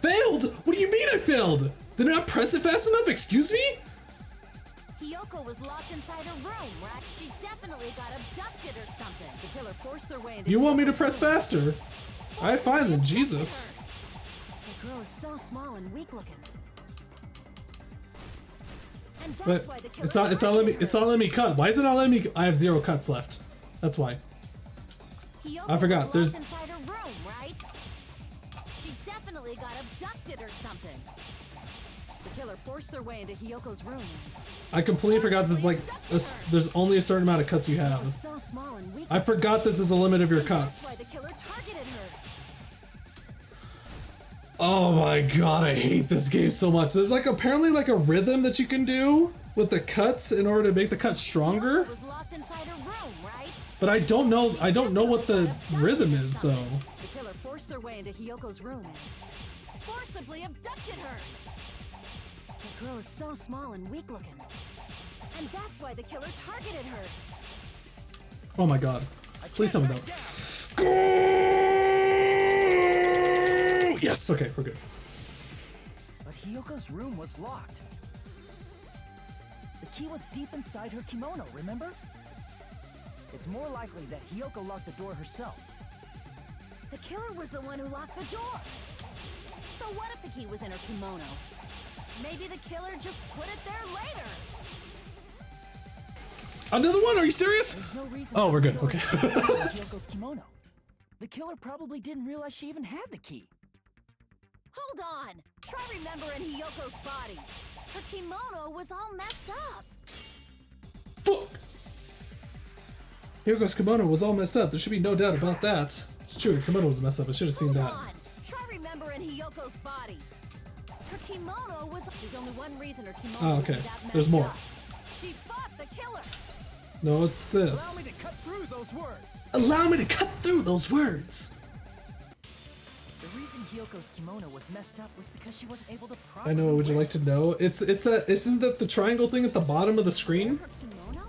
Failed? What do you mean I failed? Did I not press it fast enough? Excuse me? Hiyoko was locked inside her room, right? She definitely got abducted or something. The killer forced their way into You want me to press faster? Alright, fine then, Jesus. The girl is so small and weak looking. And that's But why the killer it's not letting me cut. Why is it not letting me? I have 0 cuts left. That's why. I forgot. There's inside her room, right? She definitely got abducted or something. The killer forced their way into Hiyoko's room. I completely forgot that there's only a certain amount of cuts you have. So small and weak. I forgot that there's a limit of your That's why cuts. the killer targeted her. Oh my god, I hate this game so much. There's like apparently like a rhythm that you can do with the cuts in order to make the cuts stronger. Was locked inside her room, right? But I don't know what the rhythm is though. The killer forced their way into Hiyoko's room and forcibly abducted her. The girl is so small and weak looking. And that's why the killer targeted her. Oh my god. Please tell me that. Go! Yes, okay, we're good. But Hiyoko's room was locked. The key was deep inside her kimono, remember? It's more likely that Hiyoko locked the door herself. The killer was the one who locked the door. So what if the key was in her kimono? Maybe the killer just put it there later. Another one? Are you serious? There's no reason Oh, we're good. for Okay. Hiyoko's kimono. The killer probably didn't realize she even had the key. Hold on. Try remembering Hiyoko's body. Her kimono was all messed up. Fuck! Hiyoko's kimono was all messed up. There should be no doubt about that. It's true, her kimono was messed up. I should have seen Hold that. on. Try remembering Hiyoko's body. Her kimono was. There's only one reason her kimono Oh, okay. was that messed There's more. up. She fought the killer. No, it's Allow this. me to cut through those words. Allow me to cut through those words. The reason Hiyoko's kimono was messed up was because she wasn't able to I properly know, would you wear like to know? It's that, isn't that the triangle thing at the bottom of the screen? Her kimono?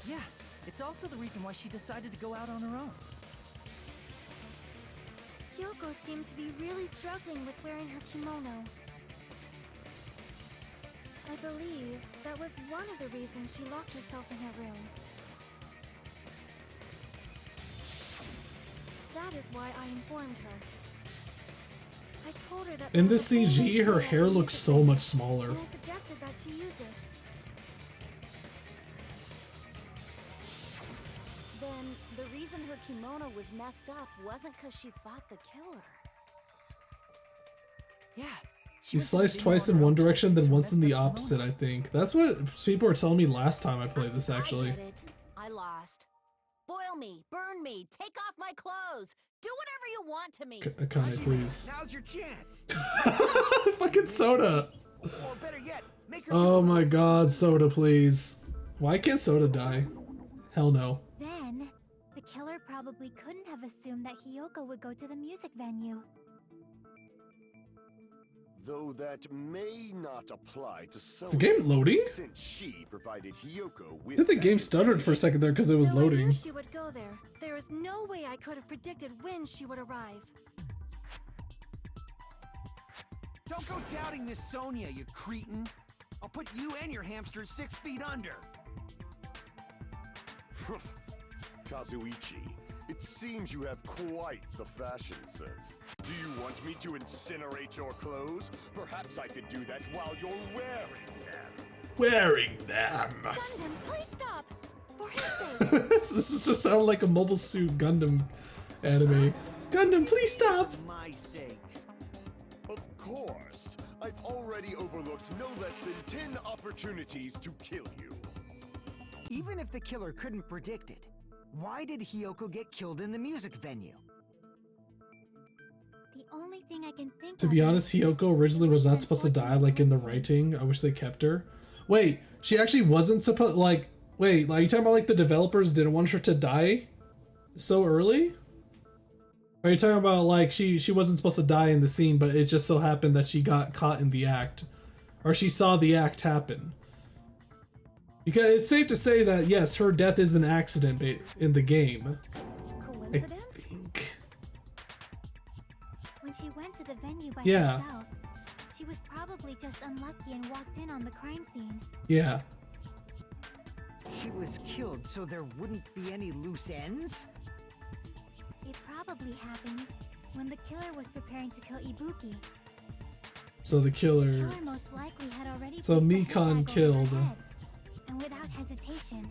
Yeah, it's also the reason why she decided to go out on her own. Hiyoko seemed to be really struggling with wearing her kimono. I believe that was one of the reasons she locked herself in her room. That is why I informed her. I told her that In there this was a CG, famous her girl hair who looks uses so it, much smaller. and I suggested that she use it. Then the reason her kimono was messed up wasn't because she fought the killer. Yeah. She sliced twice in one direction, then once in the opposite, I think. That's what people were telling me last time I played this, actually. I get it. I lost. Boil me, burn me, take off my clothes, do whatever you want to me. Akane, please. Now's your chance. Fucking Soda! Or better yet, make her Oh do my this. god, Soda, please. Why can't Soda die? Hell no. Then, the killer probably couldn't have assumed that Hiyoko would go to the music venue. Though that may not apply to some. Is the game loading? Since she provided Hiyoko with I think the that game stuttered for a second there because it was Though I knew loading. she would go there, there is no way I could have predicted when she would arrive. Don't go doubting Miss Sonia, you cretin. I'll put you and your hamsters 6 feet under. Kazuichi, it seems you have quite the fashion sense. Do you want me to incinerate your clothes? Perhaps I could do that while you're wearing them. Wearing them! Gundam, please stop! For his sake! This is just sound like a Mobile Suit Gundam anime. Gundam, please stop! For my sake. Of course. I've already overlooked no less than 10 opportunities to kill you. Even if the killer couldn't predict it, why did Hiyoko get killed in the music venue? The only thing I can think To of be is honest, Hiyoko originally was not supposed to die, like in the writing. I wish they kept her. Wait, she actually wasn't supposed, like, wait, are you talking about like the developers didn't want her to die so early? Are you talking about like she wasn't supposed to die in the scene, but it just so happened that she got caught in the act? Or she saw the act happen? Because it's safe to say that, yes, her death is an accident in the game. I coincidence? think. When she went to the venue by Yeah. herself, she was probably just unlucky and walked in on the crime scene. Yeah. She was killed so there wouldn't be any loose ends? It probably happened when the killer was preparing to kill Ibuki. So the killer. The killer most likely had already So placed the Mikan handbag over killed. her head, and without hesitation.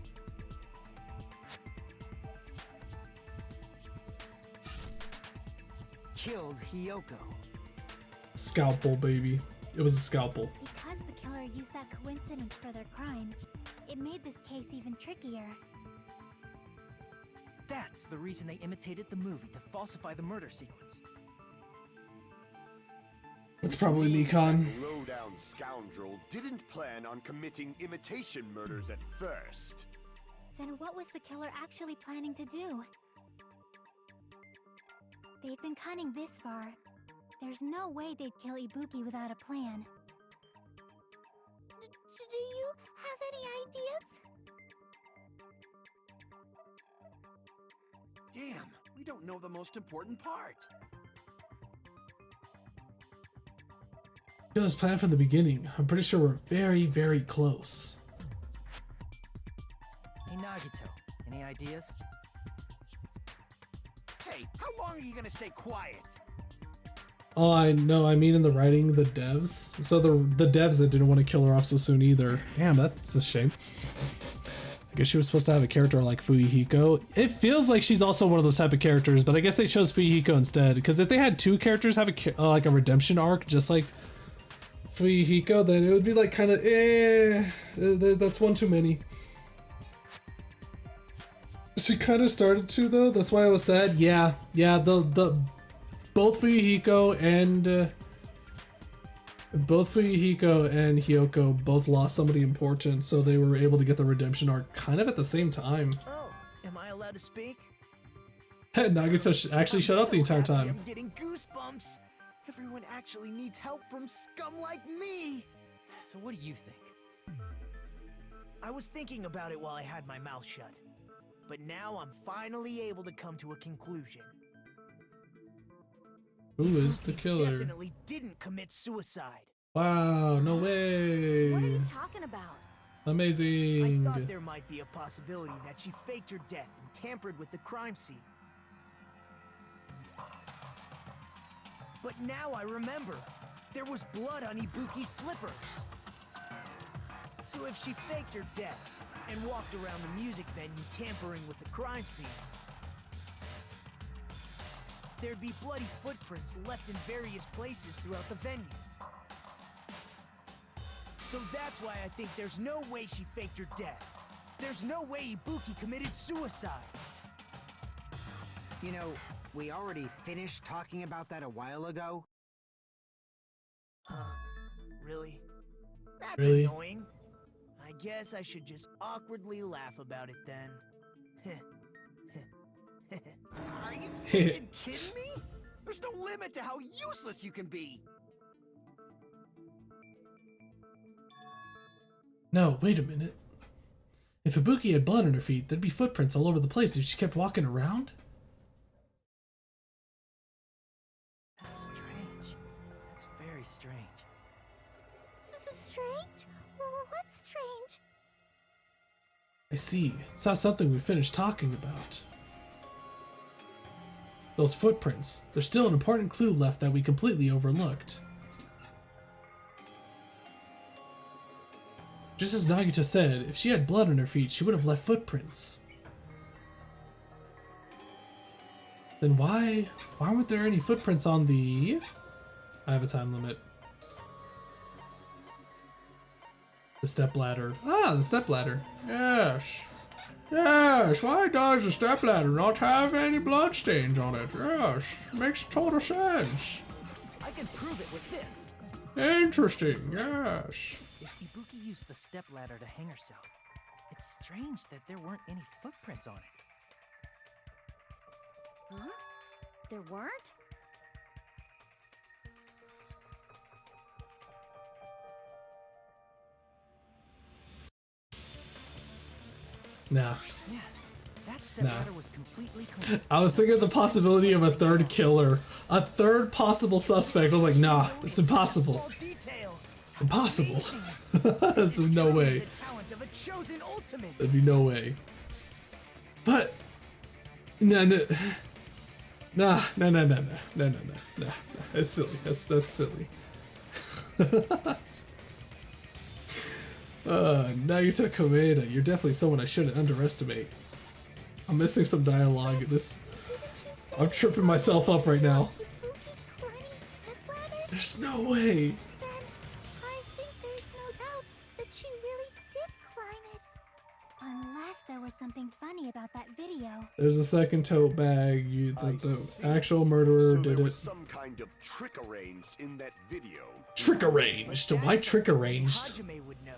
Killed Hiyoko. Scalpel, baby. It was a scalpel. Because the killer used that coincidence for their crime, it made this case even trickier. That's the reason they imitated the movie to falsify the murder sequence. It's probably Means Mikan. that low-down scoundrel didn't plan on committing imitation murders at first. Then what was the killer actually planning to do? They've been cunning this far. There's no way they'd kill Ibuki without a plan. Do you have any ideas? Damn, we don't know the most important part. It was planned from the beginning. I'm pretty sure we're very, very close. Hey Nagito, any ideas? Hey, how long are you gonna stay quiet? Oh, I know. I mean, in the writing, the devs. So the devs that didn't want to kill her off so soon either. Damn, that's a shame. I guess she was supposed to have a character like Fuyuhiko. It feels like she's also one of those type of characters, but I guess they chose Fuyuhiko instead. Because if they had two characters have a like a redemption arc, just like Fuyuhiko, then it would be like kind of that's one too many. She kind of started to though. That's why I was sad. Yeah. The both Fuyuhiko and Hiyoko both lost somebody important, so they were able to get the redemption arc kind of at the same time. Oh, am I allowed to speak? Nagito actually shut up the entire time. I'm getting goosebumps. Everyone actually needs help from scum like me. So what do you think? I was thinking about it while I had my mouth shut. But now I'm finally able to come to a conclusion. Who is the Ibuki killer? Definitely didn't commit suicide. Wow, no way. What are you talking about? Amazing. I thought there might be a possibility that she faked her death and tampered with the crime scene. But now I remember. There was blood on Ibuki's slippers. So if she faked her death and walked around the music venue tampering with the crime scene, there'd be bloody footprints left in various places throughout the venue. So that's why I think there's no way she faked her death. There's no way Ibuki committed suicide. You know, we already finished talking about that a while ago. Huh. Really? That's Really? annoying. I guess I should just awkwardly laugh about it then. Are you freaking kidding me? There's no limit to how useless you can be. No, wait a minute. If Ibuki had blood on her feet, there'd be footprints all over the place if she kept walking around. That's strange. That's very strange. Strange? What's strange? I see. It's not something we finished talking about. Those footprints. There's still an important clue left that we completely overlooked. Just as Nagito said, if she had blood on her feet, she would have left footprints. Then why weren't there any footprints on the... I have a time limit. The stepladder. Ah, the stepladder. Yes. Yes, why does the stepladder not have any bloodstains on it? Yes, makes total sense. I can prove it with this. Interesting, yes. If Ibuki used the stepladder to hang herself, it's strange that there weren't any footprints on it. Huh? There weren't? Nah. Yeah, that stepladder was completely clean. I was thinking of the possibility of a third killer. A third possible suspect. I was like, nah, it's impossible. Impossible. There's no way. There'd be no way. But no. Nah, no. That's silly. That's silly. Nagita Komeda, you're definitely someone I shouldn't underestimate. I'm missing some dialogue. I'm tripping myself up right now. There's no way. Then I think there's no doubt that she really did climb it. Unless there was something funny about that video. There's a second tote bag. The actual murderer So did there it. was some kind of trick arranged in that video. Trick arranged? Why trick arranged? Hajime would know,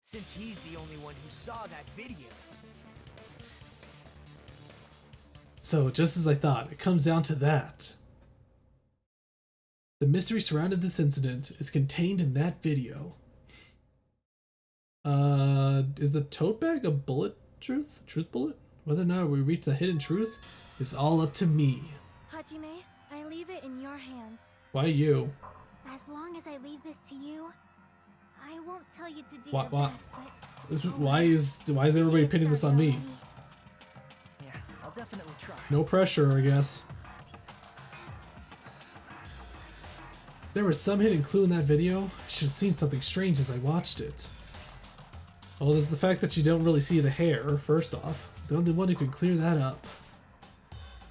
since he's the only one who saw that video. So, just as I thought, it comes down to that. The mystery surrounding this incident is contained in that video. Is the tote bag a bullet truth? Truth bullet? Whether or not we reach the hidden truth is all up to me. Hajime, I leave it in your hands. Why you? As long as I leave this to you, I won't tell you to do What? your best, but Why is everybody pinning this on me? Yeah, I'll definitely try. No pressure, I guess. There was some hidden clue in that video. I should have seen something strange as I watched it. Well, there's the fact that you don't really see the hair, first off. The only one who could clear that up.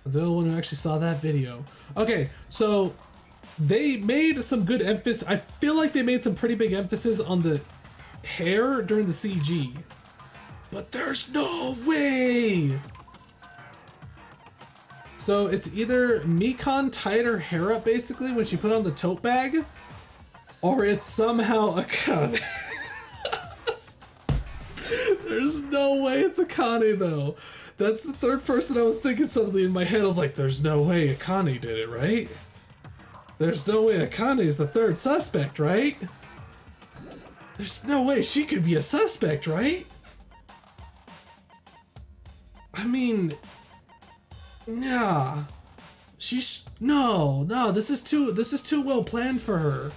The only one who actually saw that video. Okay, so they made some good emphasis. I feel like they made some pretty big emphasis on the hair during the CG. But there's no way! So it's either Mikan tied her hair up basically when she put on the tote bag, or it's somehow Akane. There's no way it's Akane though. That's the third person I was thinking suddenly in my head. I was like, there's no way Akane did it, right? There's no way Akane is the third suspect, right? There's no way she could be a suspect, right? I mean, nah. No, this is too well planned for her.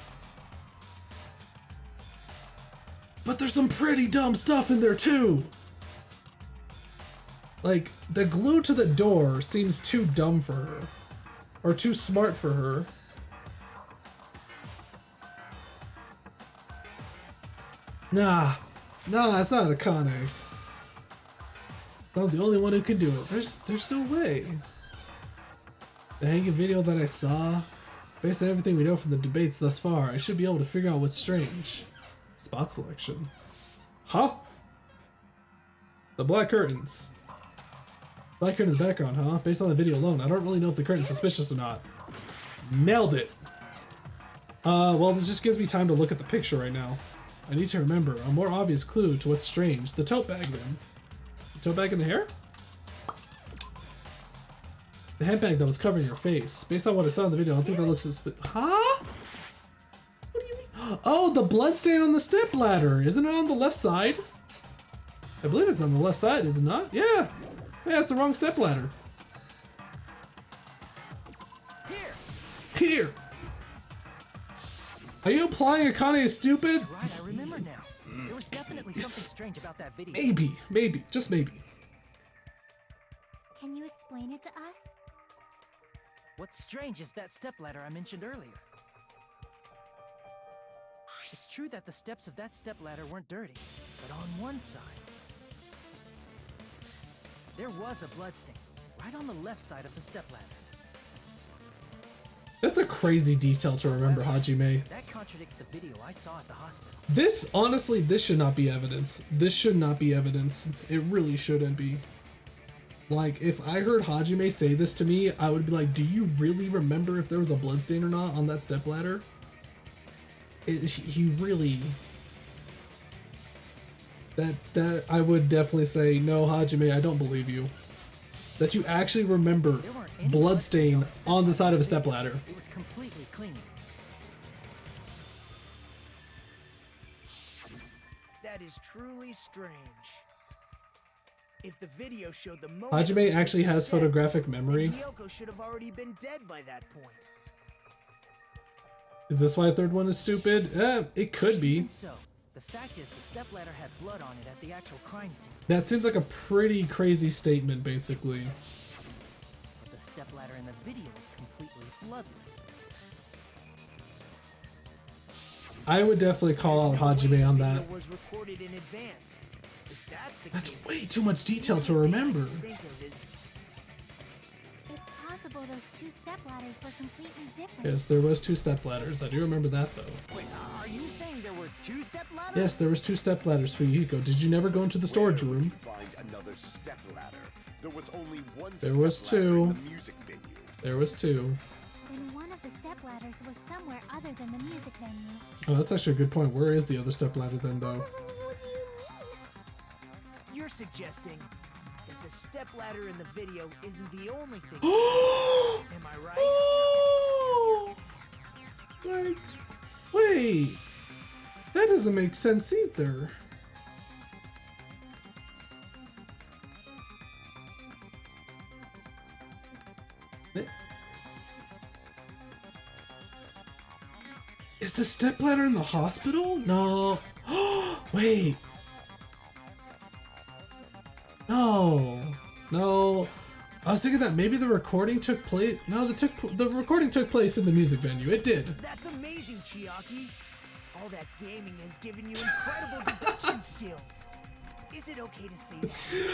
But there's some pretty dumb stuff in there too. Like, the glue to the door seems too dumb for her. Or too smart for her. Nah, it's not Akane. I'm the only one who can do it. There's no way. The hanging video that I saw, based on everything we know from the debates thus far, I should be able to figure out what's strange. Spot selection. Huh? The black curtains. Black curtain in the background, huh? Based on the video alone, I don't really know if the curtain's suspicious or not. Nailed it! Well, this just gives me time to look at the picture right now. I need to remember a more obvious clue to what's strange. The tote bag, then. The tote bag in the hair? The handbag that was covering your face. Based on what I saw in the video, I don't think that looks suspicious. Huh? What do you mean? Oh, the bloodstain on the stepladder. Isn't it on the left side? I believe it's on the left side, is it not? Yeah. Yeah, it's the wrong stepladder. Here. Are you implying Akane is stupid? Right, I remember now. There was definitely something strange about that video. Maybe, just maybe. can you explain it to us? What's strange is that stepladder I mentioned earlier. It's true that the steps of that stepladder weren't dirty, but on one side, there was a bloodstain, right on the left side of the stepladder. That's a crazy detail to remember, Hajime. That contradicts the video I saw at the hospital. This, honestly, this should not be evidence. This should not be evidence. It really shouldn't be. Like, if I heard Hajime say this to me, I would be like, do you really remember if there was a bloodstain or not on that stepladder? He really... That I would definitely say, no, Hajime, I don't believe you. That you actually remember bloodstain on the side of a stepladder. It was completely clean. That is truly strange. If the video showed the moment Hajime actually has photographic memory. Yoko should have already been dead by that point. Is this why a third one is stupid? It could be. Even so, the fact is the stepladder had blood on it at the actual crime scene. That seems like a pretty crazy statement, basically. But the stepladder in the video is completely bloodless. I would definitely call out Hajime on that. Was recorded in advance. If that's the That's case, way too much detail to remember. think of is It's possible those two stepladders were completely different. Yes, there was 2 step ladders. I do remember that though. Wait, are you saying there were 2 step ladders? Yes, there was 2 step ladders for Yukiko. Did you never go into the storage Where would room? you find another step ladder? There was only one There was step ladder 2. in the music venue. There was 2. Then one of the stepladders was somewhere other than the music venue. Oh, that's actually a good point. Where is the other step ladder then though? What do you mean? You're suggesting that the step ladder in the video isn't the only thing. Am I right? Oh! Like, wait. That doesn't make sense either. Is the stepladder in the hospital? No. Wait. No. No. I was thinking that maybe the recording took place. No, the recording took place in the music venue. It did. That's amazing, Chiaki. All that gaming has given you incredible deduction skills. Is it okay to say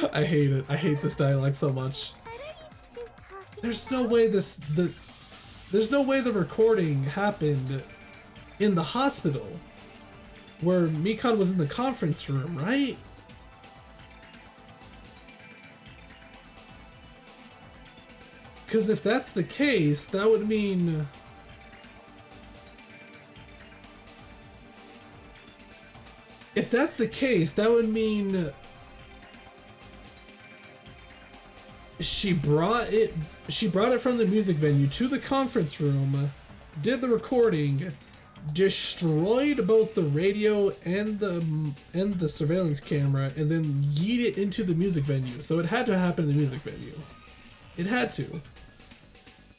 that? I hate it. I hate this dialogue so much. What are you two talking There's no way there's no way the recording happened in the hospital where Mikan was in the conference room, right? Because if that's the case, that would mean she brought it from the music venue to the conference room, did the recording, destroyed both the radio and the surveillance camera, and then yeet it into the music venue. So it had to happen in the music venue. It had to.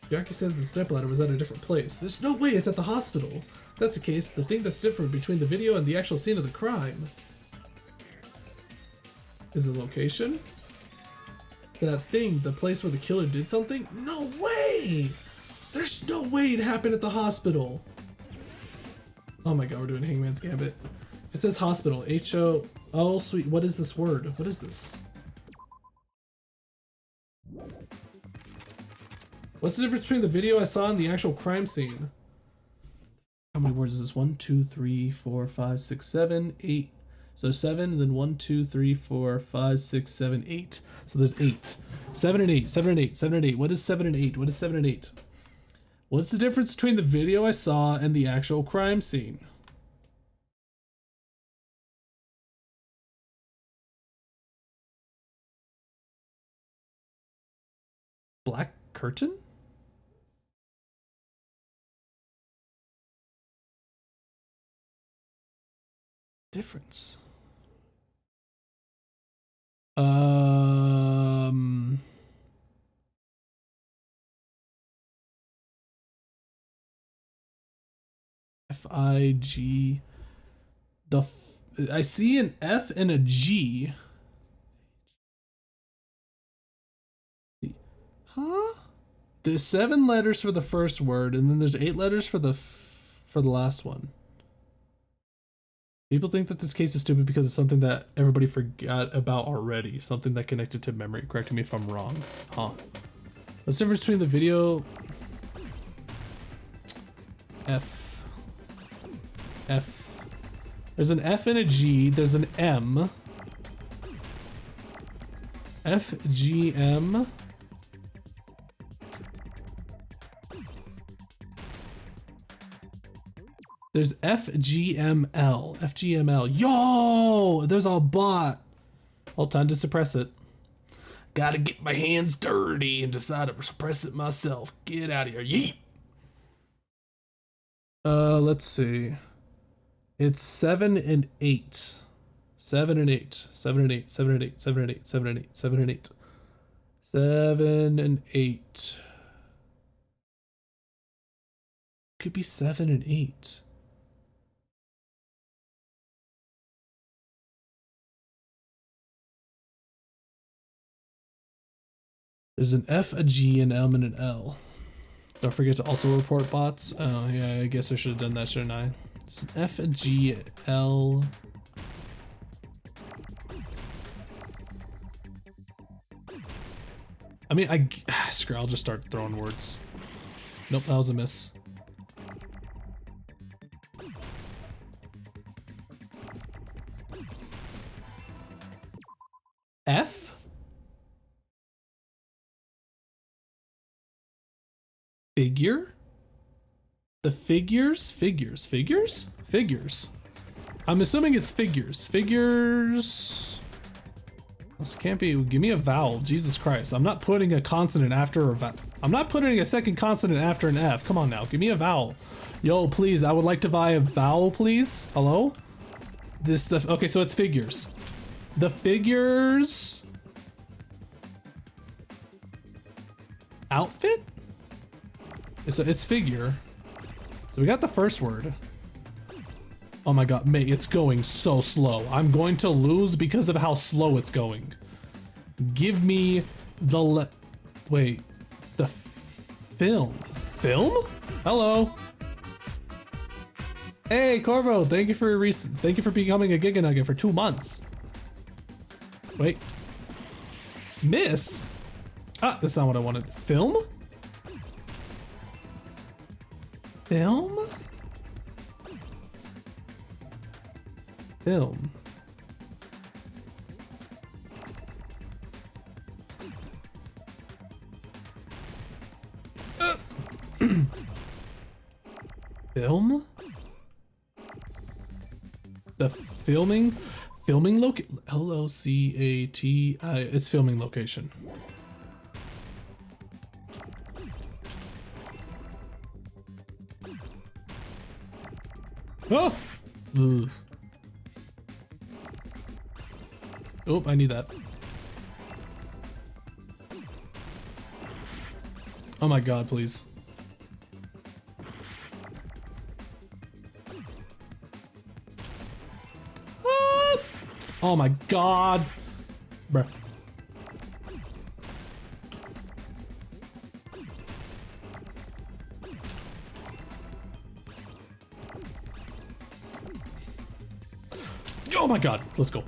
Jackie said the stepladder was at a different place. There's no way it's at the hospital. If that's the case, the thing that's different between the video and the actual scene of the crime is the location. That thing, the place where the killer did something? No way! There's no way it happened at the hospital. Oh my god, we're doing Hangman's Gambit. It says hospital. H-O... Oh, sweet. What is this word? What is this? What's the difference between the video I saw and the actual crime scene? How many words is this? 1, 2, 3, 4, 5, 6, 7, 8. So 7, and then 1, 2, 3, 4, 5, 6, 7, 8. So there's 8. 7 and 8, 7 and 8, 7 and 8. What is 7 and 8? What is 7 and 8? What's the difference between the video I saw and the actual crime scene? Black curtain? Difference. F-I-G. I see an F and a G. Huh? There's 7 letters for the first word, and then there's 8 letters for the last one. People think that this case is stupid because it's something that everybody forgot about already. Something that connected to memory. Correct me if I'm wrong. Huh. What's the difference between the video? F. F. There's an F and a G. There's an M. F, G, M. There's FGML. FGML. Yo! There's a bot. All time to suppress it. Gotta get my hands dirty and decide to suppress it myself. Get out of here. Yeet! Let's see. It's 7 and 8. 7 and 8. 7 and 8. 7 and 8. 7 and 8. 7 and 8. 7 and 8. 7 and 8. Could be 7 and 8. There's an F, a G, an M, and an L. Don't forget to also report bots. Oh, yeah, I guess I should have done that, shouldn't I? It's an F, a G, L. I mean, screw, I'll just start throwing words. Nope, that was a miss. F? Figure? The figures? Figures. I'm assuming it's figures. Figures. This can't be. Give me a vowel. Jesus Christ. I'm not putting a consonant after a vowel. I'm not putting a second consonant after an F. Come on now. Give me a vowel. Yo, please. I would like to buy a vowel, please. Hello? This stuff. Okay, so it's figures. The figures. Outfit? It's figure. So we got the first word. Oh my god, mate, it's going so slow. I'm going to lose because of how slow it's going. Give me the wait, the film. Film? Hello. Hey, Corvo, thank you for becoming a Giga Nugget for 2 months. Wait. Miss? Ah, that's not what I wanted. Film? Film? Film. Film? The filming L-O-C-A-T-I, it's filming location. Oh! Ugh. Oh, I need that. Oh my god, please. Ah! Oh my god. Bruh. Oh my god, let's go.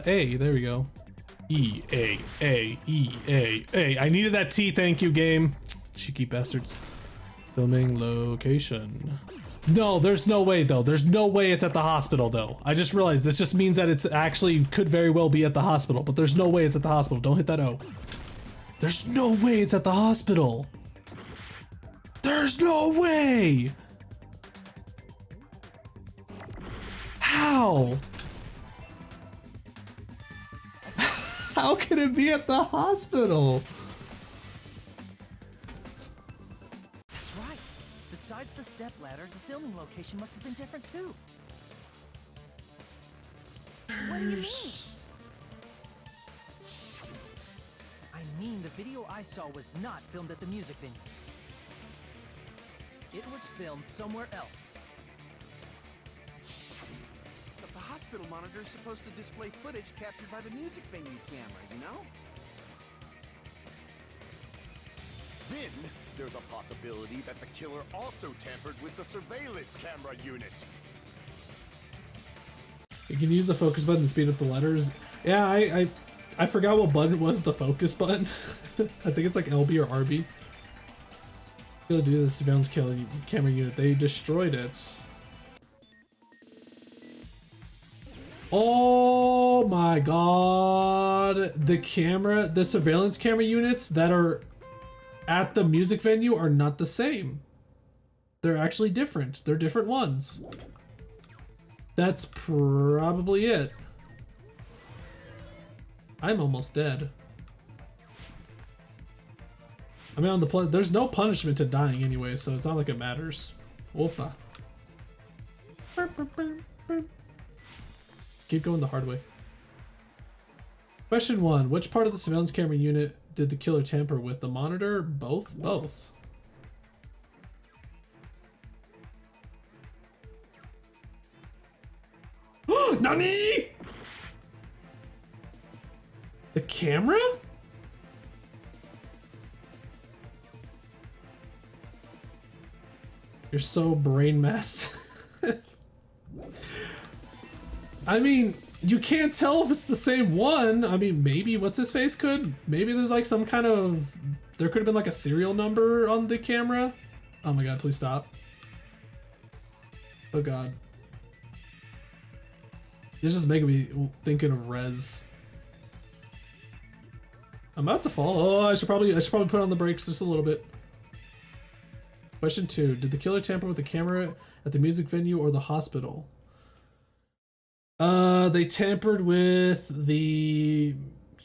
A, there we go. E, A, A, E, A, A. I needed that T, thank you, game. Cheeky bastards. Filming location. No, there's no way, though. There's no way it's at the hospital, though. I just realized this just means that it's actually could very well be at the hospital, but there's no way it's at the hospital. Don't hit that O. There's no way it's at the hospital. There's no way! How? How can it be at the hospital? That's right. Besides the stepladder, the filming location must have been different too. What do you mean? I mean, the video I saw was not filmed at the music venue. It was filmed somewhere else. But the hospital monitor is supposed to display footage captured by the music venue camera, you know? Then, there's a possibility that the killer also tampered with the surveillance camera unit. You can use the focus button to speed up the letters. Yeah, I forgot what button was the focus button. I think it's like LB or RB. To do the surveillance camera unit, they destroyed it. Oh my god, the surveillance camera units that are at the music venue are not the same. They're actually different. They're different ones. That's probably it. I'm almost dead. I mean, on there's no punishment to dying anyway, so it's not like it matters. Opa. Keep going the hard way. Question 1. Which part of the surveillance camera unit did the killer tamper with? The monitor? Both? Both. Nani? The camera? You're so brain mess. I mean, you can't tell if it's the same one. I mean, maybe what's his face could. Maybe there's like some kind of, there could have been like a serial number on the camera. Oh my god, please stop. Oh god. This is making me thinking of Rez. I'm about to fall. Oh, I should probably put on the brakes just a little bit. Question 2. Did the killer tamper with the camera at the music venue or the hospital? They tampered with the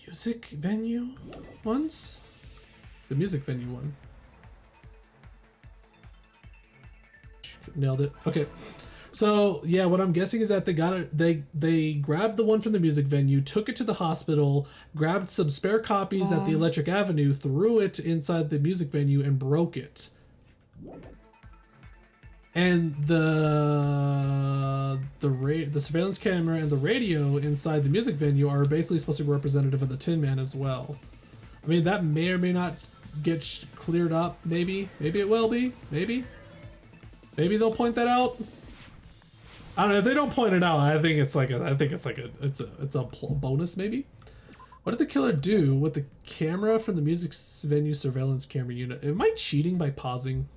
music venue ones? The music venue one. Nailed it. Okay. So yeah, what I'm guessing is that they grabbed the one from the music venue, took it to the hospital, grabbed some spare copies at the Electric Avenue, threw it inside the music venue, and broke it. And the surveillance camera and the radio inside the music venue are basically supposed to be representative of the Tin Man as well. I mean, that may or may not get cleared up. Maybe it will be. Maybe they'll point that out. I don't know. If they don't point it out, I think it's a bonus. Maybe. What did the killer do with the camera from the music venue surveillance camera unit? Am I cheating by pausing?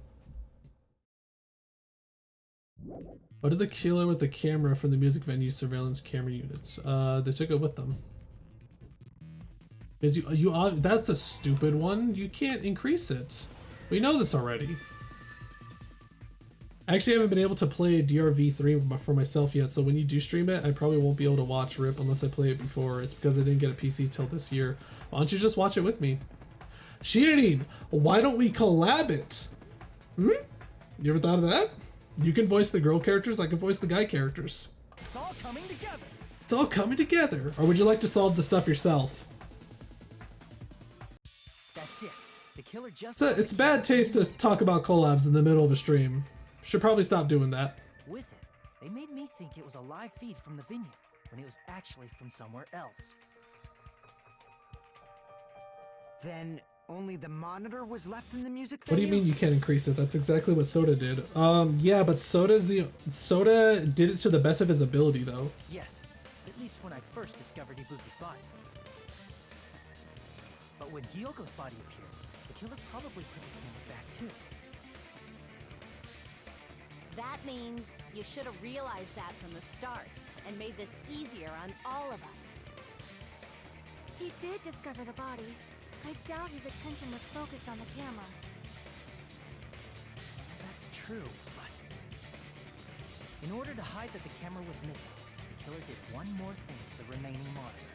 What did the killer with the camera from the music venue surveillance camera units? They took it with them. Is that's a stupid one. You can't increase it. We know this already. I actually haven't been able to play DRV3 for myself yet, so when you do stream it, I probably won't be able to watch RIP unless I play it before. It's because I didn't get a PC till this year. Why don't you just watch it with me? Shirin, why don't we collab it? You ever thought of that? You can voice the girl characters, I can voice the guy characters. It's all coming together. It's all coming together. Or would you like to solve the stuff yourself? That's it. The killer just It's bad taste to talk about collabs in the middle of a stream. Should probably stop doing that. With it, they made me think it was a live feed from the venue, when it was actually from somewhere else. Then only the monitor was left in the music What do you venue? mean you can't increase it? That's exactly what Soda did. Yeah, but Soda did it to the best of his ability though. Yes, at least when I first discovered Ibuki's body. But when Hyoko's body appeared, the killer probably put the camera back too. That means you should have realized that from the start and made this easier on all of us. He did discover the body. I doubt his attention was focused on the camera. That's true, but in order to hide that the camera was missing, the killer did one more thing to the remaining monitor.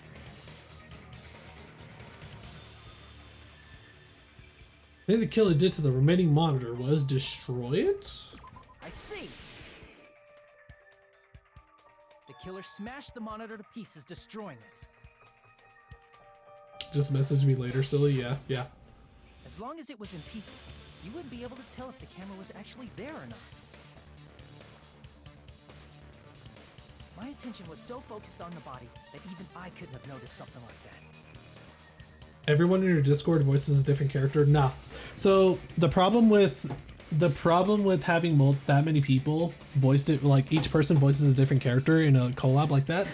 The thing the killer did to the remaining monitor was destroy it? I see! The killer smashed the monitor to pieces, destroying it. Just message me later, silly. Yeah. As long as it was in pieces, you wouldn't be able to tell if the camera was actually there or not. My attention was so focused on the body that even I couldn't have noticed something like that. Everyone in your Discord voices a different character? Nah. So the problem with having that many people voiced it, like each person voices a different character in a collab like that,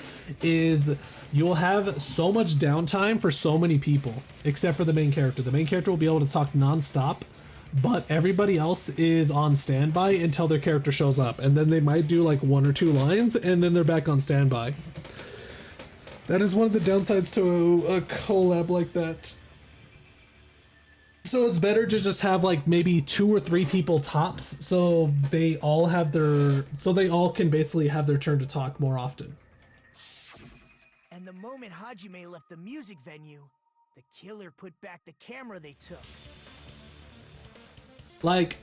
is you'll have so much downtime for so many people, except for the main character. The main character will be able to talk non-stop, but everybody else is on standby until their character shows up, and then they might do like 1 or 2 lines, and then they're back on standby. That is one of the downsides to a collab like that. So it's better to just have like maybe 2 or 3 people tops, so they all can basically have their turn to talk more often. And the moment Hajime left the music venue, the killer put back the camera they took. Like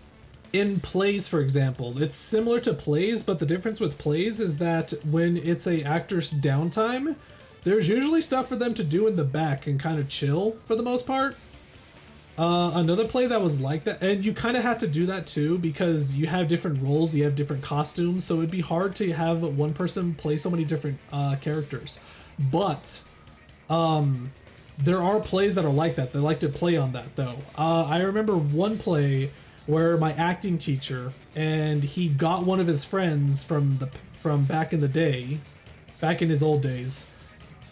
in plays, for example, it's similar to plays, but the difference with plays is that when it's a actor's downtime, there's usually stuff for them to do in the back and kind of chill for the most part. Another play that was like that, and you kind of had to do that too because you have different roles, you have different costumes, so it'd be hard to have one person play so many different characters. But there are plays that are like that. They like to play on that though. I remember one play where my acting teacher, and he got one of his friends from back in the day, back in his old days.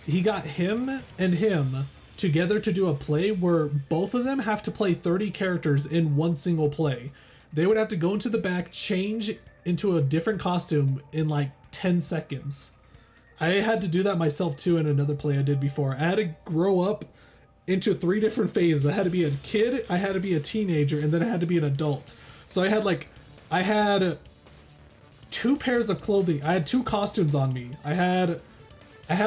He got him and him together to do a play where both of them have to play 30 characters in one single play. They would have to go into the back, change into a different costume in like 10 seconds. I had to do that myself too in another play I did before. I had to grow up into 3 different phases. I had to be a kid, I had to be a teenager, and then I had to be an adult. So I had 2 pairs of clothing. I had 2 costumes on me. I had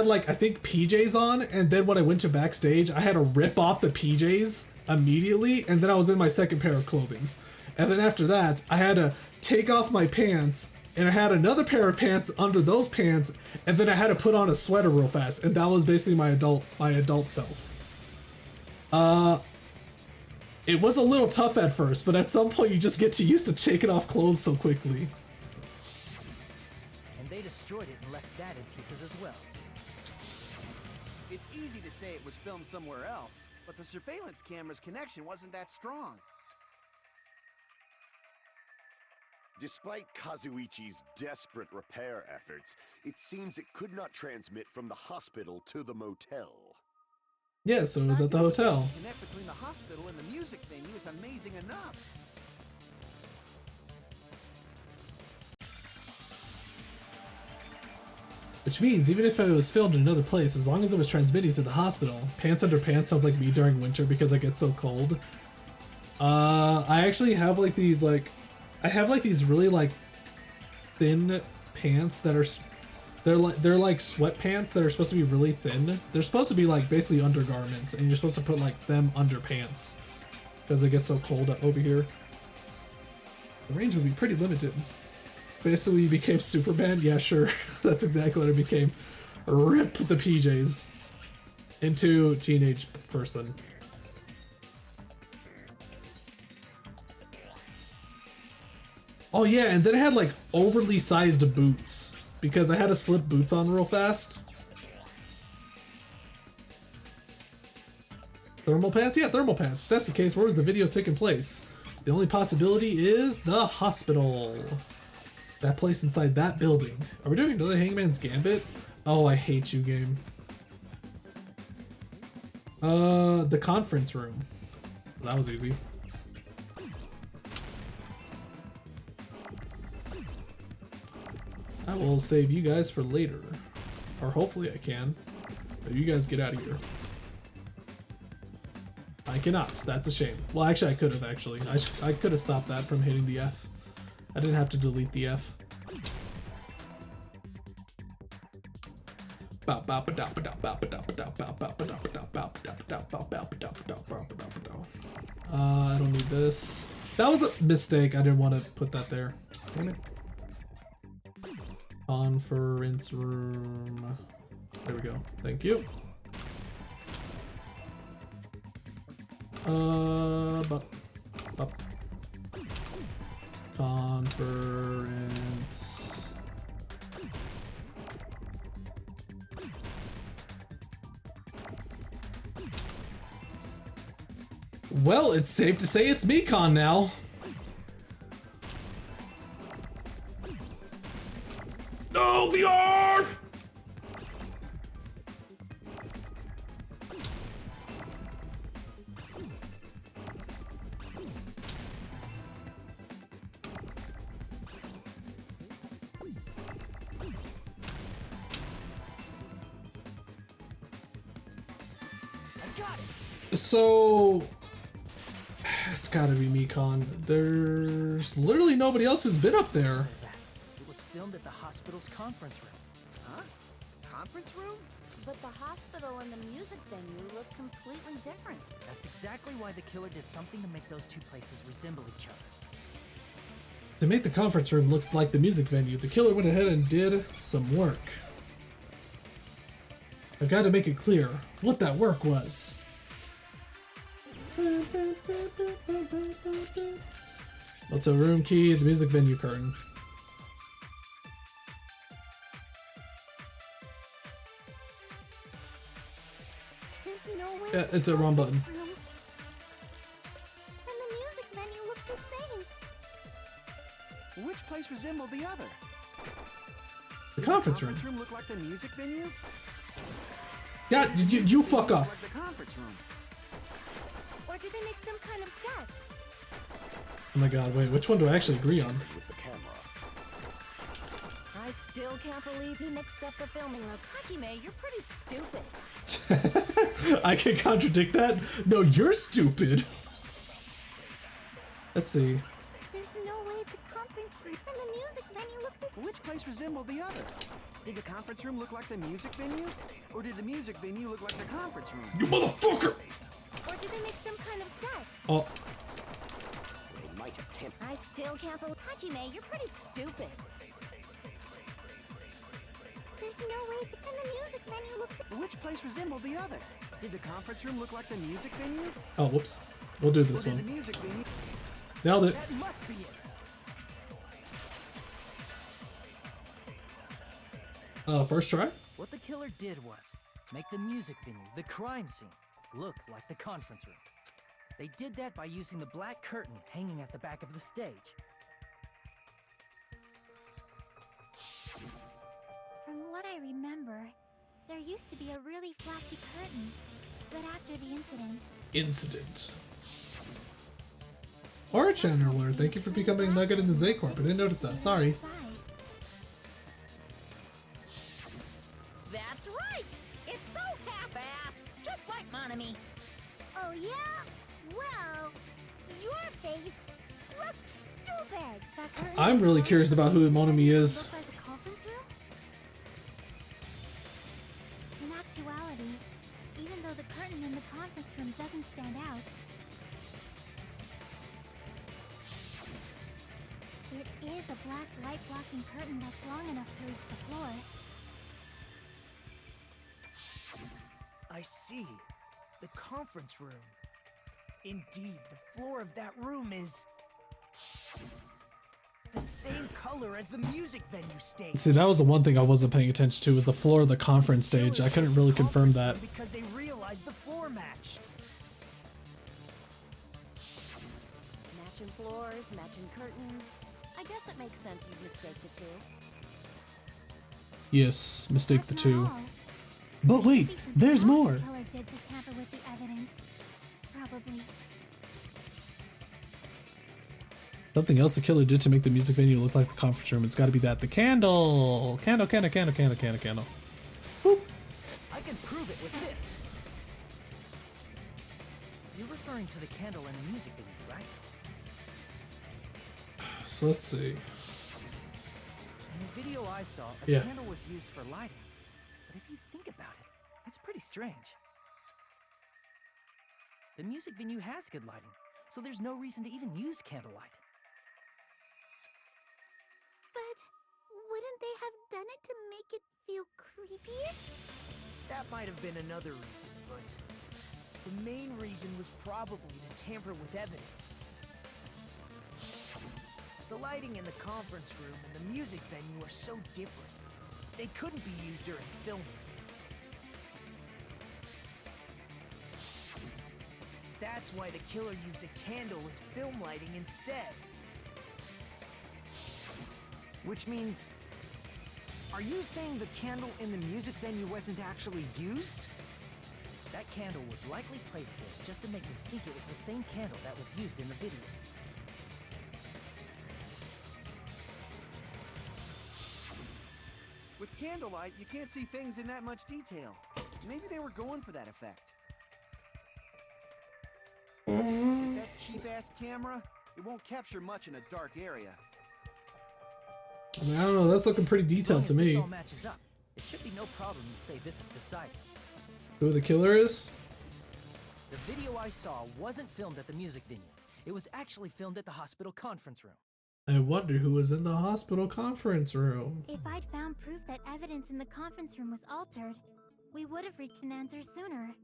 like, I think PJs on, and then when I went to backstage, I had to rip off the PJs immediately, and then I was in my second pair of clothings. And then after that, I had to take off my pants, and I had another pair of pants under those pants, and then I had to put on a sweater real fast, and that was basically my adult self. It was a little tough at first, but at some point you just get too used to taking off clothes so quickly. And they destroyed it and left that in pieces as well. It's easy to say it was filmed somewhere else, but the surveillance camera's connection wasn't that strong. Despite Kazuichi's desperate repair efforts, it seems it could not transmit from the hospital to the motel. Yeah, so it was at the hotel. The connect between the hospital and the music venue is amazing enough. Which means even if it was filmed in another place, as long as it was transmitting to the hospital, pants under pants sounds like me during winter because I get so cold. I actually have like these I have like these really like thin pants that are they're like sweatpants that are supposed to be really thin. They're supposed to be like basically undergarments, and you're supposed to put like them under pants because it gets so cold over here. The range would be pretty limited. Basically, you became Superman? Yeah, sure. That's exactly what it became. Rip the PJs into teenage person. Oh yeah, and then I had like overly sized boots because I had to slip boots on real fast. Thermal pants? Yeah, thermal pants. If that's the case, where was the video taking place? The only possibility is the hospital. That place inside that building. Are we doing another Hangman's Gambit? Oh, I hate you, game. The conference room. That was easy. I will save you guys for later. Or hopefully I can. But you guys get out of here. I cannot. That's a shame. Well, actually, I could have, actually. I could have stopped that from hitting the F. I didn't have to delete the F. I don't need this. That was a mistake. I didn't want to put that there. Damn it. Conference room. There we go. Thank you. Conference. Well, it's safe to say it's Mekon now. Oh, the arm! So, it's gotta be Mekon. There's literally nobody else who's been up there. It was filmed at the hospital's conference room. Huh? Conference room? But the hospital and the music venue look completely different. That's exactly why the killer did something to make those two places resemble each other. To make the conference room look like the music venue, the killer went ahead and did some work. I've got to make it clear what that work was. What's a room key? The music venue curtain. There's no way. Yeah, it's a wrong button. And the music venue looks the same. Which place resembled the other? The conference room. Conference room look like the music venue? God, did you fuck off? Like the conference room. Or did they make some kind of set? Oh my god, wait, which one do I actually agree on? With the camera. I still can't believe he mixed up the filming look. Hajime, you're pretty stupid. I can contradict that? No, you're stupid. Let's see. There's no way the conference room and the music venue look the Which place resembled the other? Did the conference room look like the music venue? Or did the music venue look like the conference room? You motherfucker! Or did they make some kind of set? Oh, They might have tampered. I still can't believe. Hajime, you're pretty stupid. There's no way and the music venue look the Which place resembled the other? Did the conference room look like the music venue? oh, whoops. We'll do Or this did the one. music venue? Nailed it. That must be it. First try? What the killer did was make the music venue, the crime scene, look like the conference room. They did that by using the black curtain hanging at the back of the stage. From what I remember, there used to be a really flashy curtain, but after the incident. Horror Channeler, thank you for becoming Nugget in the Z Corp. I didn't notice that, sorry. That's right! It's so half-assed, just like Monami. Oh yeah? Well, your face looks stupid. That curtain I'm really curious about who Monami is. look like the conference room? In actuality, even though the curtain in the conference room doesn't stand out, there is a black light blocking curtain that's long enough to reach the floor. I see. The conference room. Indeed, the floor of that room is the same color as the music venue stage. See, that was the one thing I wasn't paying attention to, was the floor of the conference stage. I couldn't really confirm that. Because they realized the floor match. Matching floors, matching curtains. I guess it makes sense you'd mistake the two. Yes, mistake the That's not two. all. But wait, Maybe something there's else more. The killer did to tamper with the evidence. Probably. Something else the killer did to make the music venue look like the conference room. It's gotta be that. The candle! Candle. Boop. I can prove it with this. You're referring to the candle in the music video, right? So let's see. In the video I saw, a Yeah. candle was used for lighting. But if you think about it, it's pretty strange. The music venue has good lighting, so there's no reason to even use candlelight. But wouldn't they have done it to make it feel creepier? That might have been another reason, but the main reason was probably to tamper with evidence. The lighting in the conference room and the music venue are so different. They couldn't be used during filming. That's why the killer used a candle as film lighting instead. Which means... Are you saying the candle in the music venue wasn't actually used? That candle was likely placed there just to make me think it was the same candle that was used in the video. With candlelight, you can't see things in that much detail. Maybe they were going for that effect. With that cheap-ass camera, it won't capture much in a dark area. I mean, I don't know, that's looking pretty detailed to As long as me. this all matches up, it should be no problem to say this is decided. Who the killer is? The video I saw wasn't filmed at the music venue. It was actually filmed at the hospital conference room. I wonder who was in the hospital conference room. If I'd found proof that evidence in the conference room was altered, we would have reached an answer sooner.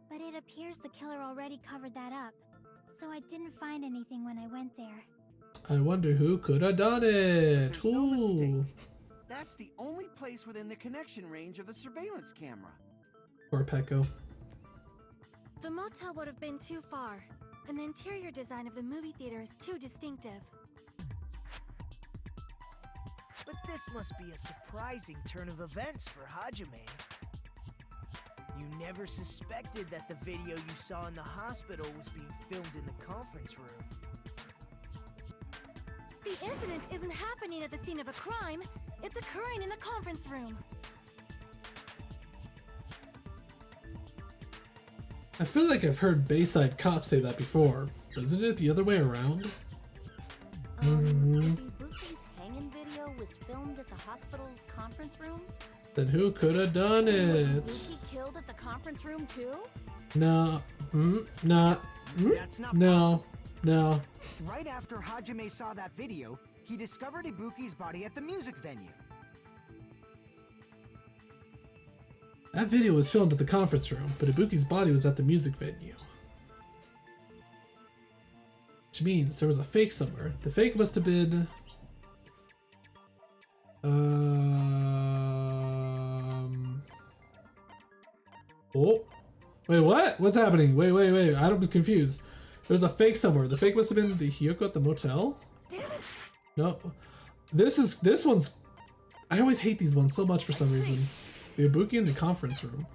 But it appears the killer already covered that up, so I didn't find anything when I went there. I wonder who could have done it. There's no mistake. Ooh. That's the only place within the connection range of the surveillance camera. Poor Pecco. The motel would have been too far, and the interior design of the movie theater is too distinctive. But this must be a surprising turn of events for Hajime. You never suspected that the video you saw in the hospital was being filmed in the conference room. The incident isn't happening at the scene of a crime, it's occurring in the conference room. I feel like I've heard Bayside Cop say that before. Isn't it the other way around? Ibuki's hanging video was filmed at the hospital's conference room? Then who could have done it? Was Ibuki killed at the conference room too? No. Not. That's not No. possible. No. Right after Hajime saw that video, he discovered Ibuki's body at the music venue. That video was filmed at the conference room, but Ibuki's body was at the music venue. Which means there was a fake somewhere. The fake must have been... Oh. Wait, what? What's happening? Wait. I'm confused. There's a fake somewhere. The fake must have been the Hiyoko at the motel? Damn it! No. This one's... I always hate these ones so much for some reason. The Ibuki in the conference room.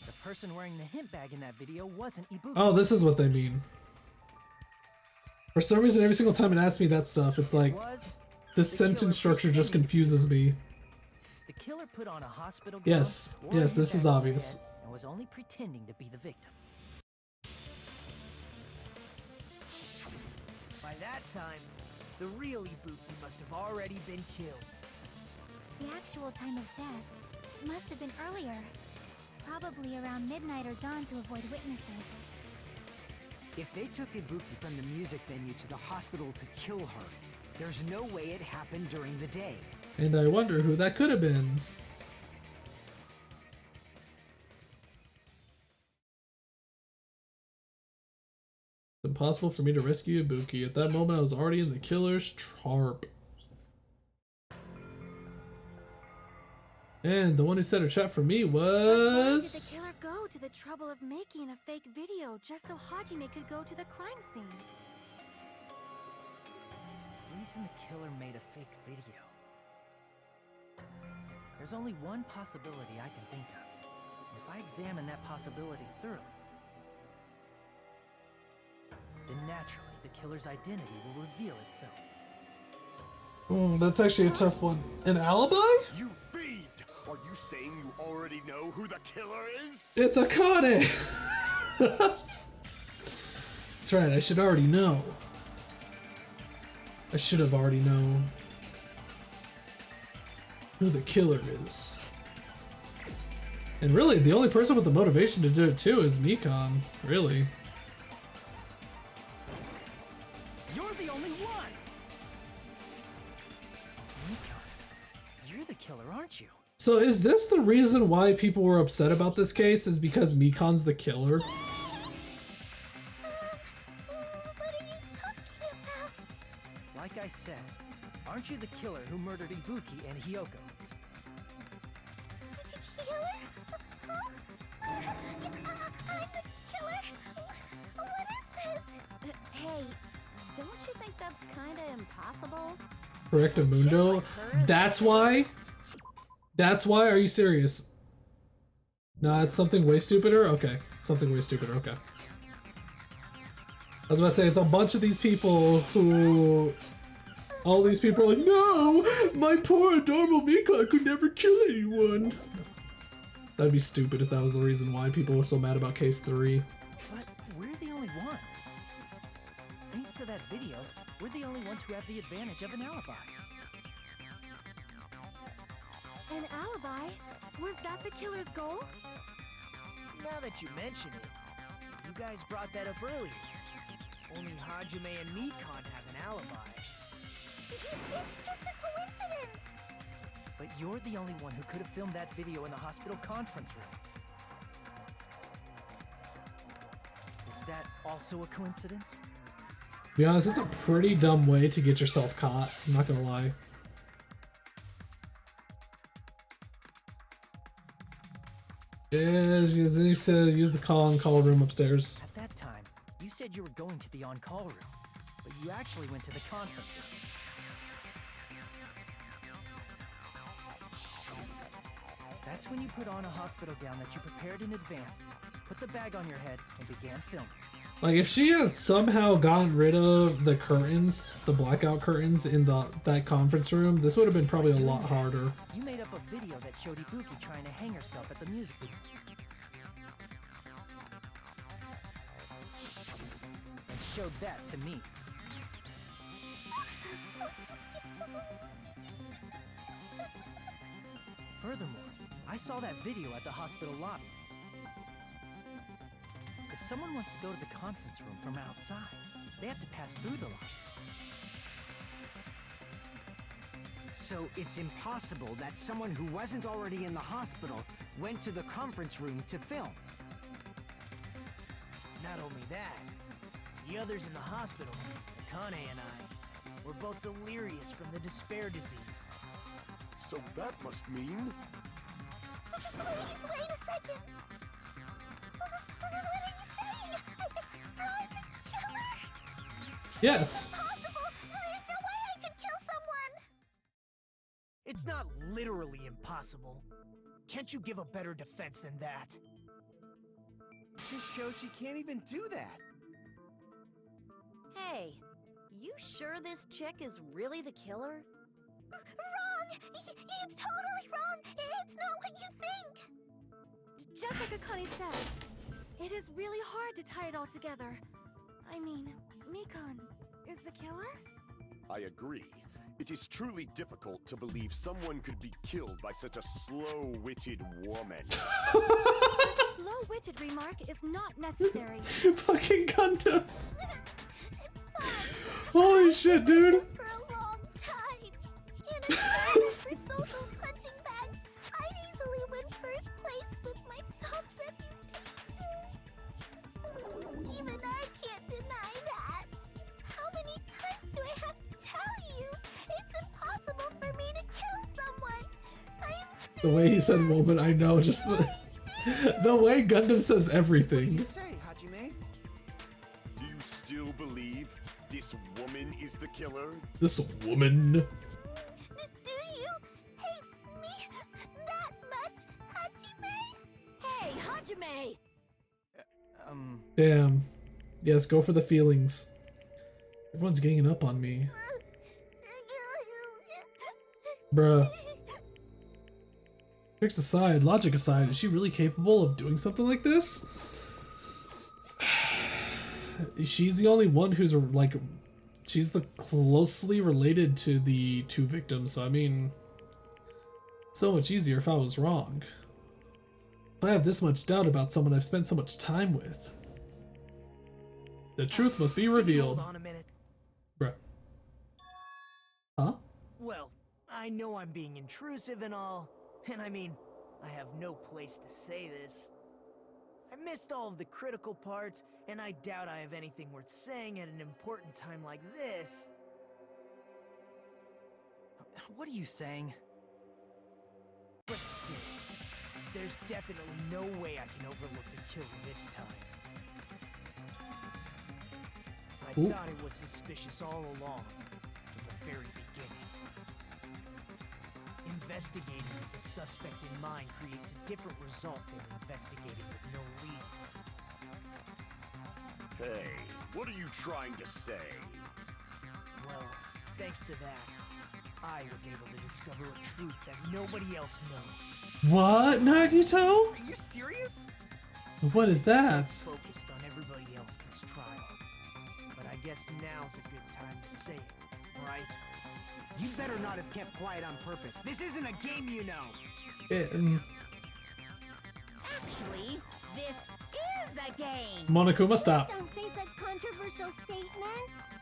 The person wearing the hint bag in that video wasn't Ibuki. Oh, this is what they mean. For some reason, every single time it asks me that stuff, it's like, the sentence structure just confuses me. The killer put on a hospital gown, Yes, wore a yes, this hint is bag on obvious. her head, and was only pretending to be the victim. By that time, the real Ibuki must have already been killed. The actual time of death must have been earlier. Probably around midnight or dawn to avoid witnesses. If they took Ibuki from the music venue to the hospital to kill her, there's no way it happened during the day. And I wonder who that could have been. It's impossible for me to rescue Ibuki. At that moment, I was already in the killer's trap. And the one who set a trap for me But why did was... the killer go to the trouble of making a fake video just so Hajime could go to the crime scene? The reason the killer made a fake video. There's only one possibility I can think of. And if I examine that possibility thoroughly, then naturally the killer's identity will reveal itself. That's actually a tough one. An alibi? You fiend! Are you saying you already know who the killer is? It's Akane! That's right, I should already know. I should have already known who the killer is. And really, the only person with the motivation to do it too is Mikon, really. You're the only one! Mikon, you're the killer, aren't you? So is this the reason why people were upset about this case, is because Mikon's the killer? What are you talking about? Like I said, aren't you the killer who murdered Ibuki and Hiyoko? Killer? Huh? I'm the killer? What is this? Hey, don't you think that's kinda impossible? Correctamundo? That's why? That's why? Are you serious? Nah, it's something way stupider? Okay. Something way stupider, okay. I was about to say, it's a bunch of these people who... All these people are like, no! My poor adorable Mika could never kill anyone! That'd be stupid if that was the reason why people were so mad about case 3. But we're the only ones. Thanks to that video, we're the only ones who have the advantage of an alibi. An alibi? Was that the killer's goal? Now that you mention it, you guys brought that up earlier. Only Hajime and Mikon have an alibi. It's just a coincidence. But you're the only one who could have filmed that video in the hospital conference room. that also a coincidence? To be honest, it's a pretty dumb way to get yourself caught. I'm not gonna lie. Yeah, he said use the call room upstairs. At that time, you said you were going to the on-call room, but you actually went to the conference room. That's when you put on a hospital gown that you prepared in advance, put the bag on your head, and began filming. Like, if she had somehow gotten rid of the curtains, the blackout curtains in that conference room, this would have been probably a lot harder. You made up a video that showed Ibuki trying to hang herself at the music video. And showed that to me. Furthermore, I saw that video at the hospital lobby. If someone wants to go to the conference room from outside, they have to pass through the lobby. So it's impossible that someone who wasn't already in the hospital went to the conference room to film. Not only that, the others in the hospital, Akane and I, were both delirious from the despair disease. So that must mean... Please, wait a second. What are you saying? I'm the killer? Yes. Impossible! There's no way I could kill someone! It's not literally impossible. Can't you give a better defense than that? Just shows she can't even do that. Hey, you sure this chick is really the killer? Wrong! It's totally wrong! It's not what you think! Just like Akane said, it is really hard to tie it all together. I mean, Mikan is the killer? I agree. It is truly difficult to believe someone could be killed by such a slow-witted woman. Slow-witted remark is not necessary. Fucking Gundam. It's fine. Holy shit, dude. For a long time. In a tournament for social punching bags, I'd easily win first place with my soft reputation. Even I can't deny that. How many times do I have to tell you? It's impossible for me to kill someone. I am serious. The way he said woman, I know, just the way Gundam says everything. Say, Hajime. Do you still believe this woman is the killer? This woman. Do you hate me that much, Hajime? Hey, Hajime! Damn. Yes, go for the feelings. Everyone's ganging up on me. Bruh. Tricks aside, logic aside, is she really capable of doing something like this? She's the only one who's like, she's the closely related to the two victims, so I mean, so much easier if I was wrong. If I have this much doubt about someone I've spent so much time with, the truth must be revealed. Hold on a minute. Bruh. Huh? Well, I know I'm being intrusive and all, and I mean, I have no place to say this. I missed all of the critical parts, and I doubt I have anything worth saying at an important time like this. What are you saying? But still, there's definitely no way I can overlook the killer this time. I Ooh. thought it was suspicious all along, from the very beginning. Investigating with the suspect in mind creates a different result than investigating with no leads. Hey, what are you trying to say? Well, thanks to that, I was able to discover a truth that nobody else knows. What, Nagito? Are you serious? What is that? Focused on everybody else this trial. But I guess now's a good time to say it, right? You better not have kept quiet on purpose. This isn't a game, you know. Actually, this is a game! Monokuma, stop. Don't say such controversial statements.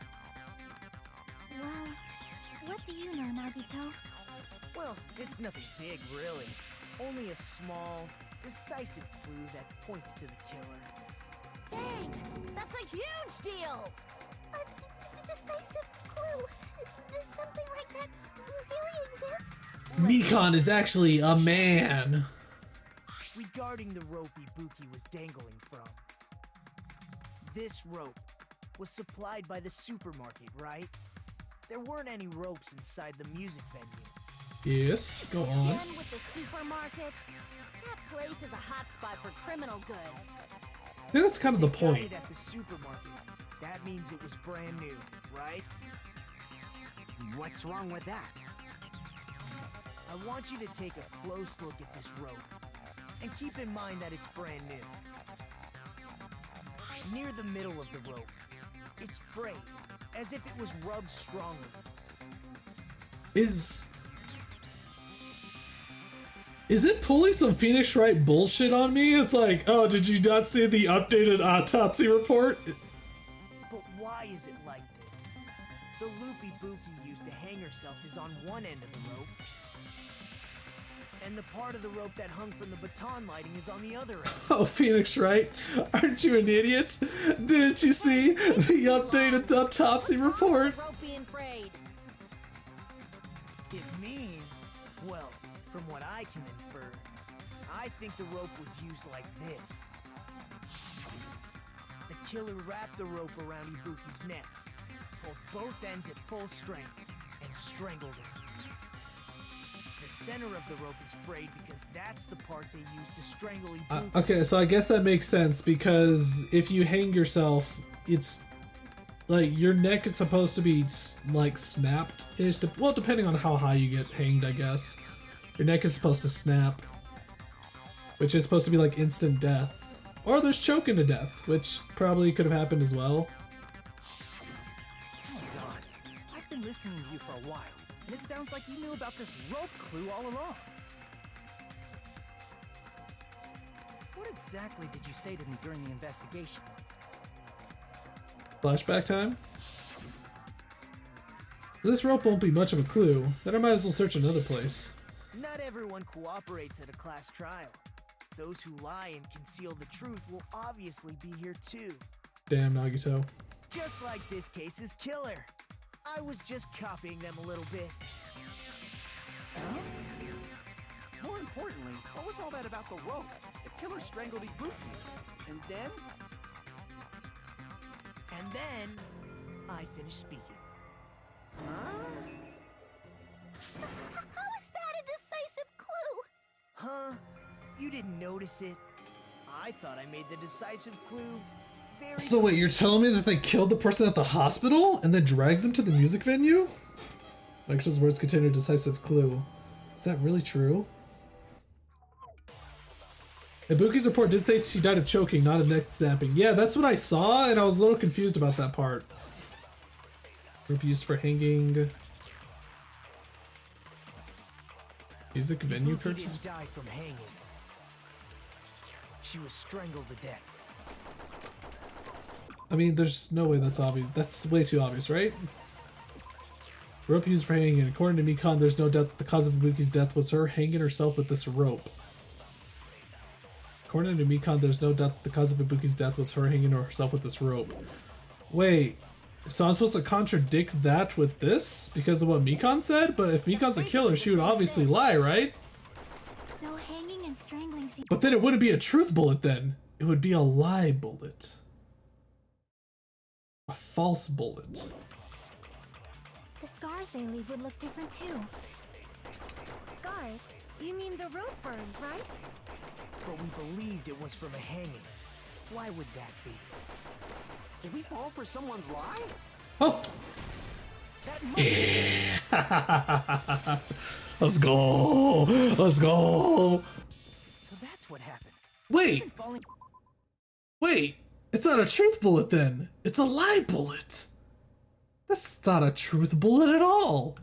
Well, what do you know, Nagito? Well, it's nothing big, really. Only a small, decisive clue that points to the killer. Dang, that's a huge deal! A decisive clue. Does something like that really exist? Mikan is actually a man. Regarding the rope Ibuki was dangling from. This rope was supplied by the supermarket, right? There weren't any ropes inside the music venue. Yes, go on. Again with the supermarket? That place is a hotspot for criminal goods. Yeah, that's kind of the Got point. it at the supermarket. That means it was brand new, right? What's wrong with that? I want you to take a close look at this rope. And keep in mind that it's brand new. Near the middle of the rope, it's frayed, as if it was rubbed strongly. Is it pulling some Phoenix Wright bullshit on me? It's like, oh, did you not see the updated autopsy report? But why is it like this? The loop Ibuki used to hang herself is on one end of the rope, and the part of the rope that hung from the baton lighting is on the other end. Oh, Phoenix Wright, aren't you an idiot? Didn't you see the updated autopsy report? Rope being frayed. It means, well, from what I can infer, I think the rope was used like this. The killer wrapped the rope around Ibuki's neck, pulled both ends at full strength, and strangled her. The center of the rope is frayed because that's the part they used to strangle Ibuki. Okay, so I guess that makes sense because if you hang yourself, it's like your neck is supposed to be like snapped-ish. Well, depending on how high you get hanged, I guess. Your neck is supposed to snap, which is supposed to be like instant death. Or there's choking to death, which probably could have happened as well. Don, I've been listening to you for a while, and it sounds like you knew about this rope clue all along. What exactly did you say to me during the investigation? Flashback time? This rope won't be much of a clue, then I might as well search another place. Not everyone cooperates at a class trial. Those who lie and conceal the truth will obviously be here too. Damn, Nagito. Just like this case's killer. I was just copying them a little bit. More importantly, what was all that about the rope? The killer strangled Groupa. And then? And then, I finished speaking. Huh? How is that a decisive clue? Huh? You didn't notice it? I thought I made the decisive clue very... So wait, you're telling me that they killed the person at the hospital and then dragged them to the music venue? Lecture's words contain a decisive clue. Is that really true? Ibuki's report did say she died of choking, not of neck snapping. Yeah, that's what I saw, and I was a little confused about that part. Rope used for hanging. Music venue Ibuki curtain? didn't die from hanging. She was strangled to death. I mean, there's no way that's obvious. That's way too obvious, right? Rope used for hanging. According to Mikan, there's no doubt that the cause of Ibuki's death was her hanging herself with this rope. According to Mikan, there's no doubt that the cause of Ibuki's death was her hanging herself with this rope. Wait, so I'm supposed to contradict that with this because of what Mikan said? But if Mikan's a killer, she would obviously lie, right? No hanging and strangling seem... But then it wouldn't be a truth bullet then. It would be a lie bullet. A false bullet. The scars they leave would look different too. Scars? You mean the rope burned, right? But we believed it was from a hanging. Why would that be? Did we fall for someone's lie? Oh! Let's go! Let's go! So that's what happened. Wait! Wait! It's not a truth bullet then! It's a lie bullet! That's not a truth bullet at all!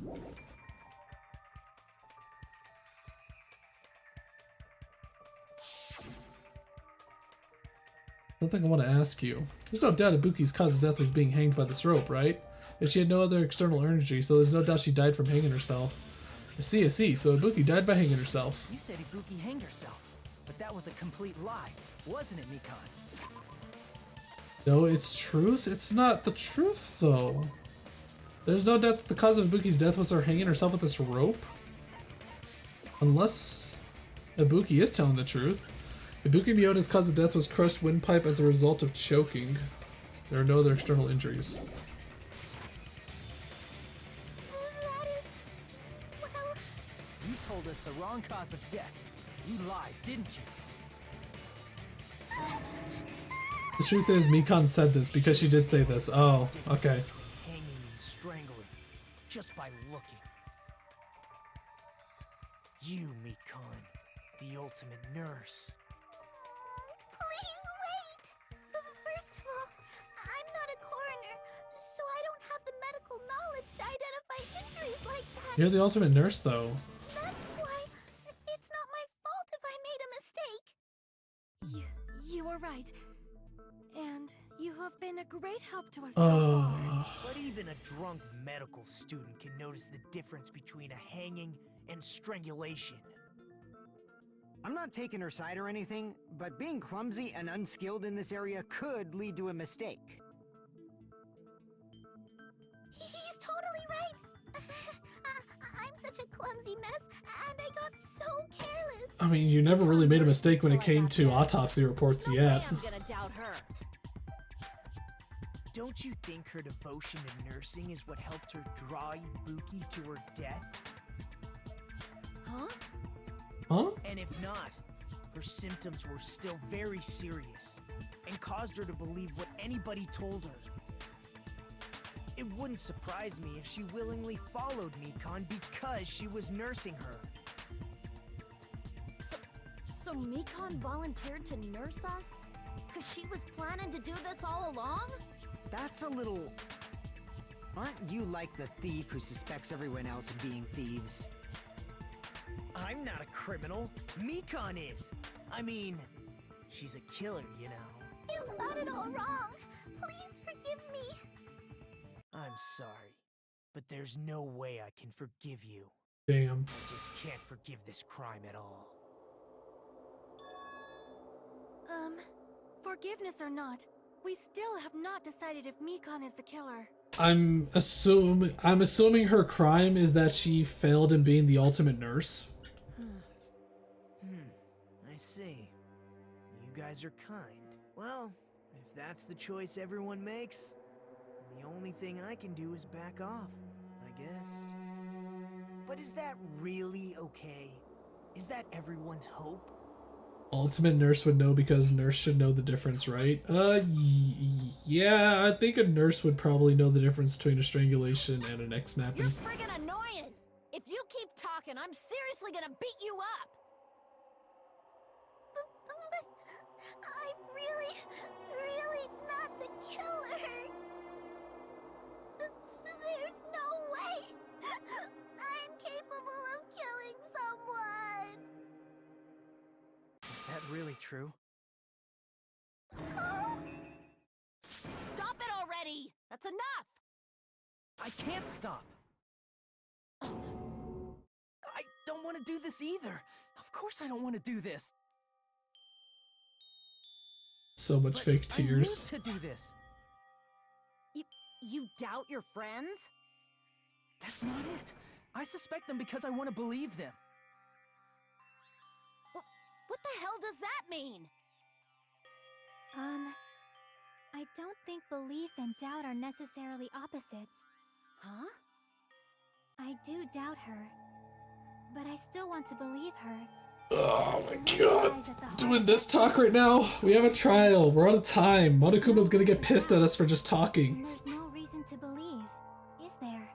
Something I want to ask you. There's no doubt Ibuki's cause of death was being hanged by this rope, right? And she had no other external energy, so there's no doubt she died from hanging herself. I see. So Ibuki died by hanging herself. You said Ibuki hanged herself, but that was a complete lie, wasn't it, Mikan? No, it's truth. It's not the truth, though. There's no doubt that the cause of Ibuki's death was her hanging herself with this rope. Unless Ibuki is telling the truth. Ibuki Miyota's cause of death was crushed windpipe as a result of choking. There are no other external injuries. That is... well... You told us the wrong cause of death. You lied, didn't you? The truth is, Mikan said this because she did say this. Oh, okay. Hanging and strangling, just by looking. You, Mikan, the ultimate nurse. Please wait! First of all, I'm not a coroner, so I don't have the medical knowledge to identify injuries like that. You're the ultimate nurse, though. That's why it's not my fault if I made a mistake. You were right. And you have been a great help to us so far. But even a drunk medical student can notice the difference between a hanging and strangulation. I'm not taking her side or anything, but being clumsy and unskilled in this area could lead to a mistake. He's totally right. I'm such a clumsy mess, and I got so careless. I mean, you never really made a mistake when it came to autopsy reports yet. I'm gonna doubt her. Don't you think her devotion to nursing is what helped her draw Ibuki to her death? Huh? Huh? And if not, her symptoms were still very serious and caused her to believe what anybody told her. It wouldn't surprise me if she willingly followed Mikan because she was nursing her. So Mikan volunteered to nurse us? Because she was planning to do this all along? That's a little... Aren't you like the thief who suspects everyone else of being thieves? I'm not a criminal. Mikan is. I mean, she's a killer, you know. You've got it all wrong. Please forgive me. I'm sorry, but there's no way I can forgive you. Damn. I just can't forgive this crime at all. Forgiveness or not, we still have not decided if Mikan is the killer. I'm assuming her crime is that she failed in being the ultimate nurse. I see. You guys are kind. Well, if that's the choice everyone makes, then the only thing I can do is back off, I guess. But is that really okay? Is that everyone's hope? Ultimate nurse would know because nurse should know the difference, right? Yeah, I think a nurse would probably know the difference between a strangulation and a neck snapping. You're friggin' annoying! If you keep talking, I'm seriously gonna beat you up! But I'm really not the killer. There's no way. I'm capable of killing someone. Is that really true? Stop it already! That's enough! I can't stop! I don't want to do this either! Of course I don't want to do this! So much But fake tears. I need to do this! You doubt your friends? That's not it! I suspect them because I want to believe them! What the hell does that mean? I don't think belief and doubt are necessarily opposites. Huh? I do doubt her, but I still want to believe her. Oh my god. Doing this talk right now? We have a trial. We're out of time. Monokuma's gonna get pissed at us for just talking. There's no reason to believe, is there?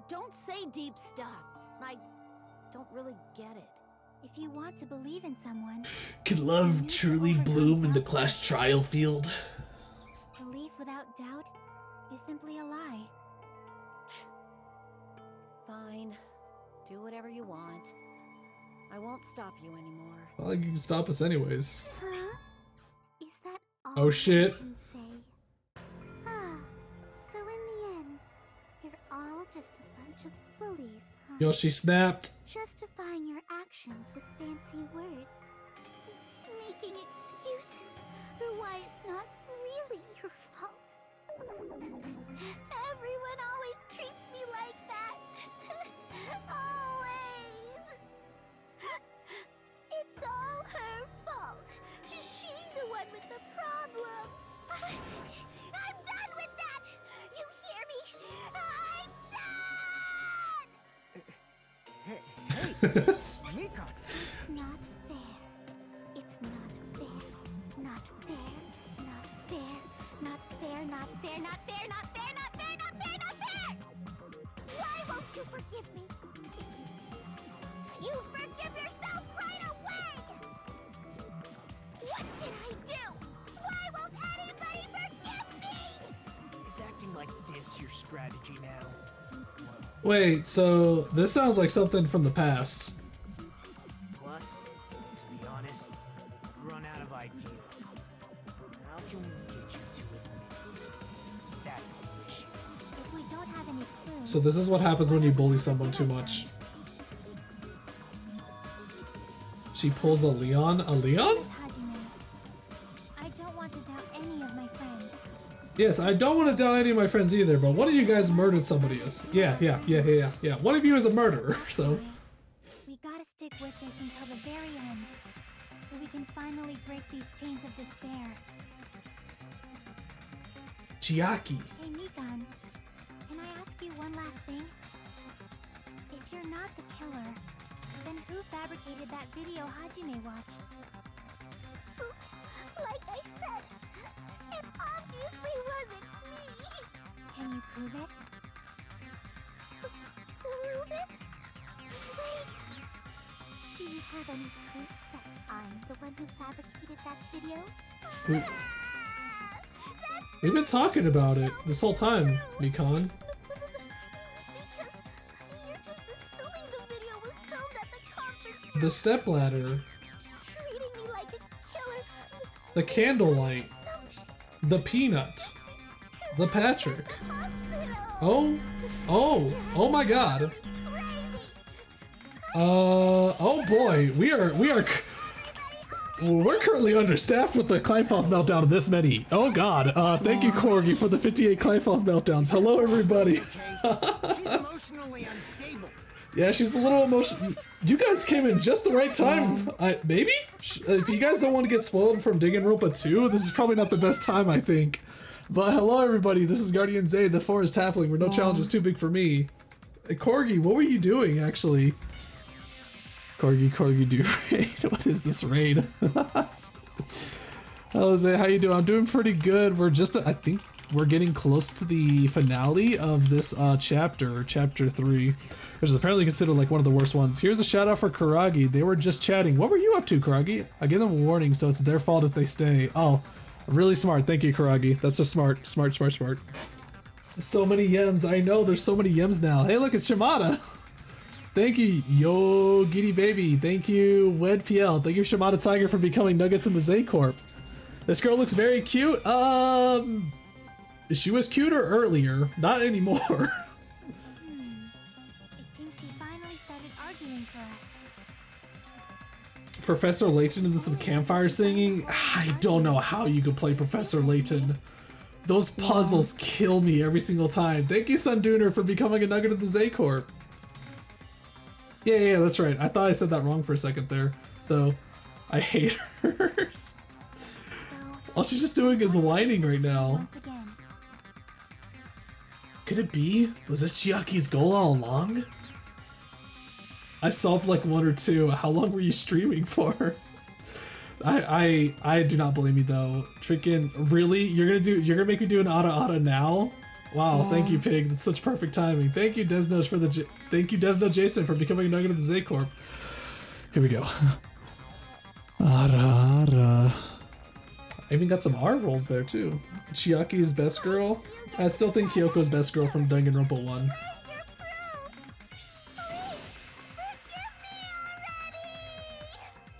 Don't say deep stuff. I don't really get it. If you want to believe in someone, Can love truly bloom in the class trial field? belief without doubt is simply a lie. Fine. Do whatever you want. I won't stop you anymore. Not like you can stop us anyways. Huh? Is that all Oh, shit. you can say? So in the end, you're all just a bunch of bullies, huh? Yo, she snapped. Justifying your actions with fancy words. making excuses for why it's not really your fault. Everyone always treats me like that. Always. It's all her fault. She's the one with the problem. I'm done with that. You hear me? I'm done. Hey, Mika! It's not fair. It's not fair. Not fair. Not fair. Not fair. Not fair. Not fair. Not fair. Not fair. Not fair. Not fair. Why won't you forgive me? You'd forgive yourself right away! What did I do? Why won't anybody forgive me? Is acting like this your strategy now? Wait, so this sounds like something from the past. Plus, to be honest, I've run out of ideas. How can we get you to admit it? That's the issue. If we don't have any clues... So this is what happens when you bully someone too much. She pulls a Leon? A Leon? Miss Hajime, I don't want to doubt any of my friends. Yes, I don't want to doubt any of my friends either, but one of you guys murdered somebody else. Yeah. One of you is a murderer, so... We gotta stick with this until the very end, so we can finally break these chains of despair. Chiaki. Hey, Mikan, can I ask you one last thing? If you're not the killer, then who fabricated that video Hajime watched? Like I said, it obviously wasn't me. Can you prove it? Prove it? Wait. Do you have any proof that I'm the one who fabricated that video? We've been talking about it this whole time, Mikan. Because you're just assuming the video was filmed at the conference. The stepladder. Treating me like a killer. The candlelight. The peanut. The Patrick. Oh my god. Oh boy, we're currently understaffed with the Kleinfeld meltdown of this many. Oh god, thank you Corgi for the 58 Kleinfeld meltdowns. Hello everybody. She's emotionally unstable. Yeah, she's a little emotional. You guys came in just the right time. Maybe? If you guys don't want to get spoiled from Danganronpa 2, this is probably not the best time, I think. But hello everybody, this is Guardian Zay, the Forest Halfling, where no challenge is too big for me. Corgi, what were you doing, actually? Corgi, do raid. What is this raid? Hello Zay, how you doing? I'm doing pretty good. We're just, I think we're getting close to the finale of this chapter 3, which is apparently considered like one of the worst ones. Here's a shout out for Kuragi. They were just chatting. What were you up to, Kuragi? I give them a warning, so it's their fault if they stay. Oh, really smart. Thank you, Kuragi. That's so smart. Smart. So many yems. I know there's so many yems now. Hey, look, it's Shimada. Thank you, Yo Giddy Baby. Thank you, Wed PL. Thank you, Shimada Tiger, for becoming Nuggets in the Z Corp. This girl looks very cute. She was cuter earlier, not anymore. It seems she finally started arguing for us. Professor Layton and some campfire singing. I don't know how you could play Professor Layton. Those puzzles kill me every single time. Thank you, Sundooner, for becoming a Nugget of the Z Corp. Yeah, that's right. I thought I said that wrong for a second there, though. I hate hers. All she's just doing is whining right now. Could it be? Was this Chiaki's goal all along? I solved like 1 or 2. How long were you streaming for? I do not believe me though. Freaking really? You're gonna make me do an Ada now? Wow, thank you, Pig. That's such perfect timing. Thank you, Desno thank you, Desno Jason, for becoming a Nugget of the Z Corp. Here we go. Ara. I even got some R rolls there too. Chiaki's best girl. I still think Kyoko's best girl from Danganronpa 1.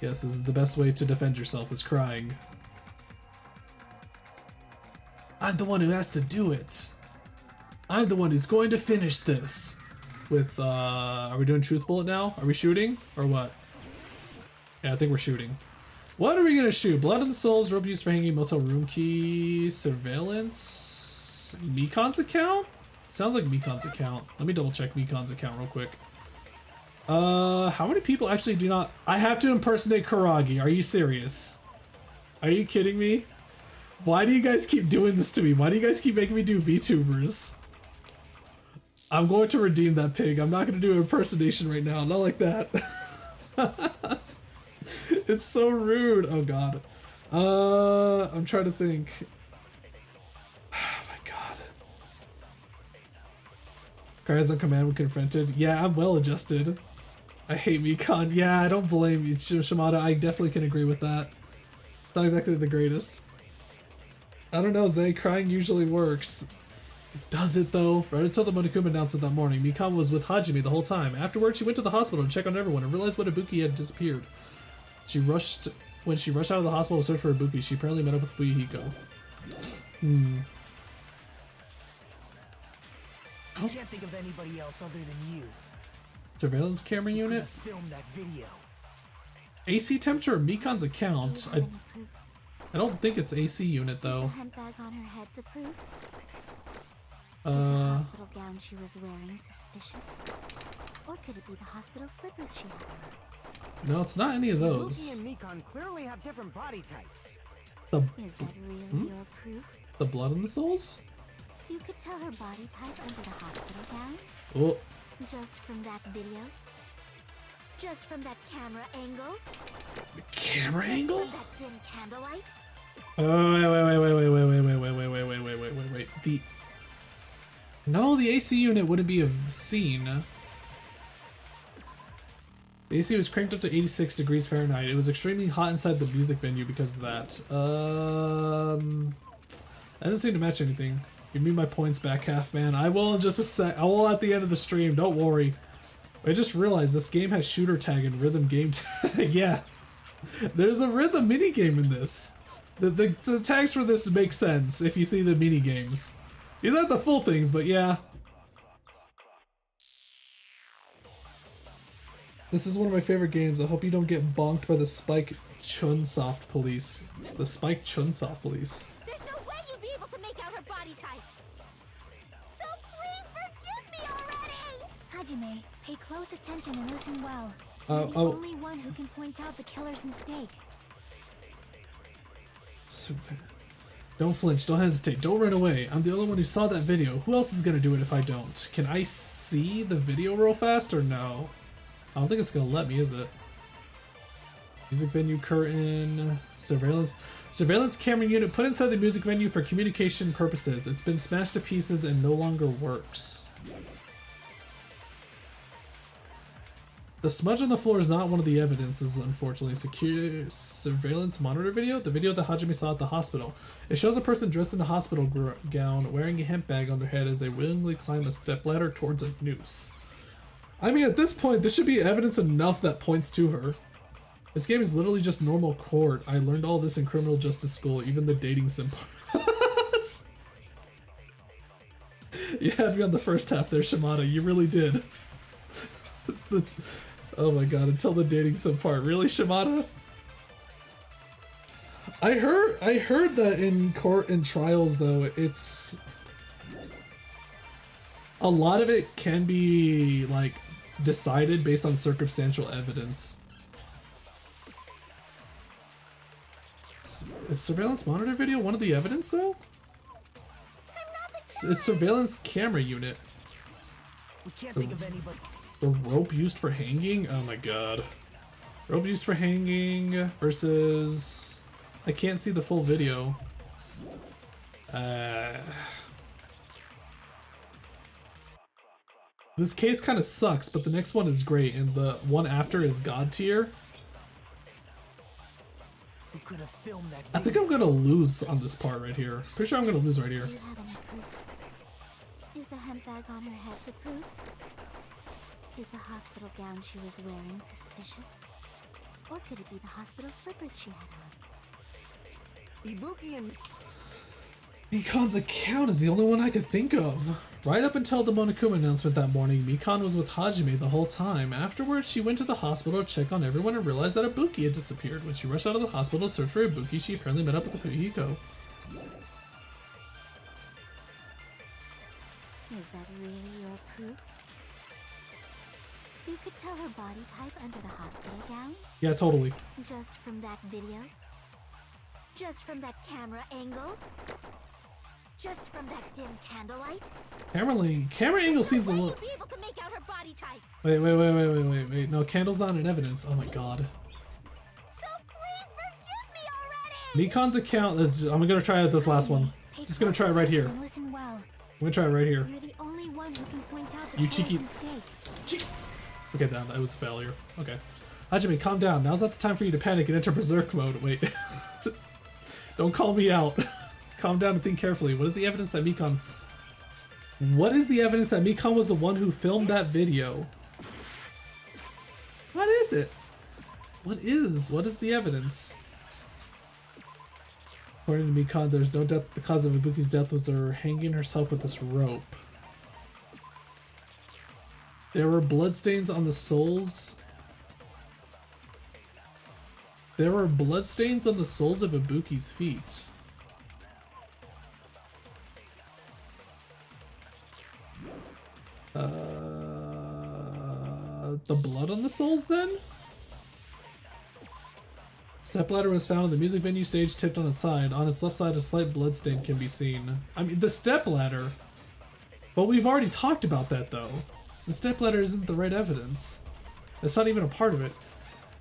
Yes, this is the best way to defend yourself, is crying. I'm the one who has to do it. I'm the one who's going to finish this. With, are we doing Truth Bullet now? Are we shooting? Or what? Yeah, I think we're shooting. What are we gonna shoot? Blood and Souls, rope used for hanging, motel room key, surveillance, Mikon's account? Sounds like Mikon's account. Let me double check Mikon's account real quick. How many people actually do not? I have to impersonate Karagi. Are you serious? Are you kidding me? Why do you guys keep doing this to me? Why do you guys keep making me do VTubers? I'm going to redeem that pig. I'm not going to do an impersonation right now. Not like that. It's so rude. Oh god. I'm trying to think. Oh my god. Cries on command when confronted. Yeah, I'm well adjusted. I hate Mikon. Yeah, I don't blame you, Shimada. I definitely can agree with that. It's not exactly the greatest. I don't know, Zay. Crying usually works. Does it though? Right until the Monokuma announcement that morning, Mikon was with Hajime the whole time. Afterwards, she went to the hospital to check on everyone and realized when Ibuki had disappeared. When she rushed out of the hospital to search for Ibuki, she apparently met up with Fuyuhiko. I can't think of anybody else other than you. Surveillance camera unit? Film that video. AC temperature of Mikon's account. I don't think it's AC unit though. Is the handbag on her head the proof? Is the hospital gown she was wearing suspicious? Or could it be the hospital slippers she had on? No, it's not any of those. Ibuki and Mikon clearly have different body types. The Is that really your proof? the blood and the souls? You could tell her body type under the hospital gown? Oh, Just from that video? Just from that camera angle? the camera angle? From that dim candlelight? Wait. The AC unit wouldn't be a scene. The AC was cranked up to 86 degrees Fahrenheit. It was extremely hot inside the music venue because of that. I didn't seem to match anything. Give me my points back, half man. I will in just a sec. I will at the end of the stream. Don't worry. I just realized this game has shooter tag and rhythm game tag. Yeah, there's a rhythm mini game in this. The tags for this make sense if you see the mini games. These aren't the full things, but yeah. This is one of my favorite games. I hope you don't get bonked by the Spike Chunsoft police. The Spike Chunsoft police. There's no way you'd be able to make out her body type! So please forgive me already! Hajime, pay close attention and listen well. You're the only one who can point out the killer's mistake. Don't flinch, don't hesitate, don't run away. I'm the only one who saw that video. Who else is gonna do it if I don't? Can I see the video real fast or no? I don't think it's gonna let me, is it? Music venue curtain, surveillance camera unit put inside the music venue for communication purposes. It's been smashed to pieces and no longer works. The smudge on the floor is not one of the evidences, unfortunately. Secure surveillance monitor video? The video that Hajime saw at the hospital. It shows a person dressed in a hospital gown wearing a hemp bag on their head as they willingly climb a stepladder towards a noose. I mean, at this point, this should be evidence enough that points to her. This game is literally just normal court. I learned all this in criminal justice school, even the dating sim parts. You had me on the first half there, Shimada. You really did. It's the... Oh my god, until the dating sim part. Really, Shimada? I heard that in court and trials though, it's a lot of it can be like decided based on circumstantial evidence. Is surveillance monitor video one of the evidence though? It's surveillance camera unit. We can't think of anybody. The rope used for hanging? Oh my god. Rope used for hanging versus... I can't see the full video. This case kind of sucks, but the next one is great, and the one after is God tier. Who could have filmed that video? I think I'm gonna lose on this part right here. Pretty sure I'm gonna lose right here. Do you have any proof? Is the hemp bag on her head the proof? Is the hospital gown she was wearing suspicious? Or could it be the hospital slippers she had on? Ibuki and... Mikan's account is the only one I could think of. Right up until the Monokuma announcement that morning, Mikan was with Hajime the whole time. Afterwards, she went to the hospital to check on everyone and realized that Ibuki had disappeared. When she rushed out of the hospital to search for Ibuki, she apparently met up with Fujiko. Is that really your proof? You could tell her body type under the hospital gown? Yeah, totally. Just from that video? Just from that camera angle? Just from that dim candlelight? Camera angle seems a little... Be able to make out her body type. Wait. No, candle's not in evidence. Oh my god. So please forgive me already! Mikan's account is... I'm gonna try out this last one. Just gonna try it right here. Listen well. I'm gonna try it right here. You're the only one who can point out the You cheeky... mistake. Cheeky... Okay, that was a failure. Okay. Hajime, calm down. Now's not the time for you to panic and enter berserk mode. Wait. Don't call me out. Calm down and think carefully. What is the evidence that Mikan... What is the evidence that Mikan was the one who filmed that video? What is it? What is the evidence? According to Mikan, there's no doubt the cause of Ibuki's death was her hanging herself with this rope. There were bloodstains on the soles. There were bloodstains on the soles of Ibuki's feet. The blood on the soles then? Stepladder was found on the music venue stage, tipped on its side. On its left side, a slight bloodstain can be seen. I mean, the stepladder. But we've already talked about that though. The stepladder isn't the right evidence. That's not even a part of it.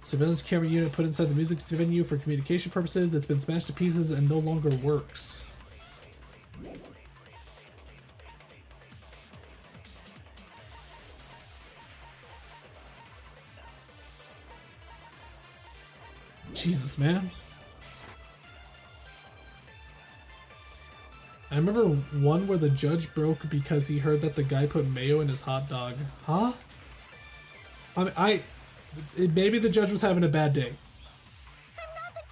Surveillance camera unit put inside the music venue for communication purposes. It's been smashed to pieces and no longer works. Jesus, man. I remember one where the judge broke because he heard that the guy put mayo in his hot dog. Huh? I mean, maybe the judge was having a bad day. I'm not the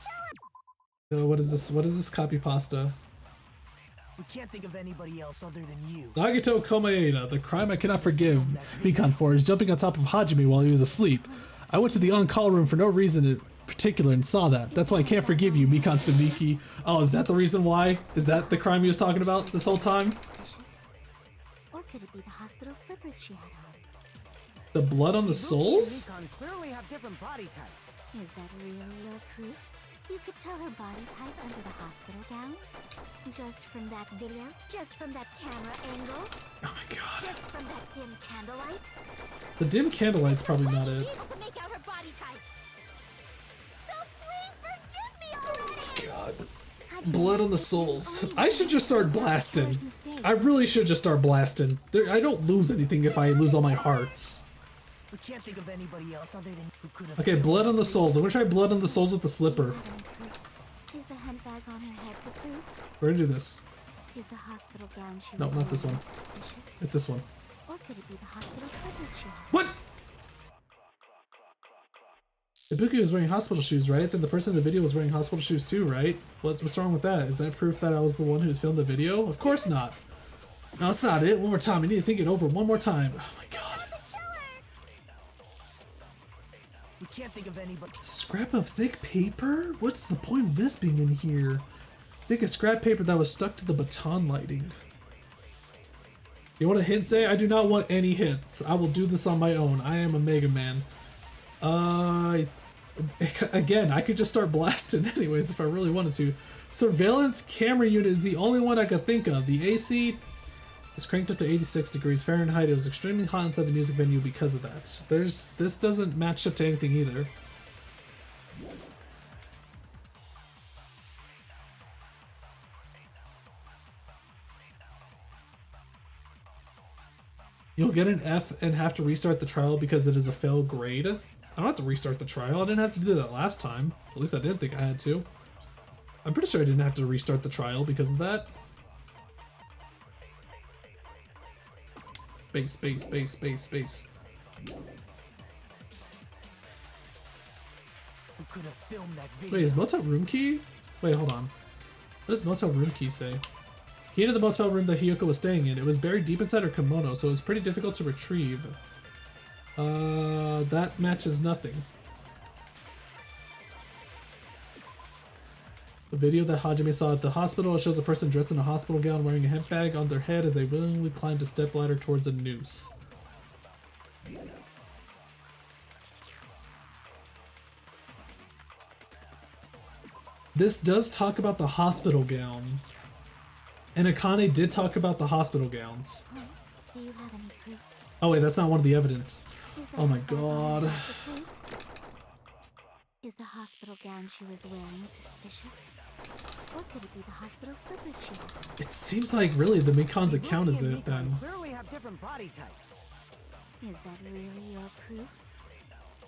killer. What is this? What is this copy pasta? We can't think of anybody else other than you. Nagito Komaeda, the crime I cannot forgive Mikan for is jumping on top of Hajime while he was asleep. I went to the on-call room for no reason in particular and saw that. That's why I can't forgive you, Mikan Tsubiki. Oh, is that the reason why? Is that the crime he was talking about this whole time? Suspicious. Or could it be the hospital slippers she had on? The blood on the soles? Mikan clearly have different body types. Is that really your proof? You could tell her body type under the hospital gown? Just from that video? Just from that camera angle? Oh my god. Just from that dim candlelight? The dim candlelight's probably not it. Be able to make out her body type. So please forgive me already! God. Blood on the soles. I should just start blasting. I really should just start blasting. I don't lose anything if I lose all my hearts. We can't think of anybody else other than who could have. Okay, blood on the soles. I'm gonna try blood on the soles with the slipper. Is the handbag on her head the proof? We're gonna do this. Is the hospital gown she No, was not this wearing one. suspicious? It's this one. Or could it be the hospital slippers she had? What? Ibuki was wearing hospital shoes, right? Then the person in the video was wearing hospital shoes too, right? What's wrong with that? Is that proof that I was the one who's filmed the video? Of course not. No, that's not it. One more time. I need to think it over one more time. Oh my god. We can't think of anybody. Scrap of thick paper? What's the point of this being in here? Thick as scrap paper that was stuck to the baton lighting. You want a hint, Say? I do not want any hints. I will do this on my own. I am a Mega Man. Again, I could just start blasting anyways if I really wanted to. Surveillance camera unit is the only one I could think of. The AC was cranked up to 86 degrees Fahrenheit. It was extremely hot inside the music venue because of that. This doesn't match up to anything either. You'll get an F and have to restart the trial because it is a fail grade. I don't have to restart the trial. I didn't have to do that last time. At least I didn't think I had to. I'm pretty sure I didn't have to restart the trial because of that. Base. Who could have filmed that video? Wait, is motel room key? Wait, hold on. What does motel room key say? Key to the motel room that Hiyoko was staying in. It was buried deep inside her kimono, so it was pretty difficult to retrieve. That matches nothing. The video that Hajime saw at the hospital shows a person dressed in a hospital gown wearing a hemp bag on their head as they willingly climbed a stepladder towards a noose. This does talk about the hospital gown. And Akane did talk about the hospital gowns. Do you have any proof? Oh wait, that's not one of the evidence. Is that Oh my the background god. of the proof? Is the hospital gown she was wearing suspicious? Or could it be the hospital slippers she had? It seems like really the Mikan's Ibuki account is and it then. clearly have different body types. Is that really your proof?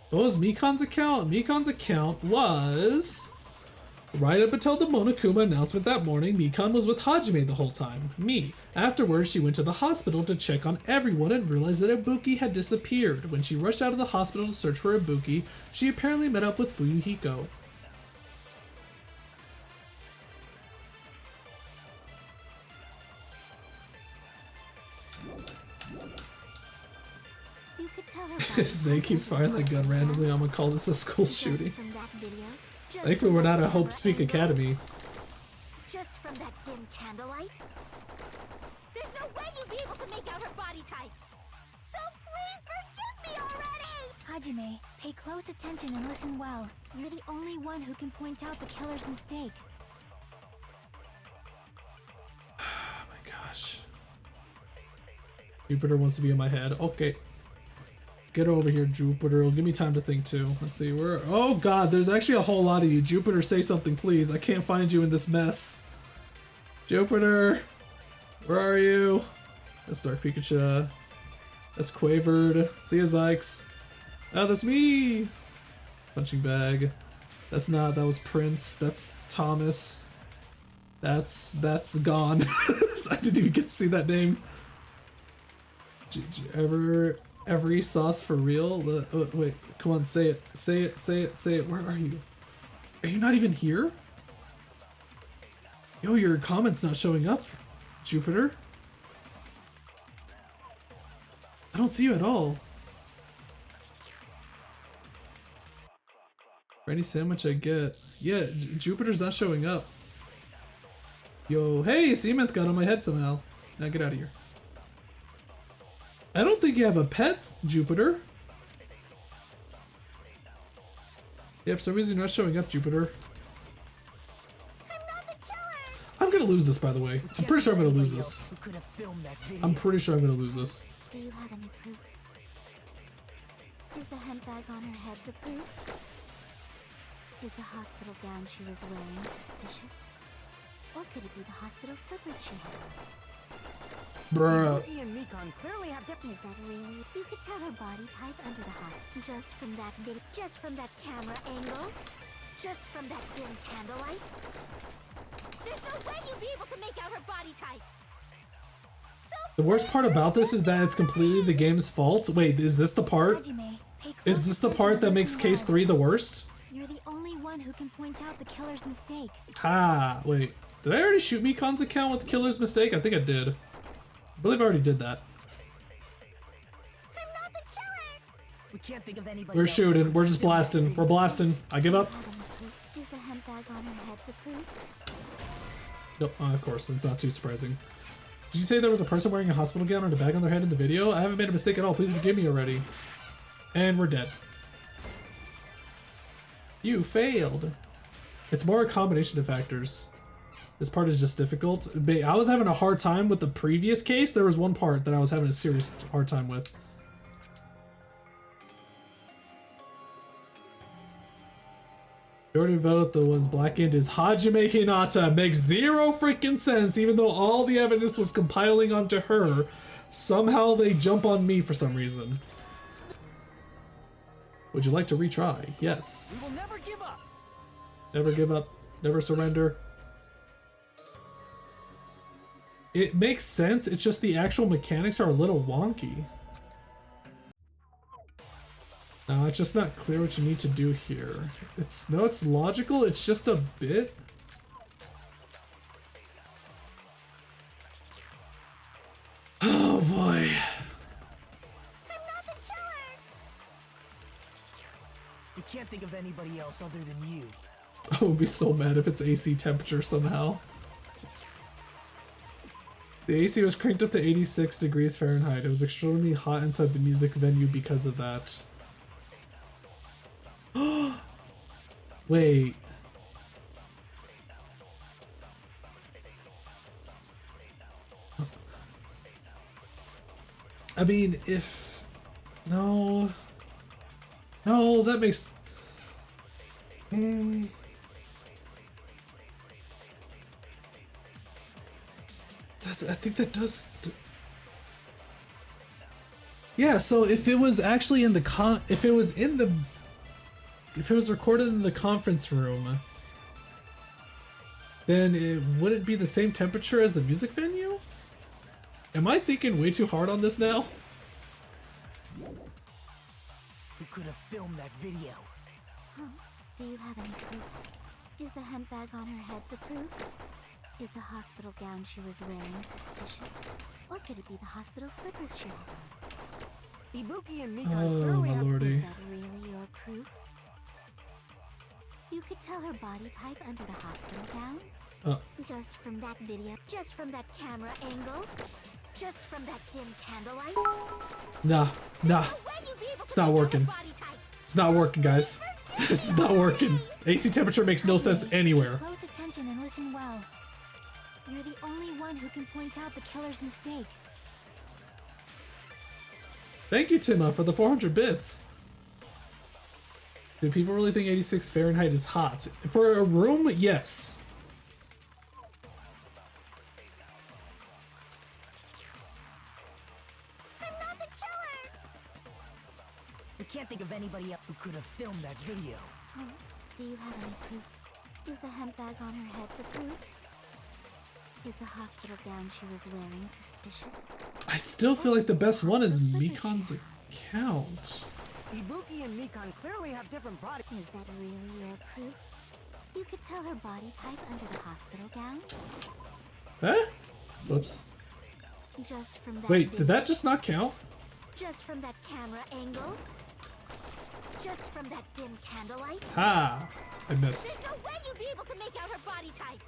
What was Mikan's account? Mikan's account was... Right up until the Monokuma announcement that morning, Mikan was with Hajime the whole time. Me. Afterwards, she went to the hospital to check on everyone and realized that Ibuki had disappeared. When she rushed out of the hospital to search for Ibuki, she apparently met up with Fuyuhiko. You could tell her If Zay keeps firing that gun randomly, I'm gonna call this a school shooting. from that video. Thankfully, we're not at Hope Speak Academy. Just from that dim candlelight? There's no way you'd be able to make out her body type. So please forgive me already! Hajime, pay close attention and listen well. You're the only one who can point out the killer's mistake. Oh my gosh. Jupiter wants to be in my head. Okay. Get over here, Jupiter. Give me time to think too. Let's see, where... Oh god, there's actually a whole lot of you. Jupiter, say something, please. I can't find you in this mess. Jupiter! Where are you? That's Dark Pikachu. That's Quavered. See ya, Zykes. Oh, that's me! Punching Bag. That's not, that was Prince. That's Thomas. That's gone. I didn't even get to see that name. Every sauce for real? Wait, come on, say it. Say it, say it, say it. Where are you? Are you not even here? Yo, your comment's not showing up, Jupiter. I don't see you at all. For any sandwich I get. Yeah, Jupiter's not showing up. Yo, hey, Seamonth got on my head somehow. Now get out of here. I don't think you have a pet, Jupiter. Yeah, for some reason you're not showing up, Jupiter. I'm not the killer! I'm gonna lose this, by the way. I'm pretty sure I'm gonna lose this. Who could have filmed that video? I'm pretty sure I'm gonna lose this. Do you have any proof? Is the hemp bag on her head the proof? Is the hospital gown she was wearing suspicious? Or could it be the hospital slippers she had? Bruh. Ibuki and Mikan clearly have different. Is that really? You could tell her body type under the hospital just from that video, just from that camera angle, just from that dim candlelight. There's no way you'd be able to make out her body type. The worst part about this is that it's completely the game's fault. Wait, is this the part? Hajime, pay close Is this the attention part that and makes listen case well. 3 the worst? You're the only one who can point out the killer's mistake. Ha! Wait, did I already shoot Mikan's account with the killer's mistake? I think I did. I believe I already did that. I'm not the killer! We can't think of anybody We're else shooting. who We're could just film that blasting. video. We're blasting. I give up. Have any proof? Is the hemp bag on her head the proof? Nope, of course, it's not too surprising. Did you say there was a person wearing a hospital gown and a bag on their head in the video? I haven't made a mistake at all. Please forgive me already. And we're dead. You failed. It's more a combination of factors. This part is just difficult. I was having a hard time with the previous case. There was one part that I was having a serious hard time with. Majority vote, the ones blackened is Hajime Hinata. Makes zero freaking sense, even though all the evidence was compiling onto her. Somehow they jump on me for some reason. Would you like to retry? Yes. We will never give up. Never give up. Never surrender. It makes sense, it's just the actual mechanics are a little wonky. No, it's just not clear what you need to do here. It's logical, it's just a bit. think of anybody else other than you. I would be so mad if it's AC temperature somehow. The AC was cranked up to 86 degrees Fahrenheit. It was extremely hot inside the music venue because of that. Wait. I mean, if... No... No, that makes... I think that does... Yeah, so if it was actually in the if it was recorded in the conference room, then it wouldn't be the same temperature as the music venue? Am I thinking way too hard on this now? Who could have filmed that video? Huh? Do you have any proof? Is the hemp bag on her head the proof? Is the hospital gown she was wearing suspicious? Or could it be the hospital slippers she had on? Ibuki and Mika Oh, clearly my have... lordy. Is that really your proof? You could tell her body type under the hospital gown? Just from that video? Just from that camera angle? Just from that dim candlelight? Nah. No way you'd be able to It's not make out her working. body type. It's not working, guys. This is not working. AC temperature makes no sense anywhere. Close attention and listen well. You're the only one who can point out the killer's mistake. Thank you, Tima, for the 400 bits. Do people really think 86 Fahrenheit is hot? For a room, yes. I'm not the killer! We can't think of anybody else who could have filmed that video. Oh, do you have any proof? Is the hemp bag on her head the proof? Is the hospital gown she was wearing suspicious? I still feel like the best one is Mikan's account. Ibuki and Mikan clearly have different body... Is that really your proof? You could tell her body type under the hospital gown? Huh? Whoops. Just from that Wait, video? did that just not count? Just from that camera angle? Just from that dim candlelight? Ah, I missed. There's no way you'd be able to make out her body type!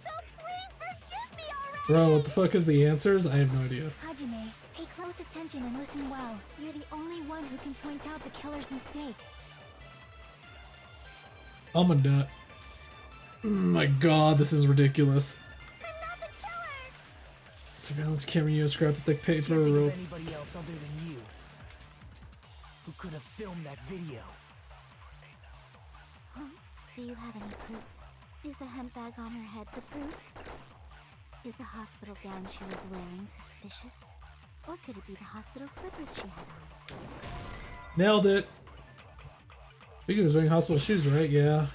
So please forgive me already! Bro, what the fuck is the answers? I have no idea. Hajime, pay close attention and listen well. You're the only one who can point out the killer's mistake. I'm a nut. My god, this is ridiculous. I'm not the killer! Surveillance camera used scrap with thick paper Can't think rope. of anybody else other than you. Who could have filmed that video? Huh? Do you have any proof? Is the hemp bag on her head the proof? Is the hospital gown she was wearing suspicious? Or could it be the hospital slippers she had on? Nailed it. Biggie was wearing hospital shoes, right? Yeah.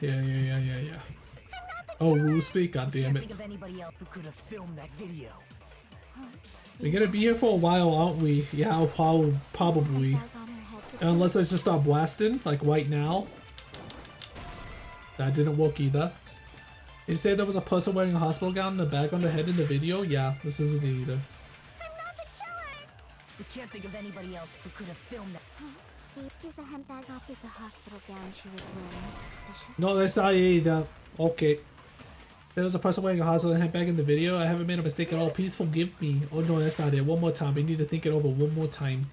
Oh, woo speak, god damn Can't it. think of anybody else who could have filmed that video. Huh? We're gonna be here for a while, aren't we? Yeah, probably. Bag on her head the Unless I just stop blasting, like right now. That didn't work either. You say there was a person wearing a hospital gown and a bag on their head in the video? Yeah, this isn't it either. I'm not the killer! We can't think of anybody else who could have filmed that. Is the hemp bag off? Is the hospital gown she was wearing suspicious? No, that's not it either. Okay. There was a person wearing a hospital handbag in the video. I haven't made a mistake at all. Please forgive me. Oh no, that's not it. One more time. We need to think it over one more time.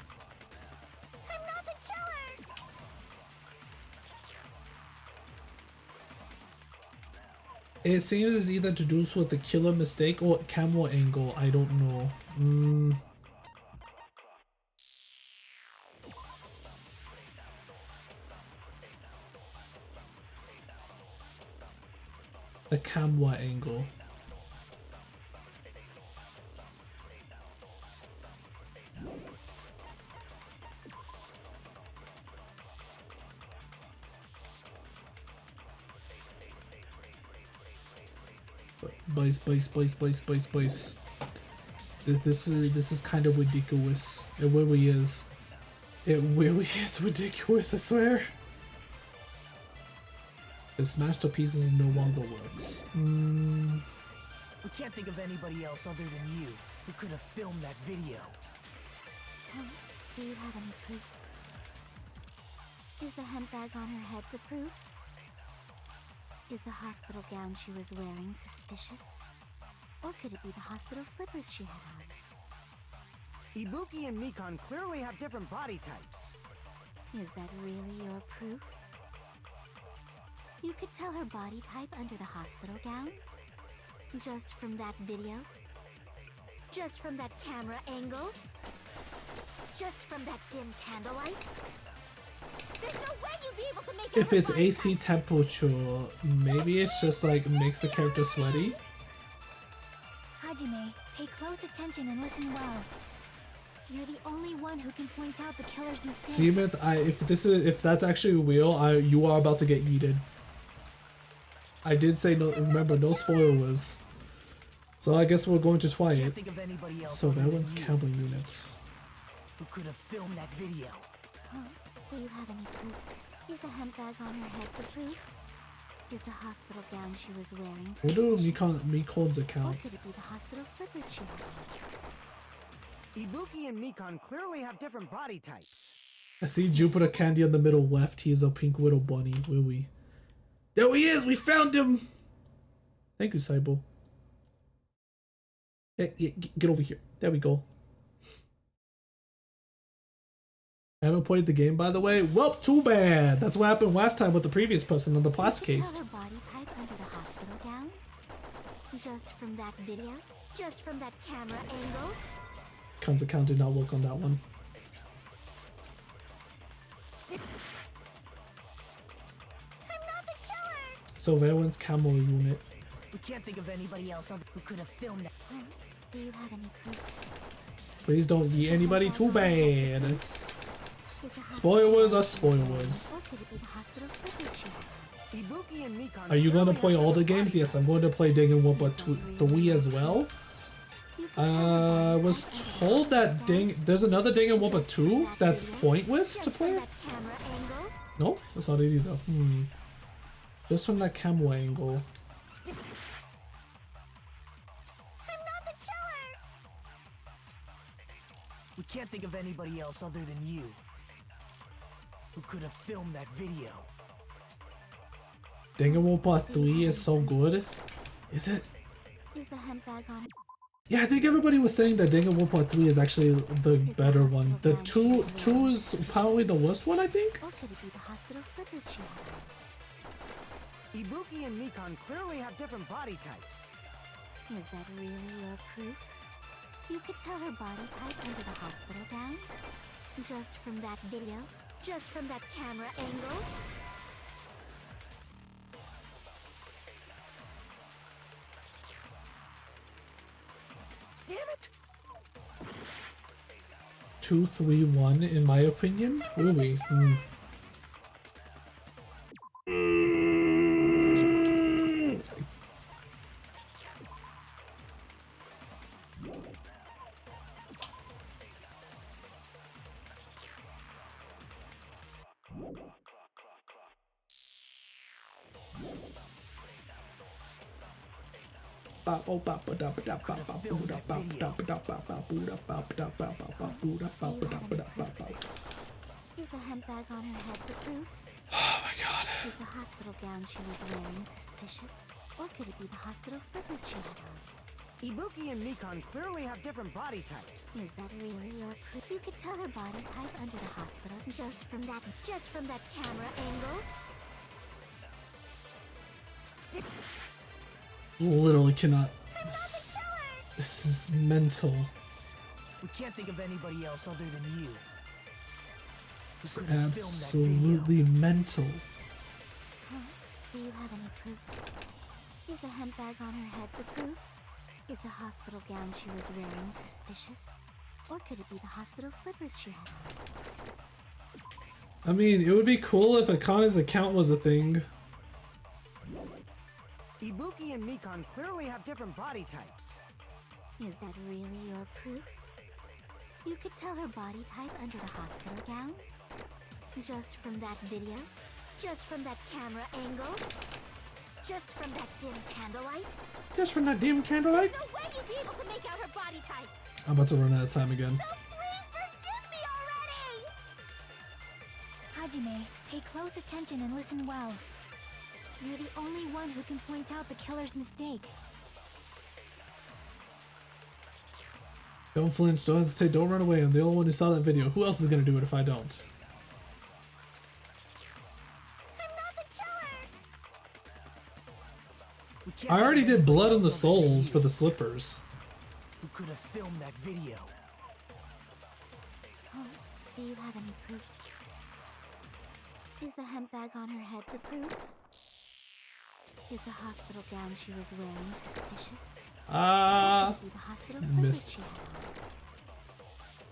I'm not the killer! It seems it's either to do with the killer mistake or camera angle. I don't know. The camera angle. Bice. This is kind of ridiculous. It really is. It really is ridiculous, I swear. This masterpiece no longer works. We can't think of anybody else other than you who could have filmed that video. Do you have any proof? Is the hemp bag on her head the proof? Is the hospital gown she was wearing suspicious? Or could it be the hospital slippers she had on? Ibuki and Mikan clearly have different body types. Is that really your proof? You could tell her body type under the hospital gown? Just from that video? Just from that camera angle? Just from that dim candlelight? There's no way you'd be able to make If out it's her body AC temperature, maybe it's just like makes the character sweaty. Hajime, pay close attention and listen well. You're the only one who can point out the killer's mistake. Seemeth, if that's actually real, you are about to get yeeted. I did say no. Remember, no spoilers. So I guess we're going to try it. Surveillance camera unit. Who could have filmed that video? Huh? Do you have any proof? Is the hemp bag on her head the proof? Is the hospital gown she was wearing What do suspicious? Mikon's Or account? could it be the hospital slippers she had on? Ibuki and Mikan clearly have different body types. I see Jupiter Candy on the middle left. He is a pink little bunny. Where are we? There he is! We found him! Thank you, Saibo. Hey, get over here. There we go. I haven't played the game, by the way. Well, too bad. That's what happened last time with the previous person on the plastic You could case. tell her body type under the hospital gown? Just from that video? Just from that camera angle? Khan's account did not work on that one. I'm not the killer! Surveillance camera unit. We can't think of anybody else who could have filmed that. Huh? Do you have any proof? Please don't eat anybody too bad. Is the Spoilers are spoilers. Or could it be the hospital slippers she had on? Ibuki and Mikan Are you going to clearly play have all the different games? body Yes, I'm types. going to play Danganronpa 3 as well. You could tell her body Was type under the told that hospital there's another Danganronpa 2 gown. that's Just pointless to from play? that camera angle? No, that's not it either. Just from that camera angle. I'm not the killer! We can't think of anybody else other than you who could have filmed that video. Danganronpa 3 is so good. Is it? Is the hemp bag on? Yeah, I think everybody was saying that Danganronpa 3 is actually the better one. The 2 is probably the worst one, I think. Or could it be the hospital slippers she had on? Ibuki and Mikan clearly have different body types. Is that really your proof? You could tell her body type under the hospital gown? Just from that video? Just from that camera angle? Damn it! 2, 3, 1, in my opinion. Really? Is the hemp bag on her head the proof? Oh my god. Is the hospital gown she was wearing suspicious? Or could it be the hospital slippers she had on? Ibuki and Mikan clearly have different body types. Is that really your proof? You could tell her body type under the hospital just from that camera angle? Literally cannot. This is mental. We can't think of anybody else other than you. It's absolutely mental. Huh? Do you have any proof? Is the hemp bag on her head the proof? Is the hospital gown she was wearing suspicious? Or could it be the hospital slippers she had on? I mean, it would be cool if Akane's account was a thing. Ibuki and Mikan clearly have different body types. Is that really your proof? You could tell her body type under the hospital gown? Just from that video? Just from that camera angle? Just from that dim candlelight? Just from that dim candlelight? No way you'd be able to make out her body type! I'm about to run out of time again. So please forgive me Hajime, pay close attention and listen well. You're the only one who can point out the killer's mistake. Don't flinch, don't hesitate, don't run away. I'm the only one who saw that video. Who else is gonna do it if I don't? I'm not the killer! I already did Blood on the Souls for the slippers. Who could have filmed that video? Oh, do you have any proof? Is the hemp bag on her head the proof? Is the hospital gown she was wearing suspicious? Missed.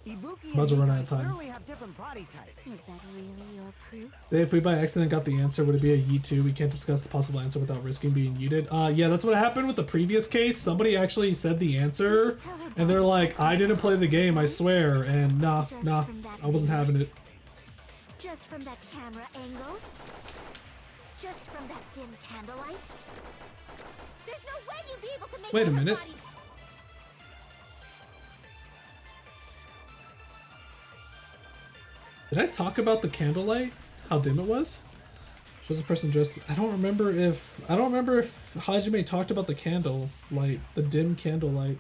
Ibuki About to and run Mika out of time. clearly have different body types. Is that really your proof? If we by accident got the answer, would it be a yeet too? We can't discuss the possible answer without risking being yeeted. Yeah, that's what happened with the previous case. Somebody actually said the answer, and they're like, I didn't play the game, I swear. And nah, I wasn't having it. Just from that camera angle? Just from that dim candlelight? There's no way you'd be able to make Wait a out her minute. body. Did I talk about the candlelight? How dim it was? Shows a person dressed. I don't remember if Hajime talked about the candle light, the dim candlelight.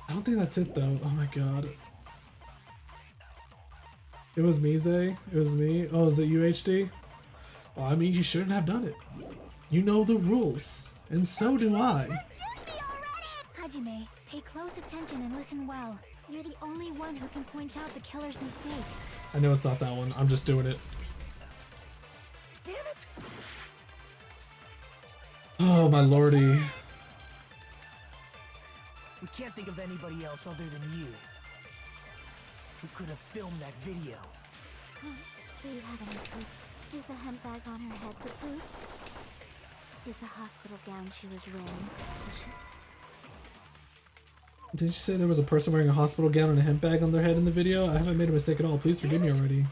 I don't think that's it though. Oh my god. It was me, Zay. It was me. Oh, is it UHD? Well, I mean, you shouldn't have done it. You know the rules, and so do I. Hajime, pay close attention and listen well. You're the only one who can point out the killer's mistake. I know it's not that one. I'm just doing it. Damn it! Oh my lordy. We can't think of anybody else other than you. Who could have filmed that video? Do you have any proof? Is the hemp bag on her head the proof? Is the hospital gown she was wearing suspicious? Did you say there was a person wearing a hospital gown and a hemp bag on their head in the video? I haven't made a mistake at all. Please forgive me already.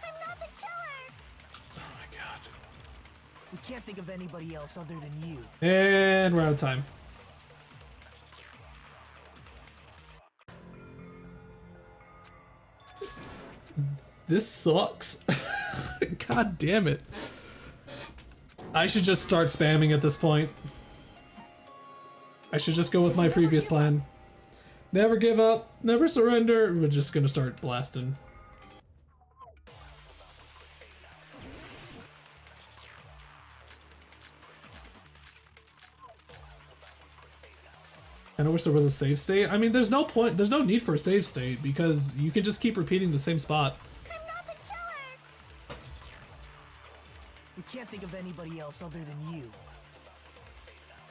I'm not the killer! Oh my god. We can't think of anybody else other than you. And we're out of time. This sucks. God damn it. I should just start spamming at this point. I should just go with my previous plan. Never give up, never surrender. We're just gonna start blasting. I wish there was a save state. I mean, there's no point, there's no need for a save state because you can just keep repeating the same spot. I'm not the killer! We can't think of anybody else other than you.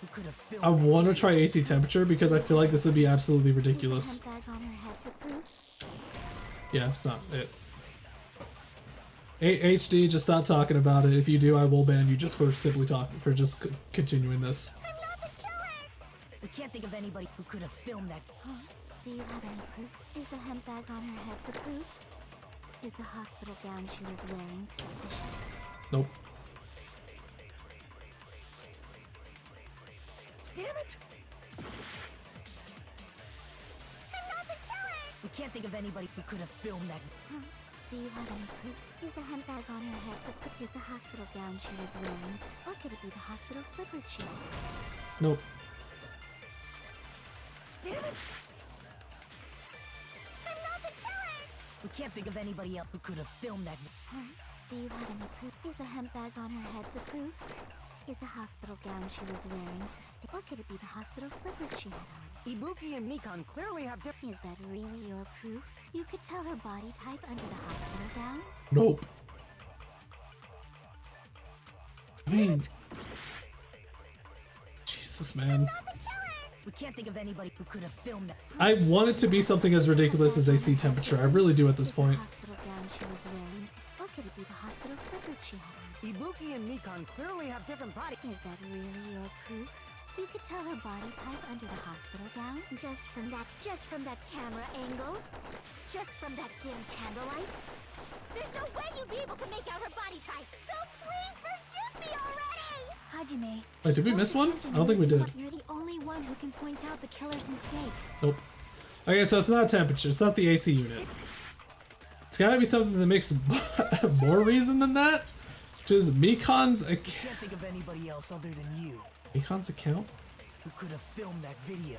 Who could have filmed I want to try AC temperature because I feel like this would be absolutely ridiculous. Hemp bag on her head the proof? Yeah, it's not it. HD, just stop talking about it. If you do, I will ban you just for simply talking, for just continuing this. I'm not the killer! We can't think of anybody who could have filmed that. Do you have any proof? Is the hemp bag on her head the proof? Is the hospital gown she was wearing suspicious? Nope. Damn it! I'm not the killer! We can't think of anybody who could have filmed that. Do you have any proof? Is the hemp bag on her head the proof? Is the hospital gown she was wearing suspicious? Or could it be the hospital slippers she wore? Nope. Damn it! I'm not the killer! We can't think of anybody else who could have filmed that. Do you have any proof? Is the hemp bag on her head the proof? Is the hospital gown she was wearing suspicious? Or could it be the hospital slippers she had on? Ibuki and Mikan clearly have different. Is that really your proof? You could tell her body type under the hospital gown? Nope. I mean, Jesus, man. We can't think of anybody who could have filmed that. I want it to be something as ridiculous as AC temperature. I really do at this point. Hospital gown she was wearing. Or could it be the hospital slippers she had on? Ibuki and Mikan clearly have different body. Is that really your proof? You could tell her body type under the hospital gown just from that camera angle, just from that dim candlelight. There's no way you'd be able to make out her body type. So please forgive left me already! Hajime. Wait, did we miss one? I don't think we did. You're the only one who can point out the killer's mistake. Nope. Okay, so it's not temperature. It's not the AC unit. It's gotta be something that makes more reason than that. Which is Mikan's account. Can't think of anybody else other than you Mikan's account? who could have filmed that video.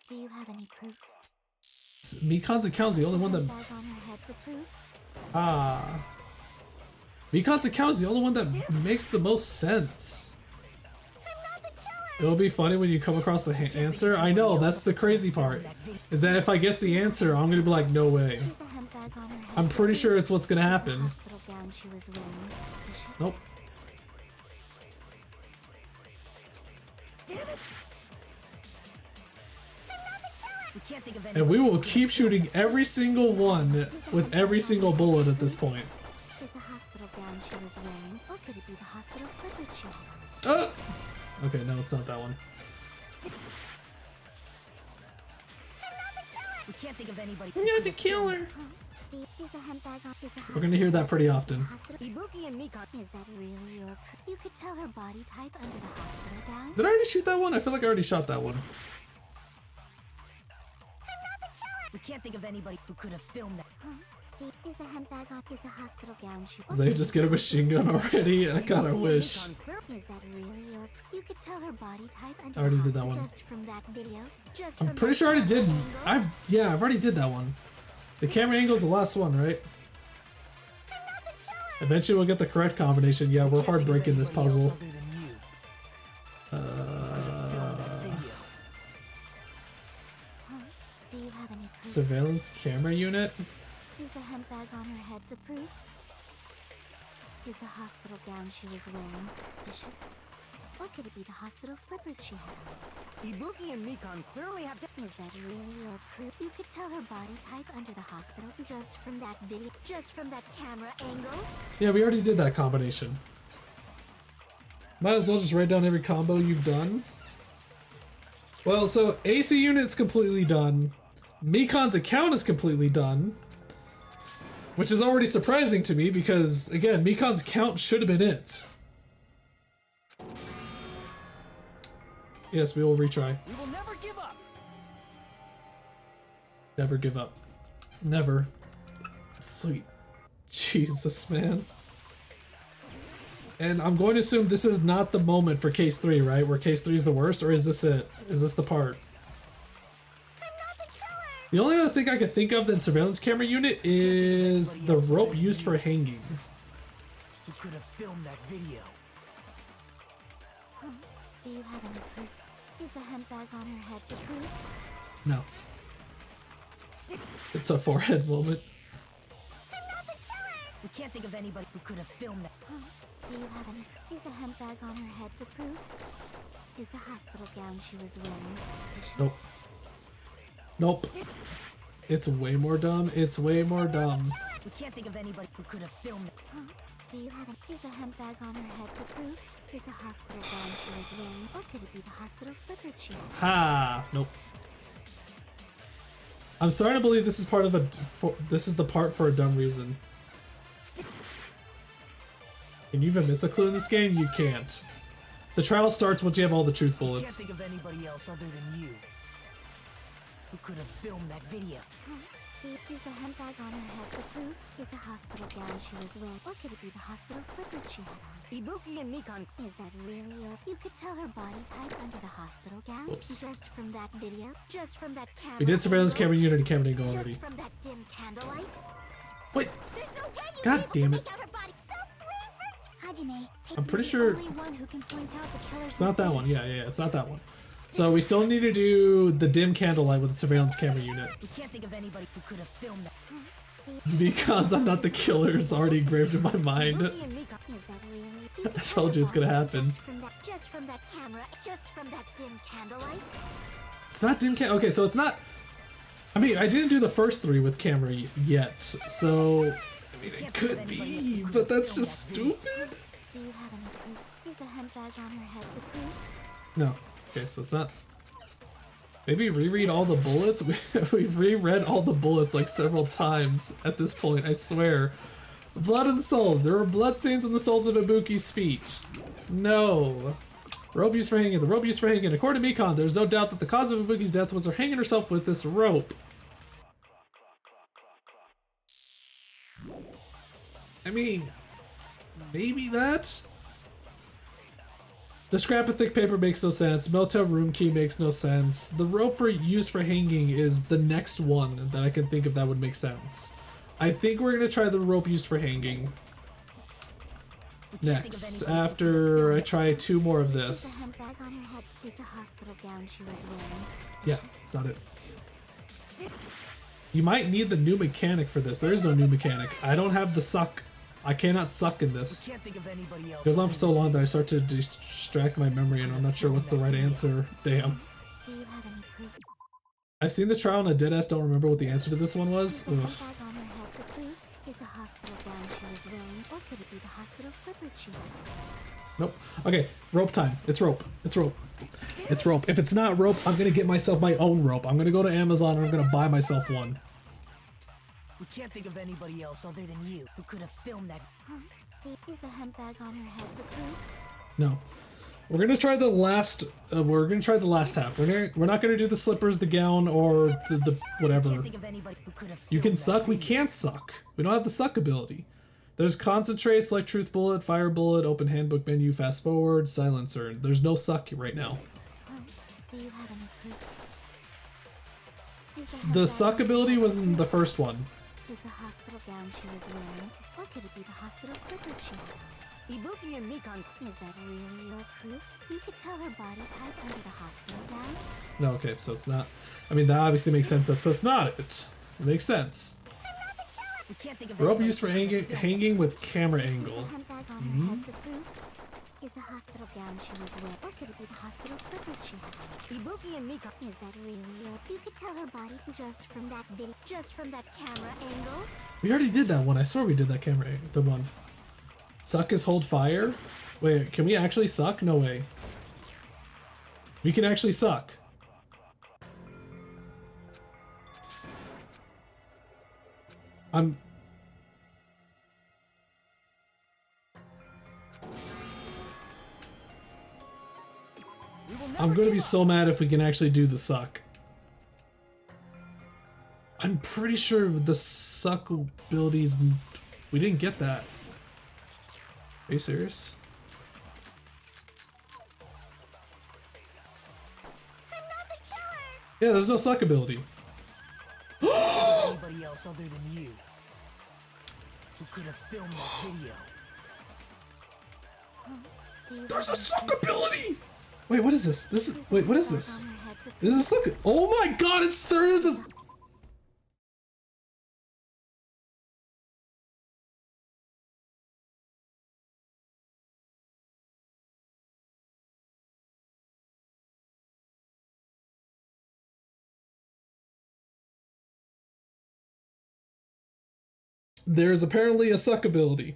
Do you have any proof? Mikan's account is the only one that. Bag on her head for proof? Ah. Mikan's account is the only one that makes the most sense. It'll be funny when you come across the answer. I know, that's the crazy part. Is that if I guess the answer, I'm gonna be like, no way. Is the hemp bag on her head I'm pretty for sure proof? it's what's gonna Is the happen. hospital gown she was wearing suspicious? Nope. Damn it! We can't think of And we will keep shooting every single one with every single bullet at this point. Is the hospital gown she was wearing, or could it be the hospital slippers she had? Okay, no, it's not that one. We can't think of anybody. We got the killer. Is the hemp bag on? Is the We're gonna hear that pretty often. hospital? Ibuki and Mikan. Is that really your? You could tell her body type under the hospital gown. Did I already shoot that one? I feel like I already shot that one. We can't think of anybody who could have filmed that. Is the hemp bag on? Is the hospital gown she? Did they just get a machine gun already? I kinda wish. Is that really your? You could tell her body type under I already the did that hospital one. just from that video. Just I'm from pretty that sure I already did. camera angle. I've already did that one. The camera angle's the last one, right? Eventually we'll get the correct combination. Yeah, we're hard breaking this puzzle. Other than you. Do you have any proof? Surveillance camera unit? Is the hemp bag on her head the proof? Is the hospital gown she was wearing suspicious? Or could it be the hospital slippers she had? Ibuki and Mikan clearly have to. Is that really your proof? You could tell her body type under the hospital just from that video, just from that camera angle. Yeah, we already did that combination. Might as well just write down every combo you've done. Well, so AC unit's completely done. Mikan's account is completely done. Which is already surprising to me because, again, Mikan's account should have been it. Yes, we will retry. We will never give up. Never give up. Never. Sweet Jesus, man. And I'm going to assume this is not the moment for case 3, right? Where case 3 is the worst, or is this it? Is this the part? The only other thing I could think of than surveillance camera unit is the rope used for hanging. Who could have filmed that video? Do you have any proof? Is the hemp bag on her head the proof? No. It's a forehead moment. We can't think of anybody who could have filmed that. Do you have any? Is the hemp bag on her head the proof? Is the hospital gown she was wearing suspicious? Nope. Nope. It's way more dumb. It's way more dumb. We can't think of anybody who could have filmed that. Do you have any? Is the hemp bag on her head the proof? Is the hospital gown she was wearing? Or could it be the hospital slippers she had? Ha! Nope. I'm starting to believe this is part of a. This is the part for a dumb reason. Can you even miss a clue in this game? You can't. The trial starts once you have all the truth Can't bullets. think of anybody else other than you. Who could have filmed that video? Is the hemp bag on her head the proof? Is the hospital gown she was wearing? Or could it be the hospital slippers she had on? Ibuki and Mikan. Is that really your? You could tell her body type under the hospital gown Oops. just from that video, just from that camera. We did surveillance angle, camera unit and camera angle already. just from that dim candlelight. Wait. There's no way you God damn it. Hajime, I'm pretty sure the only one who can point out the killer's it's not that mistake. one. Yeah, it's not that one. So we still need to do the dim candlelight with the surveillance camera unit. We can't think of anybody who could have filmed that. Because I'm not the killer is already engraved in my mind. Ibuki and Mikan. Is that really? I told you it's gonna happen. Just from that camera, just from that dim candlelight. It's not dim cam. Okay, so it's not. I mean, I didn't do the first 3 with camera yet, so I mean it could be, but that's just stupid. Do you have any proof? Is the hemp bag on her head the proof? No. Okay, so it's not. Maybe reread all the bullets. We've reread all the bullets like several times at this point. I swear. Blood and soles. There were bloodstains on the soles of Ibuki's feet. No. Rope used for hanging. The rope used for hanging. According to Mikon, there's no doubt that the cause of Ibuki's death was her hanging herself with this rope. I mean, maybe that? The scrap of thick paper makes no sense. Motel room key makes no sense. The rope used for hanging is the next one that I can think of that would make sense. I think we're gonna try the rope used for hanging next, after I try 2 more of this. The handbag on her head is the hospital gown she was wearing. Yeah, that's not it. You might need the new mechanic for this. There is no new mechanic. I don't have the suck. I cannot suck in this. It goes on for so long that I start to distract my memory and I'm not sure what's the right answer. Damn. Do you have any proof? I've seen this trial and I deadass don't remember what the answer to this one was. The Ugh. handbag on her head, the proof is the hospital gown she was wearing, or could it be the hospital slippers she had? Nope. Okay, rope time. It's rope. It's rope. It's rope. If it's not rope, I'm gonna get myself my own rope. I'm gonna go to Amazon and I'm gonna buy myself one. We can't think of anybody else other than you who could have filmed that. Is the handbag on her head the proof? No. We're gonna try the last. We're gonna try the last half. We're not gonna do the slippers, the gown, or the whatever. You can suck. We can't suck. We don't have the suck ability. There's concentrate, select truth bullet, fire bullet, open handbook menu, fast forward, silencer. There's no suck right now. Do you have any proof? The suck ability was in the first one. Is the hospital gown she was wearing, or could it be the hospital slippers she had? Ibuki and Mikon. Is that really your proof? You could tell her body type under the hospital gown. No, okay, so it's not. I mean, that obviously makes sense. That's not it. It makes sense. We can't think of Rope anybody used for hanging with camera Is angle. the handbag on her head the proof? Is the hospital gown she was wearing, or could it be the hospital slippers she had? Ibuki and Mikon. Is that really your? You could tell her body just from that video, just from that camera angle. We already did that one. I swear we did that camera. The one. Suck is hold fire. Wait, can we actually suck? No way. We can actually suck. I'm gonna be so mad if we can actually do the suck. I'm pretty sure the suck abilities, we didn't get that. Are you serious? I'm not the killer! Yeah, there's no suck ability. anybody else other than you who could have filmed that video. There's a suck ability! Wait, what is this? Wait, what is this? This is a suck. Oh my god, there is this. There's apparently a suck ability.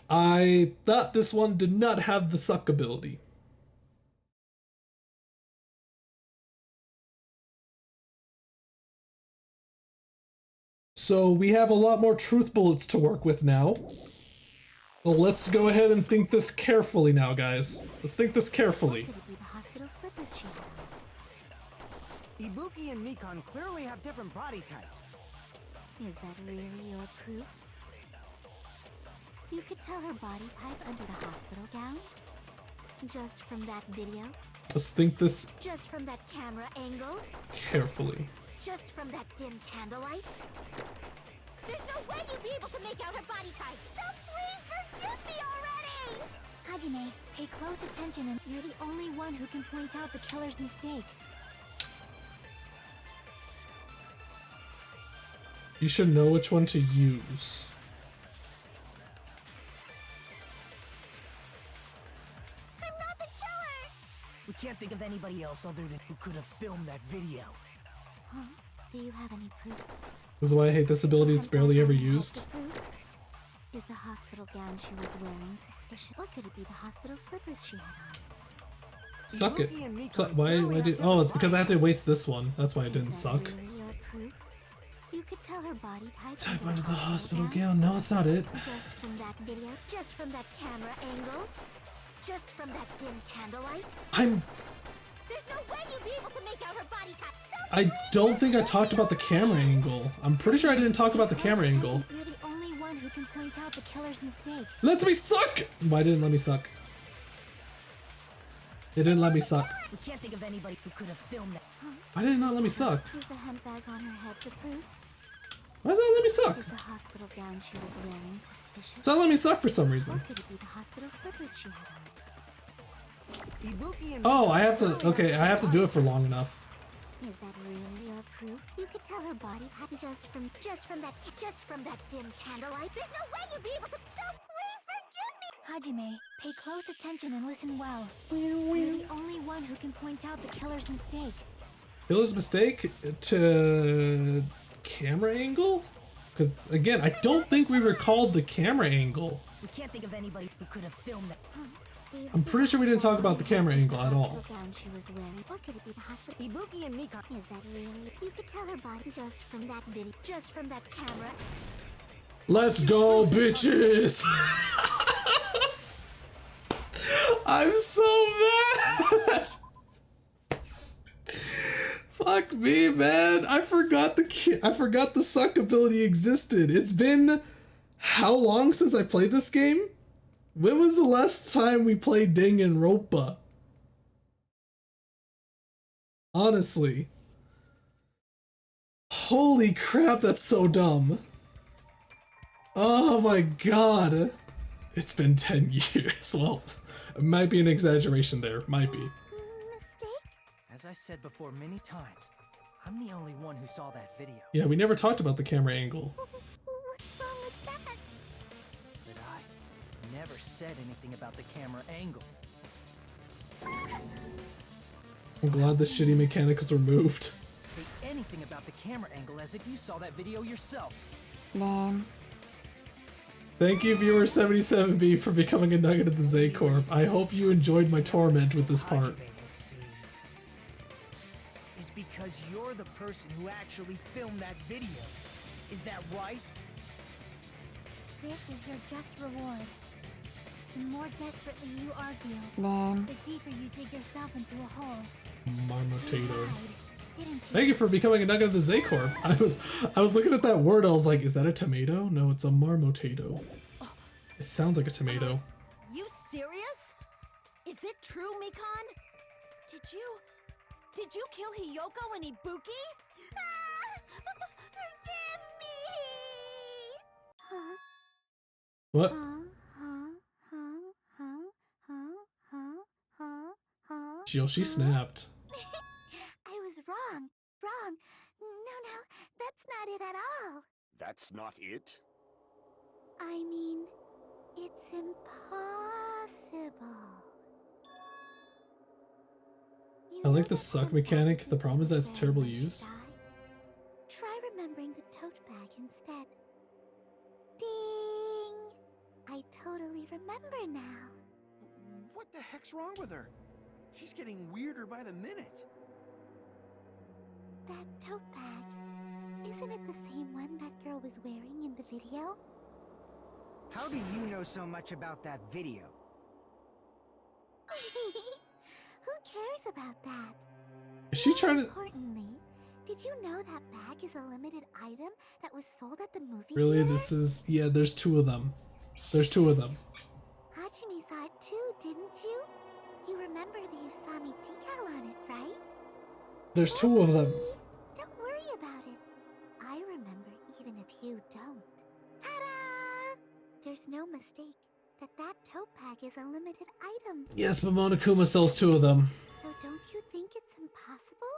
I thought this one did not have the suck ability. So we have a lot more truth bullets to work with now. Well, let's go ahead and think this carefully now, guys. Let's think this carefully. Could it be the hospital slippers she had? Ibuki and Mikon clearly have different body types. Is that really your proof? You could tell her body type under the hospital gown? Just from that video? Let's think this Just from that camera angle? carefully. Just from that dim candlelight? There's no way you'd be able to make out her body type! So please forgive me already! Hajime, pay close attention and you're the only one who can point out the killer's mistake. You should know which one to use. I'm not the killer! We can't think of anybody else other than who could have filmed that video. Huh? Do you have any proof? This is why I hate this ability, it's barely ever used. The proof? Is the hospital gown she was wearing suspicious? Or could it be the hospital slippers she had on? Suck it. Why do I do? Oh, it's because I had to waste this one. That's why I didn't Is that suck. really your proof? You could tell her body type. Type under the hospital gown. No, it's not it. Just from that video, just from that camera angle, just from that dim candlelight. There's no way you'd be able to make out her body type. I don't think I talked about the camera angle. I'm pretty sure I didn't talk about the camera angle. You're the only one who can point out the killer's mistake. Let me suck! Why didn't it let me suck? It didn't let me suck. We can't think of anybody who could have filmed that. Why did it not let me suck? Is the handbag on her head the proof? Why does that let me suck? Is the hospital gown she was wearing suspicious? Does that let me suck for some Or reason? could it be the hospital slippers she had on? Ibuki and Oh, I have to, okay, I have to do it for long enough. Is that really your proof? You could tell her body type just from that dim candlelight. There's no way you'd be able to. So please forgive me. Hajime, pay close attention and listen well. You're the only one who can point out the killer's mistake. Killer's mistake to camera angle? Because again, I don't think we recalled the camera angle. We can't think of anybody who could have filmed that. I'm pretty sure we didn't talk about the camera angle at all. Gown she was wearing. Or could it be the hospital? Ibuki and Mika. Is that really? You could tell her body just from that video, just from that camera. Let's go, bitches! I'm so mad! Fuck me, man. I forgot the suck ability existed. It's been how long since I played this game? When was the last time we played Danganronpa? Honestly. Holy crap, that's so dumb. Oh my god. It's been 10 years. Well, it might be an exaggeration there. Might be. Mistake? As I said before many times, I'm the only one who saw that video. Yeah, we never talked about the camera angle. What's wrong with that? But I never said anything about the camera angle. I'm glad the shitty mechanic was removed. Say anything about the camera angle as if you saw that video yourself. Then. Thank you, viewer 77B, for becoming a nugget of the Z Corp. I hope you enjoyed my torment with this part. Hajime, let's see. Is because you're the person who actually filmed that video. Is that right? This is your just reward. The more desperately you argue, Then. the deeper you dig yourself into a hole. Marmotato. Lied, didn't you? Thank you for becoming a nugget of the Z Corp. I was looking at that word, I was like, is that a tomato? No, it's a marmotato. It sounds like a tomato. You serious? Is it true, Mikan? Did you kill Hiyoko and Ibuki? Forgive me! Huh? What? She snapped. I was wrong. No, that's not it at all. That's not it? I mean, it's impossible. You I know like the that suck handbag mechanic. was The problem is that it's there terrible when she use. died? Try remembering the tote bag instead. Ding! I totally remember now. What the heck's wrong with her? She's getting weirder by the minute. That tote bag, isn't it the same one that girl was wearing in the video? How do you know so much about that video? Who cares about that? Is she trying to... Importantly, did you know that bag is a limited item that was sold at the movie Really, theater? this is... Yeah, there's two of them. There's two of them. Hajime saw it too, didn't you? You remember the Usami decal on it, right? There's two of them. See? Don't worry about it. I remember even if you don't. Ta-da! There's no mistake that tote bag is a limited item. Yes, but Monokuma sells two of them. So don't you think it's impossible?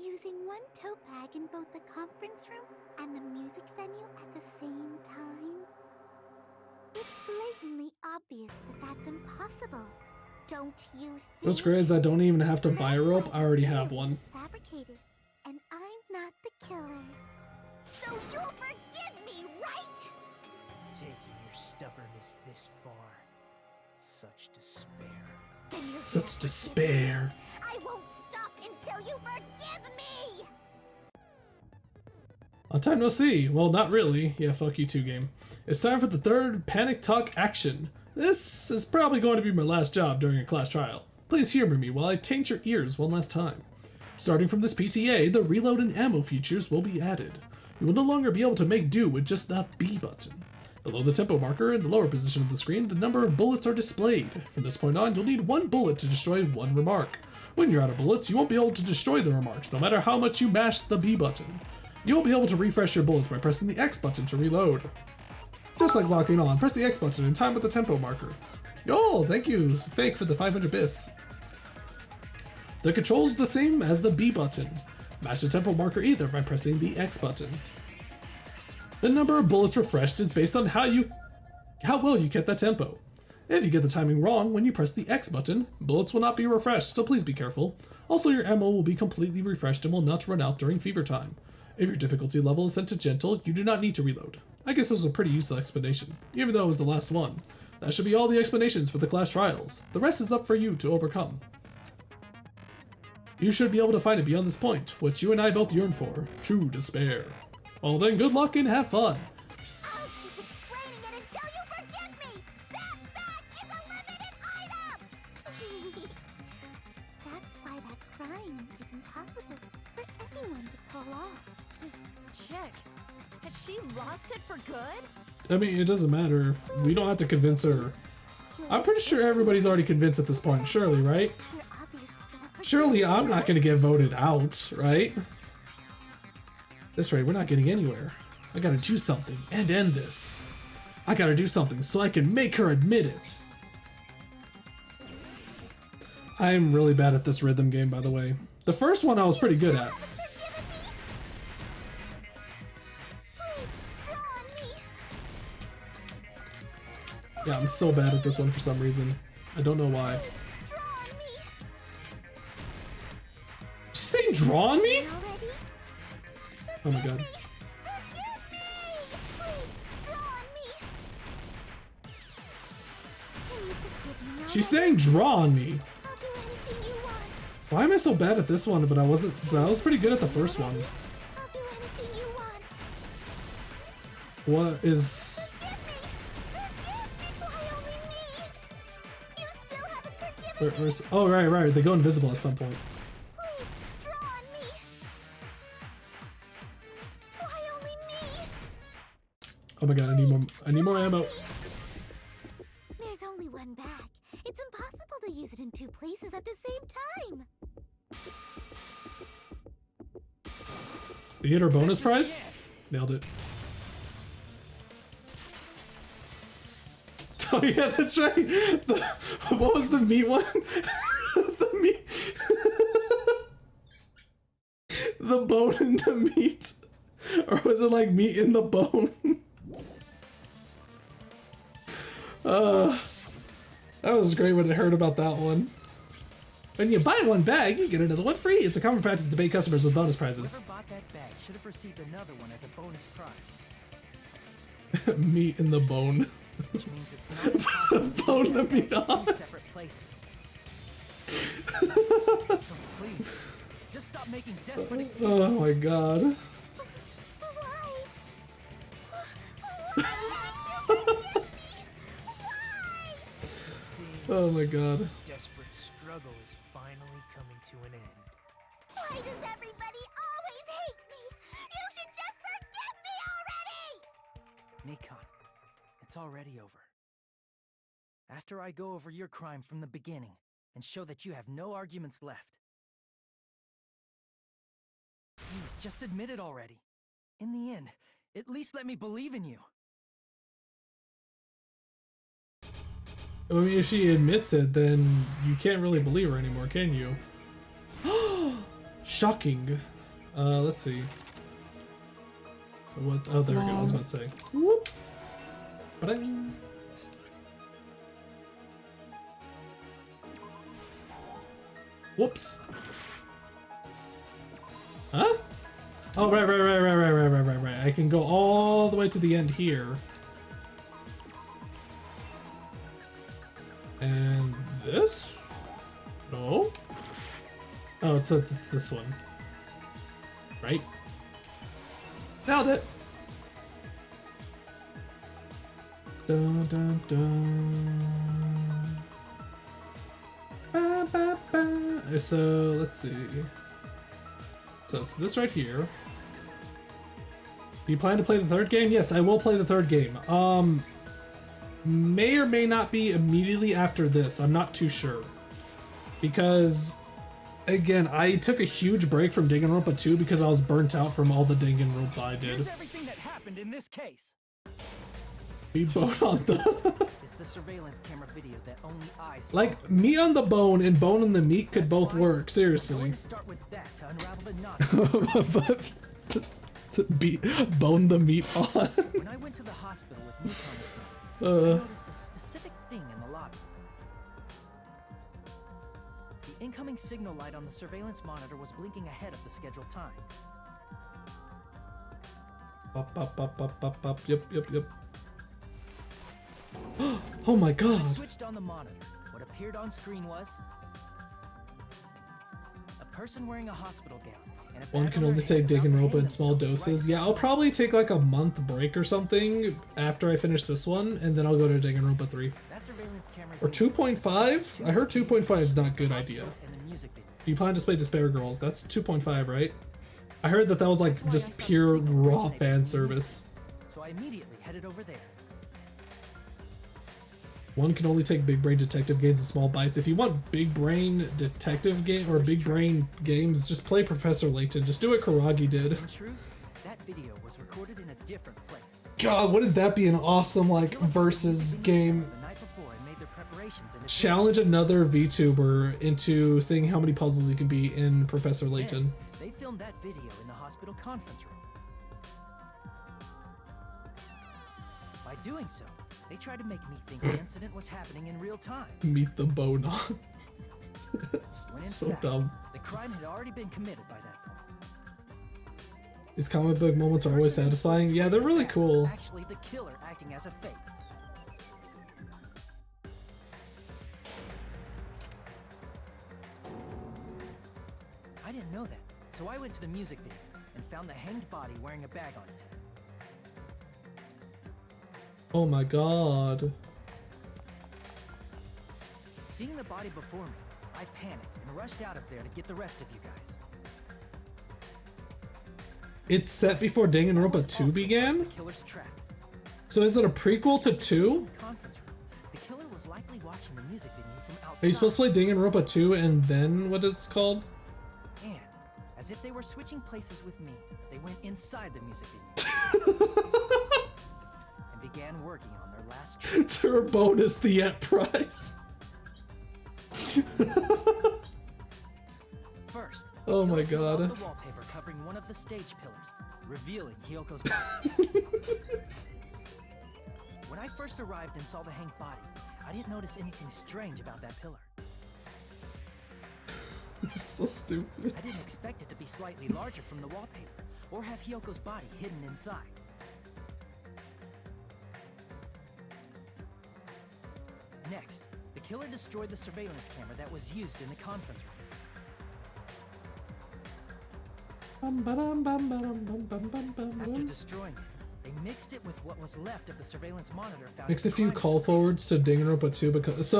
Using one tote bag in both the conference room and the music venue at the same time? It's blatantly obvious that that's impossible. Don't you think? What's great is I don't even have to buy a That's rope. why I already the have killer one. was fabricated, and I'm not the killer. So you'll forgive me, right? Taking your stubbornness this far. Such despair. Then you're Such gonna despair. forgive me. I won't stop until you forgive me! On time no see. Well, not really. Yeah, fuck you too, game. It's time for the third Panic Talk action. This is probably going to be my last job during a class trial. Please humor me while I taint your ears one last time. Starting from this PTA, the reload and ammo features will be added. You will no longer be able to make do with just the B button. Below the tempo marker in the lower position of the screen, the number of bullets are displayed. From this point on, you'll need 1 bullet to destroy 1 remark. When you're out of bullets, you won't be able to destroy the remarks, no matter how much you mash the B button. You won't be able to refresh your bullets by pressing the X button to reload. Just like locking on, press the X button in time with the tempo marker. Yo, thank you, Fake, for the 500 bits. The control's the same as the B button. Match the tempo marker either by pressing the X button. The number of bullets refreshed is based on how well you kept that tempo. If you get the timing wrong when you press the X button, bullets will not be refreshed, so please be careful. Also, your ammo will be completely refreshed and will not run out during fever time. If your difficulty level is set to gentle, you do not need to reload. I guess this was a pretty useful explanation, even though it was the last one. That should be all the explanations for the class trials. The rest is up for you to overcome. You should be able to find it beyond this point, what you and I both yearn for, true despair. Well then, good luck and have fun. I'll keep explaining it until you forgive me! That bag is a limited item! That's why that crime is impossible for anyone to pull off. This chick, has she lost it for good? I mean, it doesn't matter. If we don't have to convince her. I'm pretty sure everybody's already convinced at this point, surely, right? You're obviously gonna forgive Surely I'm not gonna get voted out, right? This rate, we're not getting anywhere. I gotta do something and end this. I gotta do something so I can make her admit it. I am really bad at this rhythm game, by the way. The first one I was pretty good at. Yeah, I'm so bad at this one for some reason. I don't know why. She's saying draw on me? Oh my god. She's saying draw on me. Why am I so bad at this one, but I wasn't, but I was pretty good at the first one. What is... oh, right, they go invisible at some point. Oh my god, I need more ammo. There's only one bag. It's impossible to use it in 2 places at the same time. Did you get our bonus prize? Nailed it. Oh yeah, that's right. What was the meat one? The meat. The bone in the meat. Or was it like meat in the bone? That was great when I heard about that one. When you buy one bag, you get another one free. It's a common practice to pay customers with bonus prizes. Whoever bought that bag should have received another one as a bonus prize. Meat in the bone. Which means it's not impossible Bone to the get meat back to off. 2 separate places. So please, just stop making desperate excuses. Oh my god. Oh my god. Desperate struggle is finally coming to an end. Why does everybody always hate me? You should just forgive me already! Mikon, it's already over. After I go over your crime from the beginning and show that you have no arguments left. Please, just admit it already. In the end, at least let me believe in you. I mean, if she admits it, then you can't really believe her anymore, can you? Shocking. Let's see. What? Oh, there we go. I was about to say. Whoop. Ba-ding. Whoops. Huh? Oh, right. I can go all the way to the end here. And this? No? Oh, it's this one. Right? Nailed it. Dun, dun, dun. Ba, ba, ba. So let's see. So it's this right here. Do you plan to play the third game? Yes, I will play the third game. May or may not be immediately after this. I'm not too sure. Because, again, I took a huge break from Danganronpa 2 because I was burnt out from all the Danganronpa I did. Here's everything that happened in this case. We bone on the... It's the surveillance camera video that only I saw. Like, meat on the bone and bone on the meat could That's both fine. work, I'm seriously. going to start with that to unravel the knot. But bone the meat on. When I went to the hospital with newcomers, I noticed a specific thing in the lobby. The incoming signal light on the surveillance monitor was blinking ahead of the scheduled time. Up. Yep. Oh my I god. switched on the monitor. What appeared on screen was a person wearing a hospital gown. And a One bag can on only their take head about to Danganronpa hang in small themselves doses. right Yeah, I'll probably take like a month break or something after I finish this one, and then I'll go to Danganronpa 3. That surveillance camera Or video 2.5? I heard 2.5 is not a good idea. and the music video. Do you plan to play Despair Girls? That's 2.5, right? I heard that was like just pure raw fan service. So I immediately headed over there. One can only take big brain detective games in small bites. If you want big brain detective game or big brain games, just play Professor Layton. Just do what Karagi did. In truth, that video was recorded in a different place. God, wouldn't that be an awesome like versus game? The night before and made their preparations in Challenge another VTuber into seeing how many puzzles you can beat in Professor Layton. They filmed that video in the hospital conference room. By doing so, they tried to make me think the incident was happening in real time. Meet the bone on. It's When in so fact, dumb. the crime had already been committed by that point. These comic book moments are always satisfying. Yeah, they're really That was cool. actually the killer acting as a fake. I didn't know that, so I went to the music video and found the hanged body wearing a bag on its head. Oh my god. Seeing the body before me, I panicked and rushed out of there to get the rest of you guys. It's set before Danganronpa Was 2 also began? the killer's trap. So is it a prequel to 2? Conference room. The killer was likely watching the music video from outside. Are you supposed to play Danganronpa 2 and then what is it called? And, as if they were switching places with me, they went inside the music video and began working on their last trick. Turbonus the at price. First, Oh my killer pulled god. off the wallpaper covering one of the stage pillars, revealing Hyoko's body. When I first arrived and saw the hanged body, I didn't notice anything strange about that pillar. It's so stupid. I didn't expect it to be slightly larger from the wallpaper, or have Hyoko's body hidden inside. Next, the killer destroyed the surveillance camera that was used in the conference room. After destroying it, they mixed it with what was left of the surveillance monitor found Makes in a the few crime call scene. forwards to Danganronpa 2 because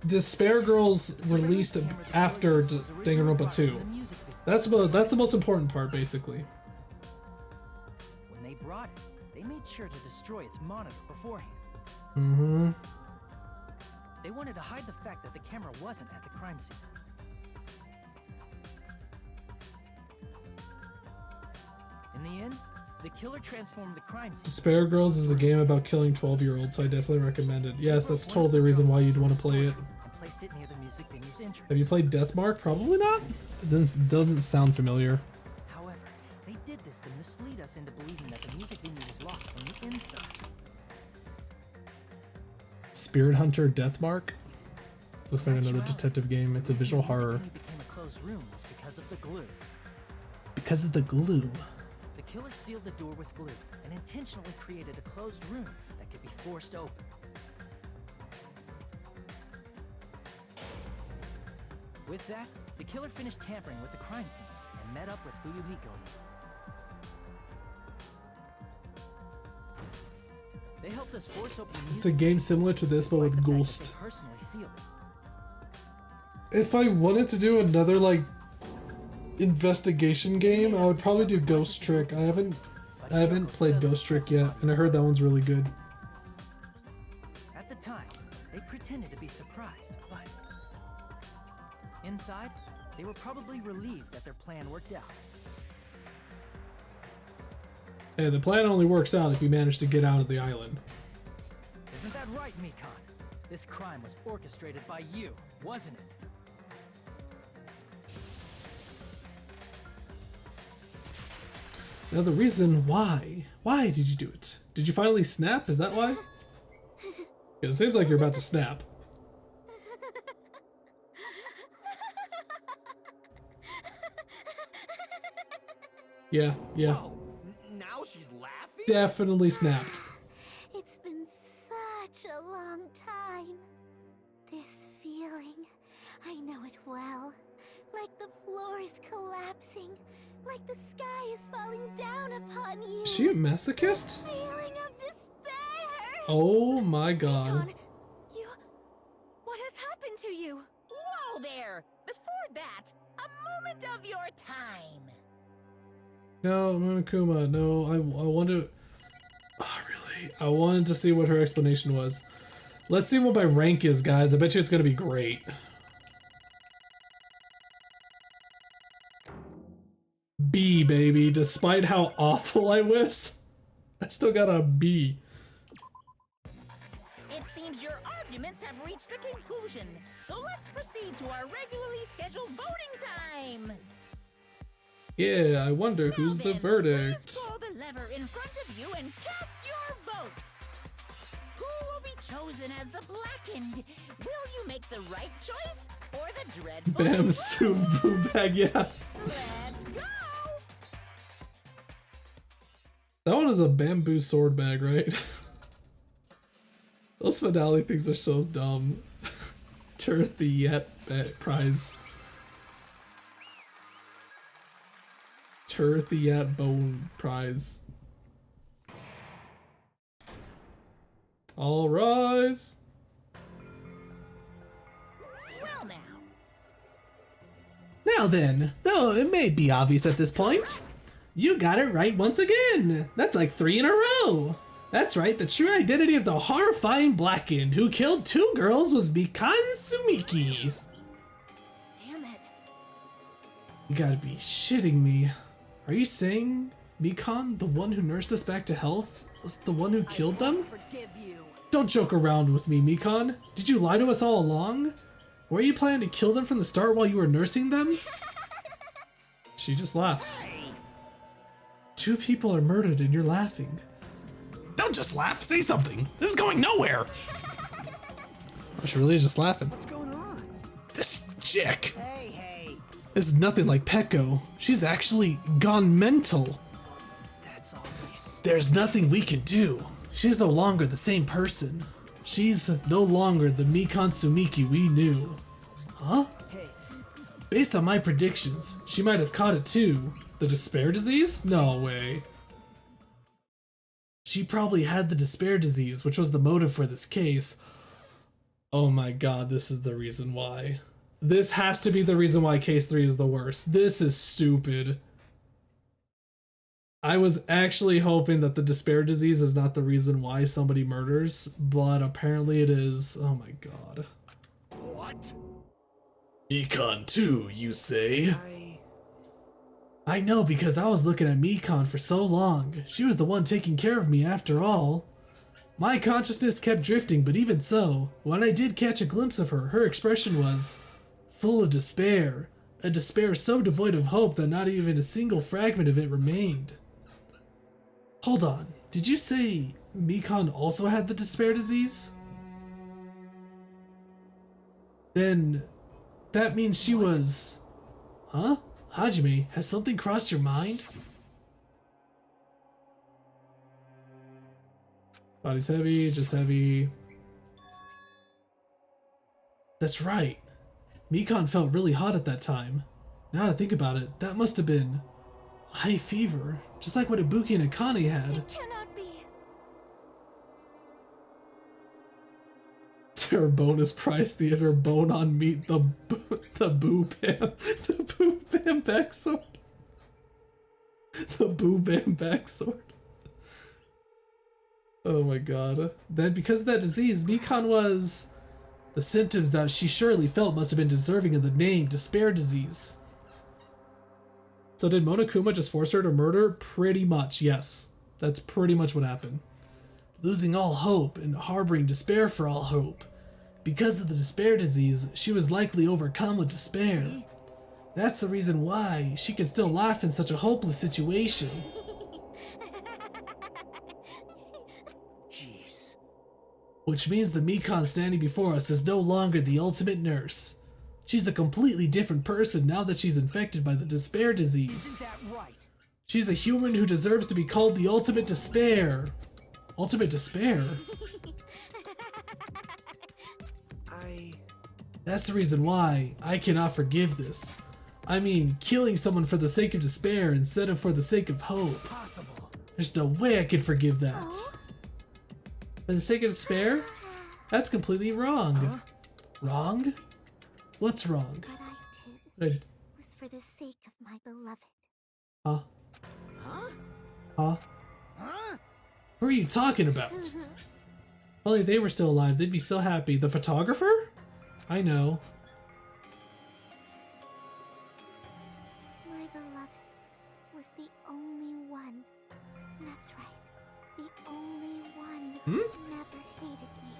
Despair Girls released after Danganronpa 2. That's the most important part basically. When they brought it, they made sure to destroy its monitor beforehand. Mm-hmm. They wanted to hide the fact that the camera wasn't at the crime scene. In the end, the killer transformed the crime scene. Despair Girls is a game about killing 12-year-olds, so I definitely recommend it. Yes, that's totally the reason why you'd want to play it. And placed it near the music venue's entrance. Have you played Deathmark? Probably not. This doesn't sound familiar. However, they did this to mislead us into believing that the music venue was locked from the inside. Spirit Hunter Deathmark? This looks like another Actuality, detective game. It's a the reason visual the music horror. venue became a closed room was because of the glue. Because of the glue. The killer sealed the door with glue and intentionally created a closed room that could be forced open. With that, the killer finished tampering with the crime scene and met up with Fuyuhiko. They helped us force open the It's a music game similar to this, but despite with the fact that Ghost. they personally sealed it. If I wanted to do another like investigation game, I would probably do Ghost Trick. I haven't played Ghost Trick yet, and I heard that one's really good. At the time, they pretended to be surprised, but inside, they were probably relieved that their plan worked out. Hey, the plan only works out if you manage to get out of the island. Isn't that right, Mikan? This crime was orchestrated by you, wasn't it? Now the reason why did you do it? Did you finally snap? Is that why? Yeah, it seems like you're about to snap. Yeah. Whoa, now she's laughing? Definitely snapped. It's been such a long time. This feeling, I know it well. Like the floor is collapsing, like the sky is falling down upon you. Is she a masochist? Feeling of despair. Oh my god. Mikan, what has happened to you? Whoa there! Before that, a moment of your time. No, Monokuma, no, I wanted... Oh, really? I wanted to see what her explanation was. Let's see what my rank is, guys. I bet you it's gonna be great. B, baby. Despite how awful I was, I still got a B. It seems your arguments have reached a conclusion, so let's proceed to our regularly scheduled voting time. Yeah, I wonder Now who's the then, verdict. Please pull the lever in front of you and cast your vote. Who will be chosen as the blackened? Will you make the right choice or the dreadful? Bam, Suvu bag, yeah. Let's go! That one is a bamboo sword bag, right? Those finale things are so dumb. Turth the Yet prize. Turth the Yet bone prize. All rise. Well now. Now then, though it may be obvious at this point, you got it right once again. That's like 3 in a row. That's right, the true identity of the horrifying Blackened who killed 2 girls was Mikan Sumiki. Damn it. You gotta be shitting me. Are you saying Mikan, the one who nursed us back to health, was the one who killed them? Forgive you. Don't joke around with me, Mikan. Did you lie to us all along? Were you planning to kill them from the start while you were nursing them? She just laughs. 2 people are murdered and you're laughing. Don't just laugh, say something. This is going nowhere. Oh, she really is just laughing. What's going on? This chick. Hey. This is nothing like Pecco. She's actually gone mental. That's obvious. There's nothing we can do. She's no longer the same person. She's no longer the Mikan Sumiki we knew. Huh? Hey, Based on my predictions, she might have caught it too. The despair disease? No way. She probably had the despair disease, which was the motive for this case. Oh my god, this is the reason why. This has to be the reason why case 3 is the worst. This is stupid. I was actually hoping that the despair disease is not the reason why somebody murders, but apparently it is. Oh my god. What? Mikan too, you say? I know because I was looking at Mikan for so long. She was the one taking care of me after all. My consciousness kept drifting, but even so, when I did catch a glimpse of her, her expression was full of despair. A despair so devoid of hope that not even a single fragment of it remained. Hold on, did you say Mikan also had the despair disease? Then that means she was... Huh? Hajime, has something crossed your mind? Body's heavy, just heavy. That's right. Mikan felt really hot at that time. Now that I think about it, that must have been high fever, just like what Ibuki and Akane had. It cannot be. there a bonus prize theater bone on meat the boo bam back sword? The boo bam back sword. Oh my god. Then because of that disease, Mikan was... The symptoms that she surely felt must have been deserving of the name despair disease. So did Monokuma just force her to murder? Pretty much, yes. That's pretty much what happened. Losing all hope and harboring despair for all hope. Because of the despair disease, she was likely overcome with despair. That's the reason why she can still laugh in such a hopeless situation. Jeez. Which means the Mikan standing before us is no longer the ultimate nurse. She's a completely different person now that she's infected by the despair disease. Isn't that right? She's a human who deserves to be called the ultimate despair. Ultimate despair? That's the reason why I cannot forgive this. I mean, killing someone for the sake of despair instead of for the sake of hope. Possible. There's no way I could forgive that. For the sake of despair? That's completely wrong. Wrong? What's wrong? What I did was for the sake of my beloved. Huh? Huh? Huh? Huh? Who are you talking about? If only they were still alive, they'd be so happy. The photographer? I know. My beloved was the only one. That's right. The only one who never hated me.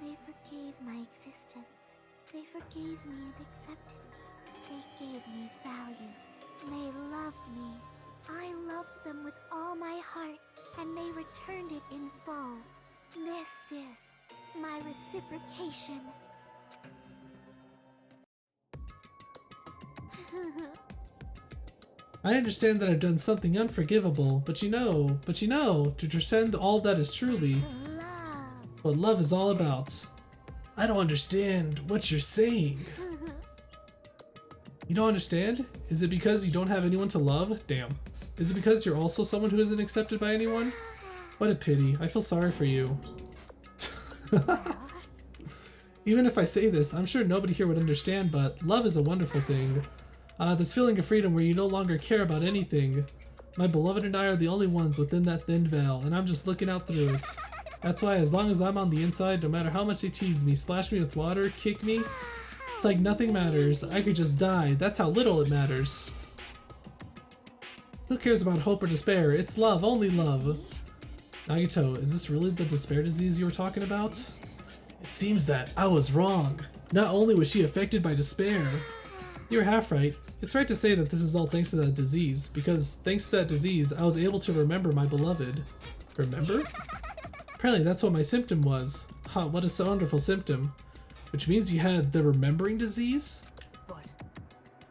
They forgave my existence. They forgave me and accepted me. They gave me value. They loved me. I loved them with all my heart, and they returned it in full. This is my reciprocation. I understand that I've done something unforgivable, but you know, to transcend all that is truly what love is all about. I don't understand what you're saying. You don't understand? Is it because you don't have anyone to love? Damn. Is it because you're also someone who isn't accepted by anyone? What a pity. I feel sorry for you. Even if I say this, I'm sure nobody here would understand, but love is a wonderful thing. This feeling of freedom where you no longer care about anything. My beloved and I are the only ones within that thin veil, and I'm just looking out through it. That's why as long as I'm on the inside, no matter how much they tease me, splash me with water, kick me, it's like nothing matters. I could just die. That's how little it matters. Who cares about hope or despair? It's love, only love. Nagito, is this really the despair disease you were talking about? It seems that I was wrong. Not only was she affected by despair. You're half right. It's right to say that this is all thanks to that disease, because thanks to that disease, I was able to remember my beloved. Remember? Apparently that's what my symptom was. Ha, what a wonderful symptom. Which means you had the remembering disease?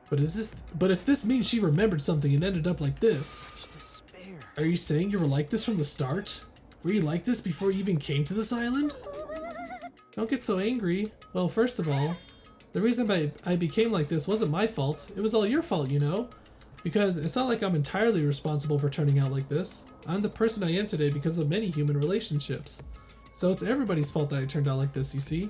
But if this means she remembered something and ended up like this, Despair. are you saying you were like this from the start? Were you like this before you even came to this island? Don't get so angry. Well, first of all, the reason I became like this wasn't my fault. It was all your fault, you know? Because it's not like I'm entirely responsible for turning out like this. I'm the person I am today because of many human relationships. So it's everybody's fault that I turned out like this, you see?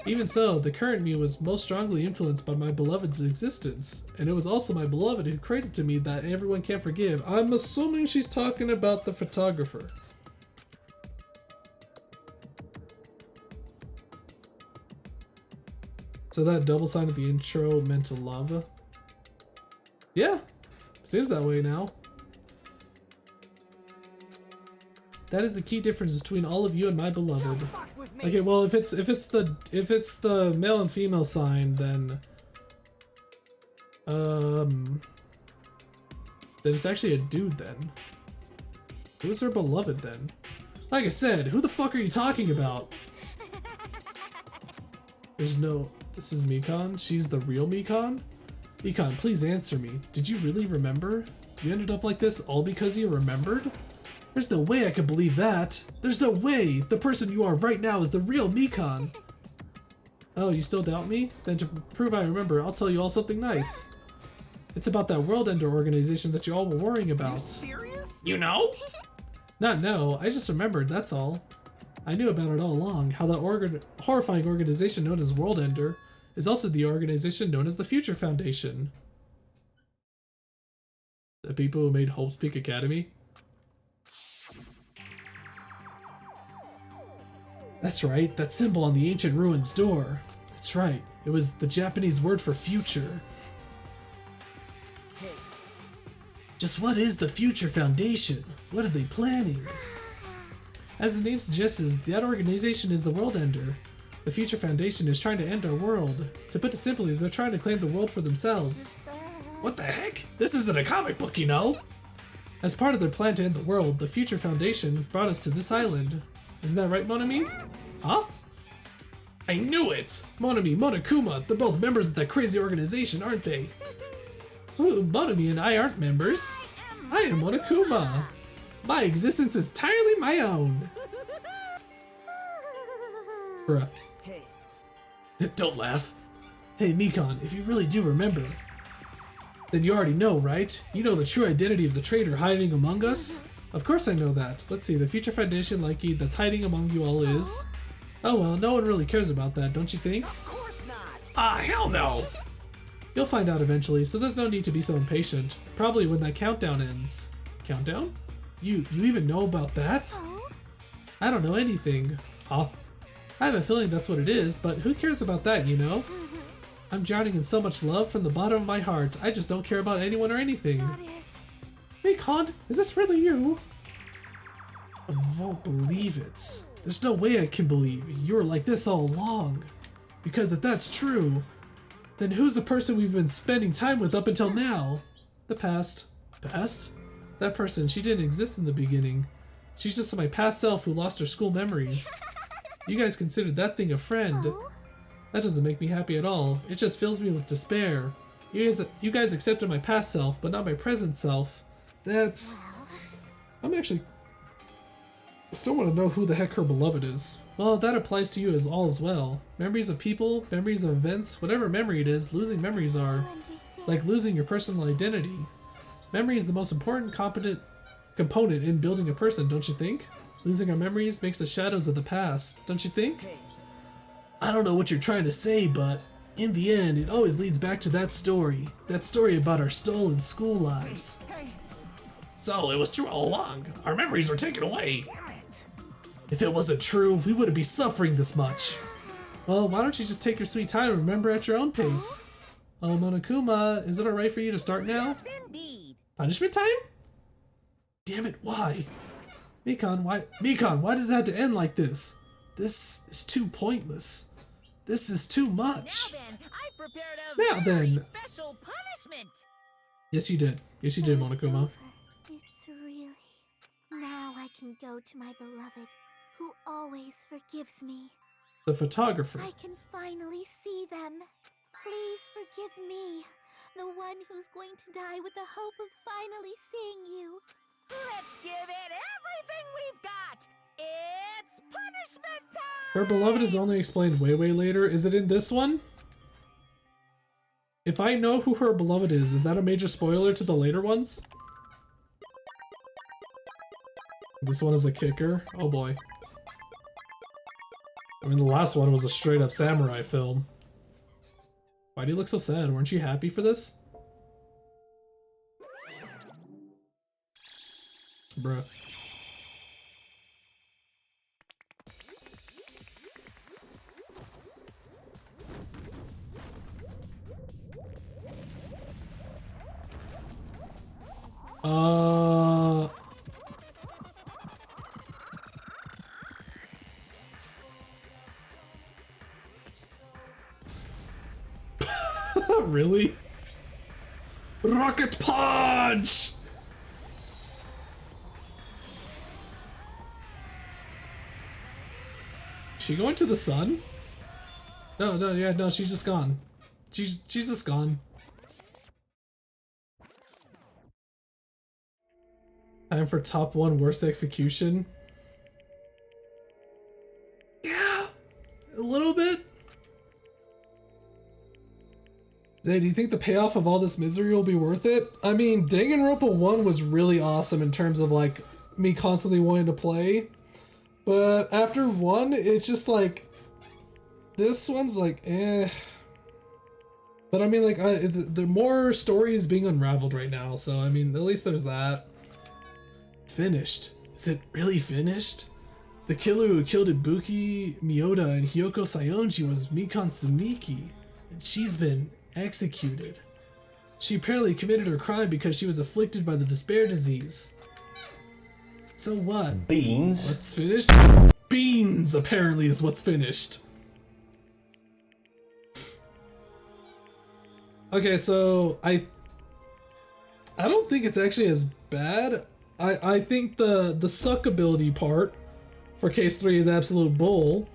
Even so, the current me was most strongly influenced by my beloved's existence. And it was also my beloved who created to me that everyone can't forgive. I'm assuming she's talking about the photographer. So that double sign at the intro meant to lava? Yeah, seems that way now. That is the key difference between all of you and my beloved. Okay, well if it's the male and female sign, then it's actually a dude then. Who's her beloved then? Like I said, who the fuck are you talking about? There's no... This is Mikan? She's the real Mikan? Mikan, please answer me. Did you really remember? You ended up like this all because you remembered? There's no way I could believe that. There's no way. The person you are right now is the real Mikan. Oh, you still doubt me? Then to prove I remember, I'll tell you all something nice. It's about that World Ender organization that you all were worrying about. Serious? You know? Not know, I just remembered, that's all. I knew about it all along, how the horrifying organization known as World Ender is also the organization known as the Future Foundation. The people who made Hope's Peak Academy? That's right, that symbol on the ancient ruins door. That's right, it was the Japanese word for future. Hey, Just what is the Future Foundation? What are they planning? As the name suggests, that organization is the World Ender. The Future Foundation is trying to end our world. To put it simply, they're trying to claim the world for themselves. What the heck? This isn't a comic book, you know? As part of their plan to end the world, the Future Foundation brought us to this island. Isn't that right, Monami? Huh? I knew it! Monami, Monokuma, they're both members of that crazy organization, aren't they? Ooh, Monami and I aren't members. I am Monokuma. My existence is entirely my own. Bruh. hey, Don't laugh. Hey, Mikon, if you really do remember, then you already know, right? You know the true identity of the traitor hiding among us? Of course I know that. Let's see, the Future Foundation likey that's hiding among you all is... Oh well, no one really cares about that, don't you think? of course not. Ah, hell no! You'll find out eventually, so there's no need to be so impatient. Probably when that countdown ends. Countdown? You even know about that? I don't know anything. Huh? I have a feeling that's what it is, but who cares about that, you know? I'm drowning in so much love from the bottom of my heart. I just don't care about anyone or anything. Mikon, is this really you? I won't believe it. There's no way I can believe you were like this all along. Because if that's true, then who's the person we've been spending time with up until now? The past. Past? That person, she didn't exist in the beginning. She's just my past self who lost her school memories. You guys considered that thing a friend. That doesn't make me happy at all. It just fills me with despair. You guys accepted my past self, but not my present self. That's... I still want to know who the heck her beloved is. Well, that applies to you as well. Memories of people, memories of events, whatever memory it is, losing memories are like losing your personal identity. Memory is the most important component in building a person, don't you think? Losing our memories makes the shadows of the past, don't you think? I don't know what you're trying to say, but in the end, it always leads back to that story. That story about our stolen school lives. So, it was true all along. Our memories were taken away. If it wasn't true, we wouldn't be suffering this much. Well, why don't you just take your sweet time and remember at your own pace? Oh, Monokuma, is it alright for you to start now? Yes, indeed. Punishment time? Damn it, why? Mikon, why does it have to end like this? This is too pointless. This is too much. Now then, I prepared a very special punishment. Yes, you did. Yes, you did, Monokuma. It's really... Now I can go to my beloved, who always forgives me. The photographer. I can finally see them. Please forgive me, the one who's going to die with the hope of finally seeing you. Let's give it everything we've got. It's punishment time. Her beloved is only explained way later. Is it in this one? If I know who her beloved is that a major spoiler to the later ones? This one is a kicker? Oh boy. I mean, the last one was a straight up samurai film. Why do you look so sad? Weren't you happy for this? Bruh. Really? Rocket punch! She going to the sun? No, she's just gone. She's just gone. Time for top 1 worst execution. Yeah, a little bit. Zay, do you think the payoff of all this misery will be worth it? I mean, Danganronpa 1 was really awesome in terms of like me constantly wanting to play. But after one, it's just like, this one's like, eh. But I mean, like, the more story is being unraveled right now, so I mean, at least there's that. It's finished. Is it really finished? The killer who killed Ibuki Miyota and Hiyoko Sayonji was Mikan Sumiki, and she's been executed. She apparently committed her crime because she was afflicted by the despair disease. So what? Beans? What's finished? Beans, apparently, is what's finished. Okay, so I don't think it's actually as bad. I think the suck ability part for case 3 is absolute bull.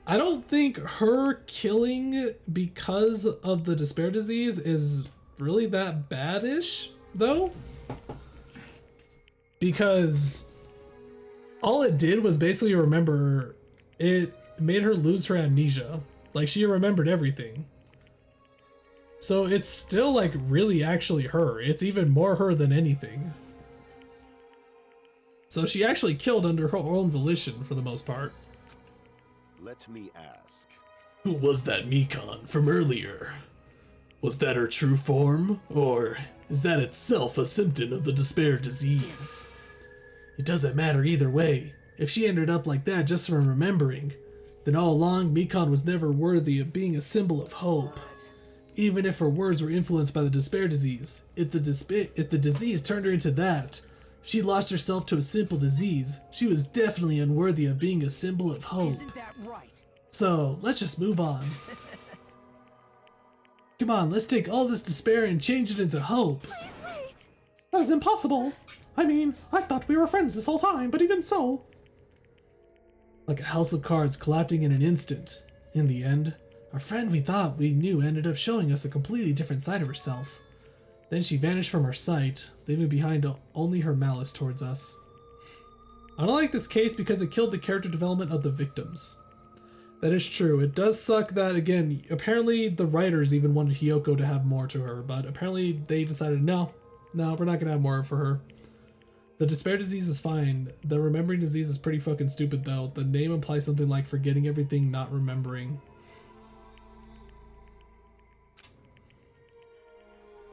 I don't think her killing because of the despair disease is really that bad-ish, though. Because all it did was basically remember, it made her lose her amnesia. Like, she remembered everything. So it's still like really actually her. It's even more her than anything. So she actually killed under her own volition for the most part. Let me ask. Who was that Mikan from earlier? Was that her true form? Or is that itself a symptom of the despair disease? It doesn't matter either way. If she ended up like that just from remembering, then all along Mikan was never worthy of being a symbol of hope. Even if her words were influenced by the despair disease, if the disease turned her into that, if she lost herself to a simple disease, she was definitely unworthy of being a symbol of hope. Isn't that right? So, let's just move on. Come on, let's take all this despair and change it into hope. Please wait. That is impossible. I mean, I thought we were friends this whole time, but even so. Like a house of cards collapsing in an instant. In the end, our friend we thought we knew ended up showing us a completely different side of herself. Then she vanished from our sight, leaving behind only her malice towards us. I don't like this case because it killed the character development of the victims. That is true. It does suck that, again, apparently the writers even wanted Hiyoko to have more to her, but apparently they decided, no, we're not going to have more for her. The despair disease is fine. The remembering disease is pretty fucking stupid, though. The name implies something like forgetting everything, not remembering.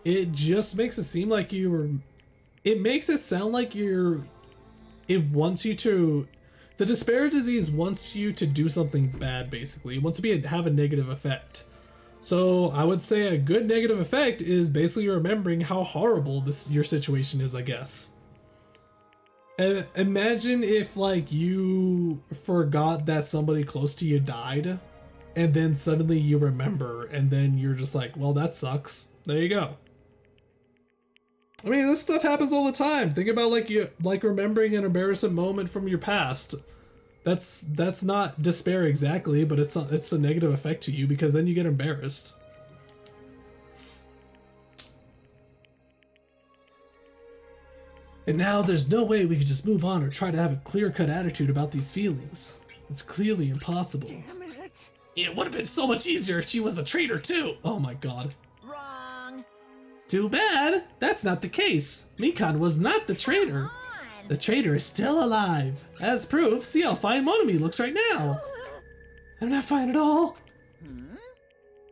It just makes it seem like you were... It makes it sound like you're... It wants you to... The despair disease wants you to do something bad, basically. It wants to have a negative effect. So I would say a good negative effect is basically remembering how horrible your situation is, I guess. And imagine if, like, you forgot that somebody close to you died, and then suddenly you remember, and then you're just like, well, that sucks. There you go. I mean, this stuff happens all the time. Think about like remembering an embarrassing moment from your past. That's not despair exactly, but it's a negative effect to you because then you get embarrassed. And now there's no way we could just move on or try to have a clear-cut attitude about these feelings. It's clearly impossible. Damn it. It would have been so much easier if she was the traitor too. Oh my god. Wrong. Too bad. That's not the case. Mikan was not the traitor. The traitor is still alive. As proof, see how fine Monami looks right now. I'm not fine at all.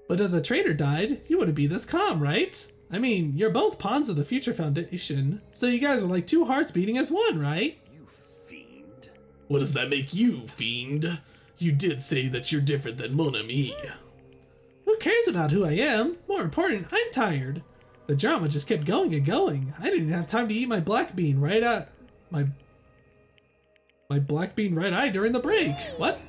But if the traitor died, you wouldn't be this calm, right? I mean, you're both pawns of the Future Foundation, so you guys are like two hearts beating as one, right? You fiend. What does that make you, fiend? You did say that you're different than Monami. Who cares about who I am? More important, I'm tired. The drama just kept going and going. I didn't even have time to eat my black bean right at my black bean right eye during the break. What?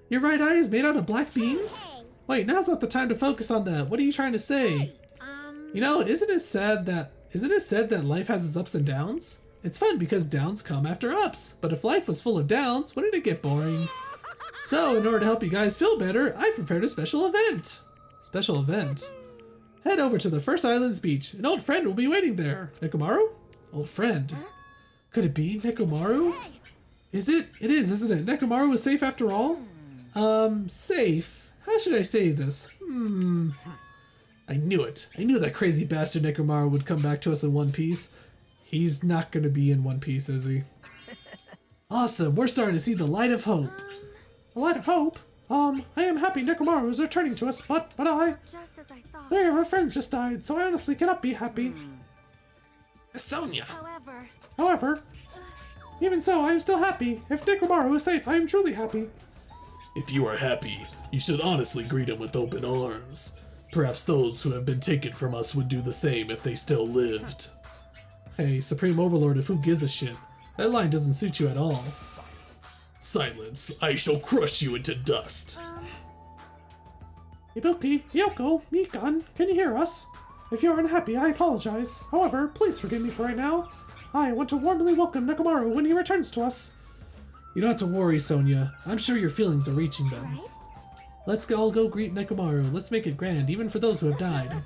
Your right eye is made out of black beans? Wait, now's not the time to focus on that. What are you trying to say? You know, isn't it said that life has its ups and downs? It's fun because downs come after ups, but if life was full of downs, wouldn't it get boring? So, in order to help you guys feel better, I've prepared a special event. Special event? Head over to the First Islands beach. An old friend will be waiting there. Nekomaru? Old friend. Could it be Nekomaru? Is it? It is, isn't it? Nekomaru was safe after all? Safe? How should I say this? I knew it. I knew that crazy bastard Nekomaru would come back to us in One Piece. He's not gonna be in One Piece, is he? Awesome, we're starting to see the light of hope. The light of hope? I am happy Nekomaru is returning to us, but I... Just as I thought. 3 of our friends just died, so I honestly cannot be happy. Sonia. However, even so, I am still happy. If Nekomaru is safe, I am truly happy. If you are happy, you should honestly greet him with open arms. Perhaps those who have been taken from us would do the same if they still lived. Hey, Supreme Overlord of who gives a shit. That line doesn't suit you at all. Silence. I shall crush you into dust. Ibuki, Yoko, Mikan, can you hear us? If you are unhappy, I apologize. However, please forgive me for right now. I want to warmly welcome Nekomaru when he returns to us. You don't have to worry, Sonia. I'm sure your feelings are reaching them. Right? Let's all go greet Nekomaru. Let's make it grand, even for those who have died.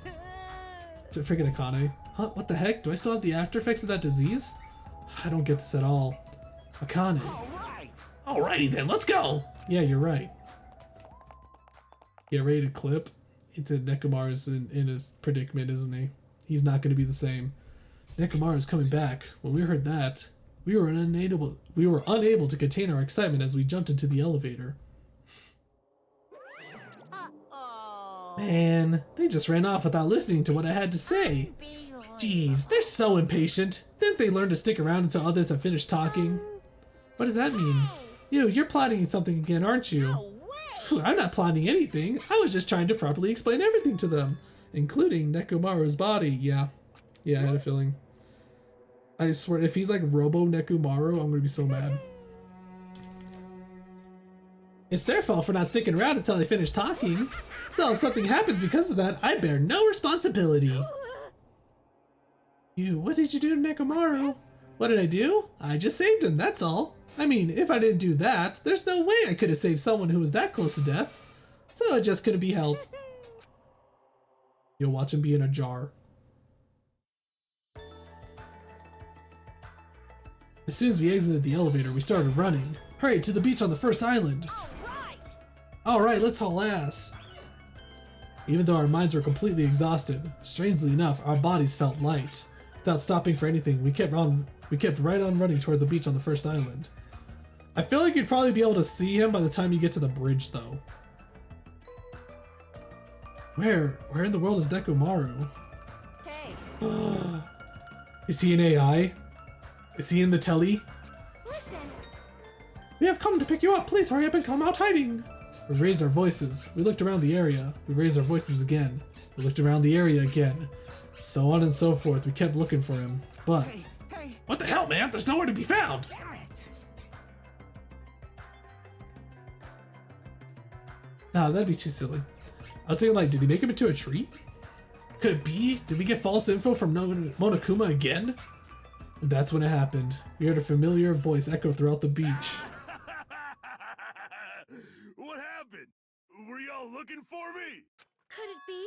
Freaking Akane. Huh? What the heck? Do I still have the after effects of that disease? I don't get this at all. Akane. Alrighty then, let's go! Yeah, you're right. Get ready to clip. Into Nekomaru's in his predicament, isn't he? He's not going to be the same. Nekomaru's coming back. When we heard that, we were unable to contain our excitement as we jumped into the elevator. Man, they just ran off without listening to what I had to say. Jeez, they're so impatient. Didn't they learn to stick around until others have finished talking? What does that mean? You're plotting something again, aren't you? I'm not plotting anything. I was just trying to properly explain everything to them, including Nekomaru's body. Yeah, I had a feeling. I swear, if he's like Robo Nekomaru, I'm gonna be so mad. It's their fault for not sticking around until they finish talking. So if something happens because of that, I bear no responsibility. What did you do to Nekomaru? What did I do? I just saved him, that's all. I mean, if I didn't do that, there's no way I could have saved someone who was that close to death. So it just couldn't be helped. You'll watch him be in a jar. As soon as we exited the elevator, we started running. Hurry, to the beach on the first island. Alright, let's haul ass. Even though our minds were completely exhausted, strangely enough, our bodies felt light. Without stopping for anything, we kept right on running toward the beach on the first island. I feel like you'd probably be able to see him by the time you get to the bridge, though. Where in the world is Nekomaru? Hey. Is he an AI? Is he in the telly? Listen. We have come to pick you up. Please hurry up and come out hiding. We raised our voices. We looked around the area. We raised our voices again. We looked around the area again. So on and so forth. We kept looking for him. But... Hey. What the hell, man? There's nowhere to be found. Damn it. Nah, that'd be too silly. I was thinking, like, did he make him into a tree? Could it be? Did we get false info from Monokuma again? And that's when it happened. We heard a familiar voice echo throughout the beach. What happened? Were y'all looking for me? Could it be?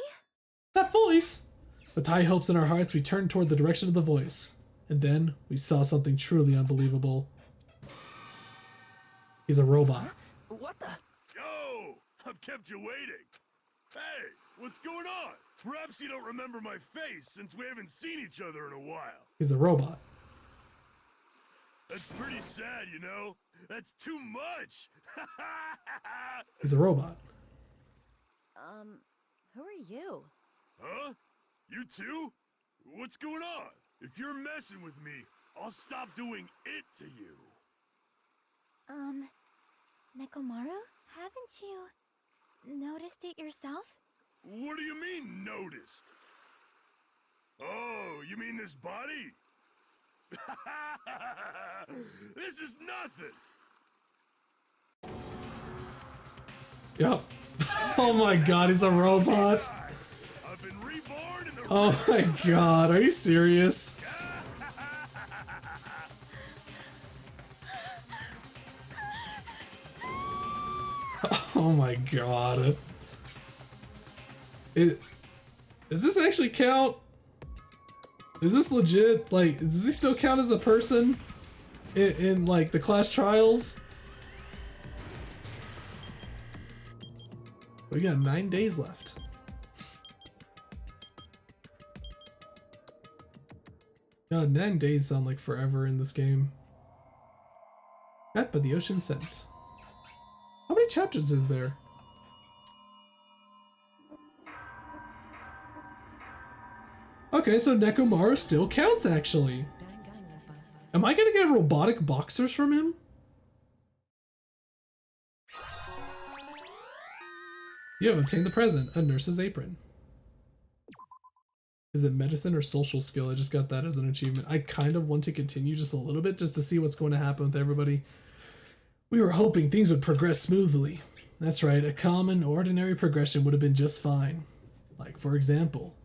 That voice! With high hopes in our hearts, we turned toward the direction of the voice. And then, we saw something truly unbelievable. He's a robot. What the? Yo! I've kept you waiting. Hey, what's going on? Perhaps you don't remember my face since we haven't seen each other in a while. He's a robot. That's pretty sad, you know? That's too much! He's a robot. Who are you? Huh? You too? What's going on? If you're messing with me, I'll stop doing it to you. Nekomaru? Haven't you noticed it yourself? What do you mean, noticed? Oh, you mean this body? This is nothing! Yep. Oh my god, he's a robot. I've been reborn in the Oh my god, are you serious? Oh my god. Does this actually count? Is this legit? Like, does he still count as a person in like the class trials? We got 9 days left. God, 9 days sound like forever in this game. Met by the ocean scent. How many chapters is there? Okay, so Nekomaru still counts, actually. Am I gonna get robotic boxers from him? You have obtained the present, a nurse's apron. Is it medicine or social skill? I just got that as an achievement. I kind of want to continue just a little bit just to see what's going to happen with everybody. We were hoping things would progress smoothly. That's right, a common, ordinary progression would have been just fine. Like, for example,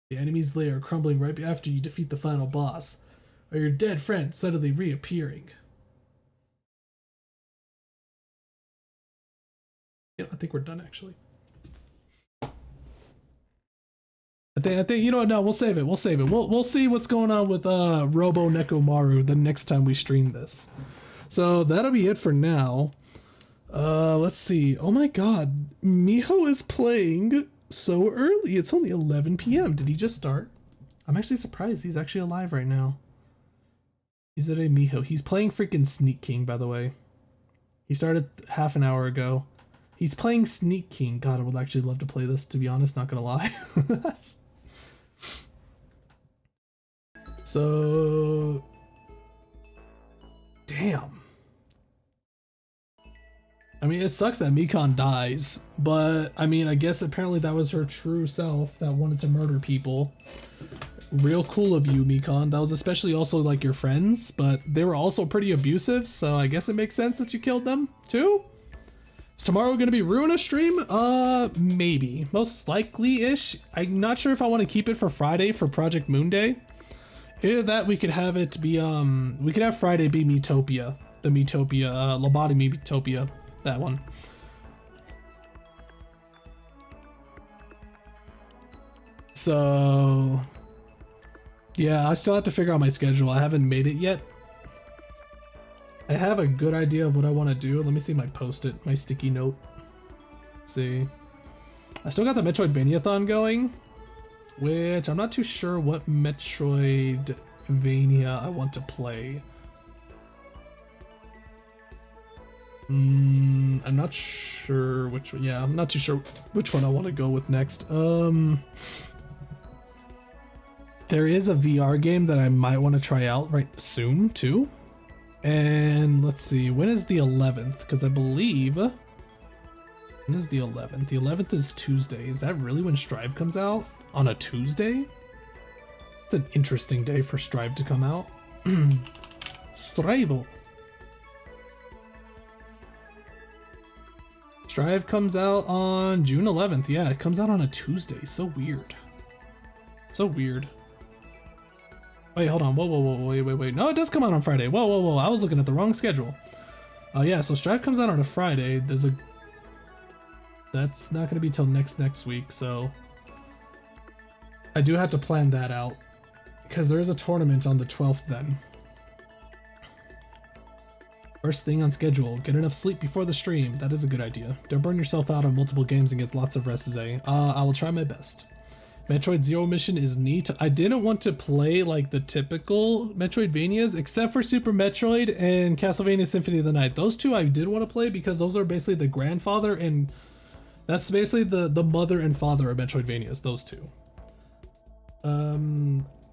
the enemy's lair crumbling right after you defeat the final boss, or your dead friend suddenly reappearing. Yeah, I think we're done, actually. I think you know what? No, we'll save it. We'll save it. We'll see what's going on with Robo Nekomaru the next time we stream this. So that'll be it for now. Let's see. Oh my God, Miho is playing so early. It's only 11 p.m. Did he just start? I'm actually surprised he's actually alive right now. Is it a Miho? He's playing freaking Sneak King, by the way. He started half an hour ago. He's playing Sneak King. God, I would actually love to play this, to be honest, not gonna lie. So, damn. I mean, it sucks that Mikan dies, but I mean, I guess apparently that was her true self that wanted to murder people. Real cool of you, Mikan. That was especially also like your friends, but they were also pretty abusive, so I guess it makes sense that you killed them too. Is tomorrow gonna be Ruina stream? Maybe. Most likely-ish. I'm not sure if I want to keep it for Friday for Project Moon Day. Either that, we could have it be, we could have Friday be Metopia. The Metopia, Lobotomy Metopia. That one. So, yeah, I still have to figure out my schedule. I haven't made it yet. I have a good idea of what I want to do. Let me see my post-it, my sticky note. Let's see. I still got the Metroidvania-thon going, which I'm not too sure what Metroidvania I want to play. I'm not sure which one. Yeah, I'm not too sure which one I want to go with next. There is a VR game that I might want to try out right soon too. And let's see, when is the 11th? Because I believe, when is the 11th? The 11th is Tuesday. Is that really when Strive comes out? On a Tuesday? It's an interesting day for Strive to come out. Strive. Strive comes out on June 11th. Yeah, it comes out on a Tuesday. So weird. So weird. Wait, hold on. Whoa, whoa, whoa, wait. No, it does come out on Friday. Whoa, whoa, whoa. I was looking at the wrong schedule. Yeah, so Strive comes out on a Friday. That's not going to be till next week, so I do have to plan that out because there is a tournament on the 12th then. First thing on schedule, get enough sleep before the stream. That is a good idea. Don't burn yourself out on multiple games and get lots of rest, Zay. I will try my best. Metroid Zero Mission is neat. I didn't want to play like the typical Metroidvanias except for Super Metroid and Castlevania Symphony of the Night. Those two I did want to play because those are basically the grandfather and that's basically the mother and father of Metroidvanias, those two.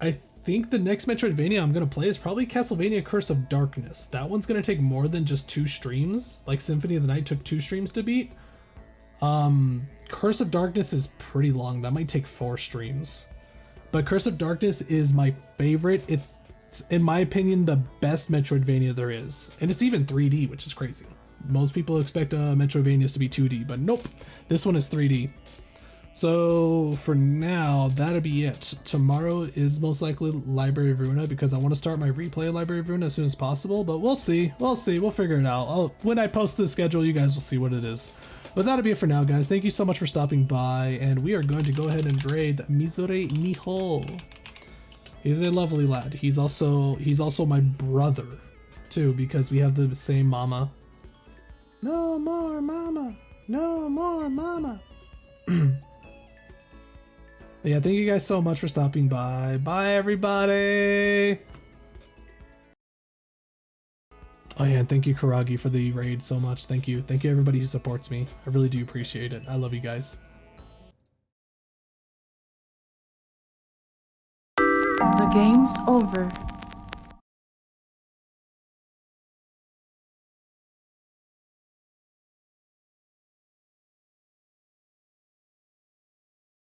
I think the next Metroidvania I'm going to play is probably Castlevania Curse of Darkness. That one's going to take more than just 2 streams. Like Symphony of the Night took 2 streams to beat. Curse of Darkness is pretty long. That might take 4 streams. But Curse of Darkness is my favorite. It's in my opinion, the best Metroidvania there is. And it's even 3D, which is crazy. Most people expect Metroidvanias to be 2D, but nope. This one is 3D. So for now, that'll be it. Tomorrow is most likely Library of Ruina because I want to start my replay of Library of Ruina as soon as possible, but we'll see. We'll see. We'll figure it out. When I post the schedule, you guys will see what it is. But that'll be it for now, guys. Thank you so much for stopping by, and we are going to go ahead and raid Mizore Miho. He's a lovely lad. He's also my brother, too, because we have the same mama. No more mama. No more mama. Yeah, thank you guys so much for stopping by. Bye, everybody. Oh yeah, and thank you Karagi for the raid so much. Thank you. Thank you everybody who supports me. I really do appreciate it. I love you guys. The game's over.